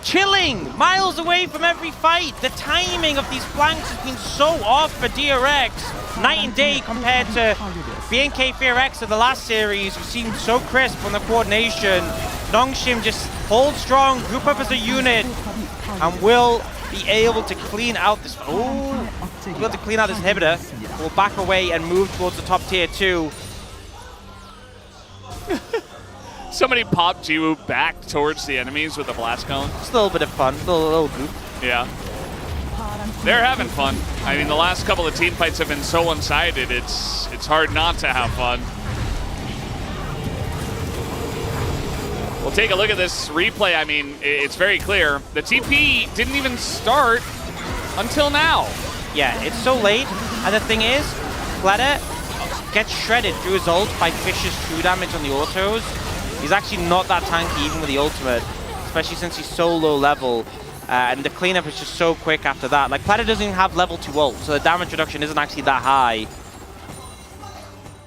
chilling, miles away from every fight. The timing of these flanks has been so off for DRX. Night and day compared to BNK FearX of the last series, who seemed so crisp on the coordination. Nongshim just hold strong, group up as a unit, and will be able to clean out this. Oh, be able to clean out this inhibitor. Will back away and move towards the top tier 2. Somebody popped Jiwoo back towards the enemies with a blast cone. Just a little bit of fun, a little goof. Yeah. They're having fun. I mean, the last couple of team fights have been so one-sided, it's hard not to have fun. We'll take a look at this replay. I mean, it's very clear. The TP didn't even start until now. Yeah, it's so late. And the thing is, Platter gets shredded through his ult by Fish's true damage on the autos. He's actually not that tanky even with the ultimate, especially since he's so low level. And the cleanup is just so quick after that. Like, Platter doesn't even have level 2 ult, so the damage reduction isn't actually that high.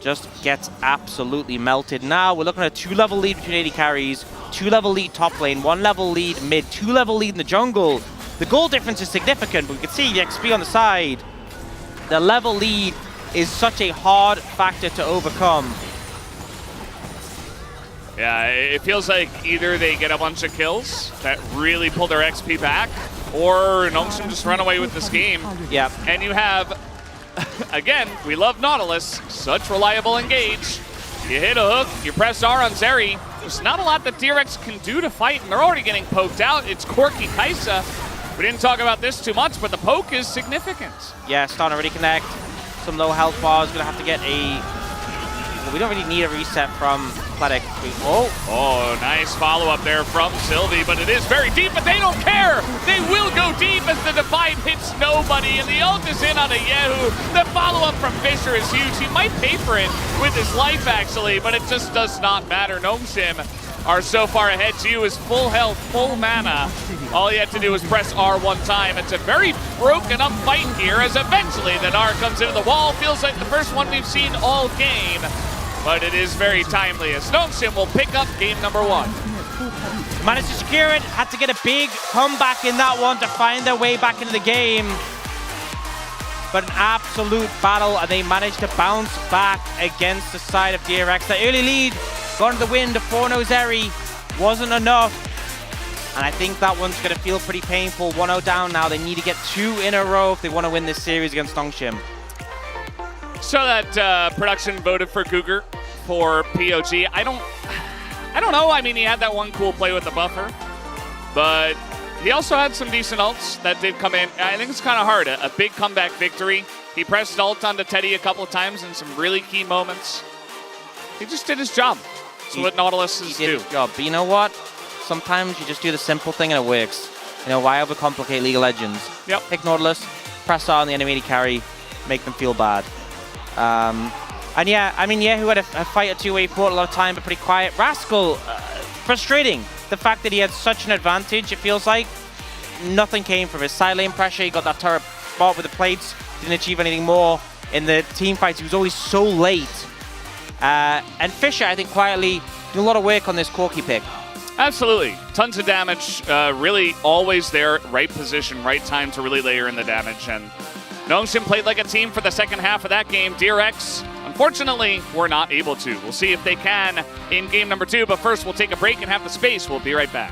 Just gets absolutely melted. Now we're looking at a 2-level lead between AD carries, 2-level lead top lane, 1-level lead mid, 2-level lead in the jungle. The goal difference is significant, but we can see the XP on the side. The level lead is such a hard factor to overcome. Yeah, it feels like either they get a bunch of kills that really pull their XP back, or Nongshim just run away with this game. Yep. And you have, again, we love Nautilus, such reliable engage. You hit a hook, you press R on Zeri. There's not a lot that DRX can do to fight, and they're already getting poked out. It's Corki Kaisa. We didn't talk about this too much, but the poke is significant. Yeah, starting to already connect. Some low health bars, gonna have to get a... Well, we don't really need a reset from Platic. Oh, nice follow-up there from Sylvie, but it is very deep, but they don't care! They will go deep as the Divide hits nobody, and the ult is in on a Yehu. The follow-up from Fisher is huge. He might pay for it with his life, actually, but it just does not matter. Nongshim are so far ahead. Jiu is full health, full mana. All he had to do was press R one time. It's a very broken up fight here, as eventually the R comes into the wall. Feels like the first one we've seen all game, but it is very timely as Nongshim will pick up game number 1. Managed to secure it, had to get a big comeback in that one to find their way back into the game. But an absolute battle, and they managed to bounce back against the side of DRX. The early lead got into the win to 4-0 Zeri, wasn't enough. And I think that one's going to feel pretty painful. 1-0 down now. They need to get 2 in a row if they want to win this series against Nongshim. So that production voted for Guger for POG. I don't know. I mean, he had that one cool play with the buffer, but he also had some decent ults that did come in. I think it's kind of hard. A big comeback victory. He pressed ult onto Teddy a couple of times in some really key moments. He just did his job. That's what Nautilus is do. His job. But you know what? Sometimes you just do the simple thing and it works. You know, why overcomplicate League of Legends? Yep. Pick Nautilus, press on the enemy carry, make them feel bad. And yeah, I mean, Yehu had a fight or two where he fought a lot of time, but pretty quiet. Rascal, frustrating. The fact that he had such an advantage, it feels like. Nothing came from his side lane pressure. He got that turret spot with the plates, didn't achieve anything more. In the team fights, he was always so late. And Fisher, I think, quietly did a lot of work on this Corki pick. Absolutely. Tons of damage. Really always there. Right position, right time to really layer in the damage. And Nongshim played like a team for the second half of that game. DRX, unfortunately, were not able to. We'll see if they can in game number 2. But first, we'll take a break and have the space. We'll be right back.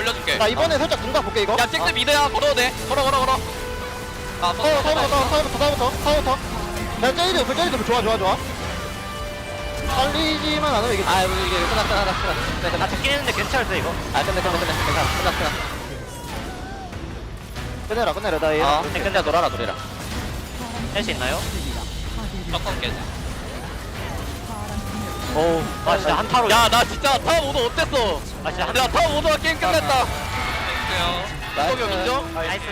올려줄게. 나 이번에 살짝 공각 볼게 이거. 야 잭스 미드야 걸어도 돼. 걸어. 아 타워부터. 야 쟤이드 좋아. 살리지만 않으면 이게. 아 이게 끝났다. 나 잡긴 했는데 괜찮을 때 이거. 아 끝내. 괜찮아. 끝내라 나 얘. 끝내 놀아라 놀이라. 할 수 있나요? 조금 깨져. 오, 아 진짜 한타로. 야 나 진짜 타워 모드 어땠어? 아 진짜 야 타워 모드가 게임 끝냈다. 나이스. 인정? 나이스.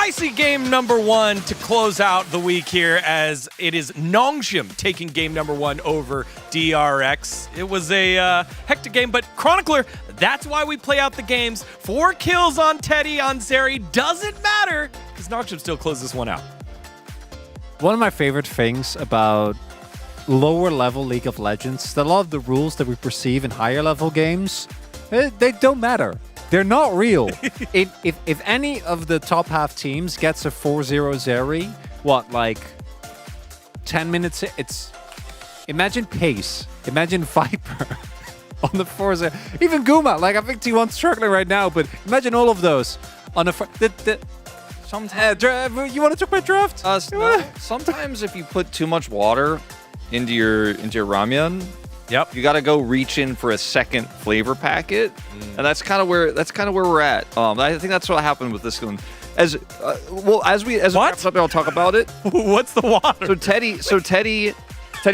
Spicy game number 1 to close out the week here, as it is Nongshim taking game number 1 over DRX. It was a hectic game, but Chronicler, that's why we play out the games. 4 kills on Teddy, on Zeri. Doesn't matter, because Nongshim still closed this one out. One of my favorite things about lower level League of Legends is that a lot of the rules that we perceive in higher level games, they don't matter. They're not real. if any of the top half teams gets a 4-0 Zeri, what, like 10 minutes? It's imagine Pace, imagine Viper on the 4-0. Even Guma, like I think T1's struggling right now, but imagine all of those on a. Sometimes you want to talk about draft? No. Sometimes if you put too much water into your ramyun, yep, you got to go reach in for a second flavor packet, and that's kind of where we're at. I think that's what happened with this one. As it wraps up, I'll talk about it. What's the water? So Teddy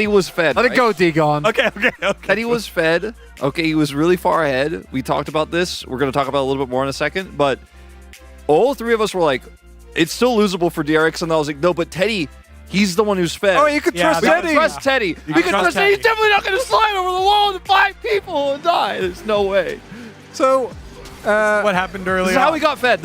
was fed. Let it go, Dagon. Okay. Teddy was fed. Okay, he was really far ahead. We talked about this. We're going to talk about it a little bit more in a second, but all 3 of us were like, it's still losable for DRX, and I was like, no, but Teddy, he's the one who's fed. Oh, you could trust Teddy. Trust Teddy. We can trust Teddy. He's definitely not going to slide over the wall and 5 people and die. There's no way. So, what happened earlier? This is how we got fed.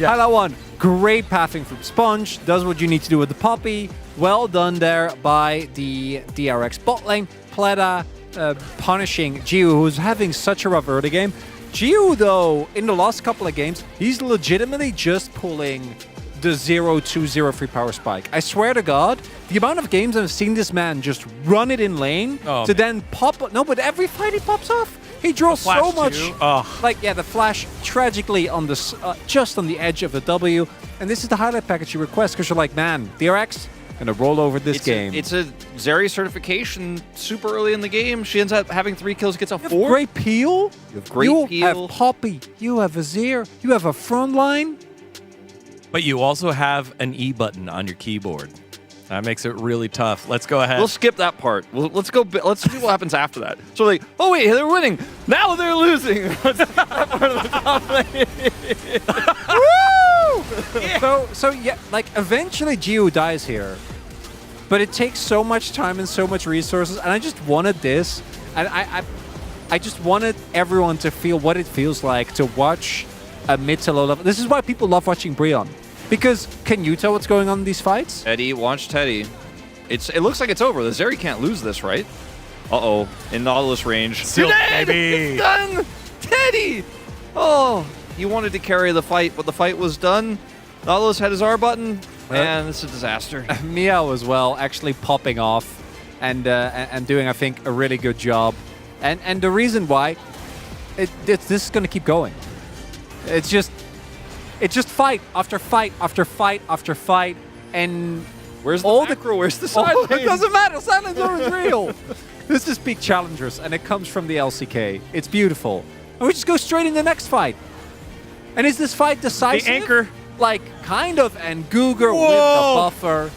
Highlight 1, great pathing from Sponge. Does what you need to do with the Poppy. Well done there by the DRX bot lane. Pleta punishing Jiu, who's having such a rough early game. Jiu, though, in the last couple of games, he's legitimately just pulling the 0-2-0 free power spike. I swear to God, the amount of games I've seen this man just run it in lane to then pop. No, but every fight he pops off, he draws so much. Like, yeah, the flash tragically on the just on the edge of the W. And this is the highlight package you request because you're like, man, DRX gonna roll over this game. It's a Zeri certification super early in the game. She ends up having 3 kills, gets a 4. You have great peel. You have great peel. You have Poppy. You have Azir. You have a front line. But you also have an E button on your keyboard. That makes it really tough. Let's go ahead. We'll skip that part. Let's see what happens after that. So like, oh wait, they're winning. Now they're losing. Woo! So yeah, like eventually Gio dies here, but it takes so much time and so much resources, and I just wanted this, and I just wanted everyone to feel what it feels like to watch a mid to low level. This is why people love watching Brion. Because can you tell what's going on in these fights? Teddy, watch Teddy. It looks like it's over. The Zeri can't lose this, right? Uh-oh. In Nautilus range. Still, it's done! Teddy! Oh, he wanted to carry the fight, but the fight was done. Nautilus had his R button, and it's a disaster. Miao as well, actually popping off and doing, I think, a really good job. And the reason why, this is going to keep going. It's just fight after fight after fight after fight, and where's the macro? Where's the side lane? It doesn't matter. Side lane's always real. This is peak challengers, and it comes from the LCK. It's beautiful. And we just go straight in the next fight. And is this fight decisive? The anchor. Like, kind of, and Googer with the buffer.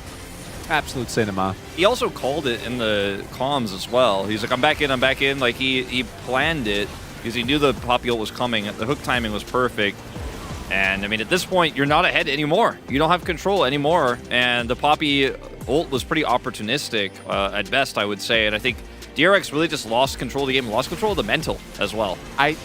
Absolute cinema. He also called it in the comms as well. He's like, I'm back in. Like, he planned it because he knew the Poppy ult was coming. The hook timing was perfect. And, I mean, at this point, you're not ahead anymore. You don't have control anymore. And the Poppy ult was pretty opportunistic at best, I would say. And I think DRX really just lost control of the game, lost control of the mental as well. I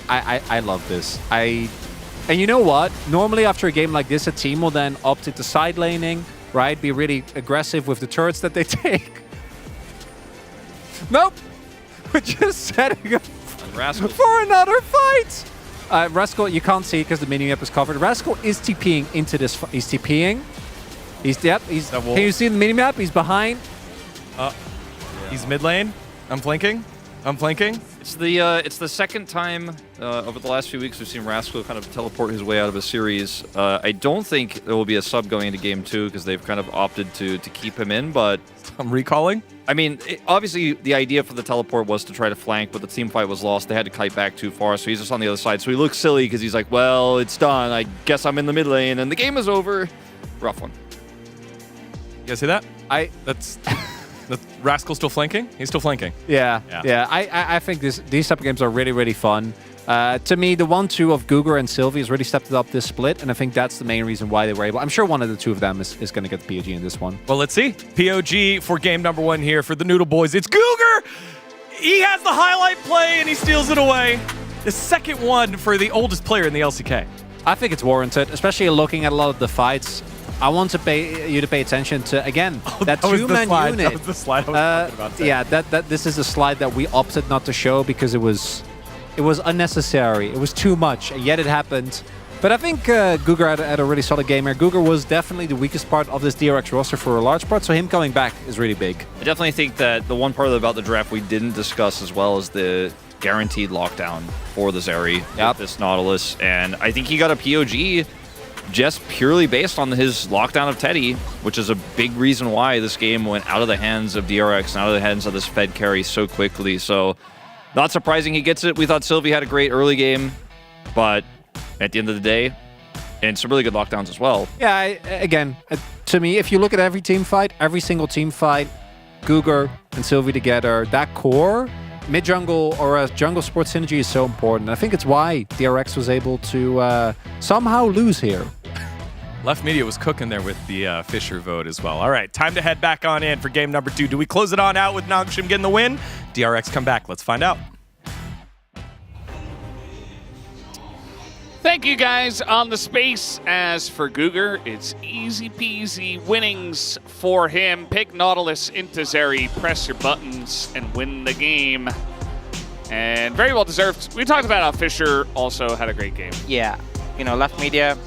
love this. And you know what? Normally, after a game like this, a team will then opt into side laning, right? Be really aggressive with the turrets that they take. Nope. We're just setting up for another fight. Rascal, you can't see because the mini-map is covered. Rascal is TPing into this. He's TPing. Can you see the mini-map? He's behind. He's mid lane. I'm flanking. It's the second time over the last few weeks we've seen Rascal kind of teleport his way out of a series. I don't think there will be a sub going into game 2 because they've kind of opted to keep him in, but... I'm recalling? I mean, obviously the idea for the teleport was to try to flank, but the team fight was lost. They had to kite back too far, so he's just on the other side. So he looks silly because he's like, well, it's done. I guess I'm in the mid lane, and the game is over. Rough one. You guys see that? That's Rascal still flanking? He's still flanking. Yeah. I think these type of games are really, really fun. To me, the 1-2 of Guger and Sylvie has really stepped it up this split, and I think that's the main reason why they were able. I'm sure one of the two of them is going to get the POG in this one. Well, let's see. POG for game number 1 here for the Noodle Boys. It's Guger! He has the highlight play, and he steals it away. The second one for the oldest player in the LCK. I think it's warranted, especially looking at a lot of the fights. I want you to pay attention to, again, that two-man unit. That was the slide I was talking about. Yeah, this is a slide that we opted not to show because it was unnecessary. It was too much, and yet it happened. But I think Guger had a really solid game here. Guger was definitely the weakest part of this DRX roster for a large part, so him coming back is really big. I definitely think that the one part about the draft we didn't discuss as well is the guaranteed lockdown for the Zeri with this Nautilus. And I think he got a POG just purely based on his lockdown of Teddy, which is a big reason why this game went out of the hands of DRX and out of the hands of this Fed carry so quickly. So not surprising he gets it. We thought Sylvie had a great early game, but at the end of the day, and some really good lockdowns as well. Yeah, again, to me, if you look at every team fight, every single team fight, Guger and Sylvie together, that core, mid-jungle or jungle support synergy is so important. I think it's why DRX was able to somehow lose here. Left Media was cooking there with the Fisher vote as well. All right, time to head back on in for game number 2. Do we close it on out with Nongshim getting the win? DRX come back. Let's find out. Thank you guys on the space. As for Guger, it's easy peasy winnings for him. Pick Nautilus into Zeri, press your buttons, and win the game. And very well deserved. We talked about how Fisher also had a great game. Yeah, you know, Left Media,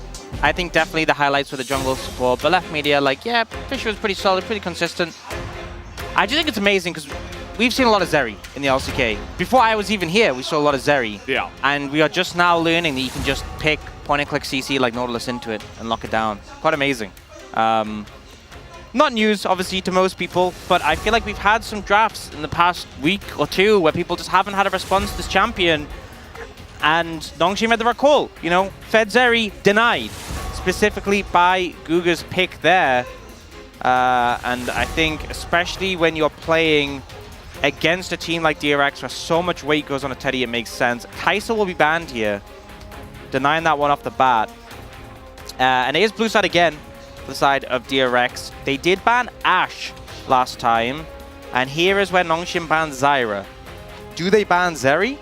I think definitely the highlights for the jungle support, but Left Media, like, yeah, Fisher was pretty solid, pretty consistent. I just think it's amazing because we've seen a lot of Zeri in the LCK. Before I was even here, we saw a lot of Zeri. Yeah. And we are just now learning that you can just pick point-and-click CC like Nautilus into it and lock it down. Quite amazing. Not news, obviously, to most people, but I feel like we've had some drafts in the past week or two where people just haven't had a response to this champion. And Nongshim made the right call. You know, Fed Zeri denied, specifically by Guger's pick there. And I think, especially when you're playing against a team like DRX where so much weight goes on a Teddy, it makes sense. Kai'Sa will be banned here, denying that one off the bat. And it is blue side again, the side of DRX. They did ban Ashe last time, and here is where Nongshim bans Zyra. Do they ban Zeri?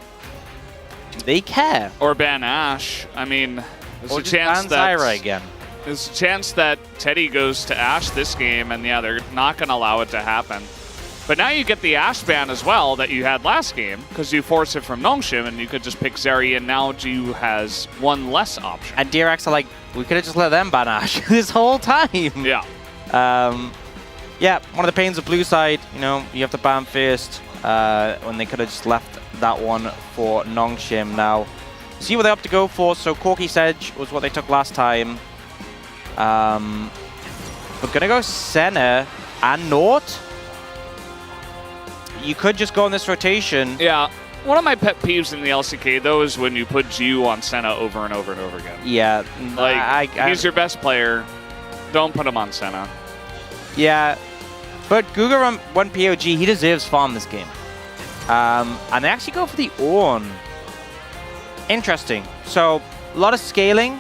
Do they care? Or ban Ashe. I mean, there's or a chance that Zyra again. There's a chance that Teddy goes to Ashe this game, and yeah, they're not going to allow it to happen. But now you get the Ashe ban as well that you had last game, because you force it from Nongshim, and you could just pick Zeri, and now Jiu has one less option. And DRX are like, we could have just let them ban Ashe this whole time. Yeah. Yeah, one of the pains of blue side, you know, you have to ban first, when they could have just left that one for Nongshim. Now, see what they're up to go for. So Corky Sedge was what they took last time. We're gonna go Senna and Nort. You could just go on this rotation. Yeah. One of my pet peeves in the LCK, though, is when you put Jiu on Senna over and over and over again. Yeah. Like, he's your best player. Don't put him on Senna. Yeah. But Guger on 1 POG, he deserves farm this game. And they actually go for the Ornn. Interesting. So, a lot of scaling,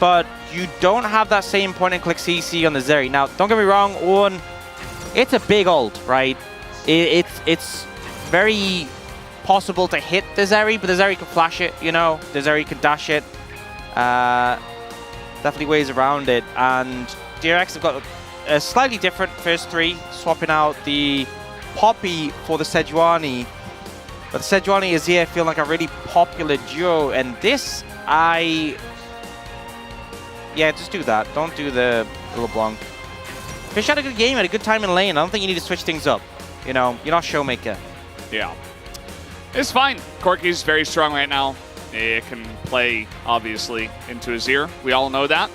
but you don't have that same point-and-click CC on the Zeri. Now, don't get me wrong, Ornn, it's a big ult, right? It's very possible to hit the Zeri, but the Zeri can flash it, you know? The Zeri can dash it. Definitely ways around it. And DRX have got a slightly different first three, swapping out the Poppy for the Sejuani. But the Sejuani is here feeling like a really popular duo, and this, yeah, just do that. Don't do the LeBlanc. Fish had a good game, had a good time in lane. I don't think you need to switch things up. You know, you're not Showmaker. Yeah. It's fine. Corky's very strong right now. It can play, obviously, into his ear. We all know that.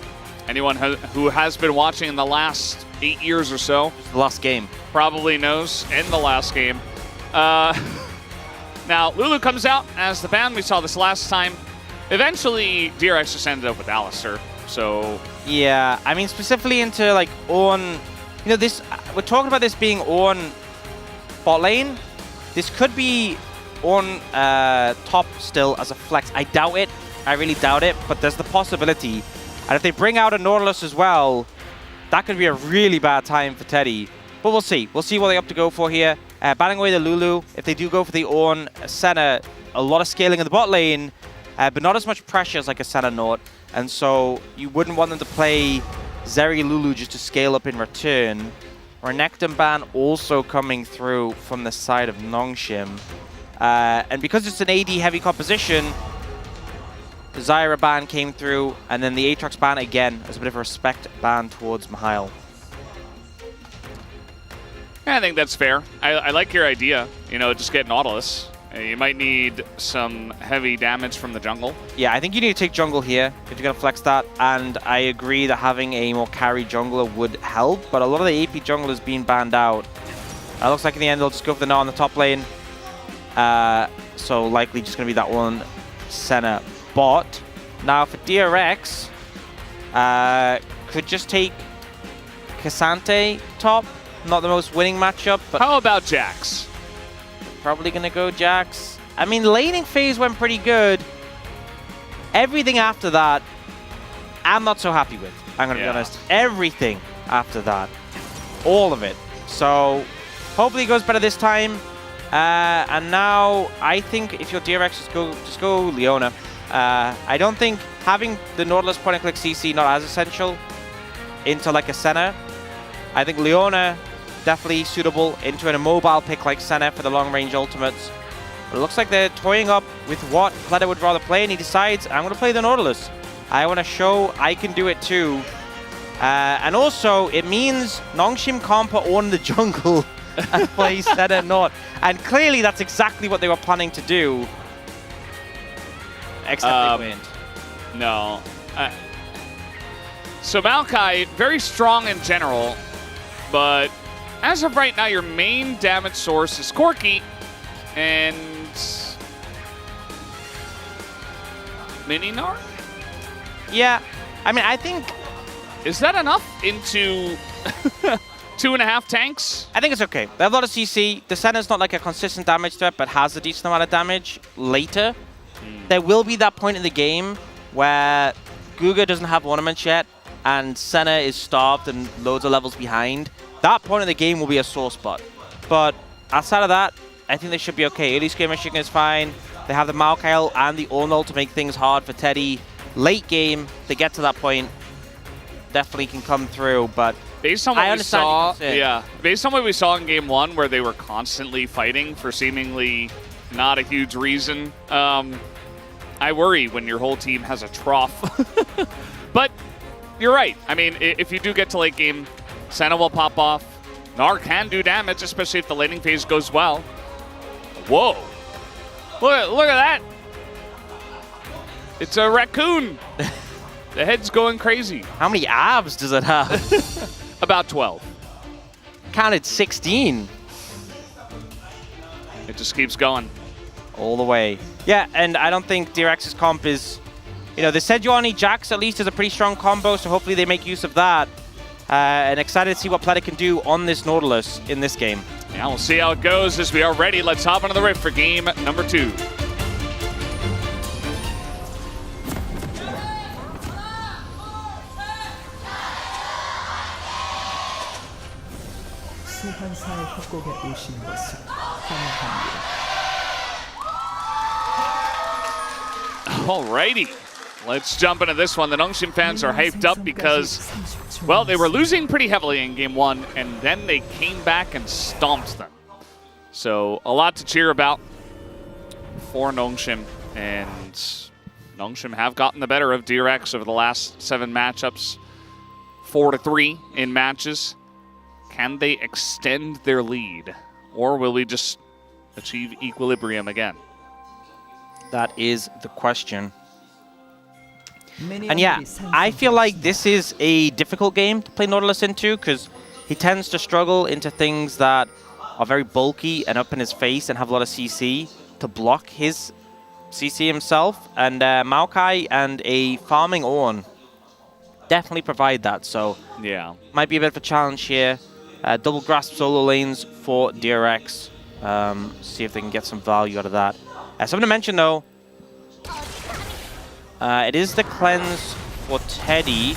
Anyone who has been watching in the last 8 years or so. The last game. Probably knows in the last game. Now, Lulu comes out as the ban. We saw this last time. Eventually, DRX just ended up with Alistair. So yeah, I mean, specifically into like Ornn, you know, this, we're talking about this being Ornn bot lane. This could be on top still as a flex. I doubt it. I really doubt it, but there's the possibility. And if they bring out a Nautilus as well, that could be a really bad time for Teddy. But we'll see. We'll see what they opt to go for here. Banning away the Lulu. If they do go for the Ornn, Senna, a lot of scaling in the bot lane, but not as much pressure as like a Senna Naut. And so you wouldn't want them to play Zeri Lulu just to scale up in return. Renekton ban also coming through from the side of Nongshim. And because it's an AD heavy composition, the Zyra ban came through, and then the Aatrox ban again as a bit of a respect ban towards Mihail. I think that's fair. I like your idea. You know, just get Nautilus. You might need some heavy damage from the jungle. Yeah, I think you need to take jungle here if you're going to flex that, and I agree that having a more carry jungler would help, but a lot of the AP jungle is being banned out. It looks like in the end they'll just go for the Gnar on the top lane. So likely just going to be that one Senna bot. Now for DRX, could just take Cassante top. Not the most winning matchup, but how about Jax? Probably gonna go Jax. I mean, laning phase went pretty good. Everything after that, I'm not so happy with. I'm gonna be honest. Everything after that, all of it. So hopefully it goes better this time. And now I think if you're DRX, just go Leona. I don't think having the Nautilus point and click CC not as essential into like a Senna. I think Leona definitely suitable into an immobile pick like Senna for the long range ultimates. But it looks like they're toying up with what Pleta would rather play, and he decides, I'm going to play the Nautilus. I want to show I can do it too. And also, it means Nongshim can't put on the jungle and play Senna not. And clearly that's exactly what they were planning to do. Except they win. No. So Maokai, very strong in general, but as of right now, your main damage source is Corki and Mini Gnar? Yeah, I mean, I think... Is that enough into 2.5 tanks? I think it's okay. They have a lot of CC. The Senna's not like a consistent damage threat, but has a decent amount of damage later. There will be that point in the game where Guga doesn't have ornaments yet, and Senna is starved and loads of levels behind. That point in the game will be a sore spot. But outside of that, I think they should be okay. Early skirmishing is fine. They have the Maokai and the Ornn to make things hard for Teddy. Late game, they get to that point, definitely can come through, but based on what we saw, based on what we saw in game 1, where they were constantly fighting for seemingly not a huge reason, I worry when your whole team has a trough. But you're right. I mean, if you do get to late game, Senna will pop off. Gnar can do damage, especially if the laning phase goes well. Whoa. Look at that. It's a raccoon. The head's going crazy. How many abs does it have? About 12. Counted 16. It just keeps going. All the way. Yeah, and I don't think DRX's comp is... You know, the Sejuani Jax at least is a pretty strong combo, so hopefully they make use of that. And excited to see what Pleta can do on this Nautilus in this game. Yeah, we'll see how it goes as we are ready. Let's hop onto the rift for game number 2. 소환사의 협곡에 오신 것을 환영합니다. Alrighty, let's jump into this one. The Nongshim fans are hyped up because, well, they were losing pretty heavily in game 1, and then they came back and stomped them. So a lot to cheer about for Nongshim, and Nongshim have gotten the better of DRX over the last 7 matchups, 4-3 in matches. Can they extend their lead, or will we just achieve equilibrium again? That is the question. And yeah, I feel like this is a difficult game to play Nautilus into because he tends to struggle into things that are very bulky and up in his face and have a lot of CC to block his CC himself. And Maokai and a farming Ornn definitely provide that. So yeah, might be a bit of a challenge here. Double grasp solo lanes for DRX. See if they can get some value out of that. Something to mention though, it is the cleanse for Teddy,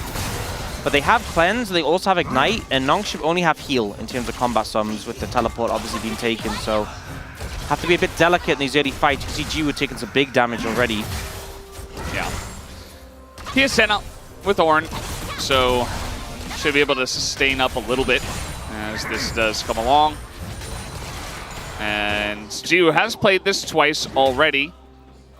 but they have cleanse, they also have ignite, and Nongshim only have heal in terms of combat sums, with the teleport obviously being taken, so have to be a bit delicate in these early fights. You can see Jiwoo taking some big damage already. Yeah. He is sent up with Ornn, so should be able to sustain up a little bit as this does come along. And Jiwoo has played this twice already.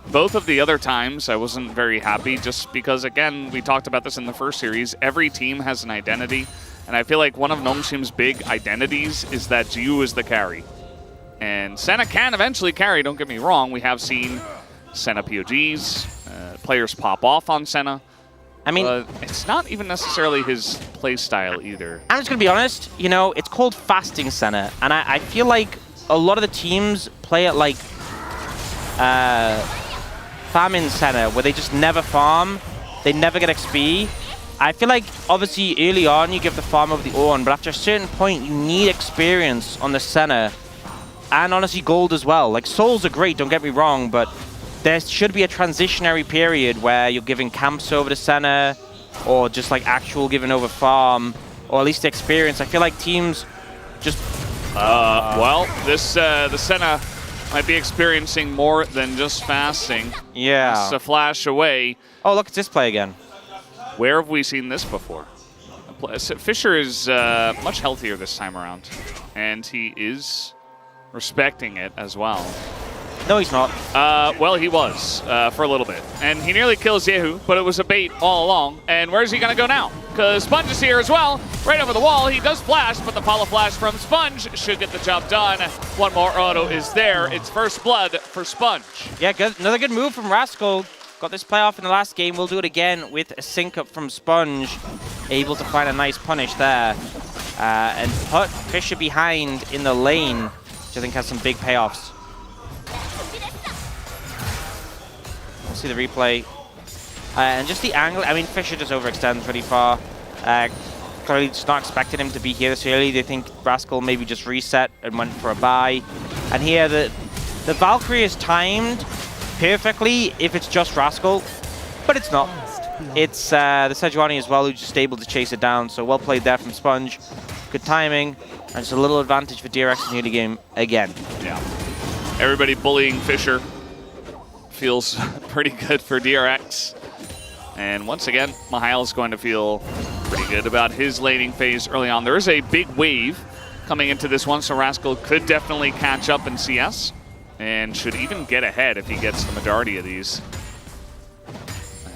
Both of the other times I wasn't very happy, just because, again, we talked about this in the first series. Every team has an identity, and I feel like one of Nongshim's big identities is that Jiwoo is the carry. And Senna can eventually carry, don't get me wrong. We have seen Senna POGs, players pop off on Senna. I mean, it's not even necessarily his play style either. I'm just going to be honest, you know, it's called fasting Senna, and I feel like a lot of the teams play it like famine Senna, where they just never farm, they never get XP. I feel like, obviously, early on you give the farm over the Ornn, but after a certain point you need experience on the Senna, and honestly gold as well. Like, souls are great, don't get me wrong, but there should be a transitionary period where you're giving camps over to Senna, or just like actual giving over farm, or at least experience. I feel like teams just... well, this the Senna might be experiencing more than just fasting. Yeah. It's a flash away. Oh, look at this play again. Where have we seen this before? Fisher is much healthier this time around, and he is respecting it as well. No, he's not. Well, he was for a little bit. And he nearly kills Yehu, but it was a bait all along. And where's he going to go now? Because Sponge is here as well. Right over the wall. He does flash, but the follow flash from Sponge should get the job done. One more auto is there. It's first blood for Sponge. Yeah, good. Another good move from Rascal. Got this playoff in the last game. We'll do it again with a sync up from Sponge. Able to find a nice punish there. And put Fisher behind in the lane, which I think has some big payoffs. We'll see the replay. And just the angle, I mean, Fisher just overextends pretty far. Clearly just not expecting him to be here this early. They think Rascal maybe just reset and went for a buy. And here, the Valkyrie is timed perfectly if it's just Rascal, but it's not. It's the Sejuani as well, who's just able to chase it down. So well played there from Sponge. Good timing, and just a little advantage for DRX in the early game again. Yeah. Everybody bullying Fisher. Feels pretty good for DRX. And once again, Mihail is going to feel pretty good about his laning phase early on. There is a big wave coming into this one, so Rascal could definitely catch up in CS and should even get ahead if he gets the majority of these.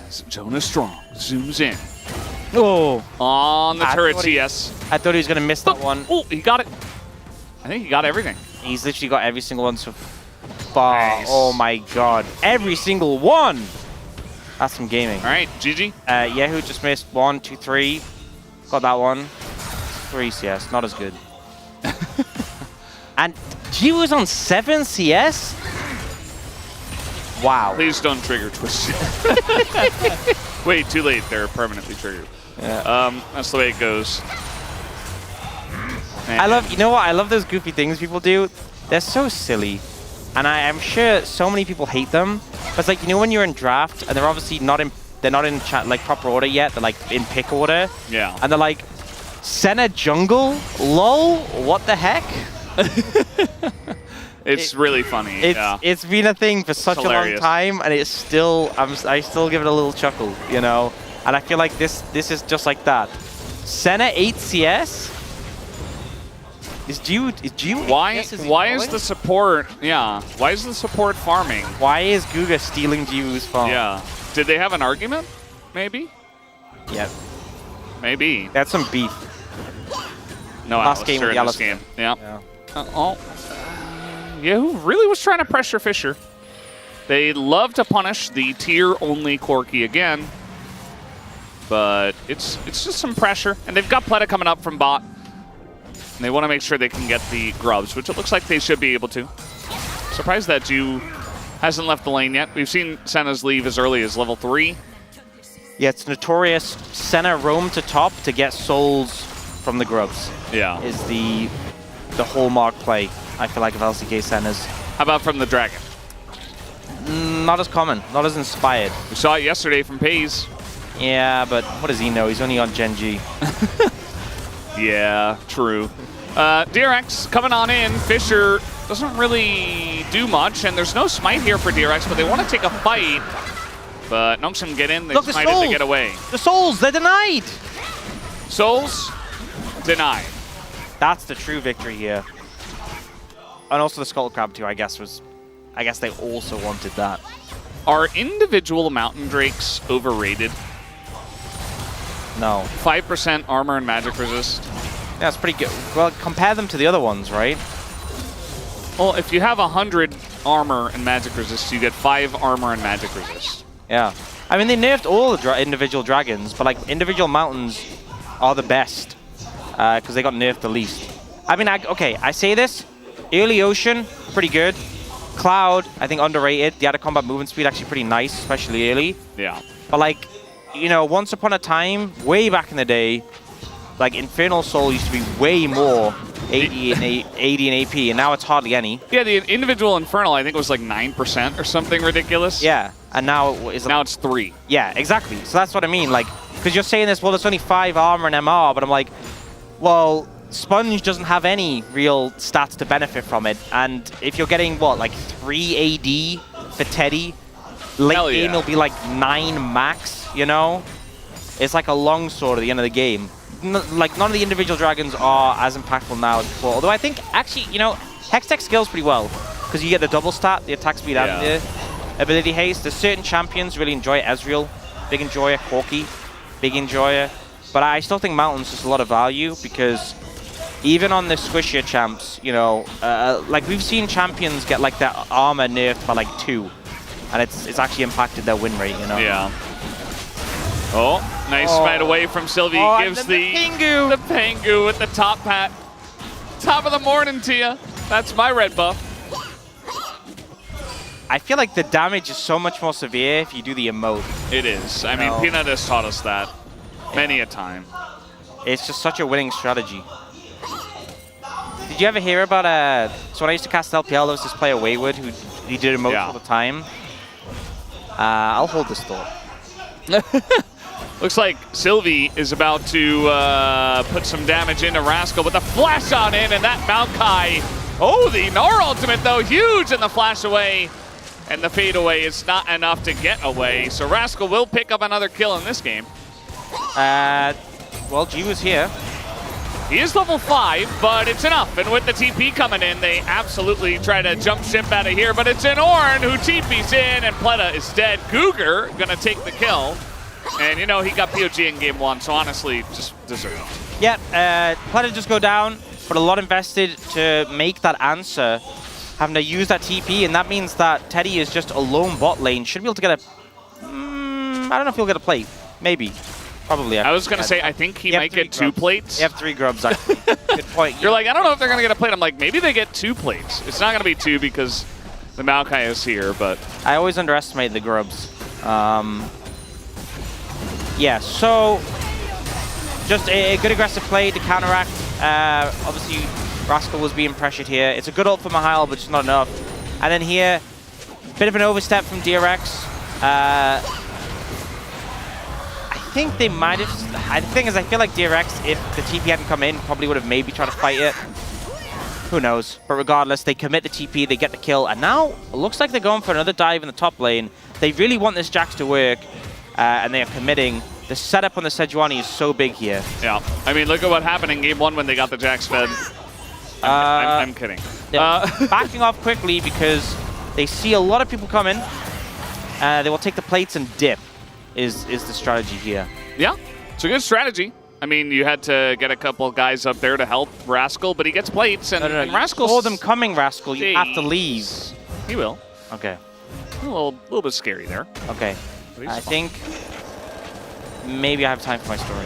As Jonas Strong zooms in. Oh! On the turret CS. I thought he was going to miss that one. Oh, he got it. I think he got everything. He's literally got every single one so far. Nice. Oh my god. Every single one! That's some gaming. All right, GG. Yehu just missed 1, 2, 3. Got that one. 3 CS, not as good. And Jiwoo's on 7 CS? Wow. Please don't trigger twist. Wait, too late. They're permanently triggered. Yeah. That's the way it goes. Man. I love, you know what? I love those goofy things people do. They're so silly. And I'm sure so many people hate them. But it's like, you know, when you're in draft and they're obviously not in, like proper order yet. They're like in pick order. Yeah. And they're like, Senna jungle? LOL? What the heck? It's really funny. It's been a thing for such a long time, and it's still, I still give it a little chuckle, you know. And I feel like this is just like that. Senna 8 CS. Is Jiwoo? Why is the support? Yeah. Why is the support farming? Why is Guga stealing Jiwoo's farm? Yeah. Did they have an argument? Maybe. Yep. Maybe. That's some beef. No, last game with in this game. Yeah. Yehu really was trying to pressure Fisher. They love to punish the tier-only Corki again, but it's just some pressure. And they've got Pleta coming up from bot. And they want to make sure they can get the grubs, which it looks like they should be able to. Surprised that Jiwoo hasn't left the lane yet. We've seen Senna's leave as early as level 3. Yeah, it's notorious. Senna roam to top to get souls from the grubs. Yeah. Is the hallmark play. I feel like, of LCK centers. How about from the Dragon? Not as common, not as inspired. We saw it yesterday from Pays. Yeah, but what does he know? He's only on Gen G. Yeah, true. DRX coming on in. Fisher doesn't really do much, and there's no smite here for DRX, but they want to take a fight. But Nongshim get in, they Look, the smited, they Souls! get away. The Souls, they're denied! Souls, denied. That's the true victory here. And also the Skull Crab too, I guess they also wanted that. Are individual Mountain Drakes overrated? No. 5% armor and magic resist. Yeah, that's pretty good. Well, compare them to the other ones, right? Well, if you have 100 armor and magic resist, you get 5 armor and magic resist. Yeah. I mean, they nerfed all the individual dragons, but like individual mountains are the best because they got nerfed the least. I mean, okay, I say this. Early Ocean, pretty good. Cloud, I think underrated. The out of combat movement speed actually pretty nice, especially early. Yeah. But like, you know, once upon a time, way back in the day, like Infernal Soul used to be way more 80 and AP, and now it's hardly any. Yeah, the individual Infernal, I think, was like 9% or something ridiculous. Yeah, and now it's 3. Yeah, exactly. So that's what I mean. Like, because you're saying this, well, it's only 5 armor and MR, but I'm like, well, Sponge doesn't have any real stats to benefit from it. And if you're getting, what, like 3 AD for Teddy, late game will be like 9 max, you know? It's like a long sword at the end of the game. Like, none of the individual dragons are as impactful now as before. Although I think, actually, you know, Hextech scales pretty well. Because you get the double stat, the attack speed and the ability haste. There's certain champions really enjoy Ezreal. Big enjoyer, Corki, big enjoyer. But I still think Mountain's just a lot of value because even on the squishier champs, you know, like we've seen champions get like their armor nerfed by like 2. And it's actually impacted their win rate, you know? Yeah. Oh, nice smite away from Sylvie. Gives the Pengu with the top hat. Top of the morning to you. That's my red buff. I feel like the damage is so much more severe if you do the emote. It is. I mean, Peanut has taught us that many a time. It's just such a winning strategy. Did you ever hear about so when I used to cast LPL, there was this player Wayward he did emotes all the time. I'll hold this thought. Looks like Sylvie is about to put some damage into Rascal with a flash on in, and that Maokai. Oh, the Gnar ultimate though, huge, and the flash away. And the fade away is not enough to get away, so Rascal will pick up another kill in this game. Well, G was here. He is level 5, but it's enough. And with the TP coming in, they absolutely try to jump ship out of here, but it's an Ornn who TP's in, and Pleta is dead. Cougar gonna take the kill. And you know, he got POG in game 1, so honestly, just deserved. Yeah, Pleta just go down, but a lot invested to make that answer, having to use that TP, and that means that Teddy is just a lone bot lane. Should be able to get a... I don't know if he'll get a plate. Maybe. Probably. I was going to say, I think he might get 2 plates. You have 3 grubs, actually. Good point. You're like, I don't know if they're going to get a plate. I'm like, maybe they get 2 plates. It's not going to be 2 because the Maokai is here, but... I always underestimate the grubs. Yeah, so... Just a good aggressive play to counteract. Obviously, Rascal was being pressured here. It's a good ult for Mihail, but just not enough. And then here, bit of an overstep from DRX. I think they might have... The thing is, I feel like DRX, if the TP hadn't come in, probably would have maybe tried to fight it. Who knows? But regardless, they commit the TP, they get the kill, and now it looks like they're going for another dive in the top lane. They really want this Jax to work, and they are committing. The setup on the Sejuani is so big here. Yeah. I mean, look at what happened in game 1 when they got the Jax fed. I'm kidding. Backing off quickly because they see a lot of people coming. They will take the plates and dip. Is the strategy here. Yeah, it's a good strategy. I mean, you had to get a couple guys up there to help Rascal, but he gets plates, and, and Rascal... saw them coming, Rascal. You have to leave. He will. Okay. A little bit scary there. Okay. I think maybe I have time for my story.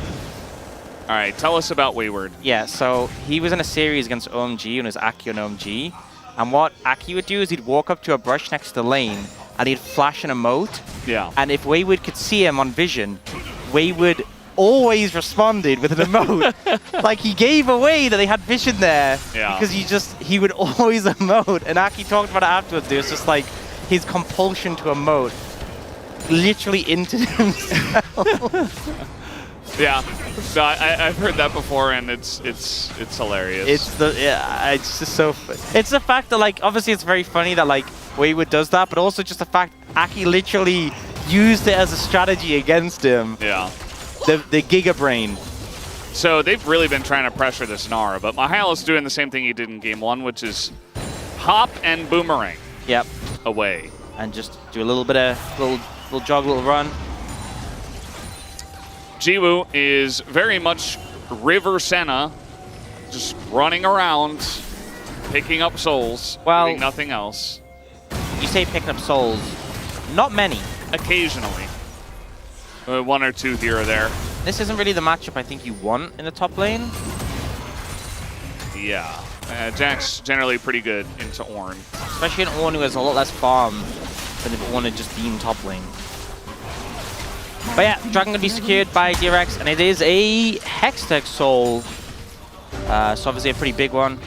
All right, tell us about Wayward. Yeah, so he was in a series against OMG, and it was Aki on OMG. And what Aki would do is he'd walk up to a brush next to the lane, and he'd flash an emote. Yeah. And if Wayward could see him on vision, Wayward always responded with an emote. Like he gave away that they had vision there because he would always emote. And Aki talked about it afterwards. It was just like his compulsion to emote literally into himself. Yeah, no, I've heard that before, and it's hilarious. It's just so. It's the fact that like obviously it's very funny that like Wayward does that, but also just the fact Aki literally used it as a strategy against him. Yeah. The Giga Brain. So they've really been trying to pressure this Nara, but Mihail is doing the same thing he did in game 1, which is hop and boomerang. Yep. Away. And just do a little bit of little jog, little run. Jiwoo is very much River Senna, just running around, picking up souls, doing nothing else. You say picking up souls, not many. Occasionally. 1 or 2 here or there. This isn't really the matchup I think you want in the top lane. Yeah. Jack's generally pretty good into Ornn. Especially in Ornn, who has a lot less farm than if Ornn had just been top lane. But yeah, Dragon gonna be secured by DRX, and it is a Hextech Soul. So obviously a pretty big one.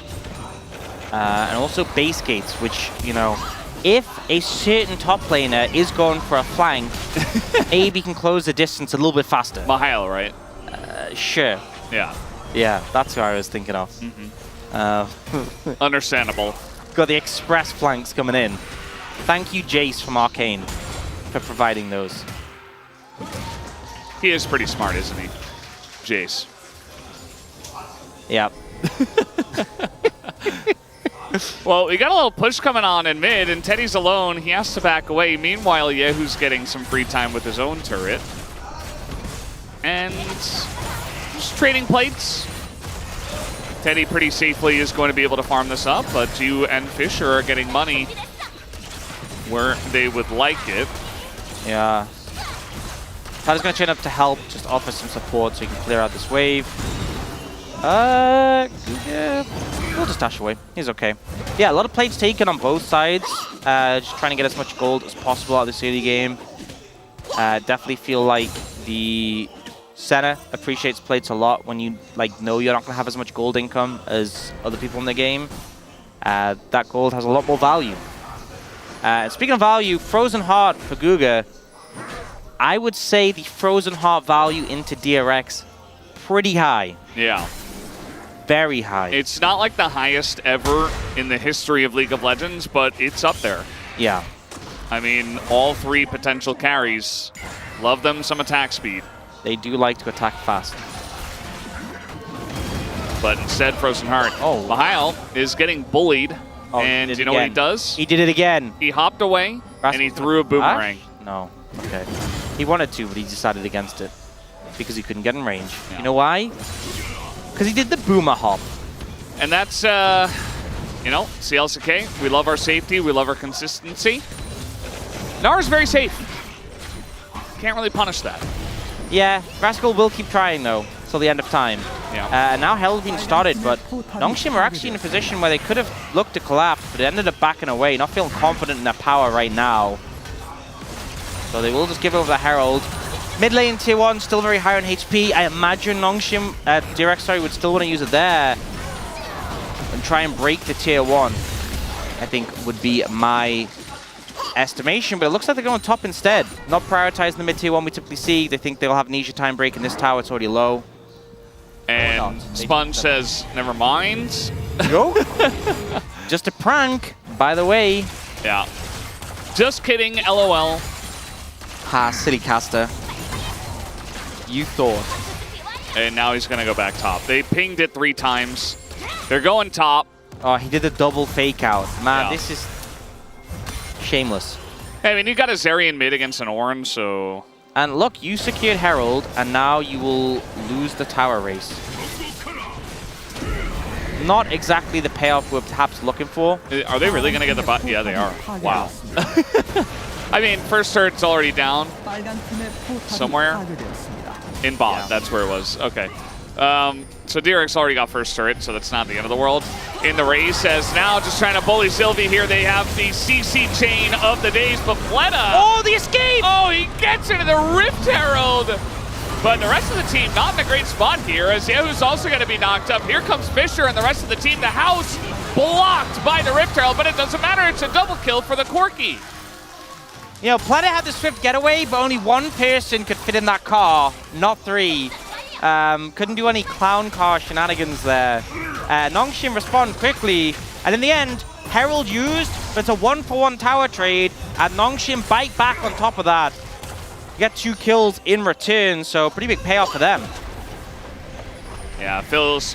And also base gates, which, you know, if a certain top laner is going for a flank, maybe can close the distance a little bit faster. Mihail, right? Sure. Yeah. Yeah, that's who I was thinking of. Understandable. Got the express flanks coming in. Thank you, Jace from Arcane, for providing those. He is pretty smart, isn't he? Jace. Yep. Well, we got a little push coming on in mid, and Teddy's alone. He has to back away. Meanwhile, Yehu's getting some free time with his own turret. And just trading plates. Teddy pretty safely is going to be able to farm this up, but you and Fisher are getting money where they would like it. Yeah. Tyler's going to chain up to help, just offer some support so he can clear out this wave. Yeah, we'll just dash away. He's okay. Yeah, a lot of plates taken on both sides. Just trying to get as much gold as possible out of this early game. Definitely feel like the Senna appreciates plates a lot when you know you're not going to have as much gold income as other people in the game. That gold has a lot more value. Speaking of value, Frozen Heart for Guga. I would say the Frozen Heart value into DRX pretty high. Yeah. Very high. It's not like the highest ever in the history of League of Legends, but it's up there. Yeah. I mean, all 3 potential carries. Love them some attack speed. They do like to attack fast. But instead, Frozen Heart. Oh, Mihail is getting bullied. And you know what he does? He did it again. He hopped away, and he threw a boomerang. No. Okay. He wanted to, but he decided against it. Because he couldn't get in range. Yeah. You know why? Because he did the boomer hop. And that's, you know, it's the LCK. We love our safety. We love our consistency. Nara's very safe. Can't really punish that. Yeah, Rascal will keep trying, though, till the end of time. Yeah. Now Hell's been started, but Nongshim are actually in a position where they could have looked to collapse, but they ended up backing away, not feeling confident in their power right now. So they will just give over the Herald. Mid lane tier 1, still very high on HP. I imagine Nongshim, DRX, would still want to use it there and try and break the tier 1, I think would be my estimation, but it looks like they're going top instead. Not prioritizing the mid tier 1 we typically see. They think they'll have Nisha time break in this tower. It's already low. And Sponge says, never mind. Joke. Just a prank, by the way. Yeah. Just kidding, LOL. Ha, silly caster. You thought. And now he's going to go back top. They pinged it 3 times. They're going top. Oh, he did the double fake out. Man, this is shameless. I mean, you got a Zerion mid against an Ornn, so... And look, you secured Herald, and now you will lose the tower race. Not exactly the payoff we're perhaps looking for. Are they really going to get the bot? Yeah, they are. Wow. I mean, first turret's already down. Somewhere. In bot, that's where it was. Okay. So DRX already got first turret, so that's not the end of the world. In the race, as now just trying to bully Sylvie here, they have the CC chain of the days, but Fleta... Oh, the escape! Oh, he gets into the Rift Herald! But the rest of the team not in a great spot here, as Yehu's also going to be knocked up. Here comes Fisher and the rest of the team. The house blocked by the Riptail, but it doesn't matter. It's a double kill for the Corki. You know, Planet had the swift getaway, but only one person could fit in that car, not three. Couldn't do any clown car shenanigans there. Nongshim respond quickly, and in the end, Herald used, but it's a 1-for-1 tower trade, and Nongshim bite back on top of that. Get 2 kills in return, so pretty big payoff for them. Yeah, feels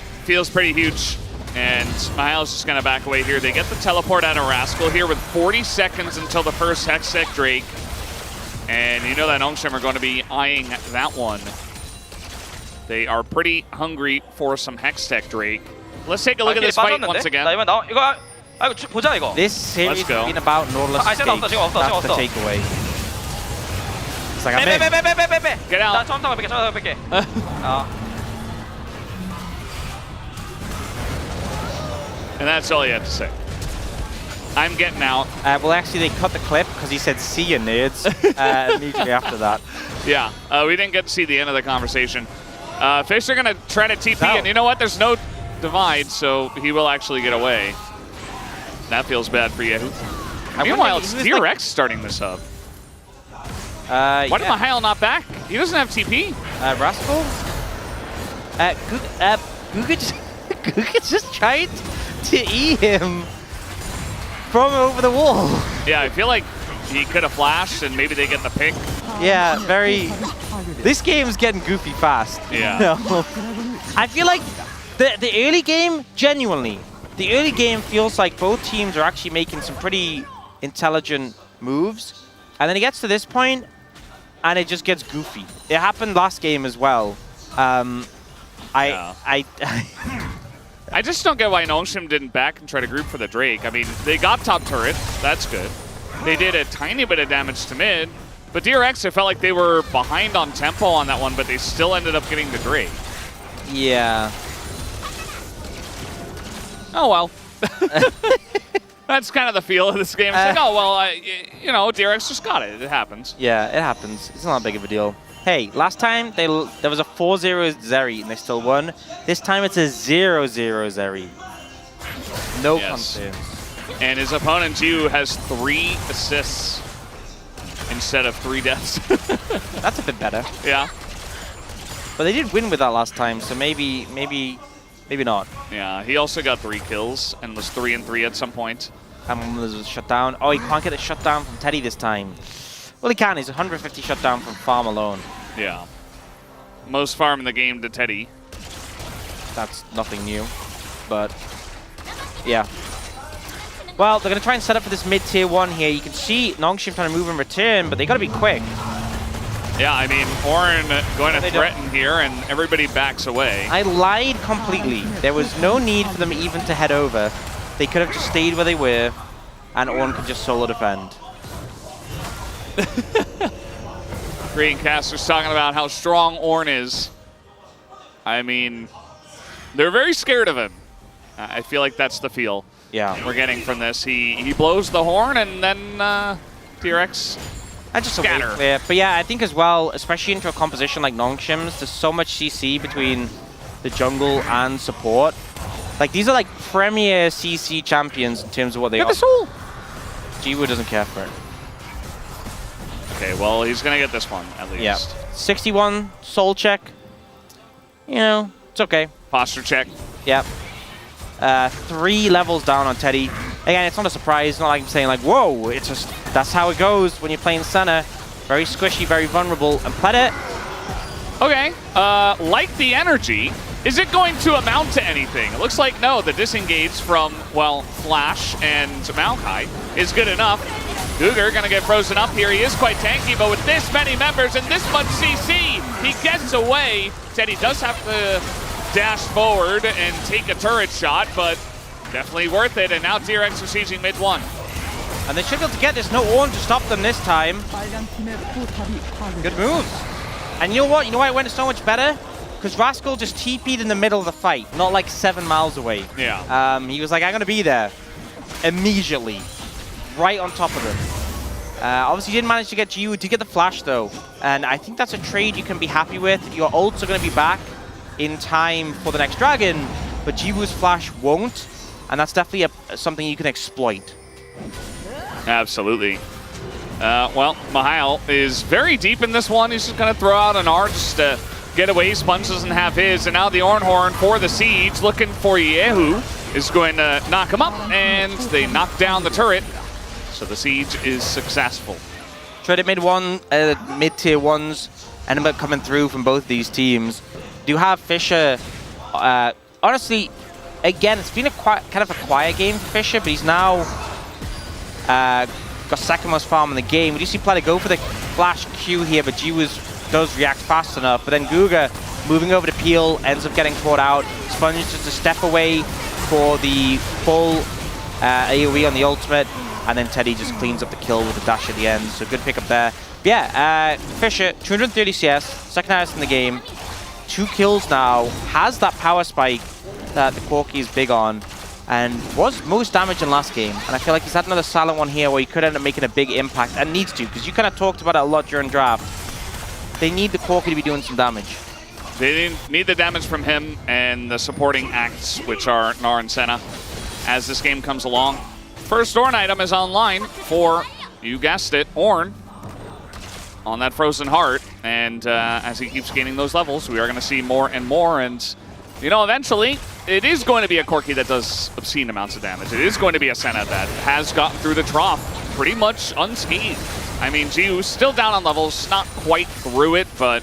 pretty huge. And Miles is going to back away here. They get the teleport out of Rascal here with 40 seconds until the first Hextech Drake. And you know that Nongshim are going to be eyeing that one. They are pretty hungry for some Hextech Drake. Let's take a look at this fight once again. This series has been about Nautilus Escape. That's the takeaway. It's like I'm in. Get out. And that's all you have to say. I'm getting out. Well, actually, they cut the clip because he said, "See you, nerds," immediately after that. Yeah, we didn't get to see the end of the conversation. Fish are going to try to TP, and you know what? There's no divide, so he will actually get away. That feels bad for you. Meanwhile, it's DRX starting this up. Why did Mihail not back? He doesn't have TP. Rascal? Guga's just trying to eat him from over the wall. Yeah, I feel like he could have flashed and maybe they get the pick. Yeah, very... This game's getting goofy fast. Yeah. No. I feel like the early game, genuinely, the early game feels like both teams are actually making some pretty intelligent moves. And then it gets to this point, and it just gets goofy. It happened last game as well. I just don't get why Nongshim didn't back and try to group for the Drake. I mean, they got top turret. That's good. They did a tiny bit of damage to mid. But DRX, it felt like they were behind on tempo on that one, but they still ended up getting the Drake. Yeah. Oh, well. That's kind of the feel of this game. It's like, oh, well, you know, DRX just got it. It happens. Yeah, it happens. It's not big of a deal. Hey, last time there was a 4-0 Zeri and they still won. This time it's a 0-0 Zeri. No concerns. And his opponent, Jiu, has 3 assists instead of 3 deaths. That's a bit better. Yeah. But they did win with that last time, so maybe not. Yeah, he also got 3 kills and was 3-3 at some point. And was a shutdown. Oh, he can't get a shutdown from Teddy this time. Well, he can. He's 150 shutdown from farm alone. Yeah. Most farm in the game to Teddy. That's nothing new. But, yeah. Well, they're going to try and set up for this mid-tier 1 here. You can see Nongshim trying to move in return, but they got to be quick. Yeah, I mean, Orin going to threaten here, and everybody backs away. I lied completely. There was no need for them even to head over. They could have just stayed where they were, and Orin could just solo defend. Greencaster's talking about how strong Ornn is. I mean, they're very scared of him. I feel like that's the feel we're getting from this. He blows the horn and then DRX scatter. But yeah, I think as well, especially into a composition like Nongshim's, there's so much CC between the jungle and support. Like, these are like premier CC champions in terms of what they are. Jiwoo doesn't care for it. Okay, well, he's going to get this one, at least. Yeah. 61 soul check. You know, it's okay. Posture check. Yep. 3 levels down on Teddy. Again, it's not a surprise. It's not like I'm saying, like, whoa. It's just, that's how it goes when you're playing center. Very squishy, very vulnerable. And Planet. Okay. Like the energy, is it going to amount to anything? It looks like, no, the disengage from, well, Flash and Maokai is good enough. Cougar gonna get frozen up here. He is quite tanky, but with this many members and this much CC, he gets away. Teddy does have to dash forward and take a turret shot, but definitely worth it. And now DRX are sieging mid 1. And they should be able to get this. No Ornn to stop them this time. Good moves. And you know what? You know why it went so much better? Because Rascal just TP'd in the middle of the fight, not like 7 miles away. Yeah. He was like, I'm gonna be there. Immediately. Right on top of them. Obviously, you didn't manage to get Jiwoo to get the flash, though. And I think that's a trade you can be happy with. Your ults are going to be back in time for the next dragon, but Jiwoo's flash won't. And that's definitely something you can exploit. Absolutely. Well, Mihail is very deep in this one. He's just going to throw out an R just to get away. Sponge doesn't have his. And now the Ornhorn for the Siege, looking for Yehu, is going to knock him up. And they knock down the turret. So the Siege is successful. Traded mid-tier ones ended up coming through from both these teams. Do have Fisher. Honestly, again, it's been a kind of a quiet game for Fisher, but he's now got second most farm in the game. We do see Plata go for the flash Q here, but Jiwoo does react fast enough. But then Guga moving over to Peel ends up getting caught out. Sponge just a step away for the full AoE on the ultimate. And then Teddy just cleans up the kill with the dash at the end. So good pickup there. But yeah, Fisher, 230 CS, second highest in the game. 2 kills now. Has that power spike that the Corki is big on. And was most damage in last game. And I feel like he's had another silent one here where he could end up making a big impact. And needs to, because you kind of talked about it a lot during draft. They need the Corki to be doing some damage. They need the damage from him and the supporting acts, which are Gnar and Senna, as this game comes along. First Ornn item is online for, you guessed it, Ornn on that Frozen Heart. And as he keeps gaining those levels, we are going to see more and more. And, you know, eventually, it is going to be a Corki that does obscene amounts of damage. It is going to be a Senna that has gotten through the trough pretty much unscathed. I mean, Jiwoo's still down on levels, not quite through it, but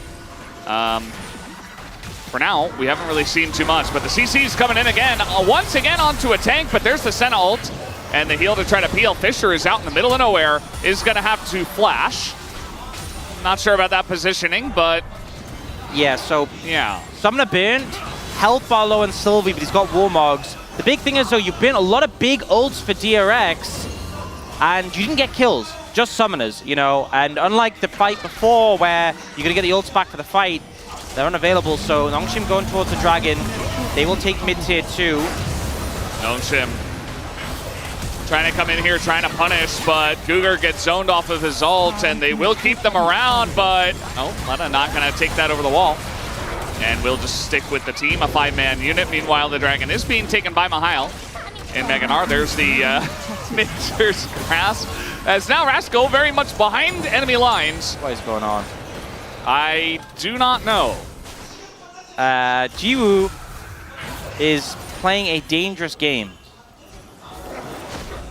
for now, we haven't really seen too much. But the CC's coming in again, once again onto a tank, but there's the Senna ult. And the heal to try to peel. Fisher is out in the middle of nowhere, is going to have to flash. Not sure about that positioning, but... Yeah, so... Yeah. Summoner burnt, health bar low on Sylvie, but he's got Warmogs. The big thing is, though, you've burnt a lot of big ults for DRX, and you didn't get kills, just summoners, you know? And unlike the fight before, where you're going to get the ults back for the fight, they're unavailable, so Nongshim going towards the Dragon. They will take mid-tier 2. Nongshim trying to come in here, trying to punish, but Cougar gets zoned off of his ult, and they will keep them around, but Lena not going to take that over the wall. And we'll just stick with the team, a 5-man unit. Meanwhile, the Dragon is being taken by Mihail and Mega Gnar. There's the Nature's Grasp. As now Rascal very much behind enemy lines. What is going on? I do not know. Jiwoo is playing a dangerous game.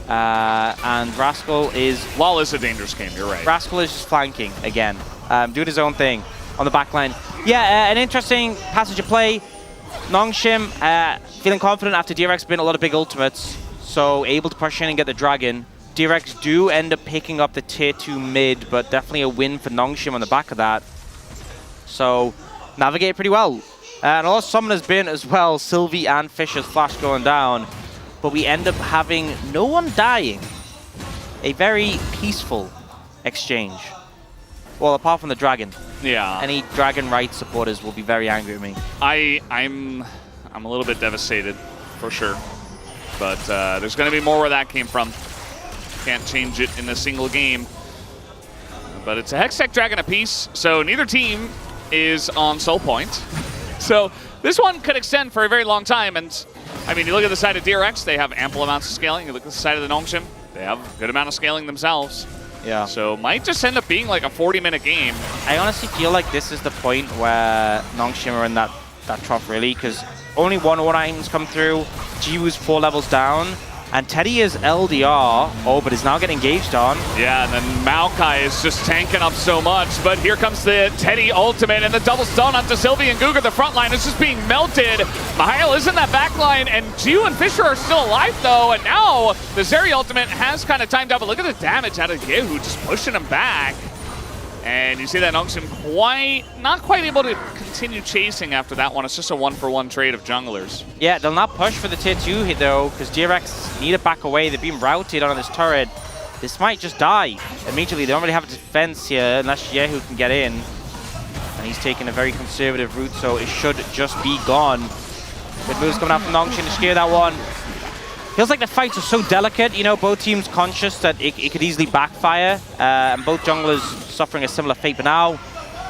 And Rascal is... LoL is a dangerous game, you're right. Rascal is just flanking again, doing his own thing on the back line. Yeah, an interesting passage of play. Nongshim feeling confident after DRX been a lot of big ultimates, so able to push in and get the Dragon. DRX do end up picking up the tier 2 mid, but definitely a win for Nongshim on the back of that. So, navigate pretty well. And a lot of summoners been as well, Sylvie and Fisher's flash going down. But we end up having no one dying. A very peaceful exchange. Well, apart from the Dragon. Yeah. Any Dragon rights supporters will be very angry at me. I'm a little bit devastated, for sure. But there's going to be more where that came from. Can't change it in a single game. But it's a Hextech Dragon apiece, so neither team is on soul point. So this one could extend for a very long time, and I mean, you look at the side of DRX, they have ample amounts of scaling. You look at the side of the Nongshim, they have a good amount of scaling themselves. Yeah. So might just end up being like a 40-minute game. I honestly feel like this is the point where Nongshim are in that trough, really, because only one items come through. Jiwoo's 4 levels down. And Teddy is LDR. Oh, but is now getting engaged on. Yeah, and then Maokai is just tanking up so much. But here comes the Teddy ultimate and the double stun onto Sylvie and Guga. The front line is just being melted. Mihail is in that back line, and Jiwoo and Fisher are still alive, though. And now the Zeri ultimate has kind of timed out. But look at the damage out of Yehu, just pushing him back. And you see that Nongshim not quite able to continue chasing after that one. It's just a 1-for-1 trade of junglers. Yeah, they'll not push for the tier 2 hit though, because DRX need to back away. They've been routed on this turret. This might just die immediately. They don't really have a defense here unless Yehu can get in. And he's taking a very conservative route, so it should just be gone. Good moves coming out from Nongshim to secure that one. Feels like the fights are so delicate, you know, both teams conscious that it could easily backfire, and both junglers suffering a similar fate. But now,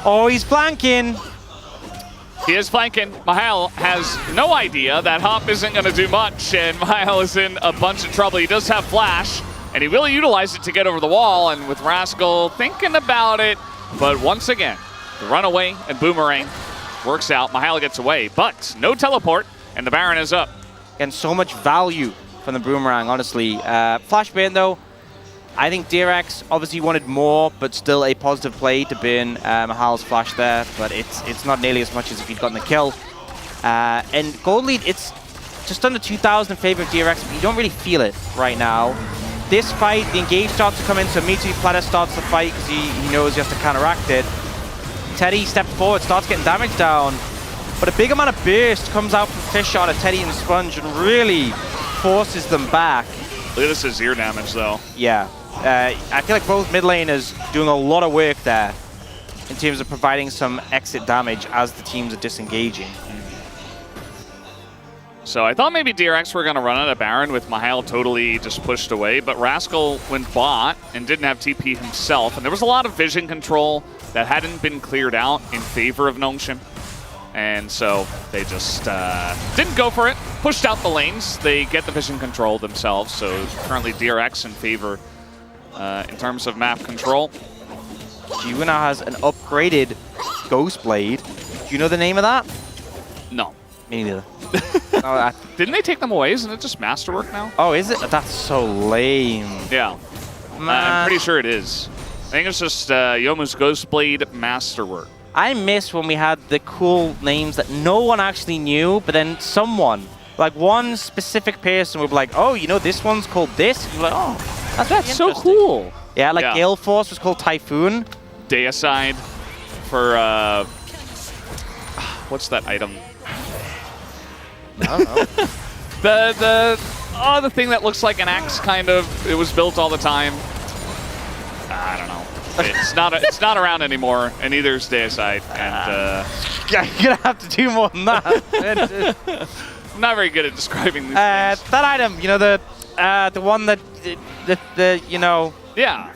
oh, he's flanking. He is flanking. Mihail has no idea that Hop isn't going to do much, and Mihail is in a bunch of trouble. He does have Flash, and he will utilize it to get over the wall, and with Rascal thinking about it, but once again, the runaway and Boomerang works out. Mihail gets away, but no teleport, and the Baron is up. And so much value from the Boomerang, honestly. Flashbang, though, I think DRX obviously wanted more, but still a positive play to burn Mihail's Flash there, but it's not nearly as much as if he'd gotten the kill. And gold lead, it's just under 2,000 in favor of DRX, but you don't really feel it right now. This fight, the engage starts to come in, so immediately Platter starts the fight because he knows he has to counteract it. Teddy steps forward, starts getting damage down, but a big amount of burst comes out from Fisher on a Teddy and Sponge and really forces them back. Look at this Azir damage, though. Yeah. I feel like both mid laners doing a lot of work there in terms of providing some exit damage as the teams are disengaging. So I thought maybe DRX were going to run out of Baron with Mihail totally just pushed away, but Rascal went bot and didn't have TP himself, and there was a lot of vision control that hadn't been cleared out in favor of Nongshim. And so they just didn't go for it, pushed out the lanes. They get the vision control themselves, so currently DRX in favor in terms of map control. Jiwoo now has an upgraded Ghost Blade. Do you know the name of that? No. Me neither. Didn't they take them away? Isn't it just Masterwork now? Oh, is it? That's so lame. Yeah. I'm pretty sure it is. I think it's just Yomu's Ghostblade Masterwork. I miss when we had the cool names that no one actually knew, but then someone, like one specific person would be like, oh, you know, this one's called this? And you're like, oh, that's so cool. Yeah, like Gale Force was called Typhoon. Deicide for, what's that item? I don't know. the thing that looks like an axe, kind of. It was built all the time. I don't know. It's not around anymore, and neither is Deicide. And you're gonna have to do more than that. I'm not very good at describing these things. That item, you know, the one that the you know. Yeah.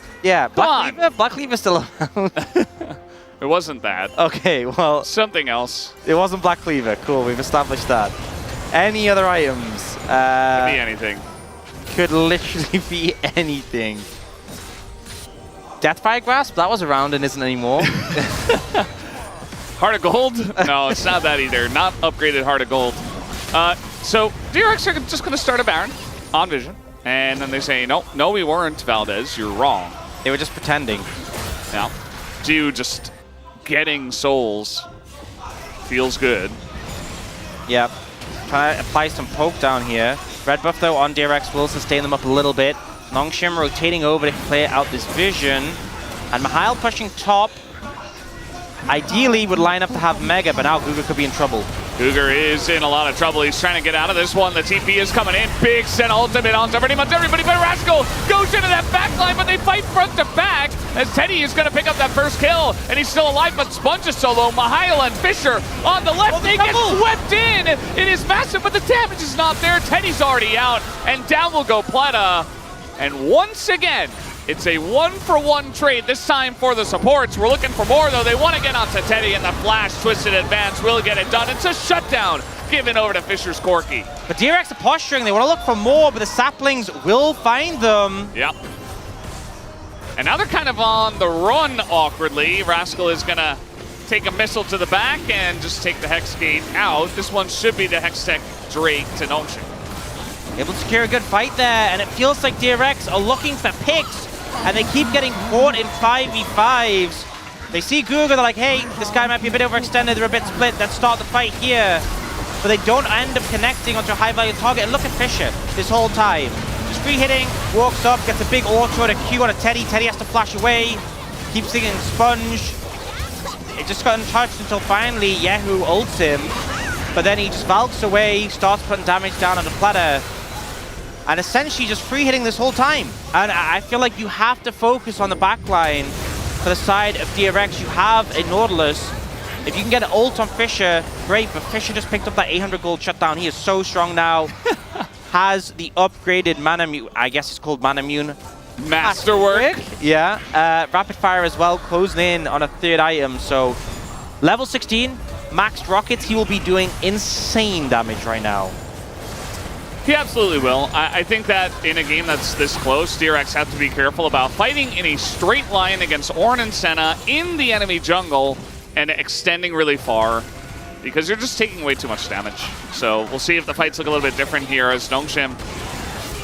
Black Cleaver's still around. It wasn't that. Okay, well, something else. It wasn't Black Cleaver. Cool, we've established that. Any other items? Could be anything. Could literally be anything. Deathfire Grasp? That was around and isn't anymore. Heart of Gold? No, it's not that either. Not upgraded Heart of Gold. So DRX are just going to start a Baron on Vision. And then they say, no, we weren't, Valdez. You're wrong. They were just pretending. Yeah. Jiwoo just getting souls feels good. Yep. Trying to apply some poke down here. Red buff, though, on DRX will sustain them up a little bit. Nongshim rotating over to play out this Vision. And Mihail pushing top. Ideally would line up to have Mega, but now Guga could be in trouble. Guga is in a lot of trouble. He's trying to get out of this one. The TP is coming in. Big set ultimate onto pretty much everybody, but Rascal goes into that back line, but they fight front to back as Teddy is going to pick up that first kill, and he's still alive, but Sponge is solo. Mihail and Fisher on the left. They get swept in. It is massive, but the damage is not there. Teddy's already out, and down will go Plata. And once again, it's a 1-for-1 trade, this time for the supports. We're looking for more, though. They want to get onto Teddy, and the flash twisted advance will get it done. It's a shutdown given over to Fisher's Corky. But DRX are posturing. They want to look for more, but the saplings will find them. Yep. And now they're kind of on the run awkwardly. Rascal is going to take a missile to the back and just take the Hex Gate out. This one should be the Hextech Drake to Nongshim. Able to secure a good fight there, and it feels like DRX are looking for picks, and they keep getting caught in 5v5s. They see Guga, they're like, hey, this guy might be a bit overextended, they're a bit split, let's start the fight here. But they don't end up connecting onto a high-value target. And look at Fisher this whole time. Just free hitting, walks up, gets a big auto and a Q on a Teddy. Teddy has to flash away, keeps singing Sponge. It just got untouched until finally Yehu ults him. But then he just valks away, starts putting damage down on the Platter. And essentially just free hitting this whole time. And I feel like you have to focus on the backline for the side of DRX. You have a Nautilus. If you can get an ult on Fisher, great, but Fisher just picked up that 800 gold shutdown. He is so strong now. has the upgraded Manamune, I guess it's called Manamune. Masterwork. Yeah, rapid fire as well, closing in on a third item. So level 16, maxed rockets, he will be doing insane damage right now. He absolutely will. I think that in a game that's this close, DRX have to be careful about fighting in a straight line against Ornn and Senna in the enemy jungle and extending really far, because you're just taking way too much damage. So we'll see if the fights look a little bit different here, as Nongshim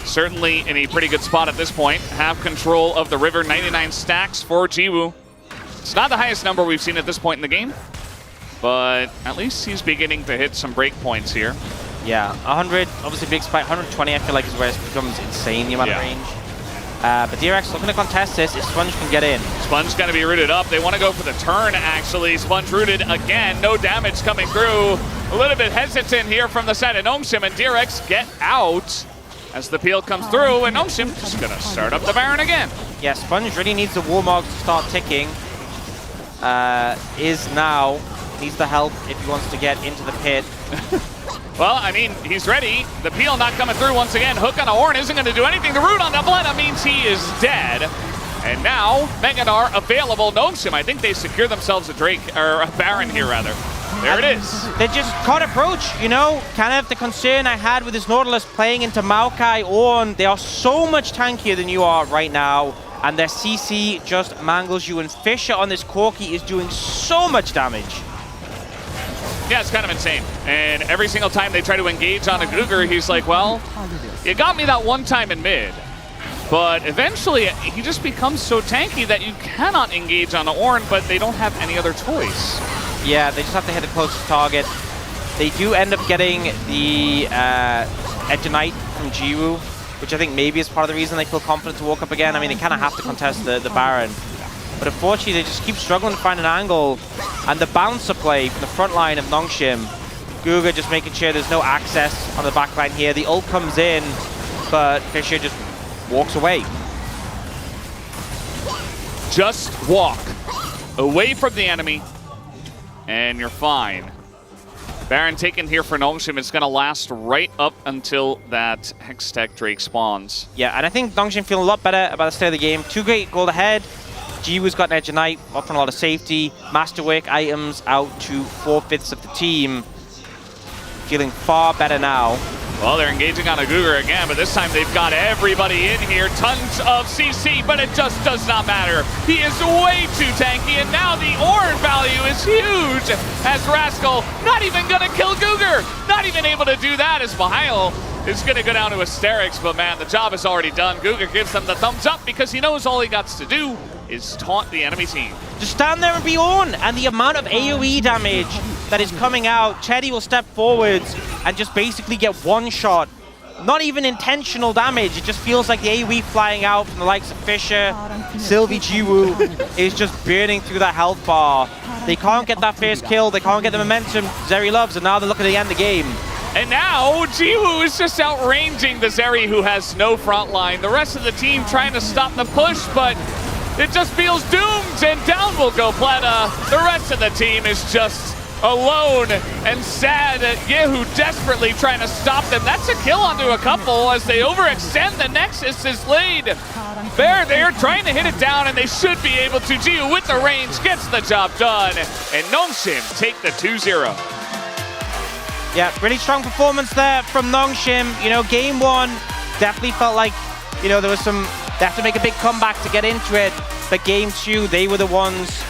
certainly in a pretty good spot at this point. Have control of the river, 99 stacks for Jiwoo. It's not the highest number we've seen at this point in the game, but at least he's beginning to hit some break points here. Yeah, 100, obviously big spike. 120 I feel like is where it becomes insane, the amount of range. But DRX looking to contest this if Sponge can get in. Sponge going to be rooted up. They want to go for the turn, actually. Sponge rooted again. No damage coming through. A little bit hesitant here from the side of Nongshim, and DRX get out as the peel comes through, and Nongshim just going to start up the Baron again. Yeah, Sponge really needs the Warmog to start ticking. Needs the help if he wants to get into the pit. Well, I mean, he's ready. The peel not coming through once again. Hook on Ornn isn't going to do anything. The root on the Bleda means he is dead. And now, Meganar available. Nongshim, I think they secure themselves a Baron here, rather. There it is. They just caught approach, you know? Kind of the concern I had with this Nautilus playing into Maokai, Ornn. They are so much tankier than you are right now. And their CC just mangles you. And Fisher on this Corki is doing so much damage. Yeah, it's kind of insane. And every single time they try to engage on a Guger, he's like, well, you got me that one time in mid. But eventually, he just becomes so tanky that you cannot engage on the Ornn, but they don't have any other choice. Yeah, they just have to hit the closest target. They do end up getting the Edgenite from Jiwoo, which I think maybe is part of the reason they feel confident to walk up again. I mean, they kind of have to contest the Baron. But unfortunately, they just keep struggling to find an angle. And the bouncer play from the front line of Nongshim, Guga just making sure there's no access on the back line here. The ult comes in, but Fisher just walks away. Just walk away from the enemy, and you're fine. Baron taken here for Nongshim. It's going to last right up until that Hextech Drake spawns. Yeah, and I think Nongshim feel a lot better about the state of the game. 2 great gold ahead. Jiwoo's got an Edge of Night, offering a lot of safety. Masterwork items out to 4/5 of the team. Feeling far better now. Well, they're engaging on a Guger again, but this time they've got everybody in here. Tons of CC, but it just does not matter. He is way too tanky, and now the Ornn value is huge as Rascal not even going to kill Guger. Not even able to do that as Mihail is going to go down to Asterix, but man, the job is already done. Guger gives them the thumbs up because he knows all he got to do is taunt the enemy team. Just stand there and be on, and the amount of AoE damage that is coming out, Chetty will step forwards and just basically get one shot. Not even intentional damage, it just feels like the AoE flying out from the likes of Fisher, Sylvie, Jiwoo is just burning through that health bar. They can't get that first kill, they can't get the momentum Zeri loves, and now they're looking to end the game. And now, Jiwoo is just outranging the Zeri, who has no front line. The rest of the team trying to stop the push, but it just feels doomed, and down will go Pleta. The rest of the team is just alone and sad. Yehu desperately trying to stop them. That's a kill onto a couple as they overextend. The Nexus is laid. They're trying to hit it down, and they should be able to. Jiwoo with the range gets the job done, and Nongshim take the 2-0. Yeah, really strong performance there from Nongshim. You know, game 1 definitely felt like, you know, there was some, they have to make a big comeback to get into it. But game 2, they were the ones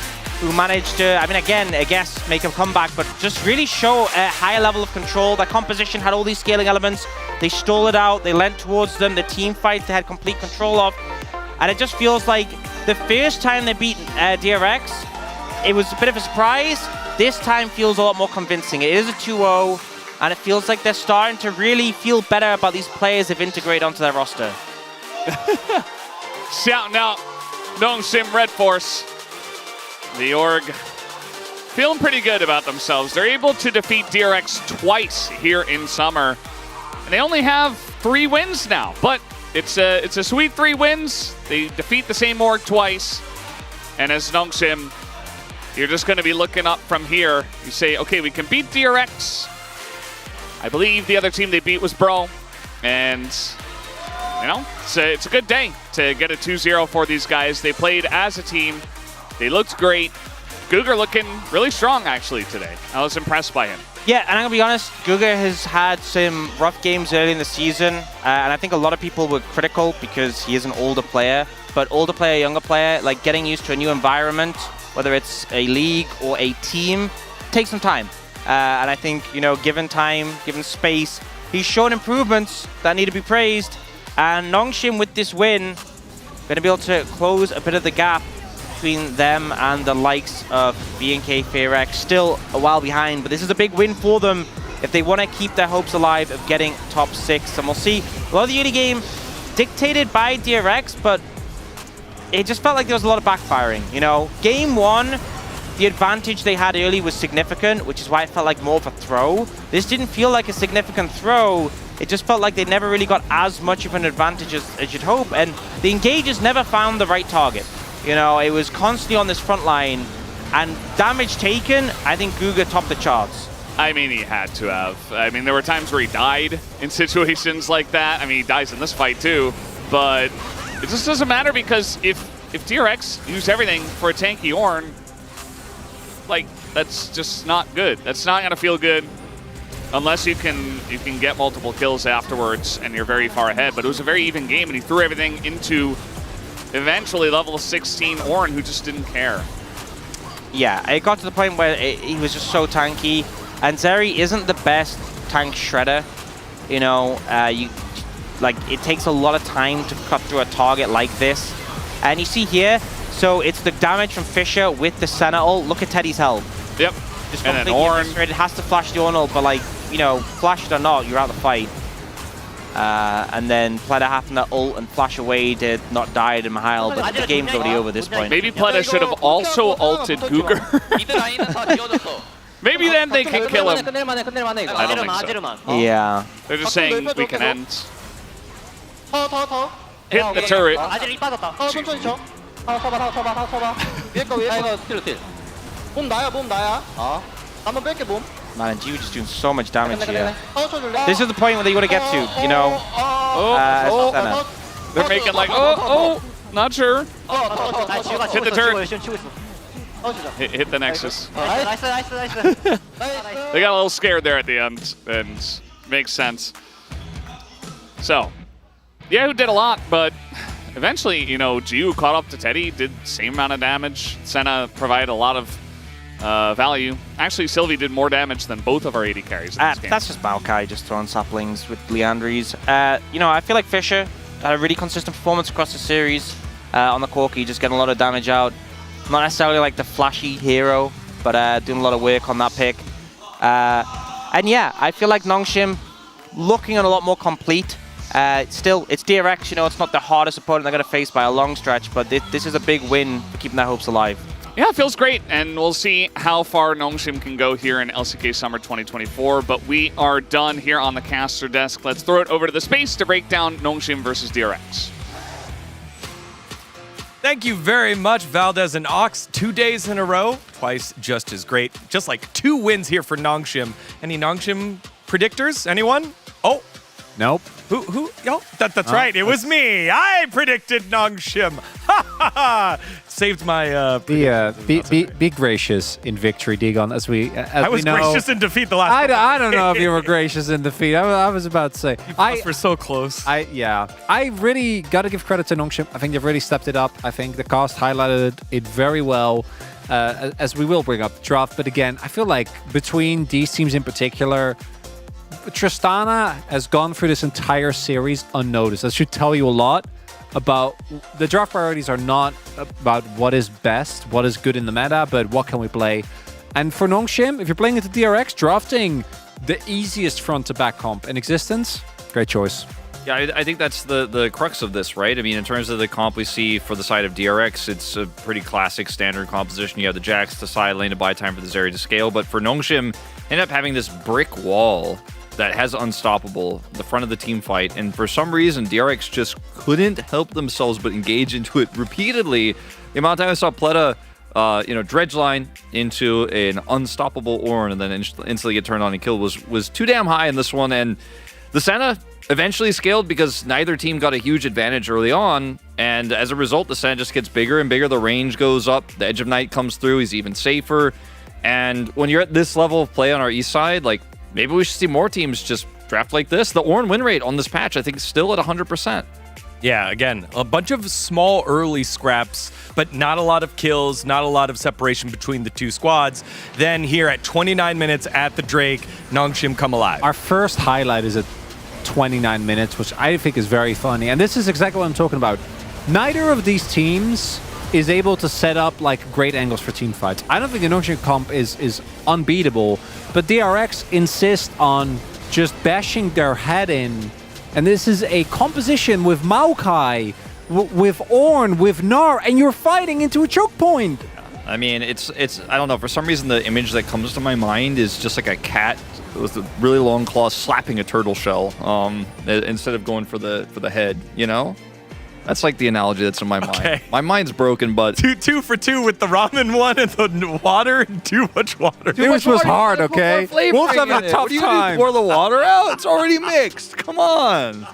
who managed to, I mean, again, I guess, make a comeback, but just really show a higher level of control. Their composition had all these scaling elements. They stole it out, they leant towards them, the team fights they had complete control of. And it just feels like the first time they beat DRX, it was a bit of a surprise. This time feels a lot more convincing. It is a 2-0, and it feels like they're starting to really feel better about these players they've integrated onto their roster. Shouting out Nongshim Red Force. The org feeling pretty good about themselves. They're able to defeat DRX twice here in summer. And they only have 3 wins now, but it's a sweet 3 wins. They defeat the same org twice. And as Nongshim, you're just going to be looking up from here. You say, okay, we can beat DRX. I believe the other team they beat was Bro. And, you know, it's a good day to get a 2-0 for these guys. They played as a team. They looked great. Guger looking really strong, actually, today. I was impressed by him. Yeah, and I'm going to be honest, Guger has had some rough games early in the season, and I think a lot of people were critical because he is an older player. But older player, younger player, like getting used to a new environment, whether it's a league or a team, takes some time. And I think, you know, given time, given space, he's shown improvements that need to be praised. And Nongshim with this win, going to be able to close a bit of the gap between them and the likes of BNK FairX. Still a while behind, but this is a big win for them if they want to keep their hopes alive of getting top 6. And we'll see a lot of the early game dictated by DRX, but it just felt like there was a lot of backfiring. You know, game 1, the advantage they had early was significant, which is why it felt like more of a throw. This didn't feel like a significant throw. It just felt like they never really got as much of an advantage as you'd hope, and the engagers never found the right target. You know, it was constantly on this front line, and damage taken, I think Guga topped the charts. I mean, he had to have. I mean, there were times where he died in situations like that. I mean, he dies in this fight too, but it just doesn't matter because if DRX used everything for a tanky Ornn, like, that's just not good. That's not gonna feel good unless you can get multiple kills afterwards and you're very far ahead. But it was a very even game, and he threw everything into eventually level 16 Ornn, who just didn't care. Yeah, it got to the point where he was just so tanky, and Zeri isn't the best tank shredder. You know, it takes a lot of time to cut through a target like this. And you see here, so it's the damage from Fisher with the Senna ult. Look at Teddy's health. Yep. Just and then Ornn. It has to flash the Ornn ult, but like, you know, flash it or not, you're out of the fight. And then Pleta having to ult and flash away did not die to Mihail, but the game's already over this point. Maybe Pleta should have also ulted Guger. Maybe then they can kill him. I don't think so. Yeah. They're just saying we can end. Hit the turret. Man, and G just doing so much damage here. This is the point where they want to get to, you know. They're making like, not sure. Hit the turret. Hit the Nexus. They got a little scared there at the end, and makes sense. So, yeah, who did a lot, but eventually, you know, Jiu caught up to Teddy, did the same amount of damage. Senna provided a lot of value. Actually, Sylvie did more damage than both of our AD carries in this game. That's just Maokai just throwing saplings with Leandries. You know, I feel like Fisher had a really consistent performance across the series on the Corki, just getting a lot of damage out. Not necessarily like the flashy hero, but doing a lot of work on that pick. And yeah, I feel like Nongshim looking a lot more complete. Still, it's DRX, you know, it's not the hardest opponent they're going to face by a long stretch, but this is a big win for keeping their hopes alive. Yeah, it feels great, and we'll see how far Nongshim can go here in LCK Summer 2024, but we are done here on the caster desk. Let's throw it over to the space to break down Nongshim versus DRX. Thank you very much, Valdez and Ox. 2 days in a row, twice just as great. Just like 2 wins here for Nongshim. Any Nongshim predictors? Anyone? Oh. Nope. Who? Oh, that's right. It was me. I predicted Nongshim. Ha ha ha! Saved my Be gracious in victory, Dagon. As I was gracious in defeat the last time. I don't know if you were gracious in defeat. I was about to say. We're so close. I really got to give credit to Nongshim. I think they've really stepped it up. I think the cast highlighted it very well. As we will bring up the draft. But again, I feel like between these teams in particular, Tristana has gone through this entire series unnoticed. That should tell you a lot about the draft priorities are not about what is best, what is good in the meta, but what can we play. And for Nongshim, if you're playing into DRX, drafting the easiest front to back comp in existence, great choice. Yeah, I think that's the crux of this, right? I mean, in terms of the comp we see for the side of DRX, it's a pretty classic standard composition. You have the Jax, the side lane to buy time for the Zeri to scale, but for Nongshim, end up having this brick wall that has Unstoppable, the front of the team fight, and for some reason, DRX just couldn't help themselves but engage into it repeatedly. The amount of time I saw Pleta, dredge line into an Unstoppable Ornn and then instantly get turned on and killed was too damn high in this one, and the Senna eventually scaled because neither team got a huge advantage early on, and as a result, the Senna just gets bigger and bigger. The range goes up, the Edge of Night comes through, he's even safer. And when you're at this level of play on our east side, like, maybe we should see more teams just draft like this. The Ornn win rate on this patch, I think, is still at 100%. Yeah, again, a bunch of small early scraps, but not a lot of kills, not a lot of separation between the two squads. Then here at 29 minutes at the Drake, Nongshim come alive. Our first highlight is at 29 minutes, which I think is very funny. And this is exactly what I'm talking about. Neither of these teams is able to set up like great angles for team fights. I don't think the Nongshim comp is unbeatable, but DRX insist on just bashing their head in. And this is a composition with Maokai, with Ornn, with Gnar, and you're fighting into a choke point. I mean, it's I don't know, for some reason the image that comes to my mind is just like a cat with a really long claws slapping a turtle shell instead of going for the head, you know? That's like the analogy that's in my mind. My mind's broken, but... Two for two with the ramen one and the water, and too much water. This was hard, okay? Wolf's having a tough time. Pour the water out? It's already mixed. Come on.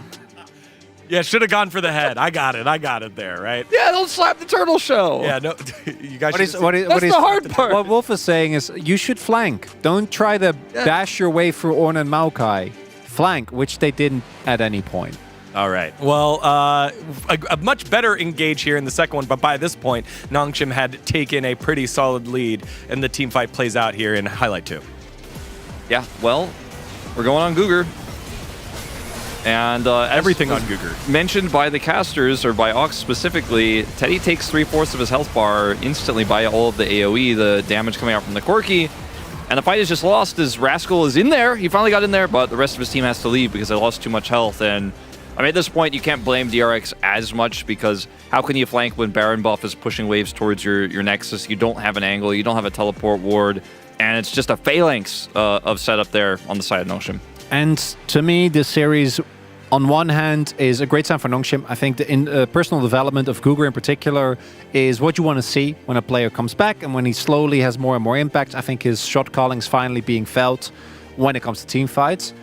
Yeah, should have gone for the head. I got it there, right? Yeah, don't slap the turtle shell. Yeah, no, you guys That's the hard part. What Wolf is saying is you should flank. Don't try to bash your way through Ornn and Maokai. Flank, which they didn't at any point. All right. Well, a much better engage here in the second one, but by this point, Nongshim had taken a pretty solid lead, and the team fight plays out here in highlight 2. Yeah, well, we're going on Gugur. And everything on Gugur. Mentioned by the casters, or by Ox specifically, Teddy takes 3/4 of his health bar instantly by all of the AoE, the damage coming out from the Corki. And the fight is just lost as Rascal is in there. He finally got in there, but the rest of his team has to leave because they lost too much health. And I mean, at this point, you can't blame DRX as much because how can you flank when Baron buff is pushing waves towards your Nexus? You don't have an angle, you don't have a teleport ward, and it's just a phalanx of setup there on the side of Nongshim. And to me, this series, on one hand, is a great sign for Nongshim. I think the personal development of Gugur in particular is what you want to see when a player comes back and when he slowly has more and more impact. I think his shot calling is finally being felt when it comes to team fights.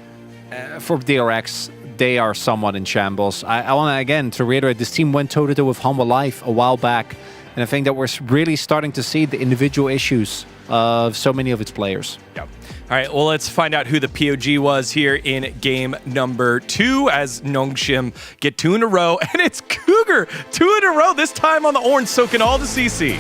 For DRX, they are somewhat in shambles. I want to, again, to reiterate, this team went toe-to-toe with Humble Life a while back, and I think that we're really starting to see the individual issues of so many of its players. Yep. All right, well, let's find out who the POG was here in game number 2 as Nongshim get 2 in a row, and it's Gugur, 2 in a row, this time on the Ornn, soaking all the CC.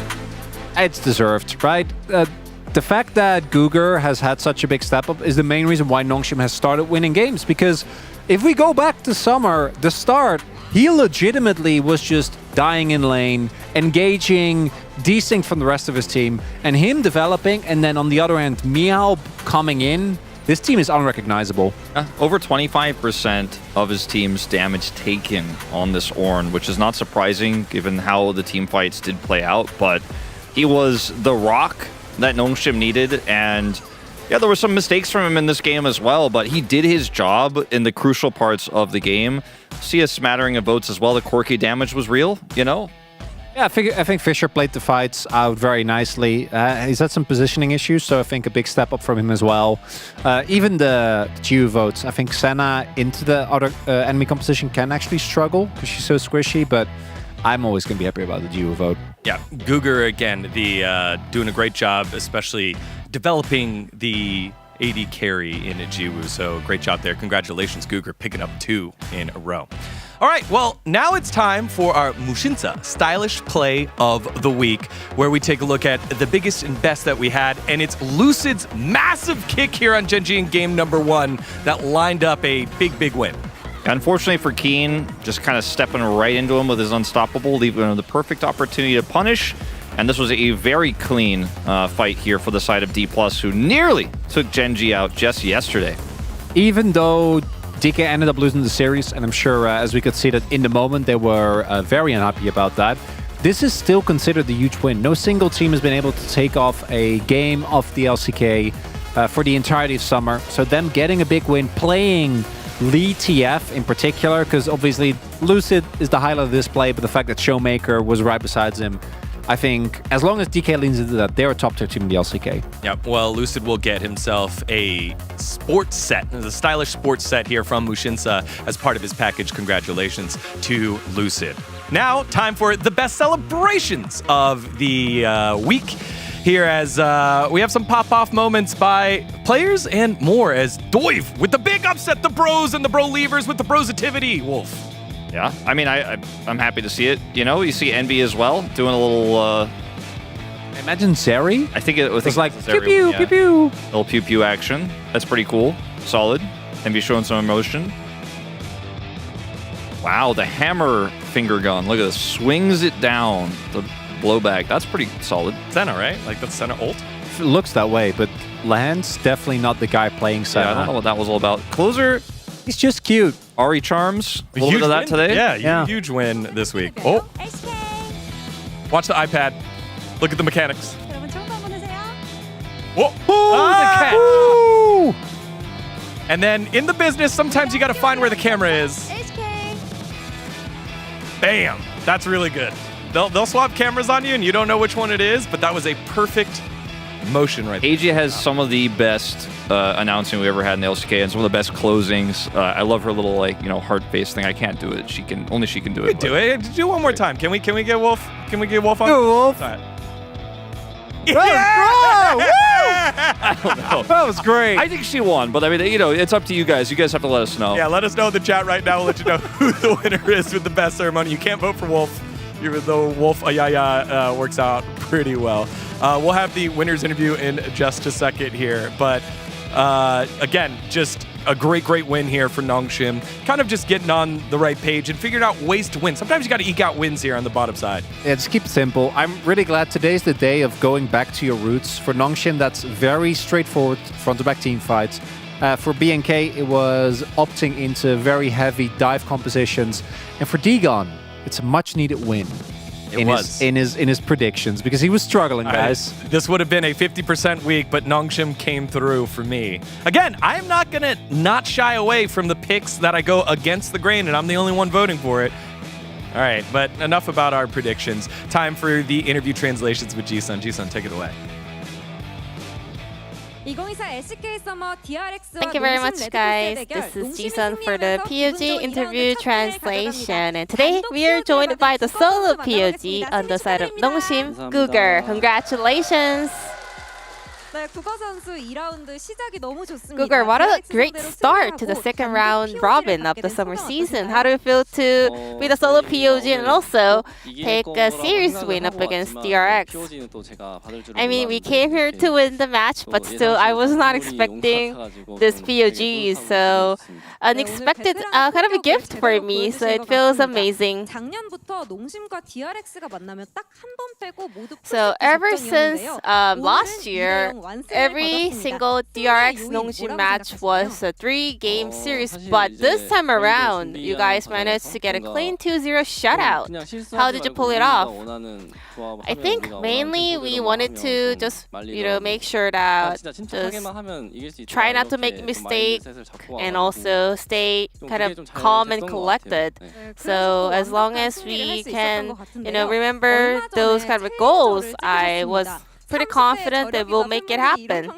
It's deserved, right? The fact that Gugur has had such a big step up is the main reason why Nongshim has started winning games, because if we go back to Summer, the start, he legitimately was just dying in lane, engaging, desync from the rest of his team, and him developing, and then on the other end, Meow coming in. This team is unrecognizable. Over 25% of his team's damage taken on this Ornn, which is not surprising given how the team fights did play out, but he was the rock that Nongshim needed, and yeah, there were some mistakes from him in this game as well, but he did his job in the crucial parts of the game. See a smattering of votes as well. The Corki damage was real, you know? Yeah, I think Fisher played the fights out very nicely. He's had some positioning issues, so I think a big step up from him as well. Even the Jiu votes, I think Senna into the other enemy composition can actually struggle because she's so squishy, but I'm always going to be happy about the Jiu vote. Yeah, Gugur, again, doing a great job, especially developing the AD carry in Jiwoo, so great job there. Congratulations, Gugur, picking up 2 in a row. All right, well, now it's time for our Mushinsa Stylish Play of the Week, where we take a look at the biggest and best that we had, and it's Lucid's massive kick here on Gen G in game number 1 that lined up a big win. Unfortunately for Keen, just kind of stepping right into him with his Unstoppable, leaving him the perfect opportunity to punish. And this was a very clean fight here for the side of D+, who nearly took Gen G out just yesterday. Even though DK ended up losing the series, and I'm sure as we could see that in the moment, they were very unhappy about that, this is still considered a huge win. No single team has been able to take off a game of the LCK for the entirety of summer. So them getting a big win, playing Lee TF in particular, because obviously Lucid is the highlight of this play, but the fact that Showmaker was right beside him I think as long as DK leans into that, they're a top tier team in the LCK. Yep. Well, Lucid will get himself a sports set, a stylish sports set here from Mushinsa as part of his package. Congratulations to Lucid. Now, time for the best celebrations of the week. Here as we have some pop-off moments by players and more as Doiv with the big upset, the bros and the bro leavers with the brositivity. Wolf. Yeah, I mean, I'm happy to see it. You know, you see Envy as well doing a little. Imagine Zeri. I think it was like pew pew pew pew. Little pew pew action. That's pretty cool. Solid. Envy showing some emotion. Wow, the hammer finger gun. Look at this. Swings it down. The blowback. That's pretty solid. Senna, right? Like that's Senna ult. It looks that way, but Lance definitely not the guy playing Senna. Yeah, I don't know what that was all about. Closer. He's just cute. Ari Charms. A little Huge bit of that win. today. Yeah, huge win this week. Oh. Watch the iPad. Look at the mechanics. Whoa. The catch. And then in the business, sometimes you got to find where the camera is. Bam. That's really good. They'll swap cameras on you and you don't know which one it is, but that was a perfect motion right there. AJ has some of the best announcing we ever had in the LCK and some of the best closings. I love her little heart-based thing. I can't do it. Only she can do it. Do it. Do one more time. Can we get Wolf? Can we get Wolf on? Go Wolf. All right. Bro, I don't know. that was great. I think she won, but I mean, it's up to you guys. You guys have to let us know. Yeah, let us know in the chat right now. We'll let you know who the winner is with the best ceremony. You can't vote for Wolf, even though Wolf Ayaya works out pretty well. We'll have the winner's interview in just a second here, but again, just a great win here for Nongshim. Kind of just getting on the right page and figuring out ways to win. Sometimes you got to eke out wins here on the bottom side. Yeah, just keep it simple. I'm really glad today's the day of going back to your roots. For Nongshim, that's very straightforward front-to-back team fights. For BNK, it was opting into very heavy dive compositions. And for Digon, it's a much-needed win. In his predictions because he was struggling, guys. This would have been a 50% week, but Nongshim came through for me. Again, I'm not gonna not shy away from the picks that I go against the grain, and I'm the only one voting for it. All right, but enough about our predictions. Time for the interview translations with Ji-sun. Ji-sun, take it away. Thank you very much, guys. This is Ji-sun for the POG interview translation. And today we are joined by the solo POG on the side of Nongshim, Guger. Congratulations! Guger, what a great start to the second round robin of the summer season. How do you feel to be the solo POG and also take a serious win up against DRX? I mean, we came here to win the match, but still, I was not expecting this POG, so unexpected kind of a gift for me, so it feels amazing. So ever since last year, every single DRX Nongshim match was a 3-game series, but this time around, you guys managed to get a clean 2-0 shutout. How did you pull it off? I think mainly we wanted to just, make sure that just try not to make mistakes and also stay kind of calm and collected. So as long as we can, remember those kind of goals, I was pretty confident that we'll make it happen.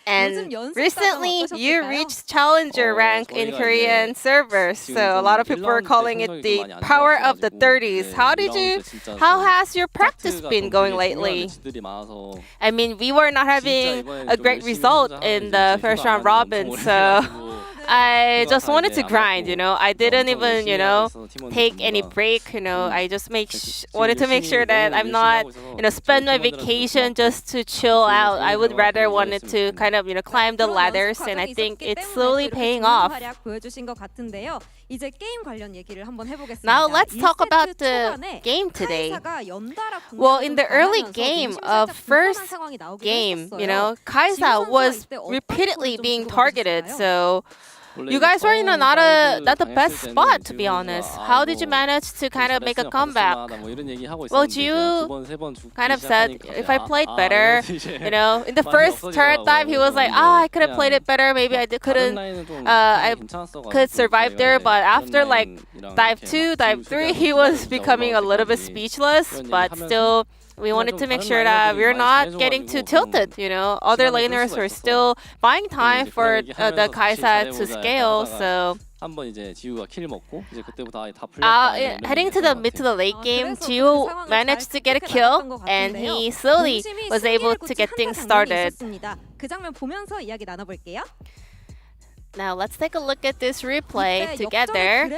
And recently, you reached challenger rank in Korean servers, so a lot of people are calling it the power of the 30s. How has your practice been going lately? I mean, we were not having a great result in the first round robin, so I just wanted to grind, I didn't even, take any break, I just wanted to make sure that I'm not, spend my vacation just to chill out. I would rather wanted to kind of, climb the ladders, and I think it's slowly paying off. Now let's talk about the game today. Well, in the early game of first game, Kai'Sa was repeatedly being targeted, so You guys were in not the best spot, to be honest. How did you manage to kind of make a comeback? Well, Jiu kind of said, if I played better, you know, in the first turret dive, he was like, I could have played it better. Maybe I could survive there. But after like dive 2, dive 3, he was becoming a little bit speechless. But still, we wanted to make sure that we're not getting too tilted, you know. Other laners were still buying time for the Kaisa to scale, so... heading to the mid to the late game, Jiu managed to get a kill, and he slowly was able to get things started. Now let's take a look at this replay together,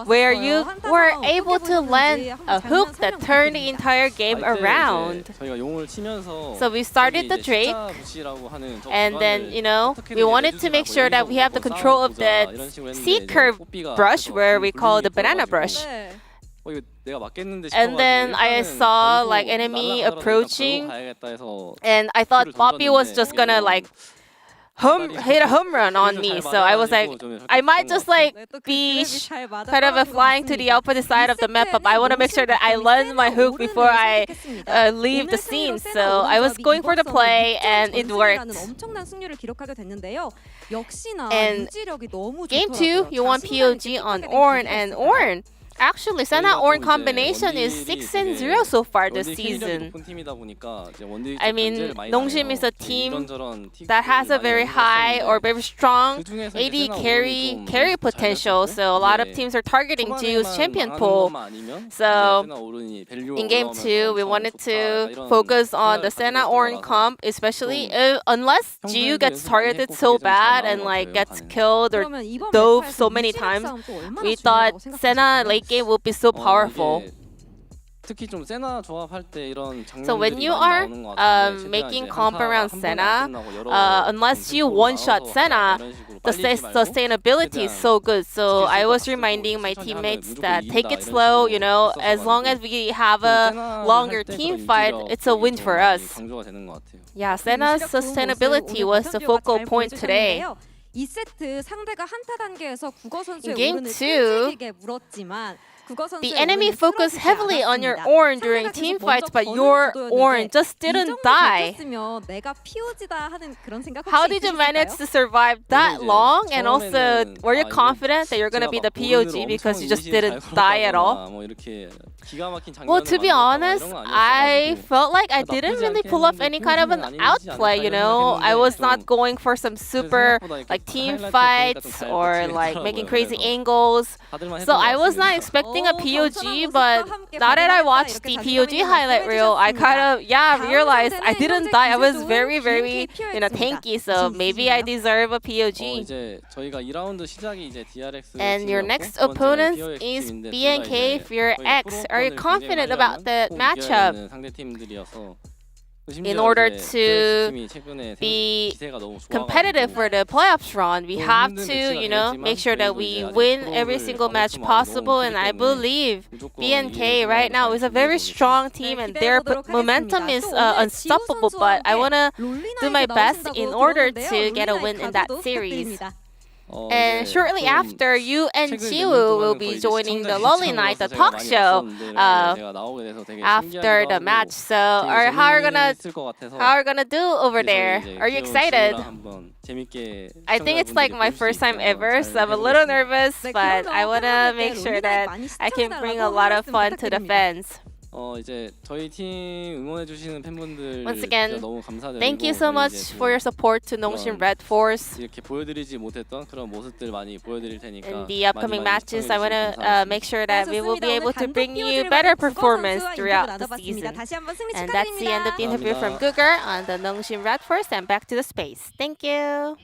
where you were able to land a hook that turned the entire game around. So we started the Drake, and then, you know, we wanted to make sure that we have the control of the C-curve brush, where we call the banana brush. And then I saw like enemy approaching, and I thought Bobby was just gonna like hit a home run on me, so I was like, I might just like be kind of flying to the opposite side of the map, but I want to make sure that I land my hook before I leave the scene. So I was going for the play, and it worked. And game 2, you won POG on Ornn, and Ornn. Actually, Senna-Ornn combination is 6-0 so far this season. I mean, Nongshim is a team that has a very high or very strong AD carry potential, so a lot of teams are targeting Jiu's champion pool. So in game 2, we wanted to focus on the Senna-Ornn comp, especially unless Jiu gets targeted so bad and like gets killed or dove so many times. We thought Senna late game will be so powerful. So when you are making comp around Senna, unless you one-shot Senna, the sustainability is so good. So I was reminding my teammates that take it slow, you know, as long as we have a longer team fight, it's a win for us. Yeah, Senna's sustainability was the focal point today. In game 2, the enemy focused heavily on your Ornn during team fights, but your Ornn just didn't die. How did you manage to survive that long? And also, were you confident that you're going to be the POG because you just didn't die at all? Well, to be honest, I felt like I didn't really pull off any kind of an outplay, you know? I was not going for some super like team fights or like making crazy angles. So I was not expecting a POG, but now that I watched the POG highlight reel, I kind of, realized I didn't die. I was very, very, you know, tanky, so maybe I deserve a POG. And your next opponent is BNK for your X. Are you confident about the matchup? In order to be competitive for the playoffs run, we have to, you know, make sure that we win every single match possible. And I believe BNK right now is a very strong team, and their momentum is unstoppable. But I want to do my best in order to get a win in that series. And shortly after, you and Jiu will be joining the Lolly Night, the talk show, after the match. So, how are you gonna do over there? Are you excited? I think it's like my first time ever, so I'm a little nervous, but I wanna make sure that I can bring a lot of fun to the fans. Once again, thank you so much for your support to Nongshim Red Force. In the upcoming matches, I want to make sure that we will be able to bring you better performance throughout the season. And that's the end of the interview from Guger on the Nongshim Red Force, and back to the space. Thank you.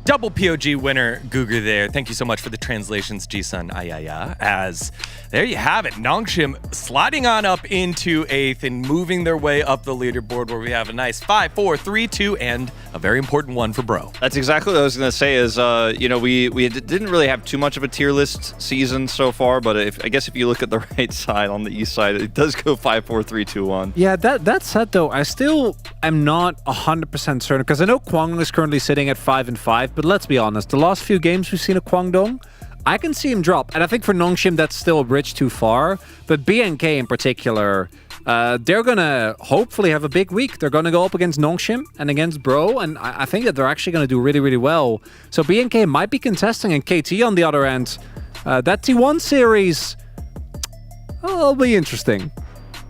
Double POG winner Guger there. Thank you so much for the translations, Jisun Ayaya. As there you have it, Nongshim sliding on up into 8th and moving their way up the leaderboard, where we have a nice 5-4, 3-2, and a very important one for Bro. That's exactly what I was going to say is, you know, we didn't really have too much of a tier list season so far, but I guess if you look at the right side, on the east side, it does go 5-4, 3-2-1. Yeah, that said though, I still am not 100% certain, because I know Kwangling is currently sitting at 5-5, life, but let's be honest, the last few games we've seen of Kwangdong, I can see him drop. And I think for Nongshim, that's still a bridge too far. But BNK in particular, they're going to hopefully have a big week. They're going to go up against Nongshim and against Bro. And I think that they're actually going to do really, really well. So BNK might be contesting. And KT on the other end, that T1 series, it'll be interesting.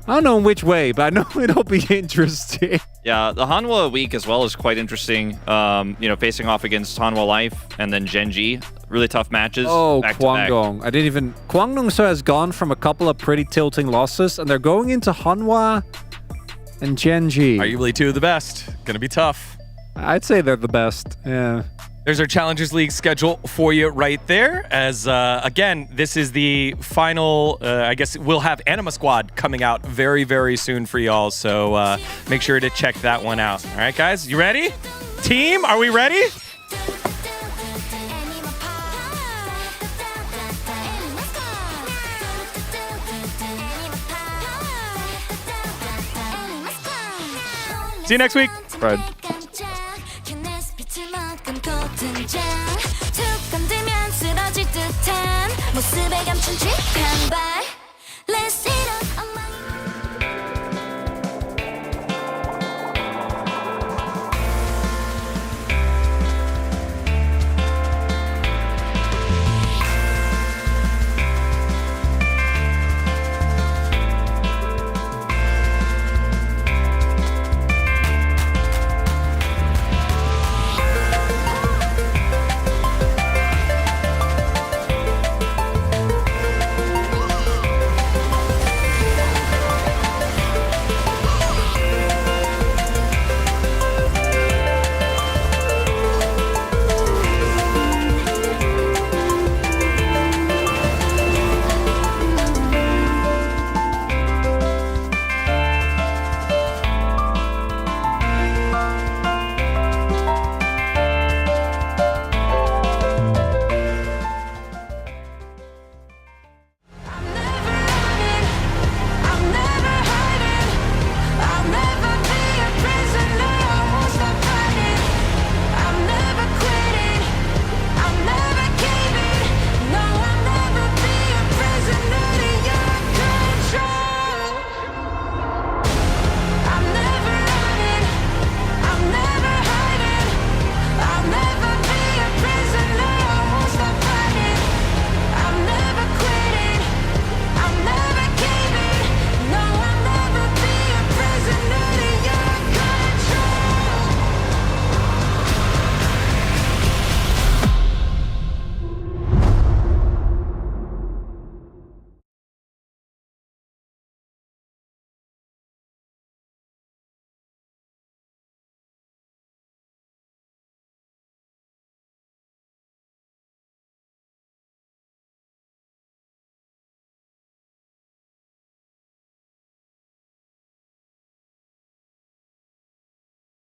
I don't know in which way, but I know it'll be interesting. Yeah, the Hanwha week as well is quite interesting. Facing off against Hanwha Life and then Genji. Really tough matches. Oh, back to back. Kwangdong. Kwangdong so has gone from a couple of pretty tilting losses, and they're going into Hanwha and Genji. Arguably two of the best. Gonna be tough. I'd say they're the best, yeah. There's our Challengers League schedule for you right there. As, again, this is the final, I guess we'll have Anima Squad coming out very, very soon for y'all. So make sure to check that one out. All right, guys, you ready? Team, are we ready? See you next week. Fred. 모습에 감춘 쥐 한 발 Let's hit up